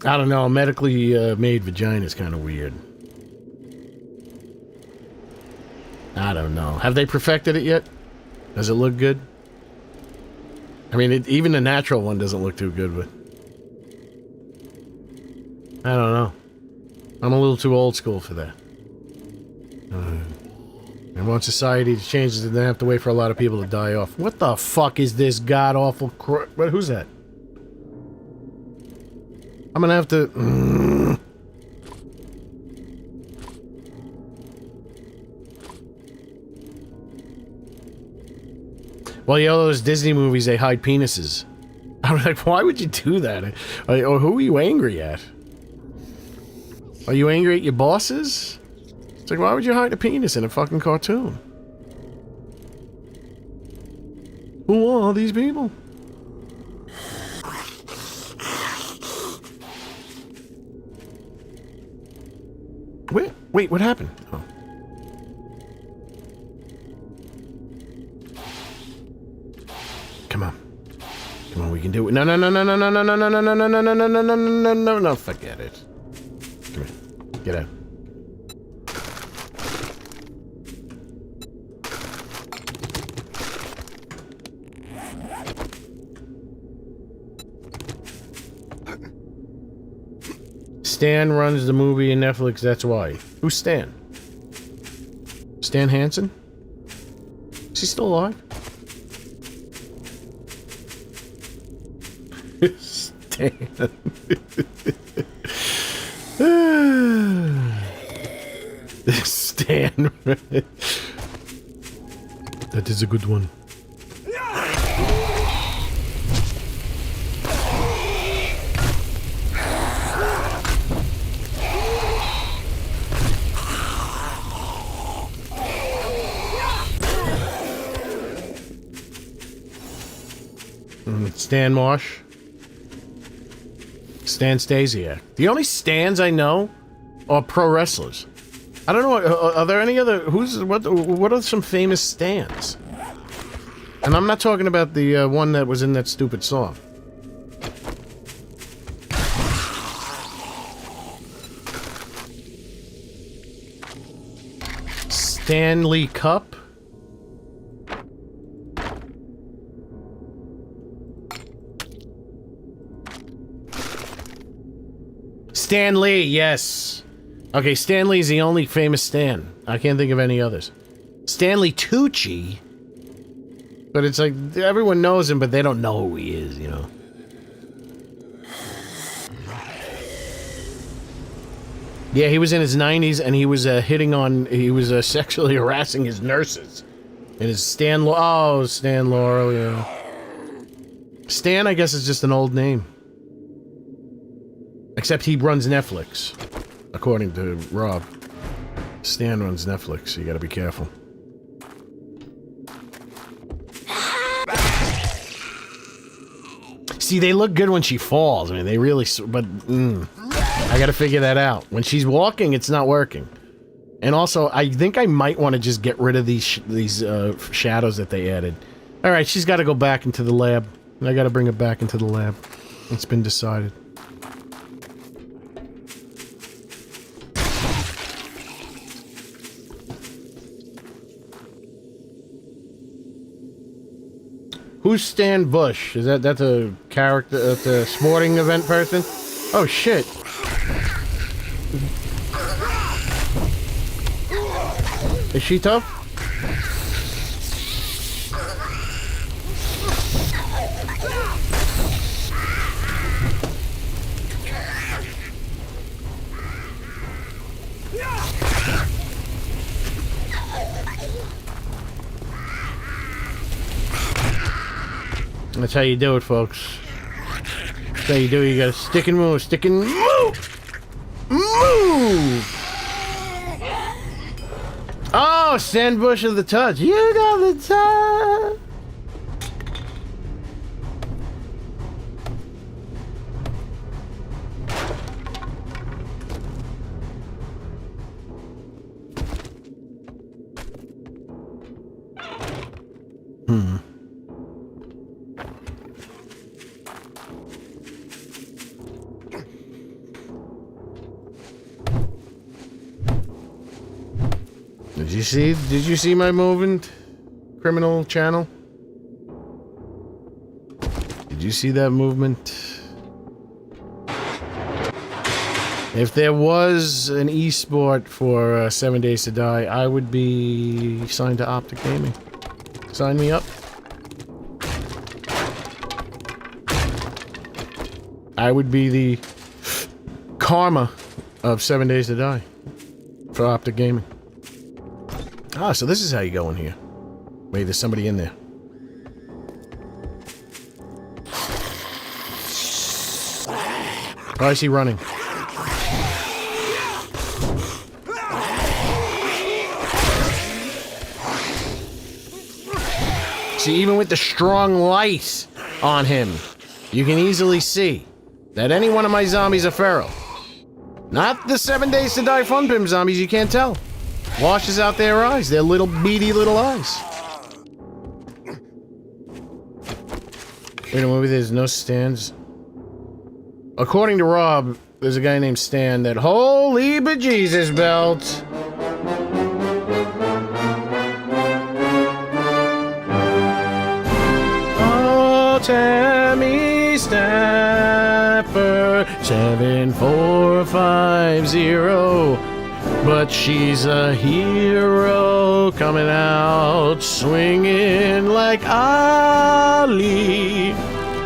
I don't know, medically made vagina is kind of weird. I don't know. Have they perfected it yet? Does it look good? I mean, even the natural one doesn't look too good, but... I don't know. I'm a little too old school for that. I want society to change so they don't have to wait for a lot of people to die off. What the fuck is this god-awful who's that? I'm gonna have to... Well, you know those Disney movies, they hide penises. I'm like, why would you do that? Or who are you angry at? Are you angry at your bosses? It's like, why would you hide a penis in a fucking cartoon? Who are these people? Wait, what happened? Oh. Come on. Come on, we can do it. No, no, no, no, no, no, no, no, no, no, no, no, no, no, no, no, no, no, no, no, forget it. Come here. Get out. Stan runs the movie and Netflix, that's why. Who's Stan? Stan Hansen? Is he still alive? Stan. Stan. That is a good one. Stan Marsh. Stan Stasiak. The only Stans I know are pro wrestlers. I don't know. Are there any other? What are some famous Stans? And I'm not talking about the one that was in that stupid song. Stanley Cup. Stan Lee, yes. Okay, Stan Lee's the only famous Stan. I can't think of any others. Stanley Tucci. But it's like, everyone knows him, but they don't know who he is, you know. Yeah, he was in his 90s, and he was he was sexually harassing his nurses. And his Stan Laurel, yeah. Stan, I guess, is just an old name. Except he runs Netflix, according to Rob. Stan runs Netflix, so you gotta be careful. See, they look good when she falls. I mean, they really... But, I gotta figure that out. When she's walking, it's not working. And also, I think I might want to just get rid of these shadows that they added. Alright, she's gotta go back into the lab. I gotta bring her back into the lab. It's been decided. Who's Stan Bush? Is that's a character, that's a sporting event person? Oh shit. Is she tough? That's how you do it, folks. That's how you do it. You gotta stick and move, stick and move! Move! Oh, Stan Bush of the touch. You got the touch! Did you see my movement? Criminal channel? Did you see that movement? If there was an esport for 7 Days to Die, I would be signed to Optic Gaming. Sign me up. I would be the karma of 7 Days to Die for Optic Gaming. Ah, so this is how you go in here. Wait, there's somebody in there. Why is he running? See, even with the strong light on him, you can easily see that any one of my zombies are feral. Not the 7 Days to Die Fun Pimp zombies, you can't tell. Washes out their eyes, their little beady little eyes. In a movie, there's no stands. According to Rob, there's a guy named Stan that holy bejesus belt. Oh, Tammy Stafford, 7450. But she's a hero coming out swinging like Ali.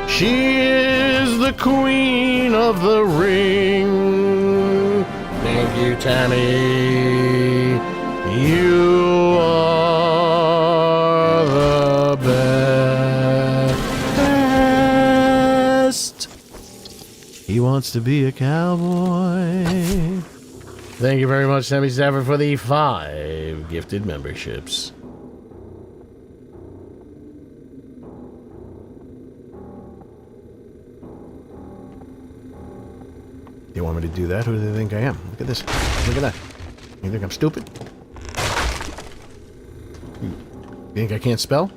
She is the queen of the ring. Thank you, Tammy. You are the best. He wants to be a cowboy. Thank you very much, Tammy Stafford, for the 5 gifted memberships. You want me to do that? Who do they think I am? Look at this. Look at that. You think I'm stupid? You think I can't spell?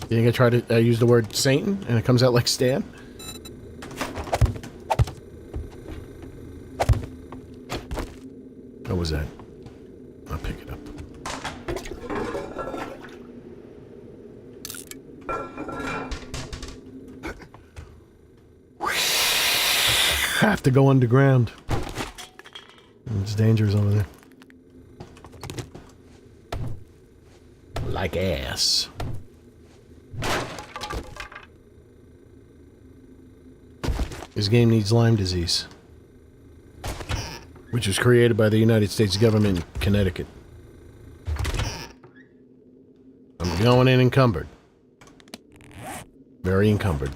You think I try to use the word Satan and it comes out like Stan? What was that? I'll pick it up. I have to go underground. It's dangerous over there. Like ass. This game needs Lyme disease, which was created by the United States government in Connecticut. I'm going in encumbered. Very encumbered.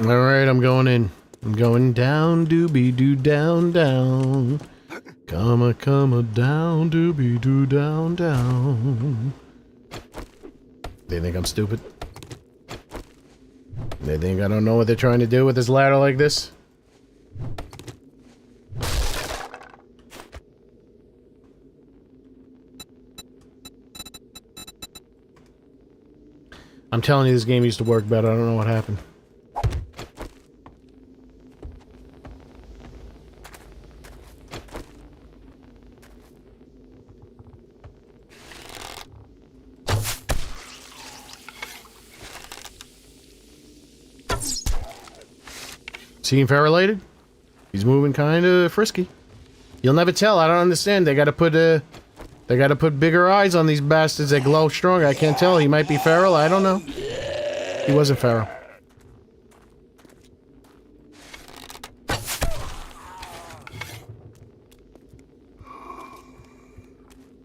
Alright, I'm going in. I'm going down, doobie-doo, down, down. Comma, down, doobie-doo, down, down. They think I'm stupid? They think I don't know what they're trying to do with this ladder like this? I'm telling you, this game used to work better. I don't know what happened. See him related? He's moving kind of frisky. You'll never tell. I don't understand. They gotta put bigger eyes on these bastards that glow stronger. I can't tell. He might be feral. I don't know. He wasn't feral.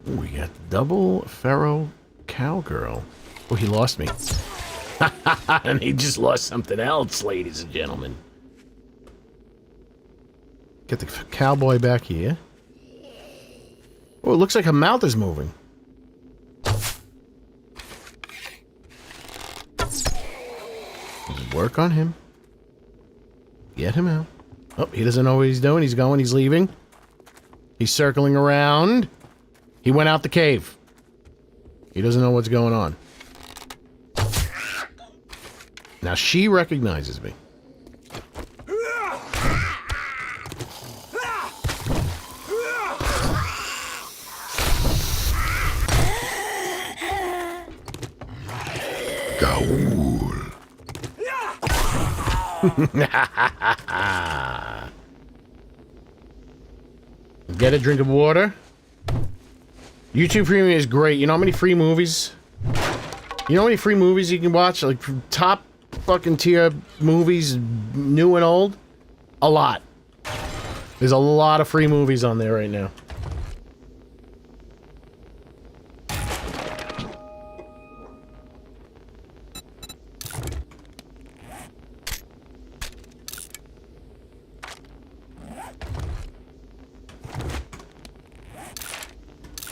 Ooh, we got double feral cowgirl. Oh, he lost me. And he just lost something else, ladies and gentlemen. Get the cowboy back here. Oh, it looks like her mouth is moving. Work on him. Get him out. Oh, he doesn't know what he's doing. He's going. He's leaving. He's circling around. He went out the cave. He doesn't know what's going on. Now she recognizes me. Get a drink of water. YouTube Premium is great. You know how many free movies? You know how many free movies you can watch? Like, top fucking tier movies, new and old? A lot. There's a lot of free movies on there right now.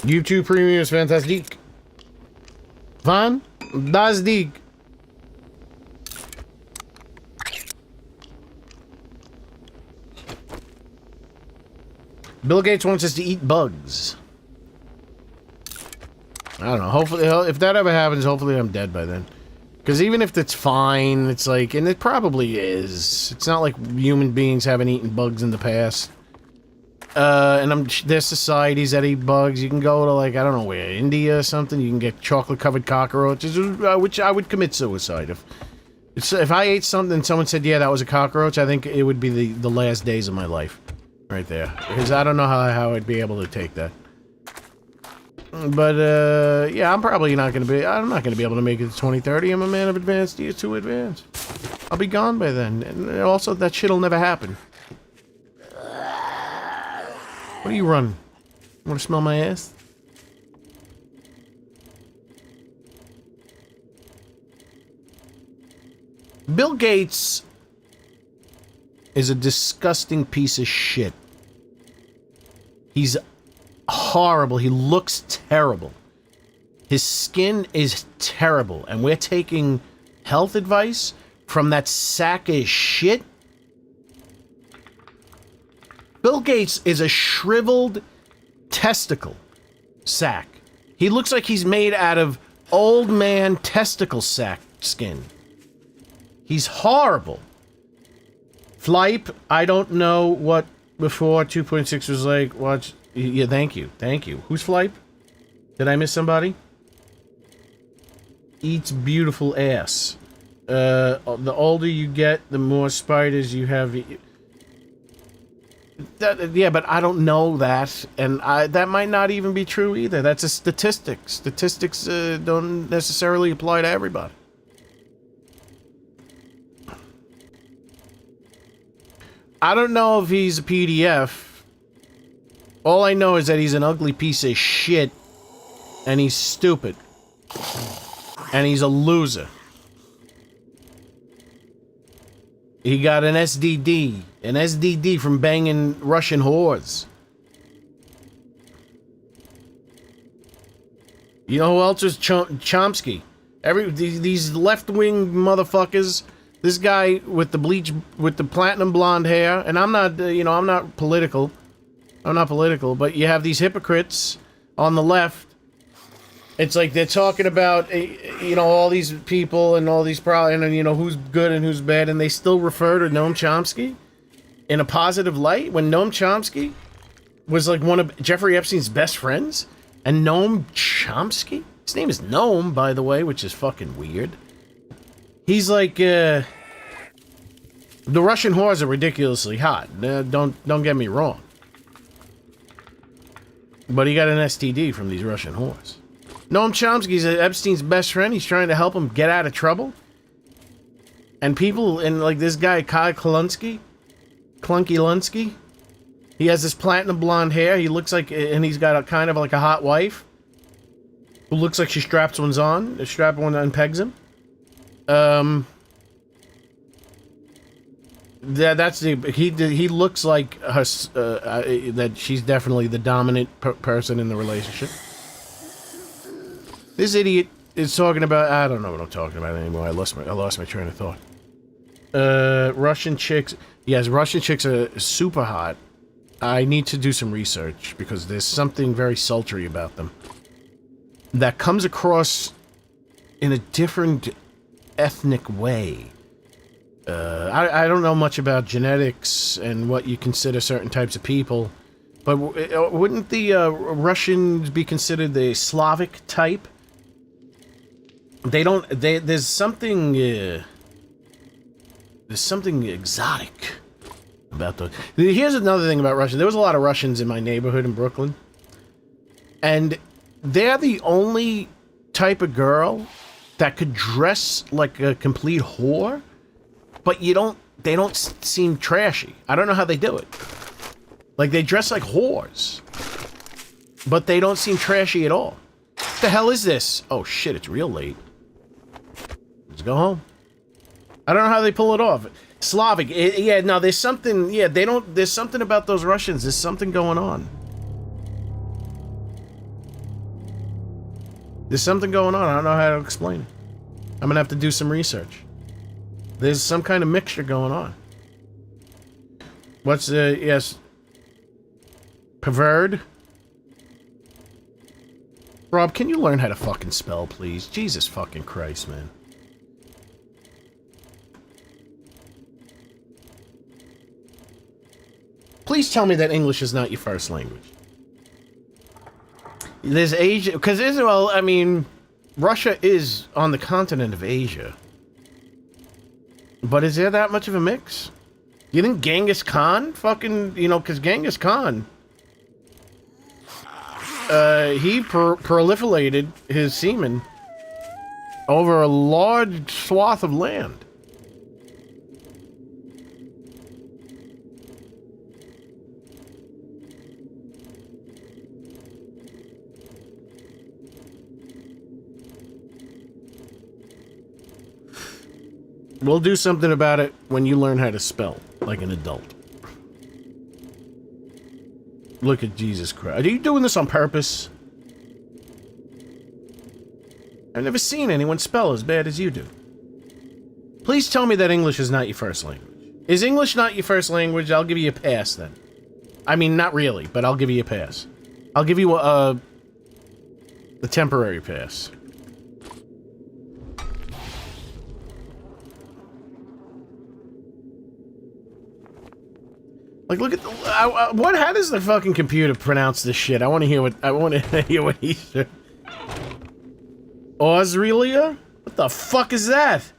YouTube Premium is fantastic. Fantastic. Bill Gates wants us to eat bugs. I don't know. Hopefully, if that ever happens, hopefully I'm dead by then. Because even if it's fine, it's like, and it probably is. It's not like human beings haven't eaten bugs in the past. And there's societies that eat bugs. You can go to, like, I don't know where, India or something. You can get chocolate-covered cockroaches, which I would commit suicide if I ate something and someone said, yeah, that was a cockroach. I think it would be the last days of my life, right there. Because I don't know how I'd be able to take that. But yeah, I'm probably not gonna be. I'm not gonna be able to make it to 2030. I'm a man of advanced years, too advanced. I'll be gone by then, and also that shit'll never happen. What are you running? Want to smell my ass? Bill Gates is a disgusting piece of shit. He's horrible. He looks terrible. His skin is terrible. And we're taking health advice from that sack of shit? Bill Gates is a shriveled testicle sack. He looks like he's made out of old man testicle sack skin. He's horrible. Flipe, I don't know what before 2.6 was like. Watch. Yeah, thank you. Thank you. Who's Flipe? Did I miss somebody? Eats beautiful ass. The older you get, the more spiders you have. Yeah, but I don't know that, and that might not even be true either. That's a statistic. Statistics don't necessarily apply to everybody. I don't know if he's a PDF. All I know is that he's an ugly piece of shit, and he's stupid, and he's a loser. He got an SDD from banging Russian whores. You know who else is Chomsky? These left-wing motherfuckers. This guy with the platinum blonde hair, and I'm not, I'm not political. I'm not political, but you have these hypocrites on the left. It's like they're talking about, all these people and all these problems, and, who's good and who's bad, and they still refer to Noam Chomsky in a positive light when Noam Chomsky was like one of Jeffrey Epstein's best friends. And Noam Chomsky? His name is Noam, by the way, which is fucking weird. He's like, the Russian whores are ridiculously hot. Don't get me wrong. But he got an STD from these Russian whores. Noam Chomsky's Epstein's best friend. He's trying to help him get out of trouble. And people, and like this guy, Kai Klunky Lunsky, he has this platinum blonde hair. He looks like, and he's got a kind of like a hot wife who looks like she straps one on and pegs him. Yeah, that's he looks like her, that she's definitely the dominant person in the relationship. This idiot is talking about, I don't know what I'm talking about anymore. I lost my train of thought. Russian chicks. Yes, Russian chicks are super hot. I need to do some research because there's something very sultry about them that comes across in a different ethnic way. I don't know much about genetics and what you consider certain types of people, but wouldn't the Russians be considered the Slavic type? There's something exotic about those. Here's another thing about Russia. There was a lot of Russians in my neighborhood in Brooklyn, and they're the only type of girl that could dress like a complete whore, but they don't seem trashy. I don't know how they do it. Like, they dress like whores, but they don't seem trashy at all. What the hell is this? Oh shit, it's real late. Let's go home. I don't know how they pull it off. Slavic, yeah, no, there's something, yeah, there's something about those Russians, there's something going on. There's something going on, I don't know how to explain it. I'm gonna have to do some research. There's some kind of mixture going on. What's, yes. Pervert? Rob, can you learn how to fucking spell, please? Jesus fucking Christ, man. Please tell me that English is not your first language. There's Asia, because Israel, I mean, Russia is on the continent of Asia. But is there that much of a mix? You think Genghis Khan fucking, you know, because Genghis Khan, he proliferated his semen over a large swath of land. We'll do something about it when you learn how to spell, like an adult. Look at Jesus Christ. Are you doing this on purpose? I've never seen anyone spell as bad as you do. Please tell me that English is not your first language. Is English not your first language? I'll give you a pass then. I mean, not really, but I'll give you a pass. I'll give you a temporary pass. Like, look at the, what? How does the fucking computer pronounce this shit? I want to hear what he said. Australia? What the fuck is that?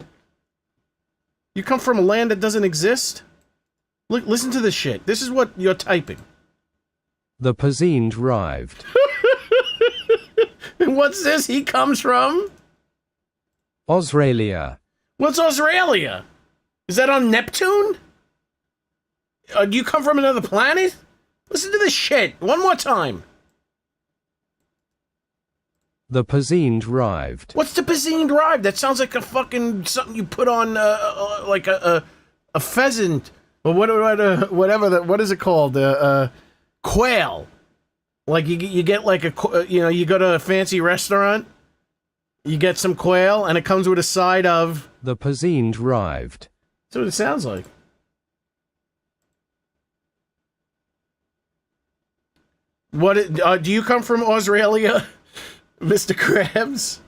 You come from a land that doesn't exist? Look, listen to this shit. This is what you're typing. The Pazine arrived. What's this? He comes from? Australia. What's Australia? Is that on Neptune? Do you come from another planet? Listen to this shit. One more time. The Pazine arrived. What's the Pazine arrived? That sounds like a fucking something you put on, like a pheasant or whatever. What is it called? Quail. Like you get like you go to a fancy restaurant, you get some quail, and it comes with a side of. The Pazine arrived. That's what it sounds like. What? Do you come from Australia, Mr. Krabs?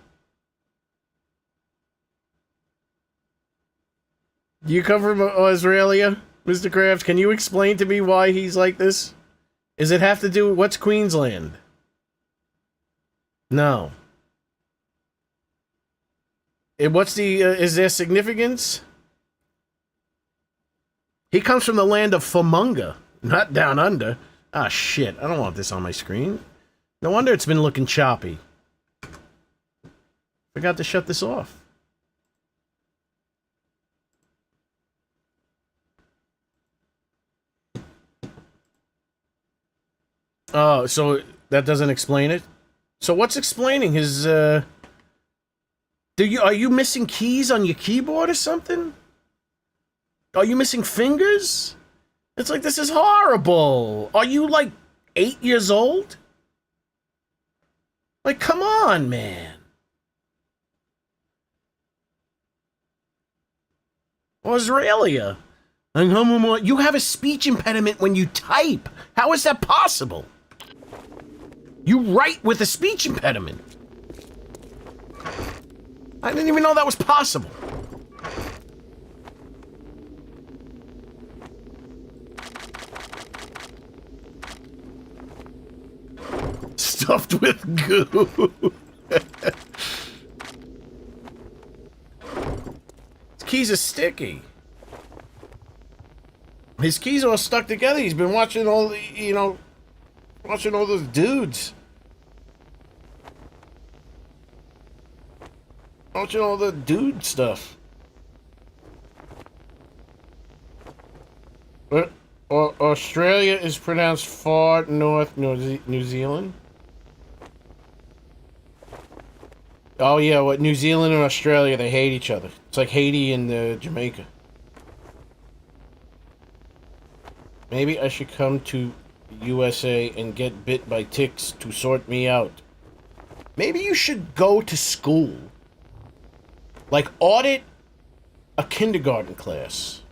Do you come from Australia, Mr. Krabs? Can you explain to me why he's like this? Does it have to do... What's Queensland? No. What's the... is there significance? He comes from the land of Fumunga, not down under. Ah, shit. I don't want this on my screen. No wonder it's been looking choppy. Forgot to shut this off. Oh, so that doesn't explain it? So what's explaining his, are you missing keys on your keyboard or something? Are you missing fingers? It's like, this is horrible. Are you, like, 8 years old? Like, come on, man. Australia. You have a speech impediment when you type. How is that possible? You write with a speech impediment. I didn't even know that was possible. Stuffed with goo. His keys are sticky. His keys are all stuck together. He's been watching all the, watching all those dudes. watching all the dude stuff. But Australia is pronounced far north New Zealand. Oh yeah, what New Zealand and Australia, they hate each other. It's like Haiti and Jamaica. Maybe I should come to USA and get bit by ticks to sort me out. Maybe you should go to school. Like, audit a kindergarten class.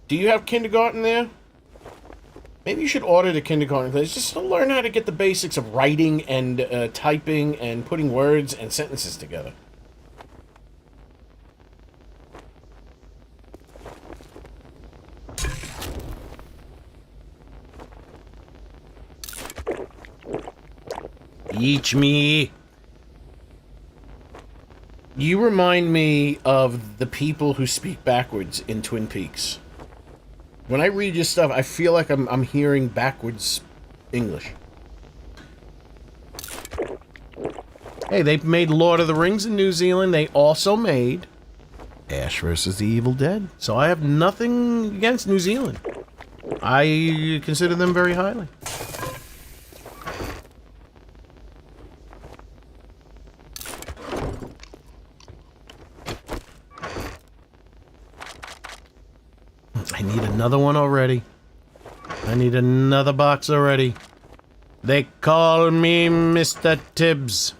Do you have kindergarten there? Maybe you should audit a kindergarten class just to learn how to get the basics of writing and typing and putting words and sentences together. Eat me. You remind me of the people who speak backwards in Twin Peaks. When I read your stuff, I feel like I'm hearing backwards English. Hey, they made Lord of the Rings in New Zealand. They also made Ash vs. the Evil Dead. So I have nothing against New Zealand. I consider them very highly. I need another one already. I need another box already. They call me Mr. Tibbs.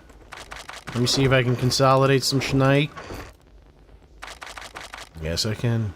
Let me see if I can consolidate some schneid. Yes, I can.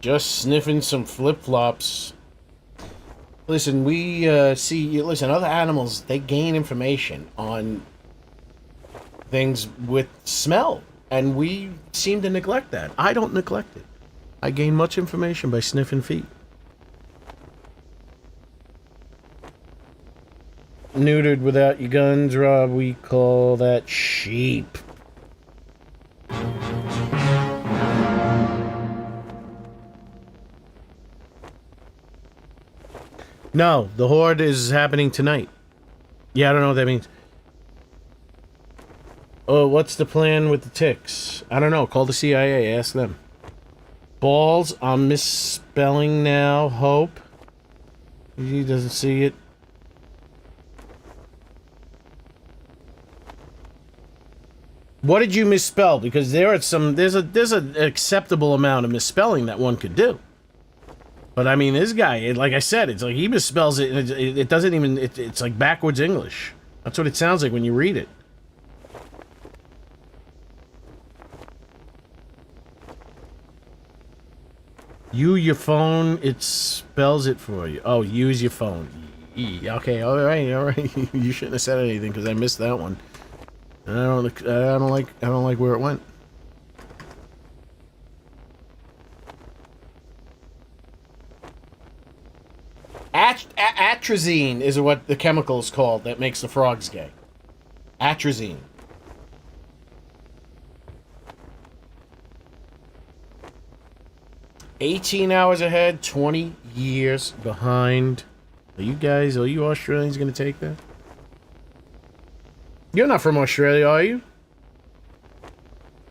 Just sniffing some flip-flops. Listen, we listen, other animals, they gain information on things with smell, and we seem to neglect that. I don't neglect it. I gain much information by sniffing feet. Neutered without your guns, Rob, we call that sheep. No, the Horde is happening tonight. Yeah, I don't know what that means. Oh, what's the plan with the ticks? I don't know. Call the CIA. Ask them. Balls. I'm misspelling now. Hope. He doesn't see it. What did you misspell? Because there's an acceptable amount of misspelling that one could do. But I mean, this guy, like I said, it's like he misspells it, and it doesn't even. It's like backwards English. That's what it sounds like when you read it. Your phone, it spells it for you. Oh, use your phone. Okay, all right. You shouldn't have said anything because I missed that one. And I don't like where it went. Atrazine is what the chemical is called that makes the frogs gay. Atrazine. $18 hours ahead, 20 years behind. Are you Australians gonna take that? You're not from Australia, are you?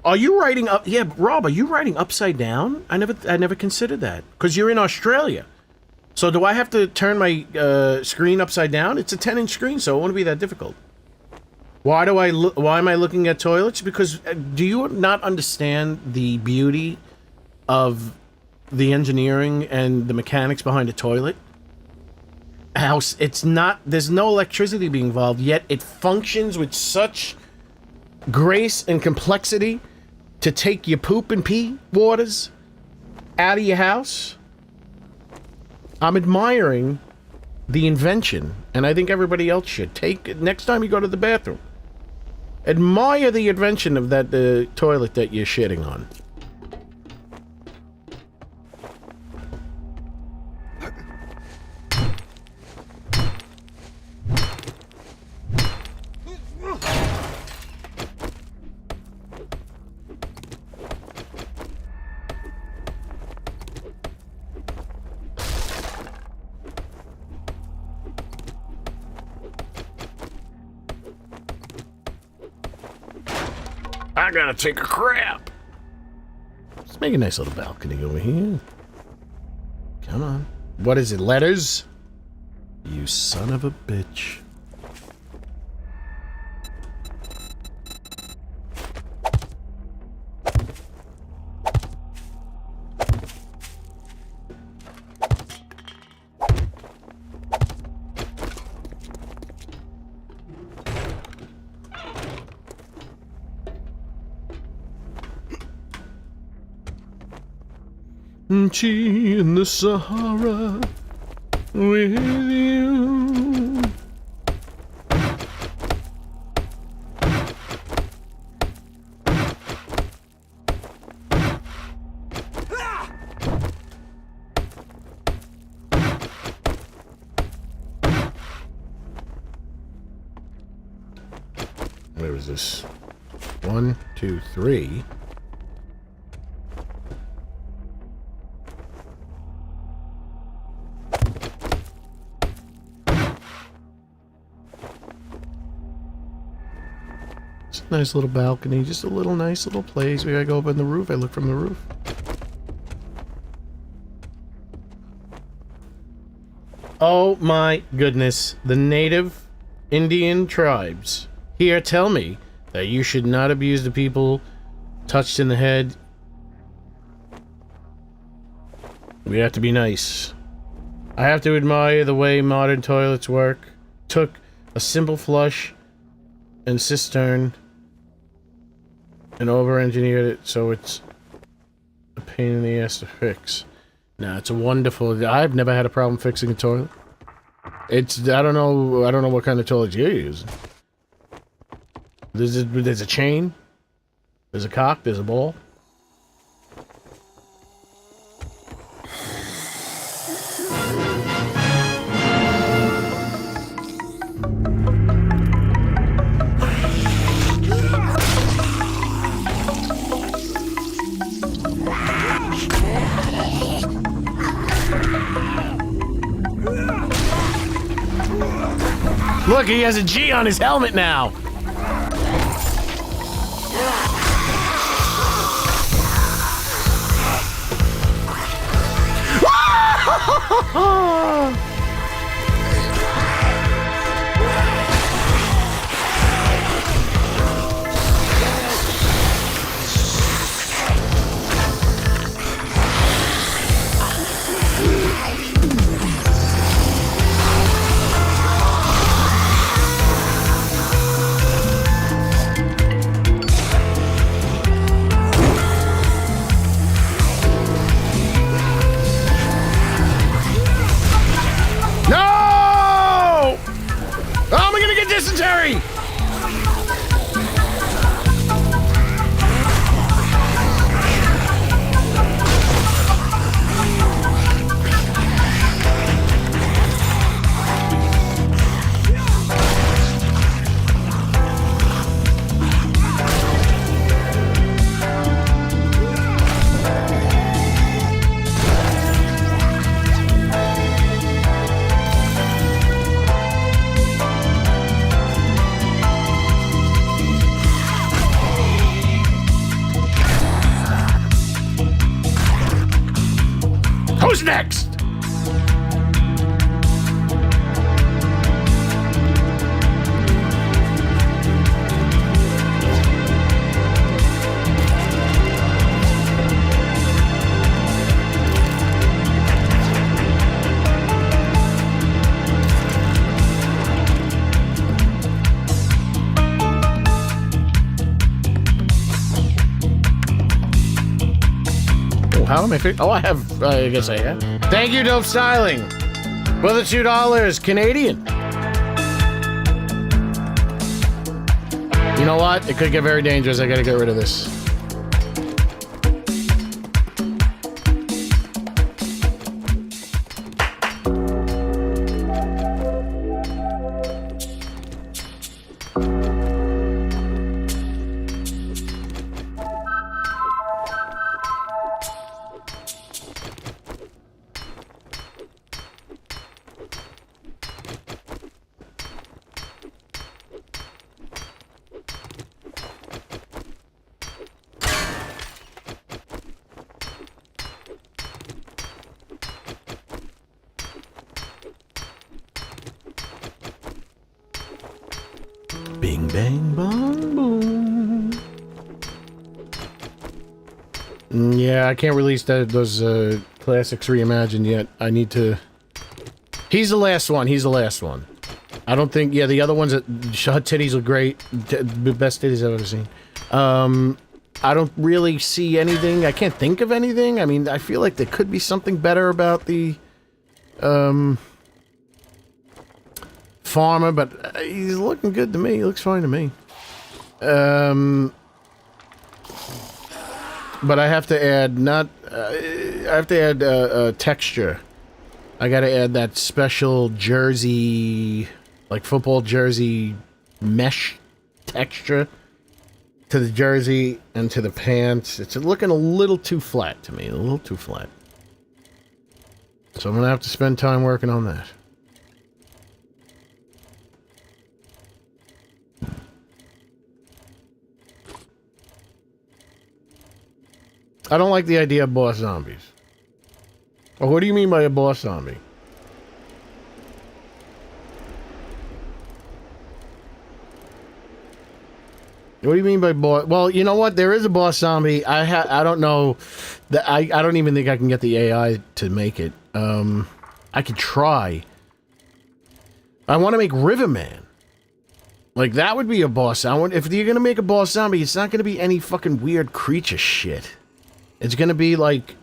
Are you writing up? Yeah, Rob, are you writing upside down? I never considered that. Because you're in Australia. So do I have to turn my screen upside down? It's a 10-inch screen, so it won't be that difficult. Why am I looking at toilets? Because do you not understand the beauty of the engineering and the mechanics behind a toilet? There's no electricity being involved, yet it functions with such grace and complexity to take your poop and pee waters out of your house. I'm admiring the invention, and I think everybody else should. Next time you go to the bathroom, admire the invention of that toilet that you're shitting on. I gotta take a crap. Let's make a nice little balcony over here. Come on. What is it, letters? You son of a bitch. In the Sahara with you. Where is this? 1, 2, 3. Nice little balcony, just a little nice little place. We gotta go up on the roof. I look from the roof. Oh my goodness. The native Indian tribes here tell me that you should not abuse the people touched in the head. We have to be nice. I have to admire the way modern toilets work. Took a simple flush and cistern and over-engineered it so it's a pain in the ass to fix. Nah, it's a wonderful... I've never had a problem fixing a toilet. It's... I don't know what kind of toilet you're using. There's a chain. There's a cock. There's a ball. Look, he has a G on his helmet now. Dysentery! Who's next? how am I Oh, I have... I guess I have. Thank you, Dope Styling. For the $2 Canadian. You know what? It could get very dangerous. I gotta get rid of this. Bing, bang, bong, boom. Yeah, I can't release those classics reimagined yet. I need to... He's the last one. He's the last one. I don't think... Yeah, the other ones... Hot Titties are great. Best titties I've ever seen. I don't really see anything. I can't think of anything. I mean, I feel like there could be something better about the... Farmer, but he's looking good to me. He looks fine to me. But I have to add I have to add texture. I gotta add that special jersey, like football jersey mesh texture to the jersey and to the pants. It's looking a little too flat to me. A little too flat. So I'm gonna have to spend time working on that. I don't like the idea of boss zombies. Well, what do you mean by a boss zombie? What do you mean by boss? Well, you know what? There is a boss zombie. I don't know. I don't even think I can get the AI to make it. I could try. I want to make Riverman. Like, that would be a boss. If you're going to make a boss zombie, it's not going to be any fucking weird creature shit. It's gonna be like...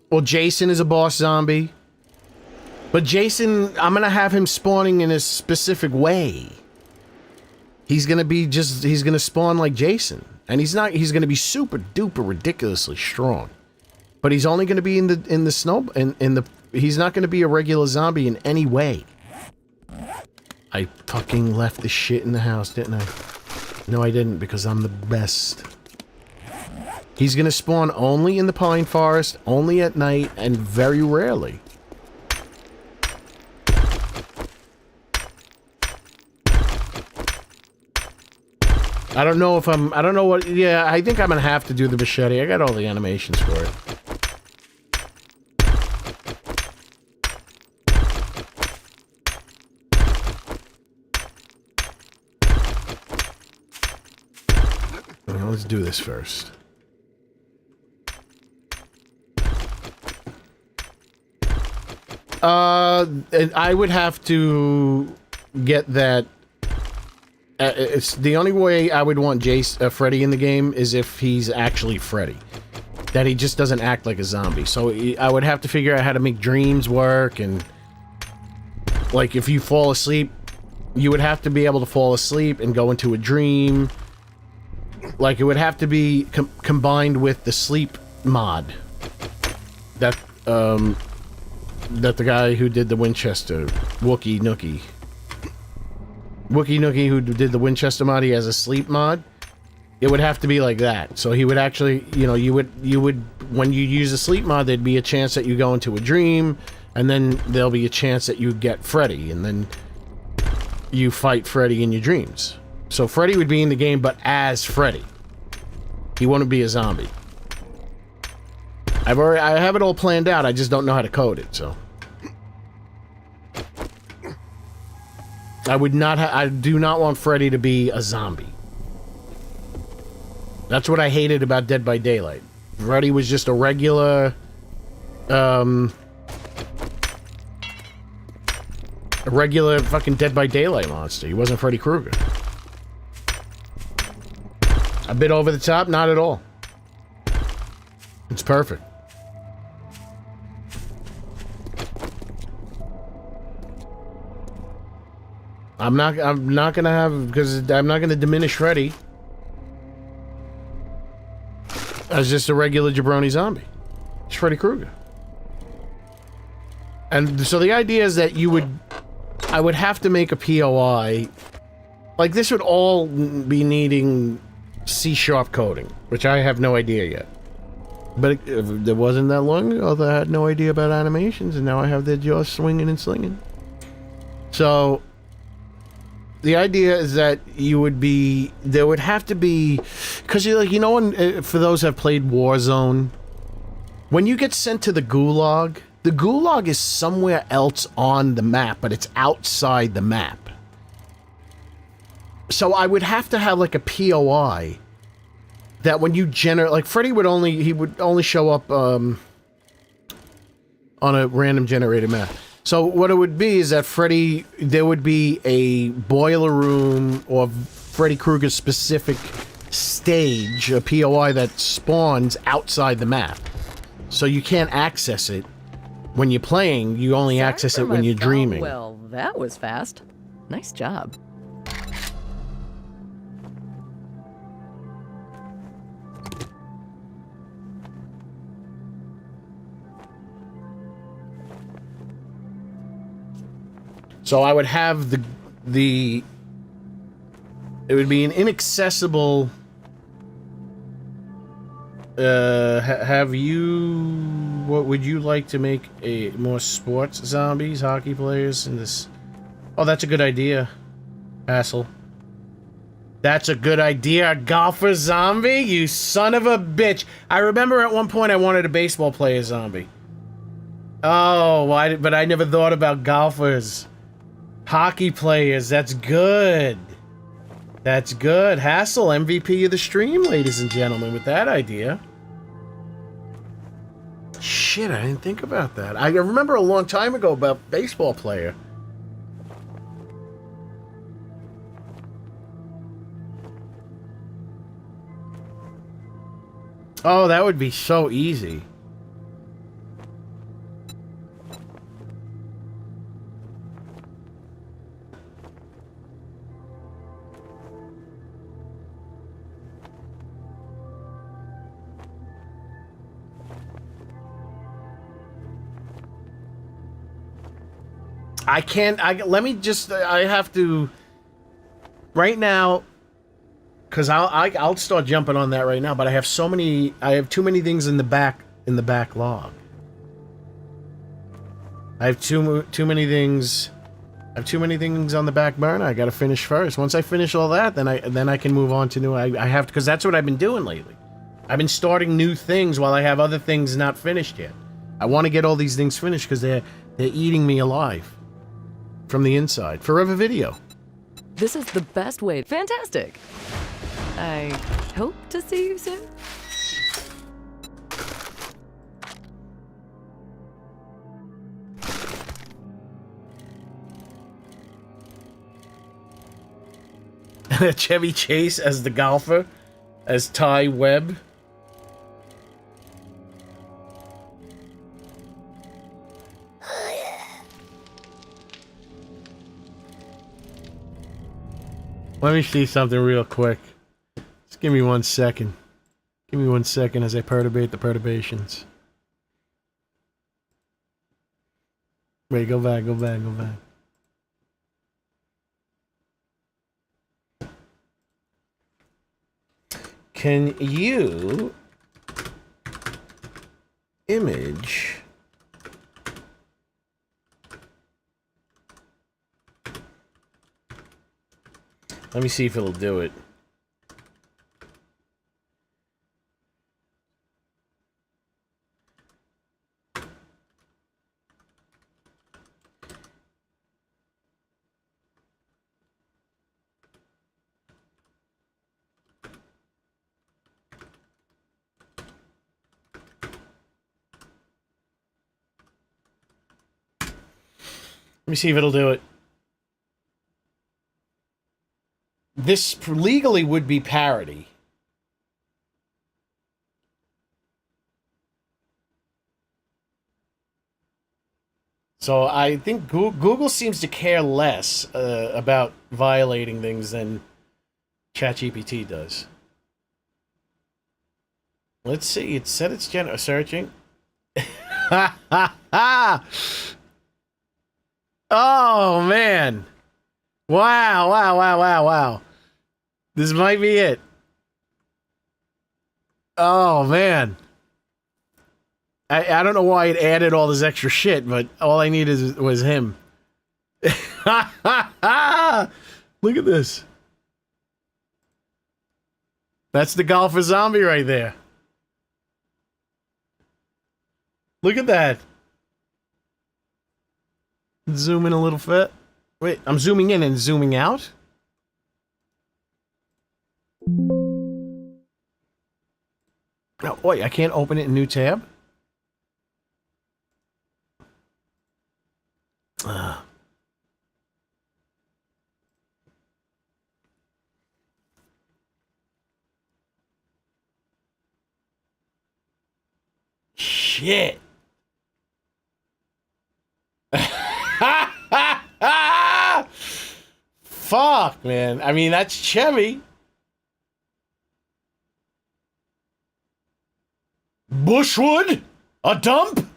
Well, Jason is a boss zombie. But Jason, I'm gonna have him spawning in a specific way. He's gonna be just... He's gonna spawn like Jason. And he's gonna be super duper ridiculously strong. But he's only gonna be in the snow... He's not gonna be a regular zombie in any way. I fucking left the shit in the house, didn't I? No, I didn't, because I'm the best. He's gonna spawn only in the pine forest, only at night, and very rarely. I don't know if I don't know what... Yeah, I think I'm gonna have to do the machete. I got all the animations for it. Well, let's do this first. And I would have to get that. It's the only way I would want Freddy in the game is if he's actually Freddy. That he just doesn't act like a zombie. So I would have to figure out how to make dreams work, and like if you fall asleep, you would have to be able to fall asleep and go into a dream. Like it would have to be combined with the sleep mod. That the guy who did the Winchester, Wookie Nookie, who did the Winchester mod, he has a sleep mod. It would have to be like that. So he would actually, you know, you would, when you use a sleep mod, there'd be a chance that you go into a dream, and then there'll be a chance that you get Freddy, and then you fight Freddy in your dreams. So Freddy would be in the game, but as Freddy. He wouldn't be a zombie. I have it all planned out, I just don't know how to code it, so. I do not want Freddy to be a zombie. That's what I hated about Dead by Daylight. Freddy was just a regular, fucking Dead by Daylight monster. He wasn't Freddy Krueger. A bit over the top? Not at all. It's perfect. I'm not gonna have, because I'm not gonna diminish Freddy as just a regular jabroni zombie. It's Freddy Krueger. And so the idea is that I would have to make a POI. Like, this would all be needing C# coding, which I have no idea yet. But it wasn't that long ago that I had no idea about animations, and now I have their jaws swinging and slinging. So, the idea is that there would have to be, because for those who have played Warzone, when you get sent to the Gulag is somewhere else on the map, but it's outside the map. So I would have to have like a POI that when you generate, like Freddy would only show up on a random generated map. So what it would be is that there would be a boiler room or Freddy Krueger specific stage, a POI that spawns outside the map. So you can't access it when you're playing, you only access it when you're dreaming. Well, that was fast. Nice job. So I would have it would be an inaccessible. What would you like to make more sports zombies, hockey players in this? Oh, that's a good idea, Hassel. That's a good idea, golfer zombie, you son of a bitch. I remember at one point I wanted a baseball player zombie. Oh, but I never thought about golfers. Hockey players, that's good. That's good. Hassel, MVP of the stream, ladies and gentlemen, with that idea. Shit, I didn't think about that. I remember a long time ago about baseball player. Oh, that would be so easy. I can't, I have to, right now, because I'll start jumping on that right now, but I have too many things in the backlog. I have too many things on the back burner I gotta finish first. Once I finish all that, then I can move on to new, I have to, because that's what I've been doing lately. I've been starting new things while I have other things not finished yet. I want to get all these things finished because they're eating me alive. From the inside. Forever Video. This is the best way. Fantastic. I hope to see you soon. Chevy Chase as the golfer, as Ty Webb. Let me see something real quick. Just give me 1 second. Give me 1 second as I perturbate the perturbations. Wait, go back. Can you image Let me see if it'll do it. Let me see if it'll do it. This legally would be parody. So I think Google seems to care less about violating things than ChatGPT does. Let's see. It said it's searching. Ha ha ha! Oh man! Wow! Wow! Wow! Wow! Wow! This might be it. Oh man! I don't know why it added all this extra shit, but all I needed was him. Ha ha ha! Look at this. That's the golfer zombie right there. Look at that. Zoom in a little bit. Wait, I'm zooming in and zooming out? Oh, wait, I can't open it in a new tab? Shit. Fuck, man. I mean, that's Chevy. Bushwood? A dump?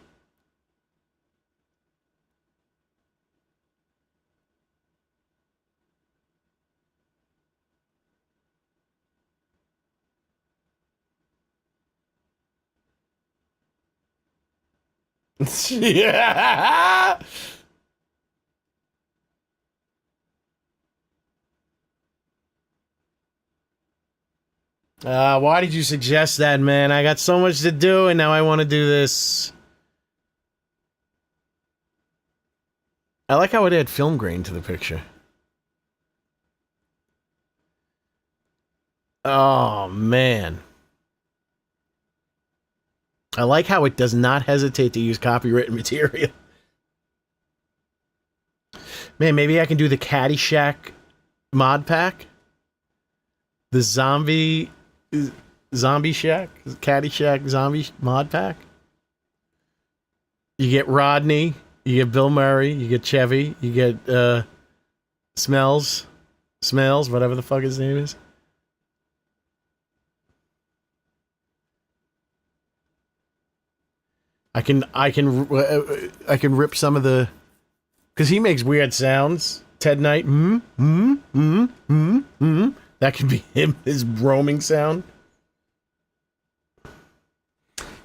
Yeah. Why did you suggest that, man? I got so much to do, and now I want to do this. I like how it add film grain to the picture. Oh, man. I like how it does not hesitate to use copywritten material. Man, maybe I can do the Caddyshack mod pack. The Zombie Shack? Caddyshack Zombie mod pack? You get Rodney, you get Bill Murray, you get Chevy, you get Smells, whatever the fuck his name is. I can rip some of the, because he makes weird sounds. Ted Knight, That could be him, his roaming sound.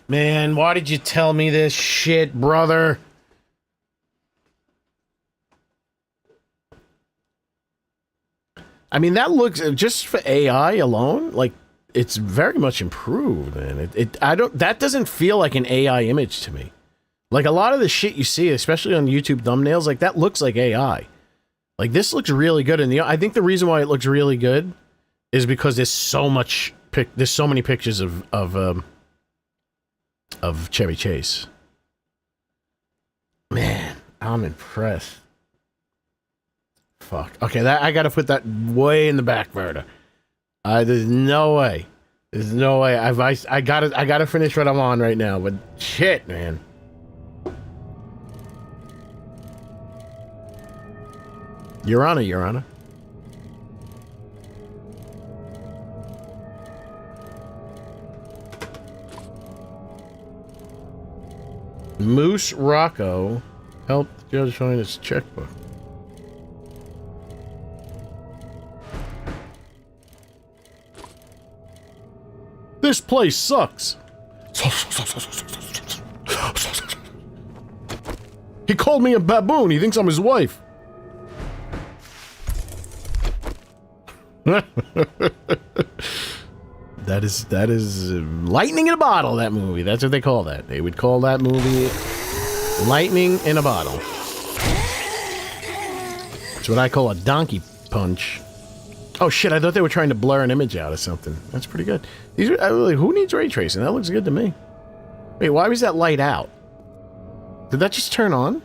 Man, why did you tell me this shit, brother? I mean, that looks, just for AI alone, like, it's very much improved, man. That doesn't feel like an AI image to me. Like, a lot of the shit you see, especially on YouTube thumbnails, like, that looks like AI. Like, this looks really good, and I think the reason why it looks really good is because there's so many pictures of Chevy Chase. Man, I'm impressed. Fuck. Okay, I gotta put that way in the back burner. There's no way. There's no way. I gotta finish what I'm on right now, but shit, man. Your Honor, Your Honor. Moose Rocco helped the judge find his checkbook. This place sucks. He called me a baboon. He thinks I'm his wife. That is lightning in a bottle, that movie. That's what they call that. They would call that movie lightning in a bottle. That's what I call a donkey punch. Oh shit, I thought they were trying to blur an image out or something. That's pretty good. Who needs ray tracing? That looks good to me. Wait, why was that light out? Did that just turn on?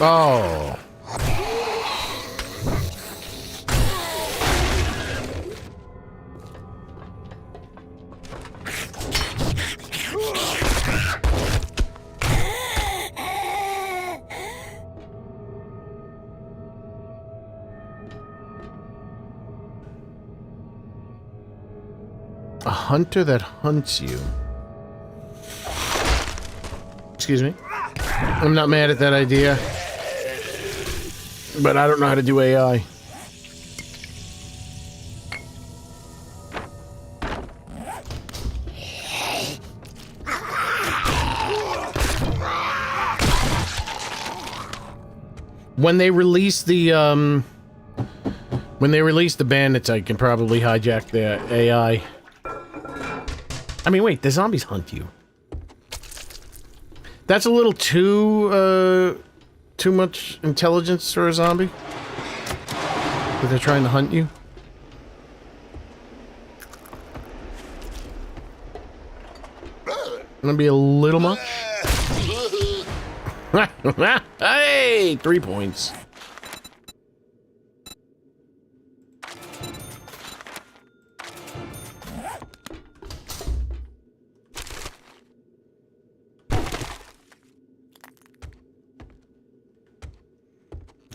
Oh. A hunter that hunts you. Excuse me. I'm not mad at that idea. But I don't know how to do AI. When they release the bandits, I can probably hijack the AI. I mean, wait, the zombies hunt you. That's a little too much intelligence for a zombie. That they're trying to hunt you. Gonna be a little much. Hey, 3 points.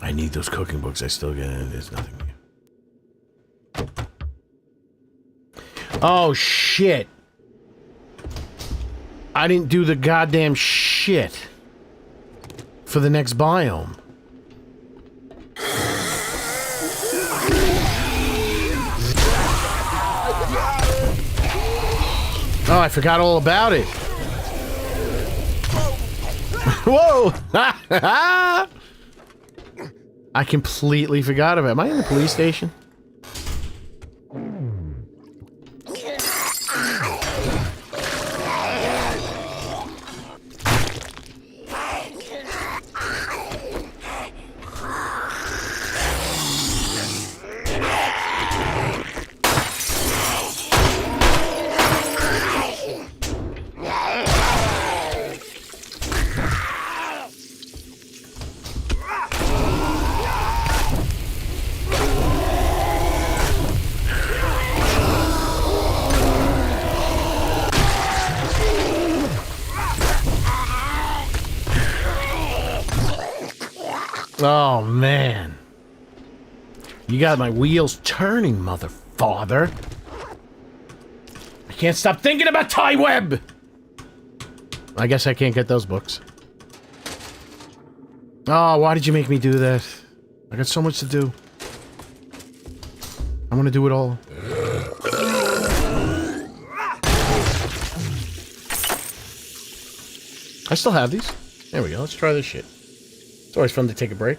I need those cooking books. I still get it. There's nothing new. Oh, shit. I didn't do the goddamn shit for the next biome. Oh, I forgot all about it. Whoa! I completely forgot about it. Am I in the police station? Oh, man. You got my wheels turning, motherfather. I can't stop thinking about Ty Webb! I guess I can't get those books. Oh, why did you make me do that? I got so much to do. I want to do it all. I still have these. There we go. Let's try this shit. It's always fun to take a break.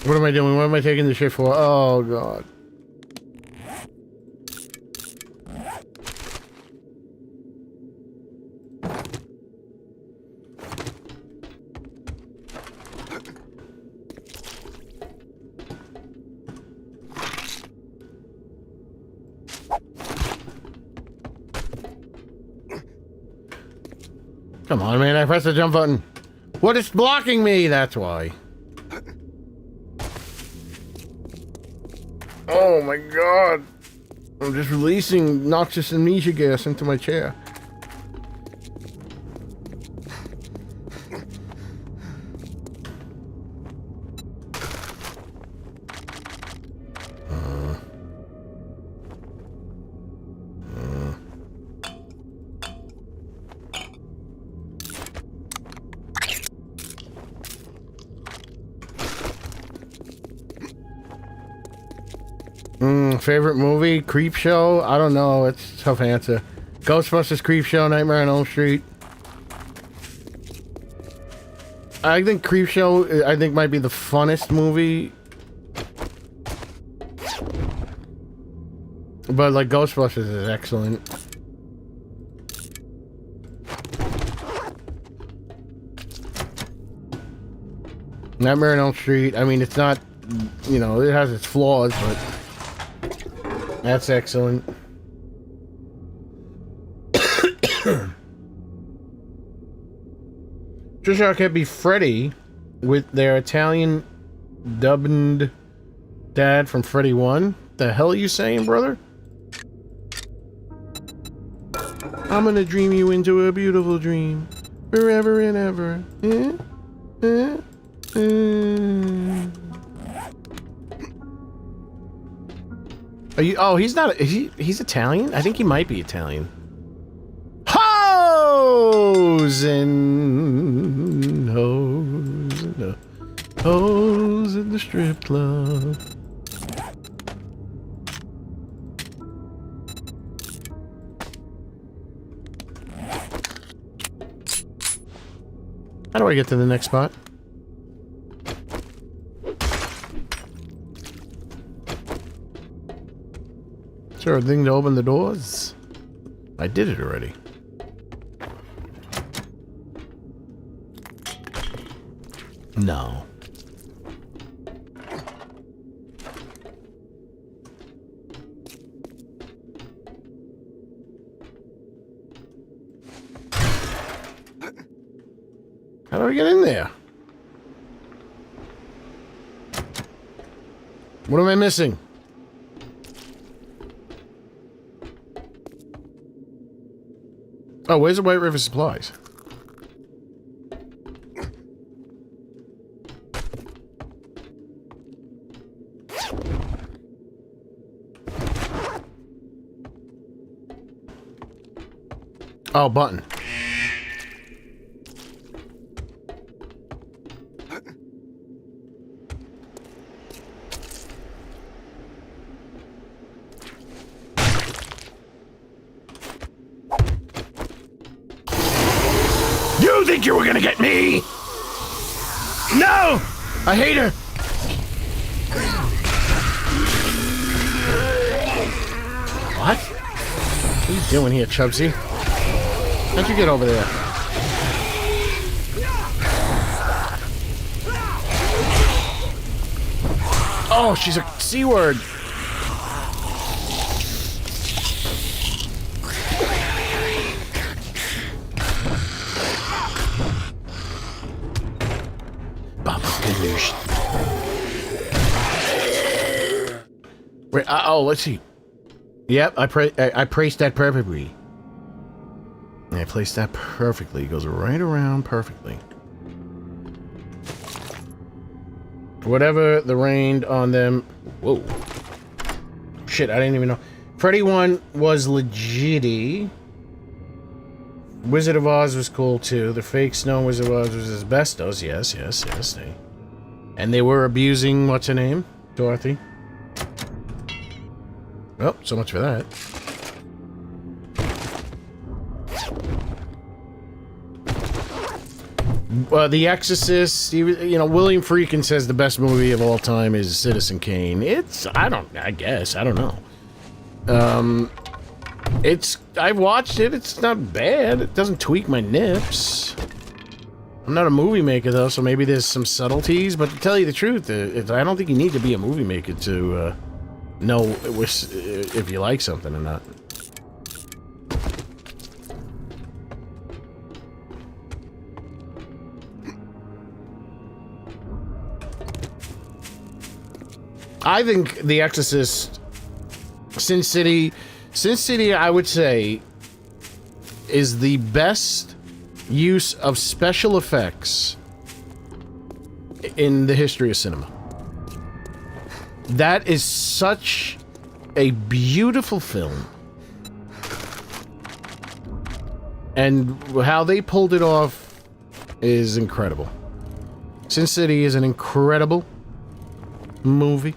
What am I doing? What am I taking this shit for? Oh, God. Come on, man. I pressed the jump button. What is blocking me? That's why. Oh my God. I'm just releasing noxious amnesia gas into my chair. Favorite movie? Creep Show? I don't know. It's a tough answer. Ghostbusters, Creep Show, Nightmare on Elm Street. I think Creep Show, I think, might be the funnest movie. But like Ghostbusters is excellent. Nightmare on Elm Street, I mean, it's not, you know, it has its flaws, but that's excellent. Just how it could be Freddy with their Italian dubbed dad from Freddy 1. The hell are you saying, brother? I'm gonna dream you into a beautiful dream forever and ever. Are you? Oh, he's not. He's Italian? I think he might be Italian. Hoes in the strip club. How do I get to the next spot? Is there a thing to open the doors? I did it already. No. How do I get in there? What am I missing? Oh, where's the White River Supplies? Oh, button. You think you were gonna get me? No! I hate her! What? What are you doing here, Chubsy? How'd you get over there? Oh, she's a C-word. Wait, oh, let's see. Yep, I placed that perfectly. I placed that perfectly. It goes right around perfectly. Whatever the rained on them. Whoa. Shit, I didn't even know. Freddy 1 was legitty. Wizard of Oz was cool too. The fake Snow Wizard of Oz was asbestos. Yes. And they were abusing, what's her name? Dorothy. Well, so much for that. The Exorcist, you know, William Friedkin says the best movie of all time is Citizen Kane. I don't know. I've watched it, it's not bad. It doesn't tweak my nips. I'm not a movie maker though, so maybe there's some subtleties, but to tell you the truth, I don't think you need to be a movie maker to know if you like something or not. I think The Exorcist, Sin City, I would say, is the best use of special effects in the history of cinema. That is such a beautiful film. And how they pulled it off is incredible. Sin City is an incredible movie.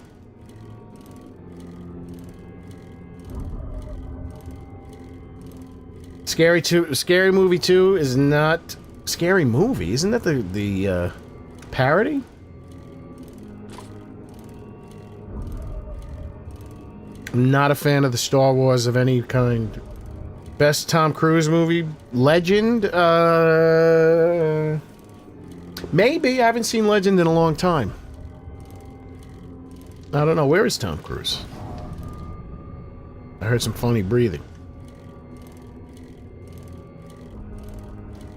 Scary Movie 2 is not Scary Movie. Isn't that the parody? Not a fan of the Star Wars of any kind. Best Tom Cruise movie? Legend? Maybe. I haven't seen Legend in a long time. I don't know. Where is Tom Cruise? I heard some funny breathing.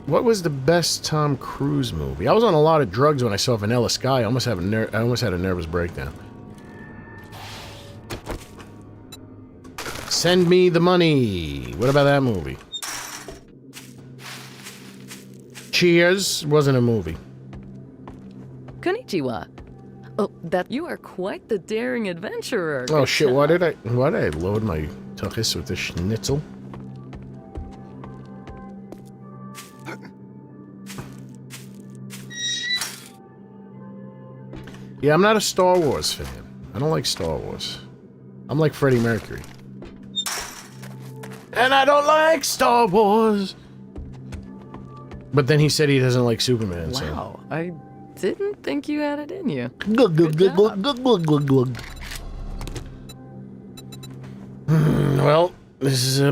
What was the best Tom Cruise movie? I was on a lot of drugs when I saw Vanilla Sky. I almost had a nervous breakdown. Send Me the Money. What about that movie? Cheers wasn't a movie. Konnichiwa. Oh, that you are quite the daring adventurer. Oh shit! Why did I load my tuchus with the schnitzel? Yeah, I'm not a Star Wars fan. I don't like Star Wars. I'm like Freddie Mercury. And I don't like Star Wars. But then he said he doesn't like Superman, so... Wow, I didn't think you had it in you. Well, I'm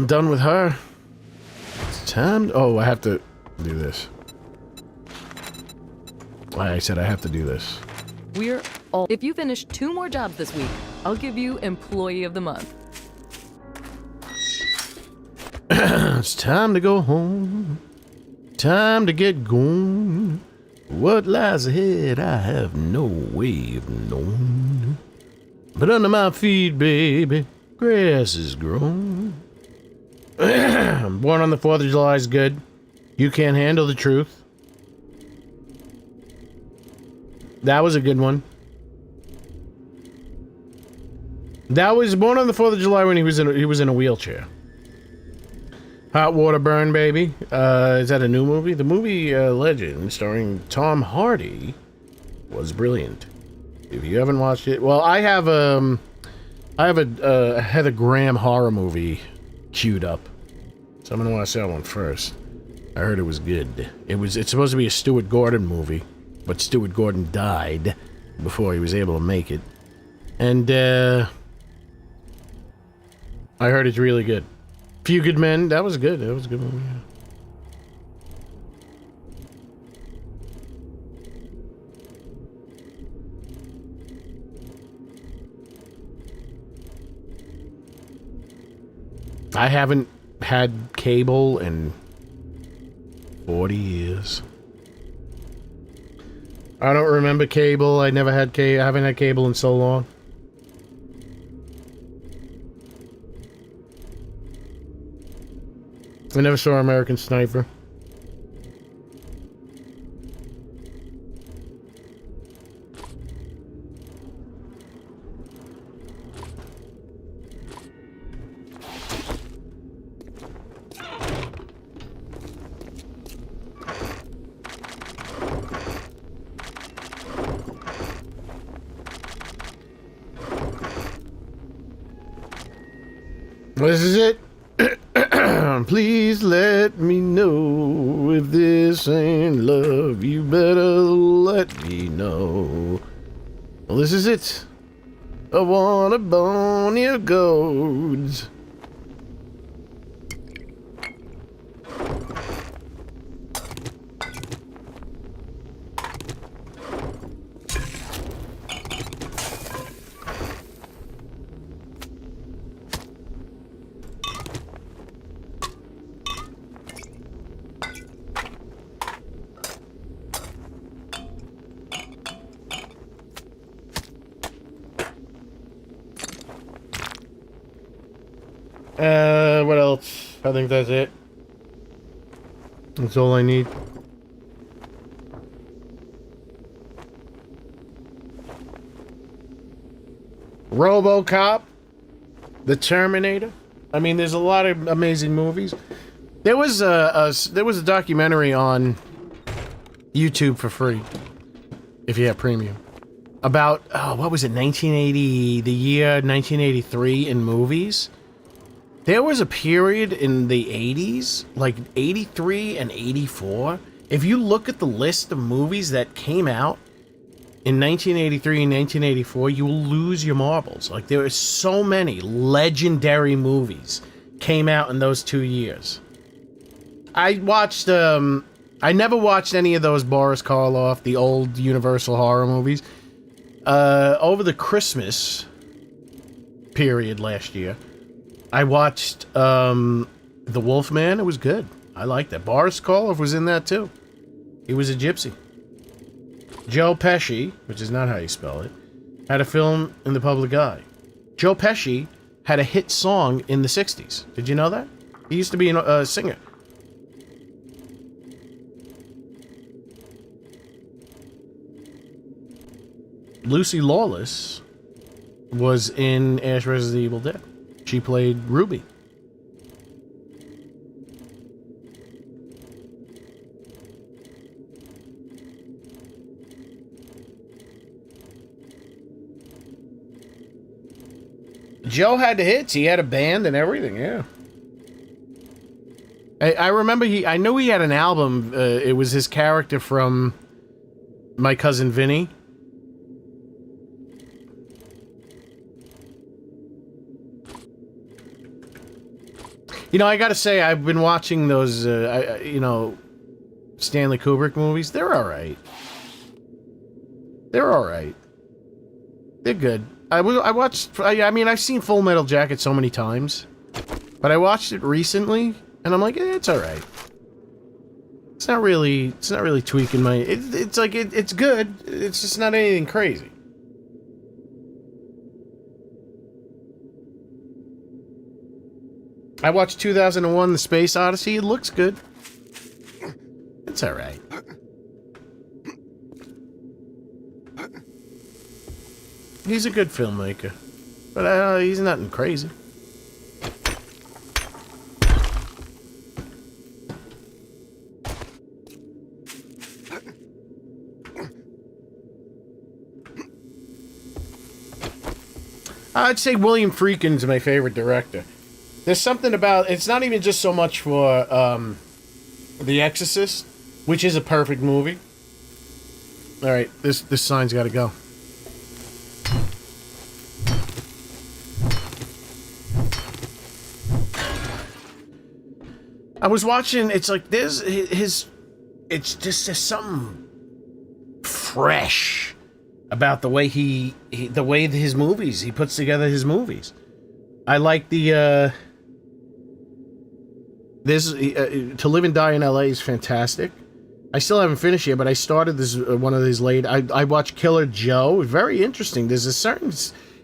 done with her. It's time... Oh, I have to do this. I said I have to do this. We're all... If you finish 2 more jobs this week, I'll give you Employee of the Month. It's time to go home. Time to get going. What lies ahead, I have no way of knowing. But under my feet, baby, grass is grown. Born on the 4th of July is good. You Can't Handle the Truth. That was a good one. That was Born on the 4th of July when he was in a wheelchair. Hot Water Burn Baby. Is that a new movie? The movie Legend, starring Tom Hardy, was brilliant. If you haven't watched it, well, I have a Heather Graham horror movie queued up, so I'm gonna watch that one first. I heard it was good. It's supposed to be a Stuart Gordon movie, but Stuart Gordon died before he was able to make it, and I heard it's really good. Few Good Men, that was good. That was a good movie. Yeah. I haven't had cable in 40 years. I don't remember cable. I never had cable. I haven't had cable in so long. I never saw American Sniper. This is it. Please let me know if this ain't love. You better let me know. Well, this is it. I wanna bone your goats. What else? I think that's it. That's all I need. RoboCop, The Terminator. I mean, there's a lot of amazing movies. There was a documentary on YouTube for free, if you have premium, about what was it, 1980, the year 1983 in movies. There was a period in the 80s, like 83 and 84. If you look at the list of movies that came out in 1983 and 1984, you will lose your marbles. Like, there are so many legendary movies came out in those 2 years. I watched, I never watched any of those Boris Karloff, the old Universal horror movies. Over the Christmas period last year, I watched, The Wolfman. It was good. I liked that. Boris Karloff was in that, too. He was a gypsy. Joe Pesci, which is not how you spell it, had a film in the public eye. Joe Pesci had a hit song in the 60s. Did you know that? He used to be a singer. Lucy Lawless was in Ash vs. the Evil Dead. She played Ruby. Joe had the hits. He had a band and everything, yeah. I remember I know he had an album. It was his character from My Cousin Vinny. You know, I gotta say, I've been watching those, you know, Stanley Kubrick movies. They're alright. They're alright. They're good. I mean, I've seen Full Metal Jacket so many times, but I watched it recently, and I'm like, it's alright. It's not really tweaking my, it's like, it's good, it's just not anything crazy. I watched 2001 The Space Odyssey. It looks good. It's alright. He's a good filmmaker. But he's nothing crazy. I'd say William Friedkin's my favorite director. There's something about, it's not even just so much for The Exorcist, which is a perfect movie. Alright, this sign's gotta go. I was watching, it's like there's it's just there's something fresh about the way he puts together his movies. I like the To Live and Die in LA is fantastic. I still haven't finished yet, but I started this one of these late. I watched Killer Joe. Very interesting. There's a certain,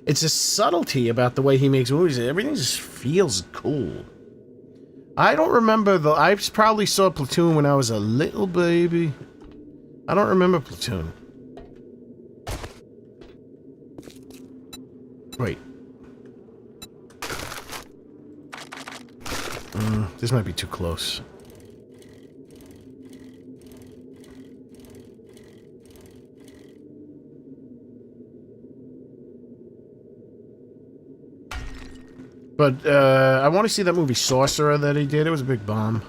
it's a subtlety about the way he makes movies. Everything just feels cool. I don't remember I probably saw Platoon when I was a little baby. I don't remember Platoon. Wait. This might be too close. But, I want to see that movie Sorcerer that he did. It was a big bomb.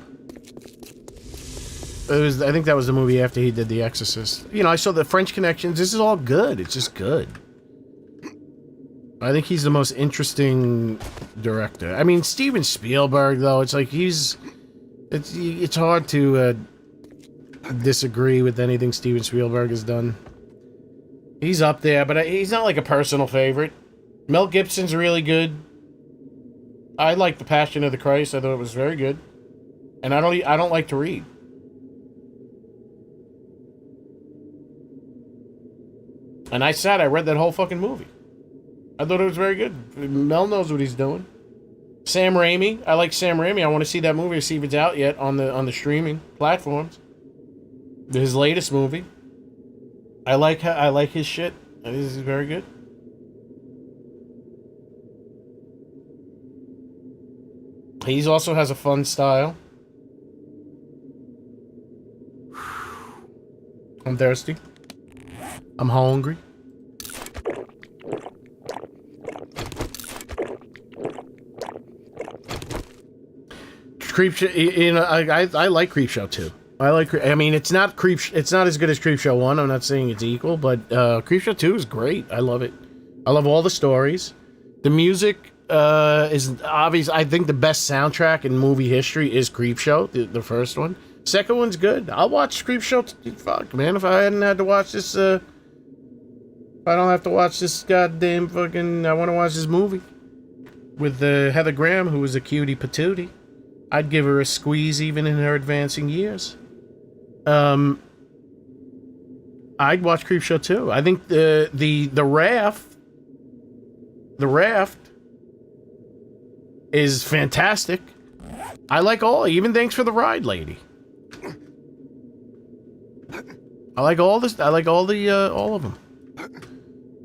I think that was the movie after he did The Exorcist. You know, I saw the French Connections. This is all good. It's just good. I think he's the most interesting director. I mean, Steven Spielberg, though, it's like it's hard to disagree with anything Steven Spielberg has done. He's up there, but he's not like a personal favorite. Mel Gibson's really good. I like The Passion of the Christ. I thought it was very good. And I don't like to read. And I read that whole fucking movie. I thought it was very good. Mel knows what he's doing. Sam Raimi. I like Sam Raimi. I want to see that movie, see if it's out yet on the streaming platforms. His latest movie. I like his shit. This is very good. He also has a fun style. I'm thirsty. I'm hungry. Creepshow, you know, I like Creepshow too. I like. I mean, it's not It's not as good as Creepshow 1. I'm not saying it's equal, but Creepshow 2 is great. I love it. I love all the stories. The music is obvious. I think the best soundtrack in movie history is Creepshow, the first one. Second one's good. I'll watch Creepshow. Fuck, man. If I hadn't had to watch this, if I don't have to watch this goddamn fucking, I want to watch this movie with Heather Graham, who was a cutie patootie. I'd give her a squeeze even in her advancing years. I'd watch Creepshow too. I think the raft is fantastic. I like even Thanks for the Ride, lady. I like all this. I like all of them.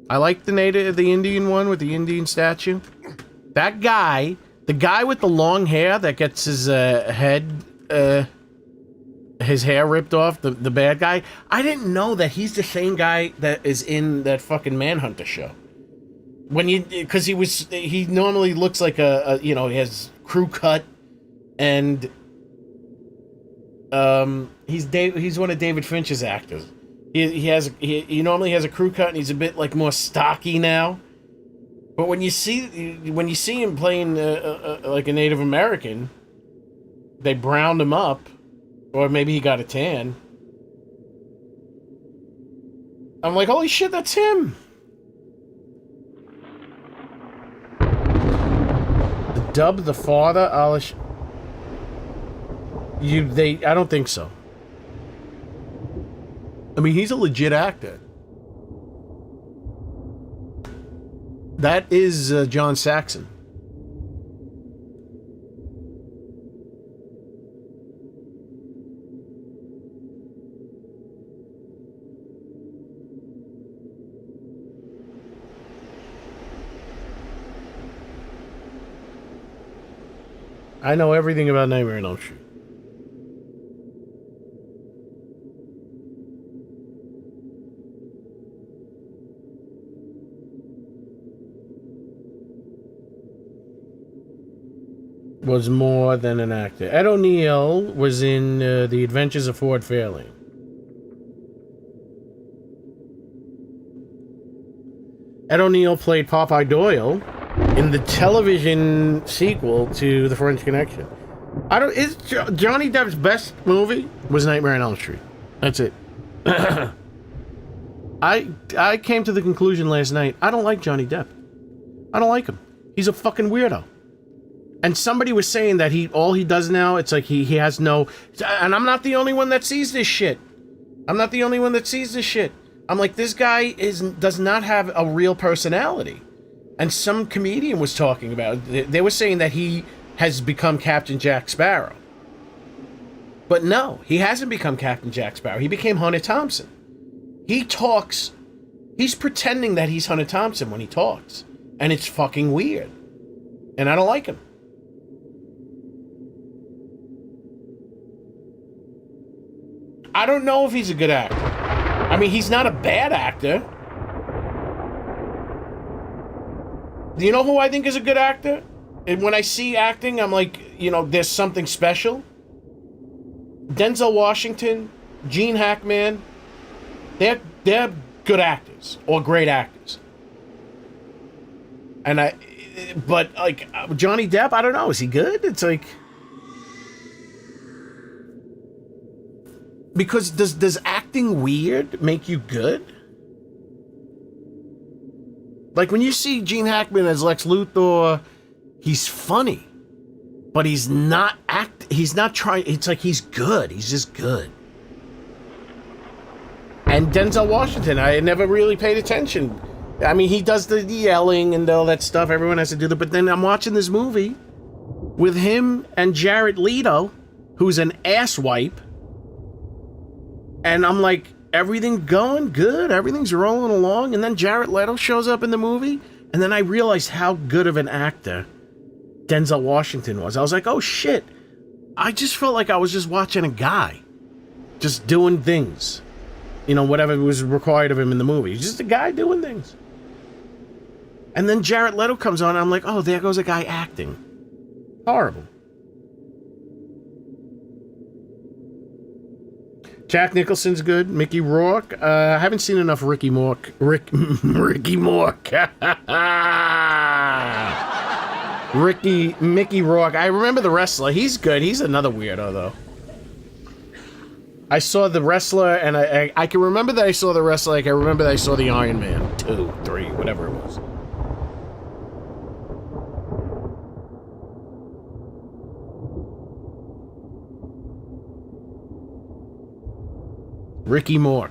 I like the Indian one with the Indian statue. That guy, the guy with the long hair that gets his head, his hair ripped off, the bad guy. I didn't know that he's the same guy that is in that fucking Manhunter show. Because he normally looks like he has crew cut, and he's one of David Finch's actors. He normally has a crew cut, and he's a bit like more stocky now. But when you see him playing like a Native American, they browned him up, or maybe he got a tan. I'm like, holy shit, that's him. The dub, the father, I don't think so. I mean, he's a legit actor. That is John Saxon. I know everything about Nightmare on Elm Street. Was more than an actor. Ed O'Neill was in The Adventures of Ford Fairlane. Ed O'Neill played Popeye Doyle in the television sequel to The French Connection. Johnny Depp's best movie was Nightmare on Elm Street. That's it. I came to the conclusion last night, I don't like Johnny Depp. I don't like him. He's a fucking weirdo. And somebody was saying that all he does now, it's like he has no... And I'm not the only one that sees this shit. I'm like, this guy does not have a real personality. And some comedian was talking about it. They were saying that he has become Captain Jack Sparrow. But no, he hasn't become Captain Jack Sparrow. He became Hunter Thompson. He talks... He's pretending that he's Hunter Thompson when he talks. And it's fucking weird. And I don't like him. I don't know if he's a good actor. I mean, he's not a bad actor. Do you know who I think is a good actor? And when I see acting, I'm like, there's something special. Denzel Washington, Gene Hackman, they're good actors or great actors. But Johnny Depp, I don't know, is he good? It's like... Because does acting weird make you good? Like when you see Gene Hackman as Lex Luthor, he's funny, but he's not trying. It's like he's good. He's just good. And Denzel Washington, I never really paid attention. I mean, he does the yelling and all that stuff. Everyone has to do that. But then I'm watching this movie with him and Jared Leto, who's an asswipe. And I'm like, everything going good, everything's rolling along, and then Jared Leto shows up in the movie, and then I realized how good of an actor Denzel Washington was. I was like, oh shit, I just felt like I was just watching a guy, just doing things. Whatever was required of him in the movie. He's just a guy doing things. And then Jared Leto comes on, and I'm like, oh, there goes a guy acting. Horrible. Jack Nicholson's good. Mickey Rourke. I haven't seen enough Ricky Rourke. Mickey Rourke. I remember The Wrestler. He's good. He's another weirdo, though. I saw The Wrestler, and I can remember that I saw The Wrestler. Like I remember that I saw the Iron Man 2, 3, whatever it was. Ricky Mork.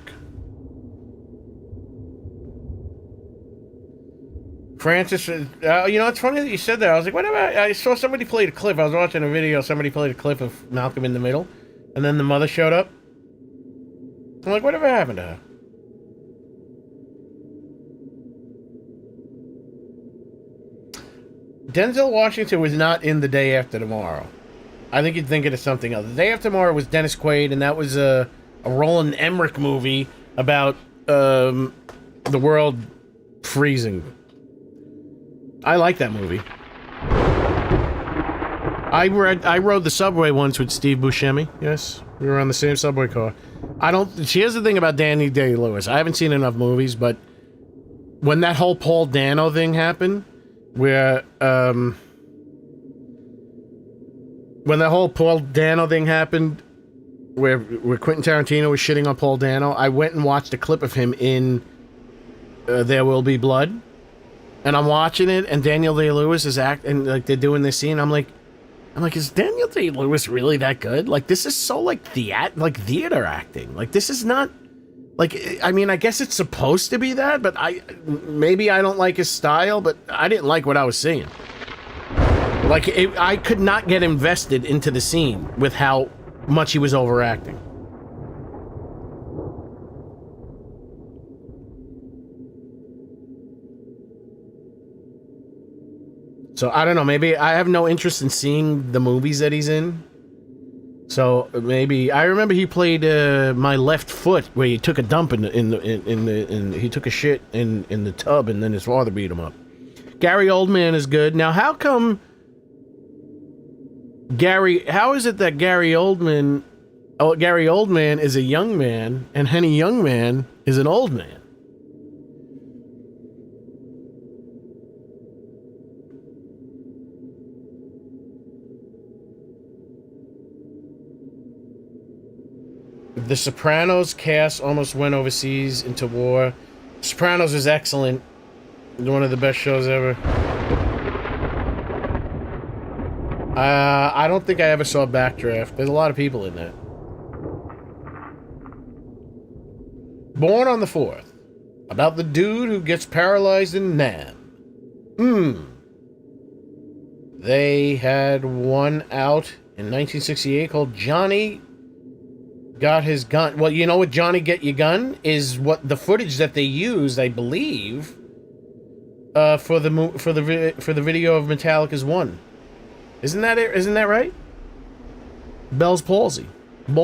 Francis, you know, it's funny that you said that. I was like, what about, I saw somebody played a clip. I was watching a video, somebody played a clip of Malcolm in the Middle, and then the mother showed up. I'm like, whatever happened to her? Denzel Washington was not in The Day After Tomorrow. I think you'd think it is something else. The Day After Tomorrow was Dennis Quaid, and that was a Roland Emmerich movie about the world freezing. I like that movie. I rode the subway once with Steve Buscemi. Yes, we were on the same subway car. Here's the thing about Danny Day-Lewis. I haven't seen enough movies, but when that whole Paul Dano thing happened, where where Quentin Tarantino was shitting on Paul Dano, I went and watched a clip of him in There Will Be Blood, and I'm watching it, and Daniel Day-Lewis is and like they're doing this scene. I'm like, is Daniel Day-Lewis really that good? Like, this is so like theater acting. Like, this is not like, I mean, I guess it's supposed to be that, but maybe I don't like his style, but I didn't like what I was seeing. Like, I could not get invested into the scene with how much he was overacting. So I don't know, maybe I have no interest in seeing the movies that he's in. So maybe I remember he played My Left Foot, where he took a dump he took a shit in the tub, and then his father beat him up. Gary Oldman is good. Now, how come how is it that Gary Oldman is a young man and Henny Youngman is an old man? The Sopranos cast almost went overseas into war. Sopranos is excellent. One of the best shows ever. I don't think I ever saw Backdraft. There's a lot of people in that. Born on the 4th. About the dude who gets paralyzed in Nam. They had one out in 1968 called Johnny Got His Gun. Well, you know what Johnny Get Your Gun is? What the footage that they used, I believe, for the video of Metallica's One. Isn't that it? Isn't that right? Bell's palsy. Be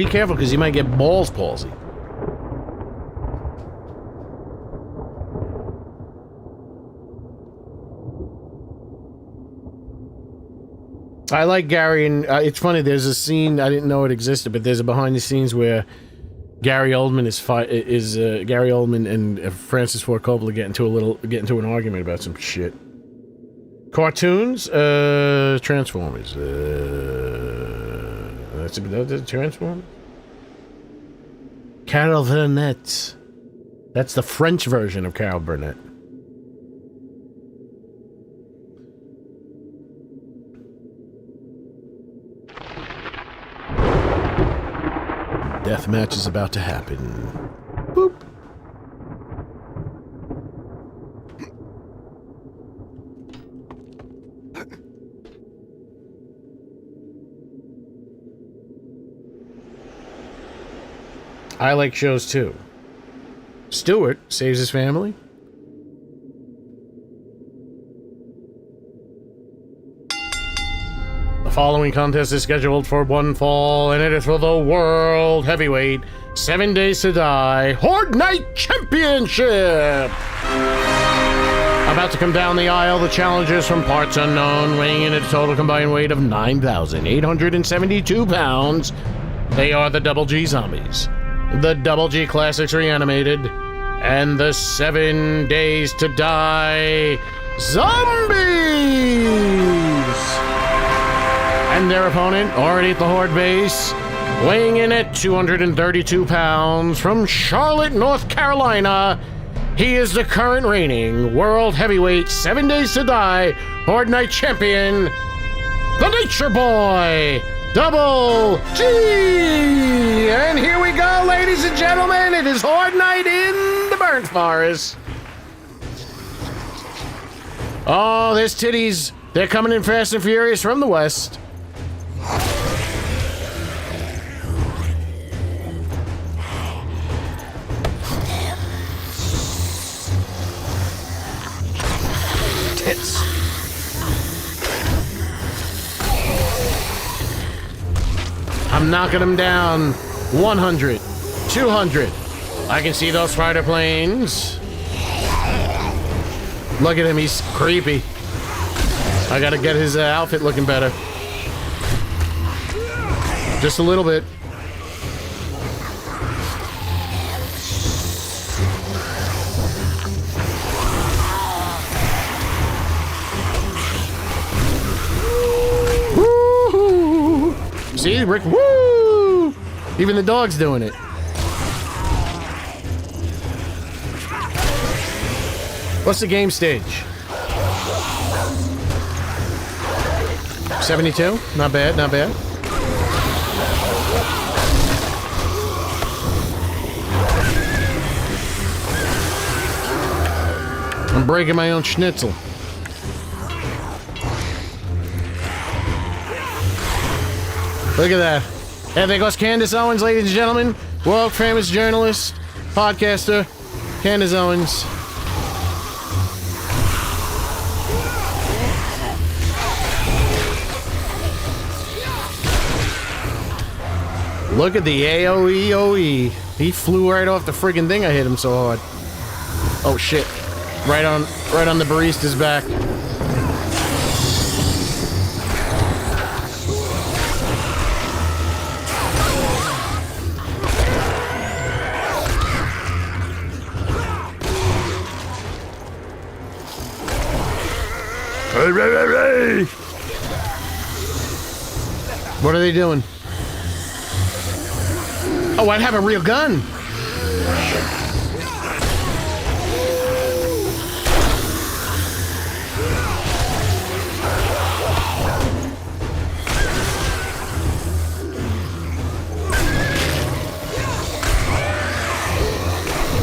careful, because you might get Ball's palsy. I like Gary, and it's funny. There's a scene, I didn't know it existed, but there's a behind the scenes where Gary Oldman Gary Oldman and Francis Ford Coppola get into an argument about some shit. Cartoons, Transformers. That's Transformers. Carol Burnett. That's the French version of Carol Burnett. Deathmatch is about to happen. Boop. I like shows too. Stewart saves his family. The following contest is scheduled for one fall, and it is for the World Heavyweight 7 Days to Die Horde Night Championship! About to come down the aisle, the challengers from parts unknown, weighing in at a total combined weight of 9,872 pounds. They are the Double G Zombies, the Double G Classics Reanimated, and the 7 Days to Die Zombies! And their opponent, already at the Horde base, weighing in at 232 pounds, from Charlotte, North Carolina, he is the current reigning World Heavyweight 7 Days to Die Horde Night Champion, the Nature Boy, Double G! And here we go, ladies and gentlemen, it is Horde Night in the Burnt Forest. Oh, there's titties. They're coming in fast and furious from the west. Tits. I'm knocking them down. 100, 200. I can see those fighter planes. Look at him, he's creepy. I gotta get his outfit looking better. Just a little bit. Woo! See, Rick, woo! Even the dog's doing it. What's the game stage? 72? Not bad, not bad. I'm breaking my own schnitzel. Look at that. And there goes Candace Owens, ladies and gentlemen. World famous journalist, podcaster, Candace Owens. Look at the AOE. He flew right off the friggin' thing. I hit him so hard. Oh shit. Right on the barista's back. What are they doing? Oh, I'd have a real gun.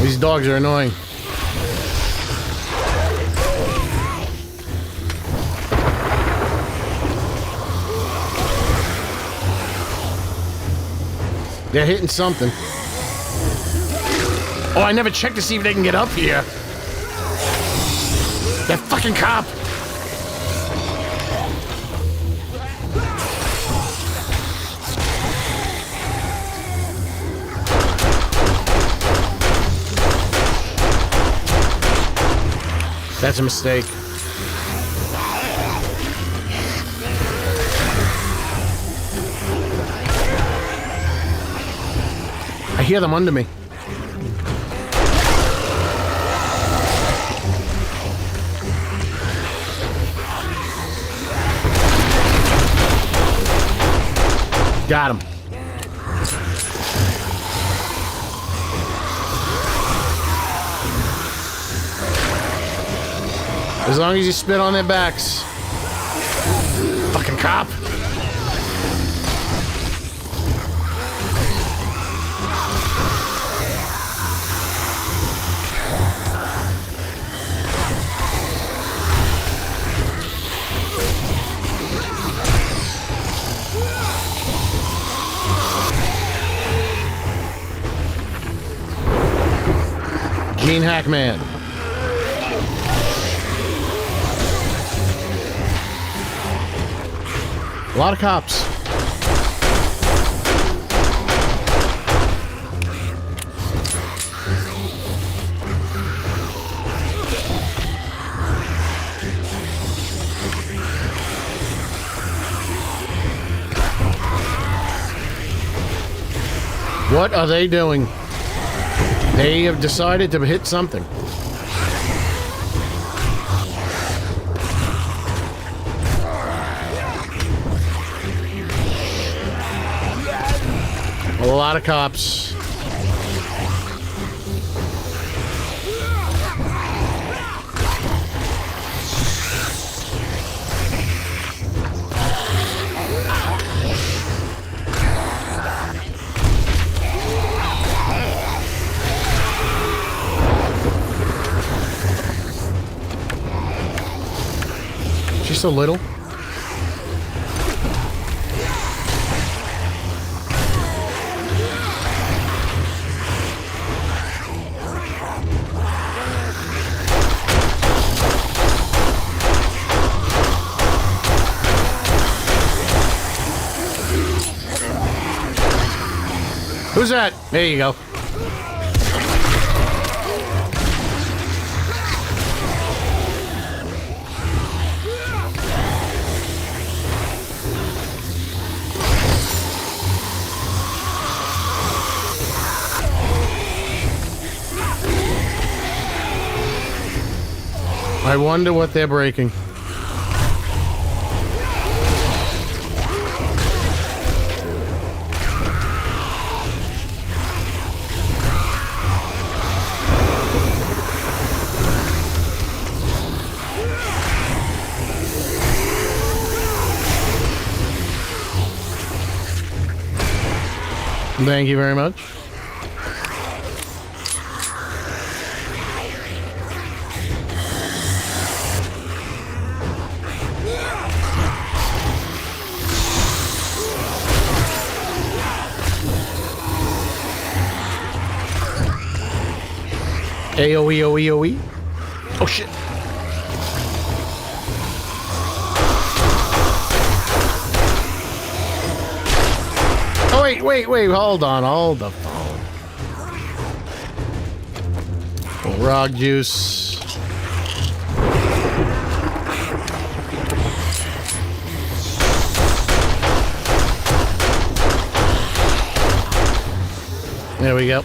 These dogs are annoying. They're hitting something. Oh, I never checked to see if they can get up here. That fucking cop! That's a mistake. I hear them under me. Got him. As long as you spit on their backs. Fucking cop. Gene Hackman. A lot of cops. What are they doing? They have decided to hit something. A lot of cops. She's so little. Who's that? There you go. I wonder what they're breaking. Thank you very much. AOE, OE, OE. Oh shit. Oh wait, hold on, hold the phone. Rock juice. There we go.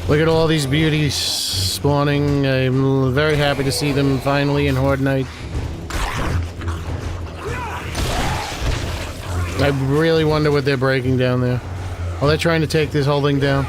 Look at all these beauties spawning. I'm very happy to see them finally in Horde Night. I really wonder what they're breaking down there. Oh, they're trying to take this whole thing down.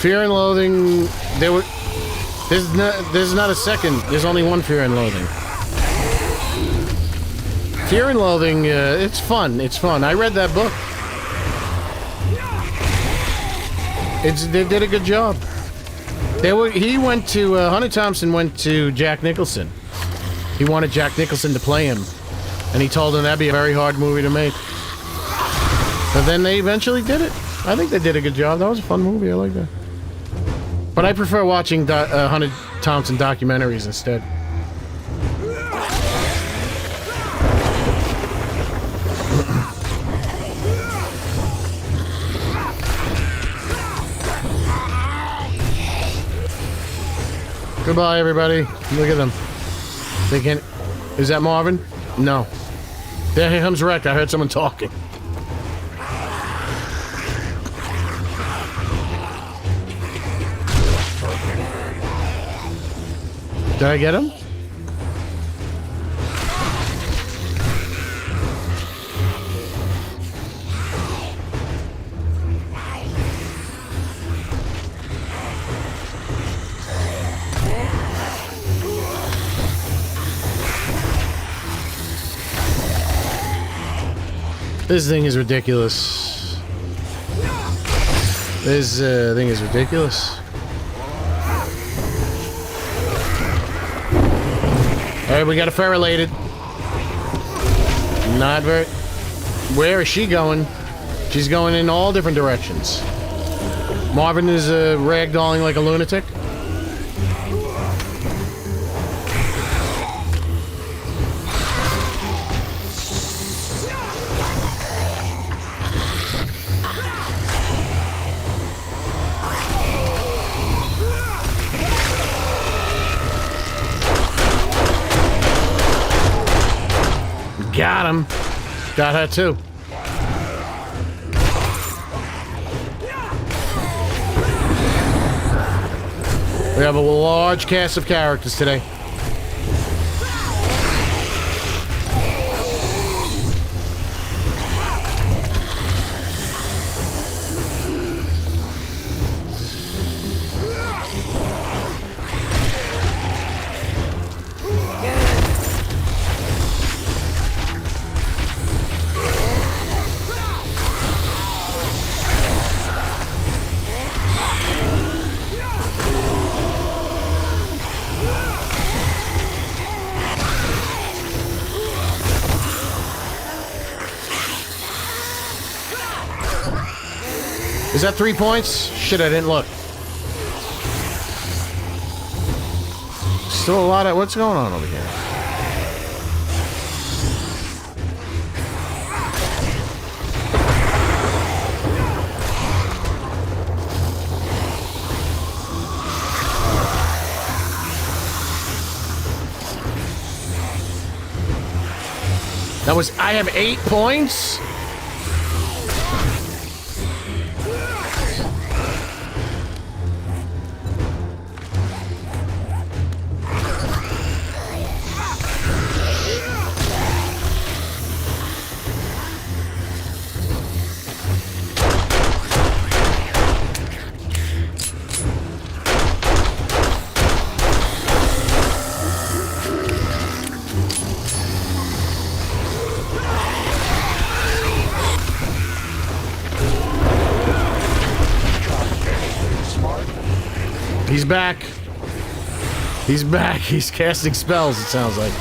Fear and Loathing, there's not a second, there's only one Fear and Loathing. Fear and Loathing, it's fun, I read that book. They did a good job. Hunter Thompson went to Jack Nicholson. He wanted Jack Nicholson to play him. And he told him that'd be a very hard movie to make. But then they eventually did it. I think they did a good job. That was a fun movie, I like that. But I prefer watching Hunter Thompson documentaries instead. Goodbye, everybody. Look at them. They can't... Is that Marvin? No. There here comes Wreck. I heard someone talking. Did I get him? This thing is ridiculous. This thing is ridiculous. Alright, we got a ferrelated. Not very... Where is she going? She's going in all different directions. Marvin is ragdolling like a lunatic. Got him. Got her too. We have a large cast of characters today. Is that 3 points? Shit, I didn't look. Still a lot of... What's going on over here? That was... I have 8 points? He's back. He's back. He's casting spells, it sounds like.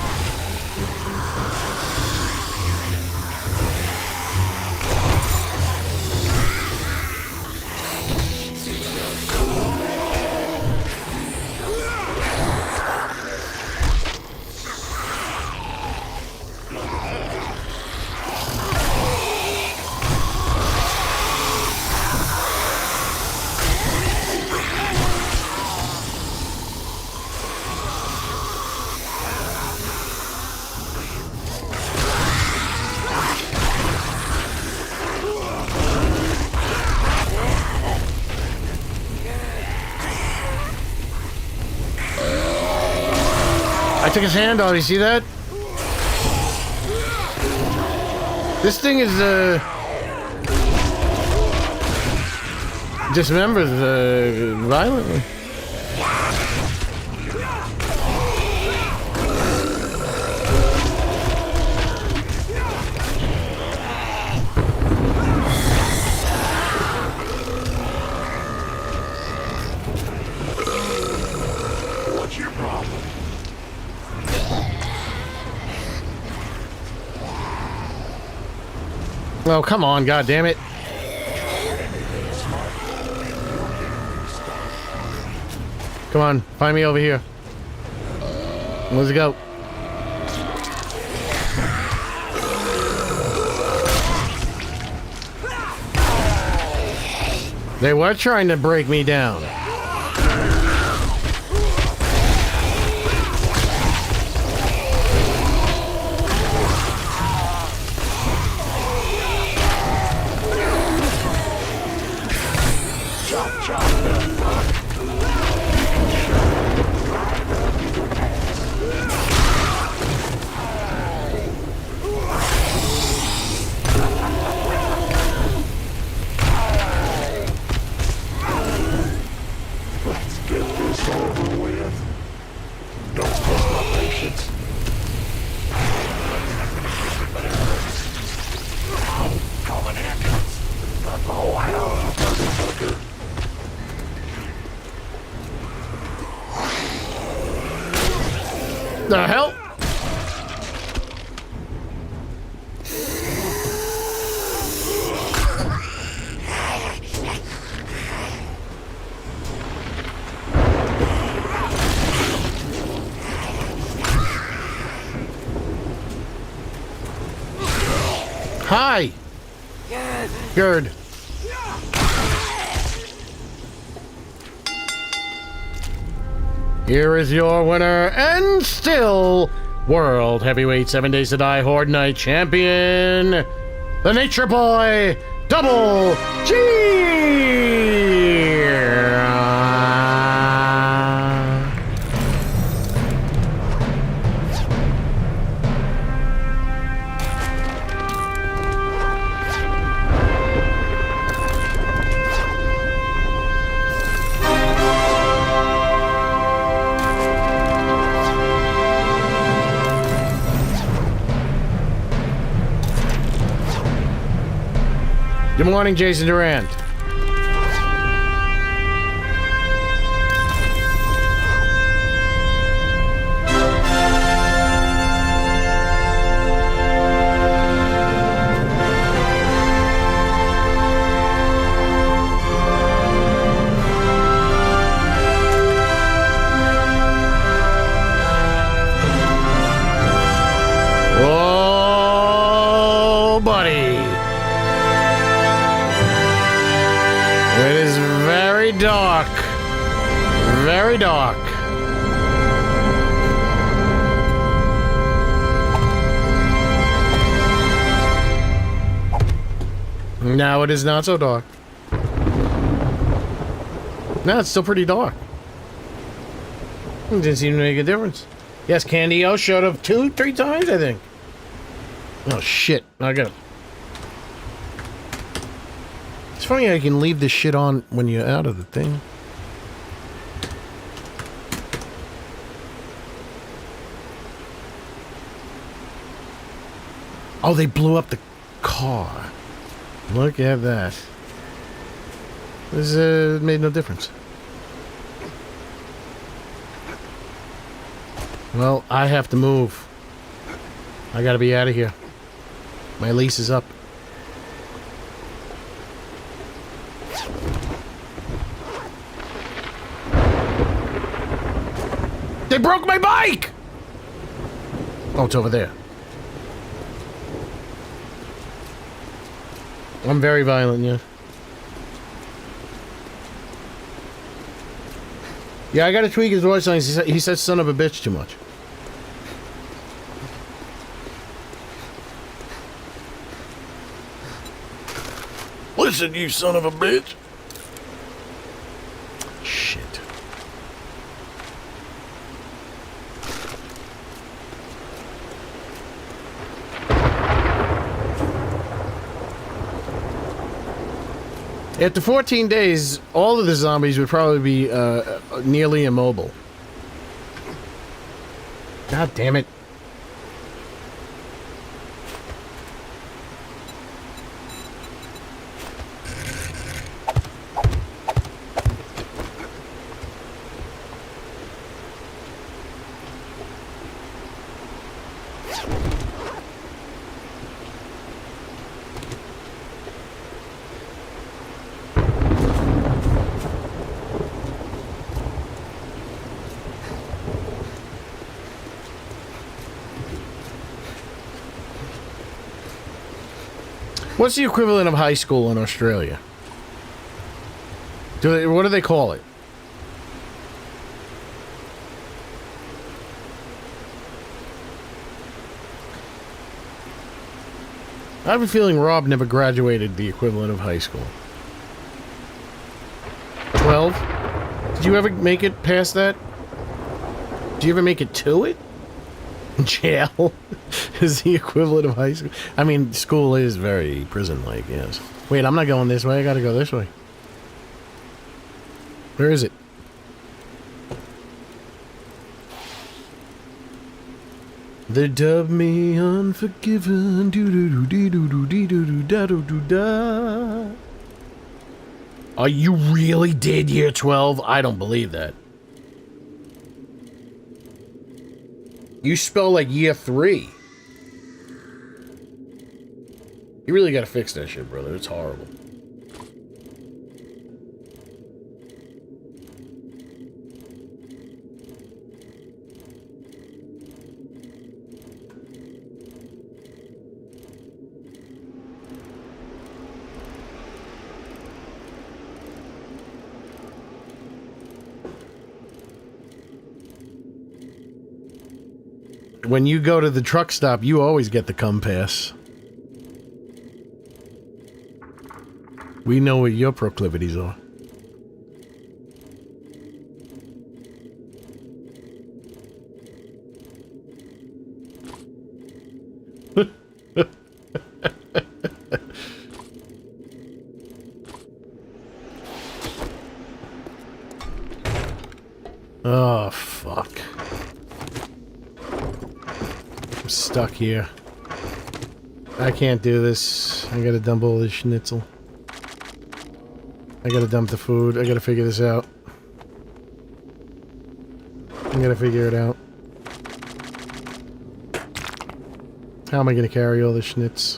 I took his hand off, you see that? This thing is, dismembers, violently. What's your problem? Oh, come on, God damn it. Come on, find me over here. Let's go. They were trying to break me down. The hell? Hi. Good. Here is your winner and still World Heavyweight 7 Days to Die Horde Night Champion, the Nature Boy, Double G! Good morning, Jason Durant. Oh, buddy. It is very dark. Very dark. Now it is not so dark. No, it's still pretty dark. It didn't seem to make a difference. Yes, Candy O showed up 2-3 times, I think. Oh, shit. I got it. It's funny how you can leave this shit on when you're out of the thing. Oh, they blew up the car. Look at that. This made no difference. Well, I have to move. I gotta be out of here. My lease is up. They broke my bike! Oh, it's over there. I'm very violent, yeah. Yeah, I gotta tweak his voice lines. He says son of a bitch too much. Listen, you son of a bitch. Shit. After 14 days, all of the zombies would probably be nearly immobile. God damn it. What's the equivalent of high school in Australia? What do they call it? I have a feeling Rob never graduated the equivalent of high school. 12? Did you ever make it past that? Did you ever make it to it? Jail is the equivalent of high school. I mean, school is very prison-like, yes. Wait, I'm not going this way. I gotta go this way. Where is it? They dub me unforgiven. Do-do-do-dee-do-do-dee-do-do-da-do-do-da. Oh, you really did year 12? I don't believe that. You spell like year 3. You really gotta fix that shit, brother. It's horrible. When you go to the truck stop, you always get the cum pass. We know what your proclivities are. Oh, fuck. I'm stuck here. I can't do this. I gotta dump all this schnitzel. I gotta dump the food. I gotta figure this out. I gotta figure it out. How am I gonna carry all the schnitz?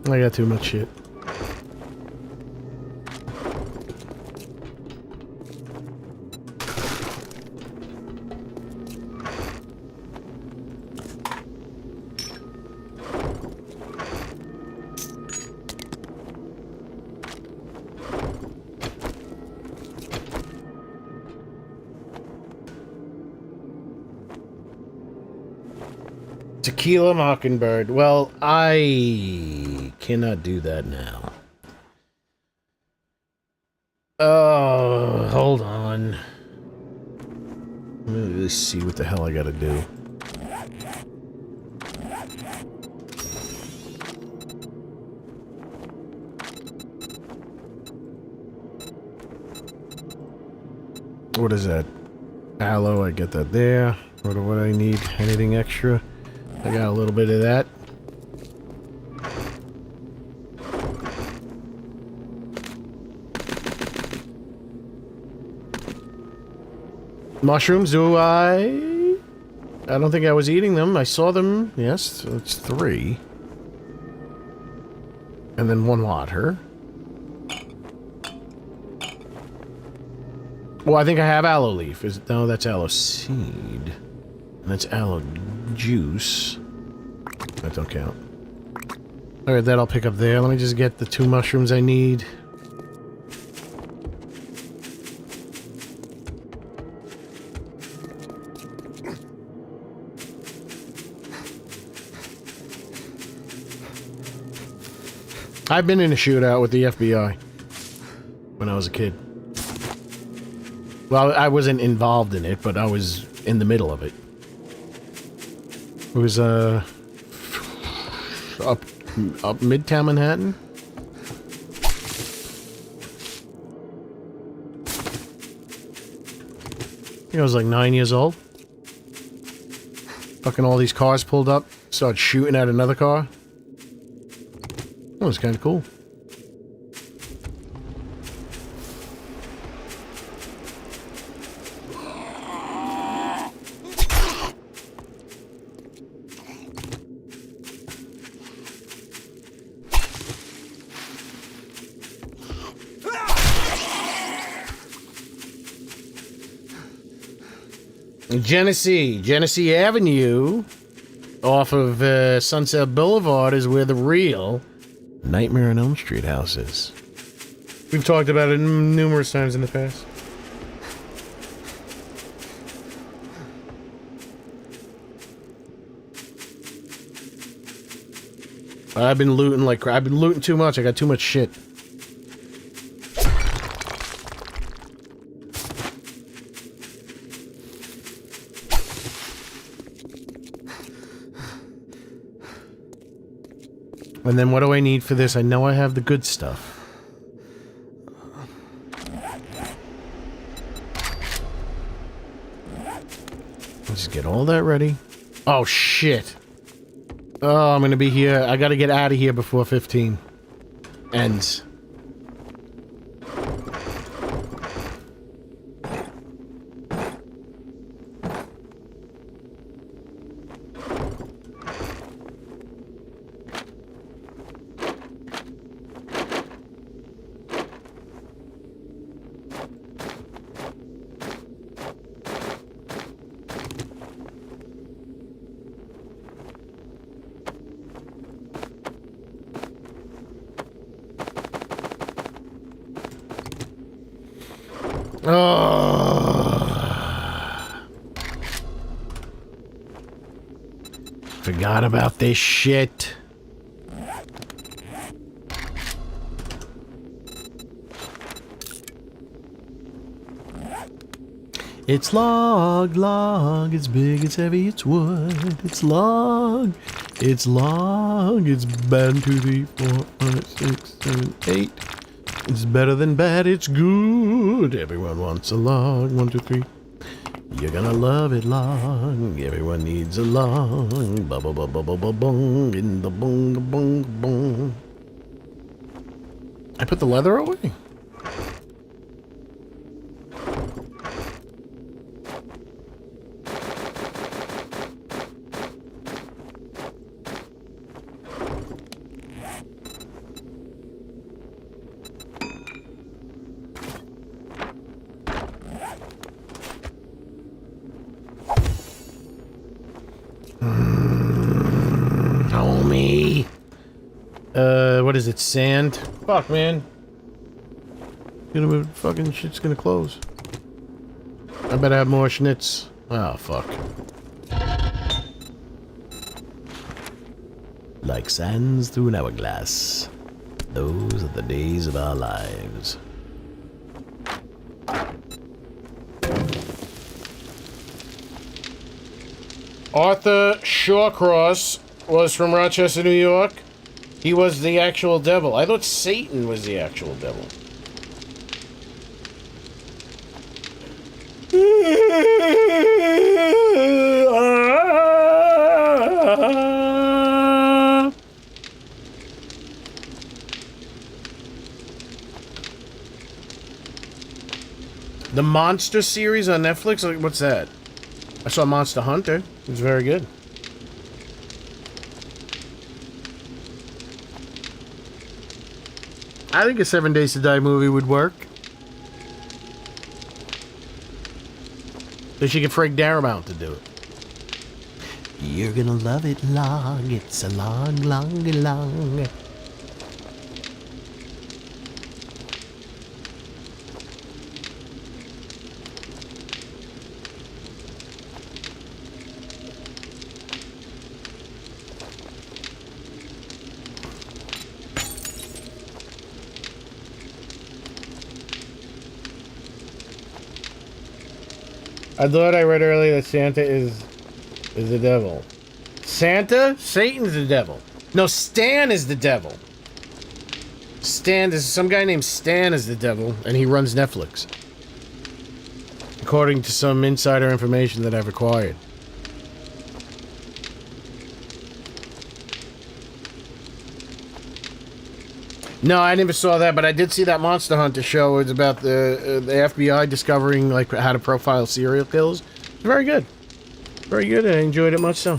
I got too much shit. Tequila Mockingbird. Well, I cannot do that now. Oh, hold on. Let me just see what the hell I gotta do. What is that? Aloe, I get that there. What do I need? Anything extra? I got a little bit of that. Mushrooms, do I don't think I was eating them. I saw them. Yes, it's 3. And then 1 water. Well, I think I have aloe leaf. No, that's aloe seed. And that's aloe juice. That don't count. Alright, that I'll pick up there. Let me just get the 2 mushrooms I need. I've been in a shootout with the FBI when I was a kid. Well, I wasn't involved in it, but I was in the middle of it. It was, up Midtown Manhattan? I think I was like 9 years old. Fucking all these cars pulled up, started shooting at another car. That was kind of cool. Genesee Avenue off of Sunset Boulevard is where the real Nightmare on Elm Street house is. We've talked about it numerous times in the past. I've been looting like crap. I've been looting too much. I got too much shit. And then what do I need for this? I know I have the good stuff. Let's get all that ready. Oh, shit. Oh, I'm gonna be here. I gotta get out of here before 15 ends. Forgot about this shit. It's log, it's big, it's heavy, it's wood. It's log, it's 1, 2, 3, 4, 5, 6, 7, 8. It's better than bad, it's good. Everyone wants a log, 1, 2, 3. You're gonna love it long. Everyone needs a long. Bubble, bubble, bubble, bong. In the bong, bong, bong. I put the leather away. Homie. What is it? Sand? Fuck, man. Fucking shit's gonna close. I better have more schnitz. Oh, fuck. Like sands through an hourglass. Those are the days of our lives. Arthur Shawcross was from Rochester, New York. He was the actual devil. I thought Satan was the actual devil. The Monster series on Netflix? Like, what's that? I saw Monster Hunter. It was very good. I think a 7 Days to Die movie would work. They should get Frank Darabont to do it. You're gonna love it long. It's a long, long, long. I thought I read earlier that Santa is the devil. Santa? Satan's the devil. No, Stan is the devil. Stan is some guy named Stan is the devil, and he runs Netflix. According to some insider information that I've acquired. No, I never saw that, but I did see that Monster Hunter show. It's about the FBI discovering like how to profile serial killers. It's very good. Very good, and I enjoyed it much so.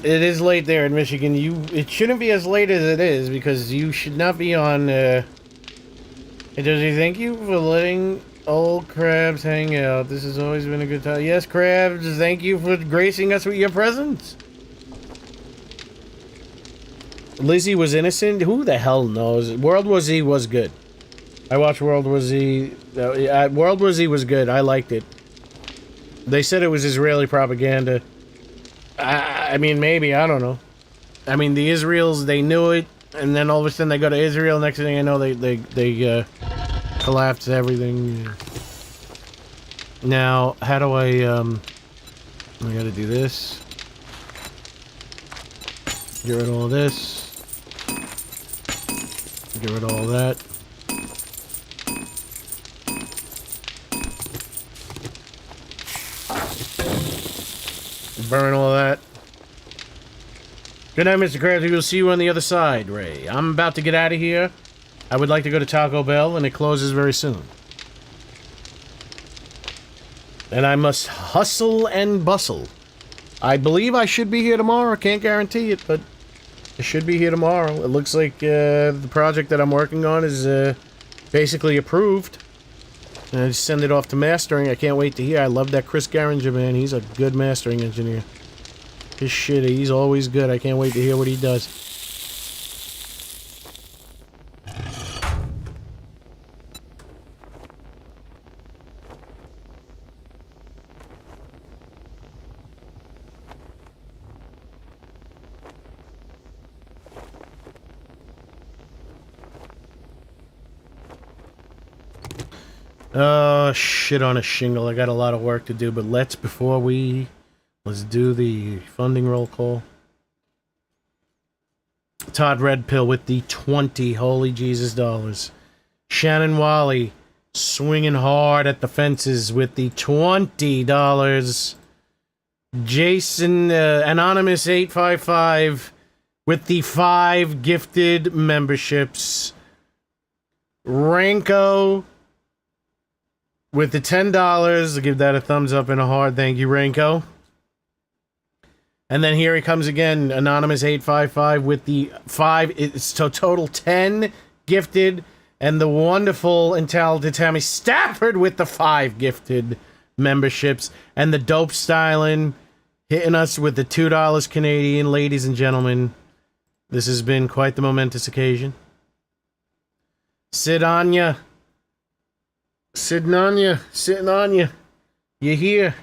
It is late there in Michigan. It shouldn't be as late as it is because you should not be on. Does he thank you for letting old Krabs hang out? This has always been a good time. Yes, Krabs, thank you for gracing us with your presence. Lizzie was innocent? Who the hell knows? World War Z was good. I watched World War Z. World War Z was good. I liked it. They said it was Israeli propaganda. I mean, maybe. I don't know. I mean, the Israels, they knew it, and then all of a sudden they go to Israel. Next thing I know, they collapse everything. Now, how do I gotta do this. Get rid of all this. Get rid of all that. Burn all that. Good night, Mr. Krabs. We'll see you on the other side, Ray. I'm about to get out of here. I would like to go to Taco Bell, and it closes very soon. And I must hustle and bustle. I believe I should be here tomorrow. Can't guarantee it, but I should be here tomorrow. It looks like the project that I'm working on is basically approved. And I just send it off to mastering. I can't wait to hear. I love that Chris Garinger, man. He's a good mastering engineer. His shit, he's always good. I can't wait to hear what he does. Oh, shit on a shingle. I got a lot of work to do, but let's do the funding roll call. Todd Redpill with the 20 holy Jesus dollars. Shannon Wally swinging hard at the fences with the $20. Jason Anonymous 855 with the 5 gifted memberships. Ranko with the $10. I'll give that a thumbs up and a hard thank you, Ranko. And then here he comes again, Anonymous 855 with the 5. It's a total 10 gifted. And the wonderful and talented Tammy Stafford with the 5 gifted memberships. And the dope styling hitting us with the $2 Canadian. Ladies and gentlemen, this has been quite the momentous occasion. Sid Anya. Sitting on you. You're here.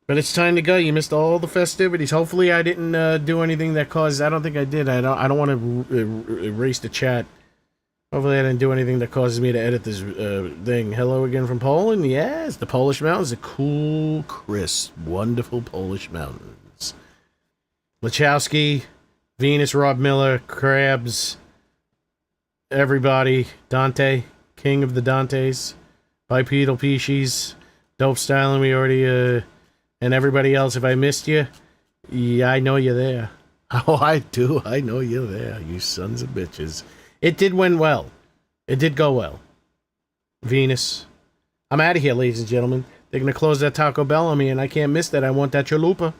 But it's time to go. You missed all the festivities. Hopefully I didn't do anything that caused... I don't think I did. I don't want to erase the chat. Hopefully I didn't do anything that causes me to edit this thing. Hello again from Poland. Yes, the Polish mountains. The cool, crisp, wonderful Polish mountains. Lachowski, Venus, Rob Miller, Krabs, everybody. Dante, King of the Dantes. Bipedal Species. Dope Styling, we already... and everybody else, if I missed you, yeah, I know you're there. Oh, I do. I know you're there, you sons of bitches. It did win well. It did go well. Venus. I'm out of here, ladies and gentlemen. They're going to close that Taco Bell on me, and I can't miss that. I want that chalupa.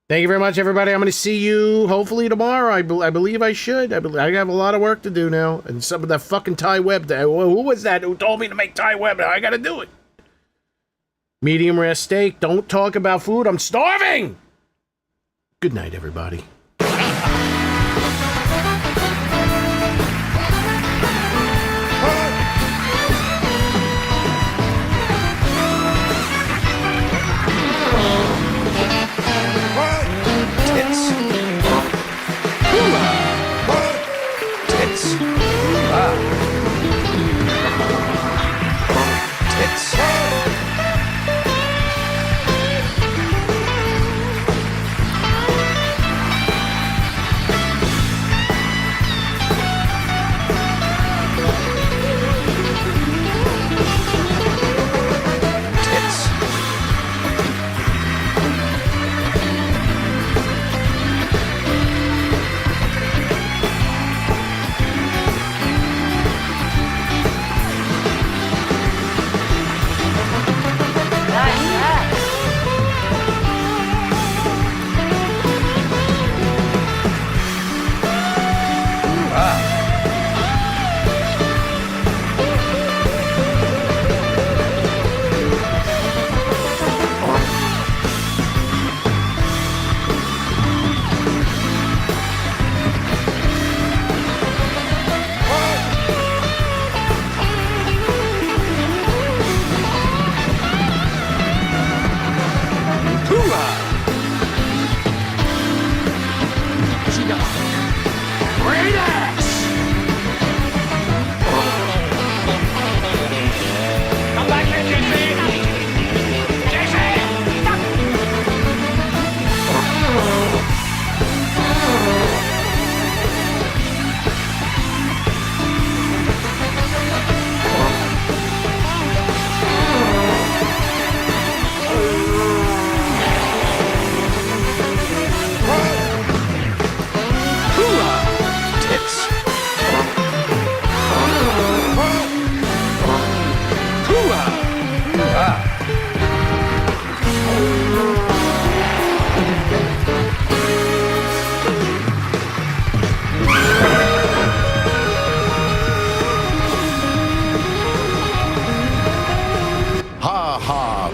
Thank you very much, everybody. I'm going to see you hopefully tomorrow. I believe I should. I have a lot of work to do now. And some of that fucking Thai web. Who was that who told me to make Thai web? I got to do it. Medium rare steak. Don't talk about food. I'm starving. Good night, everybody.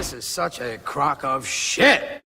This is such a crock of shit.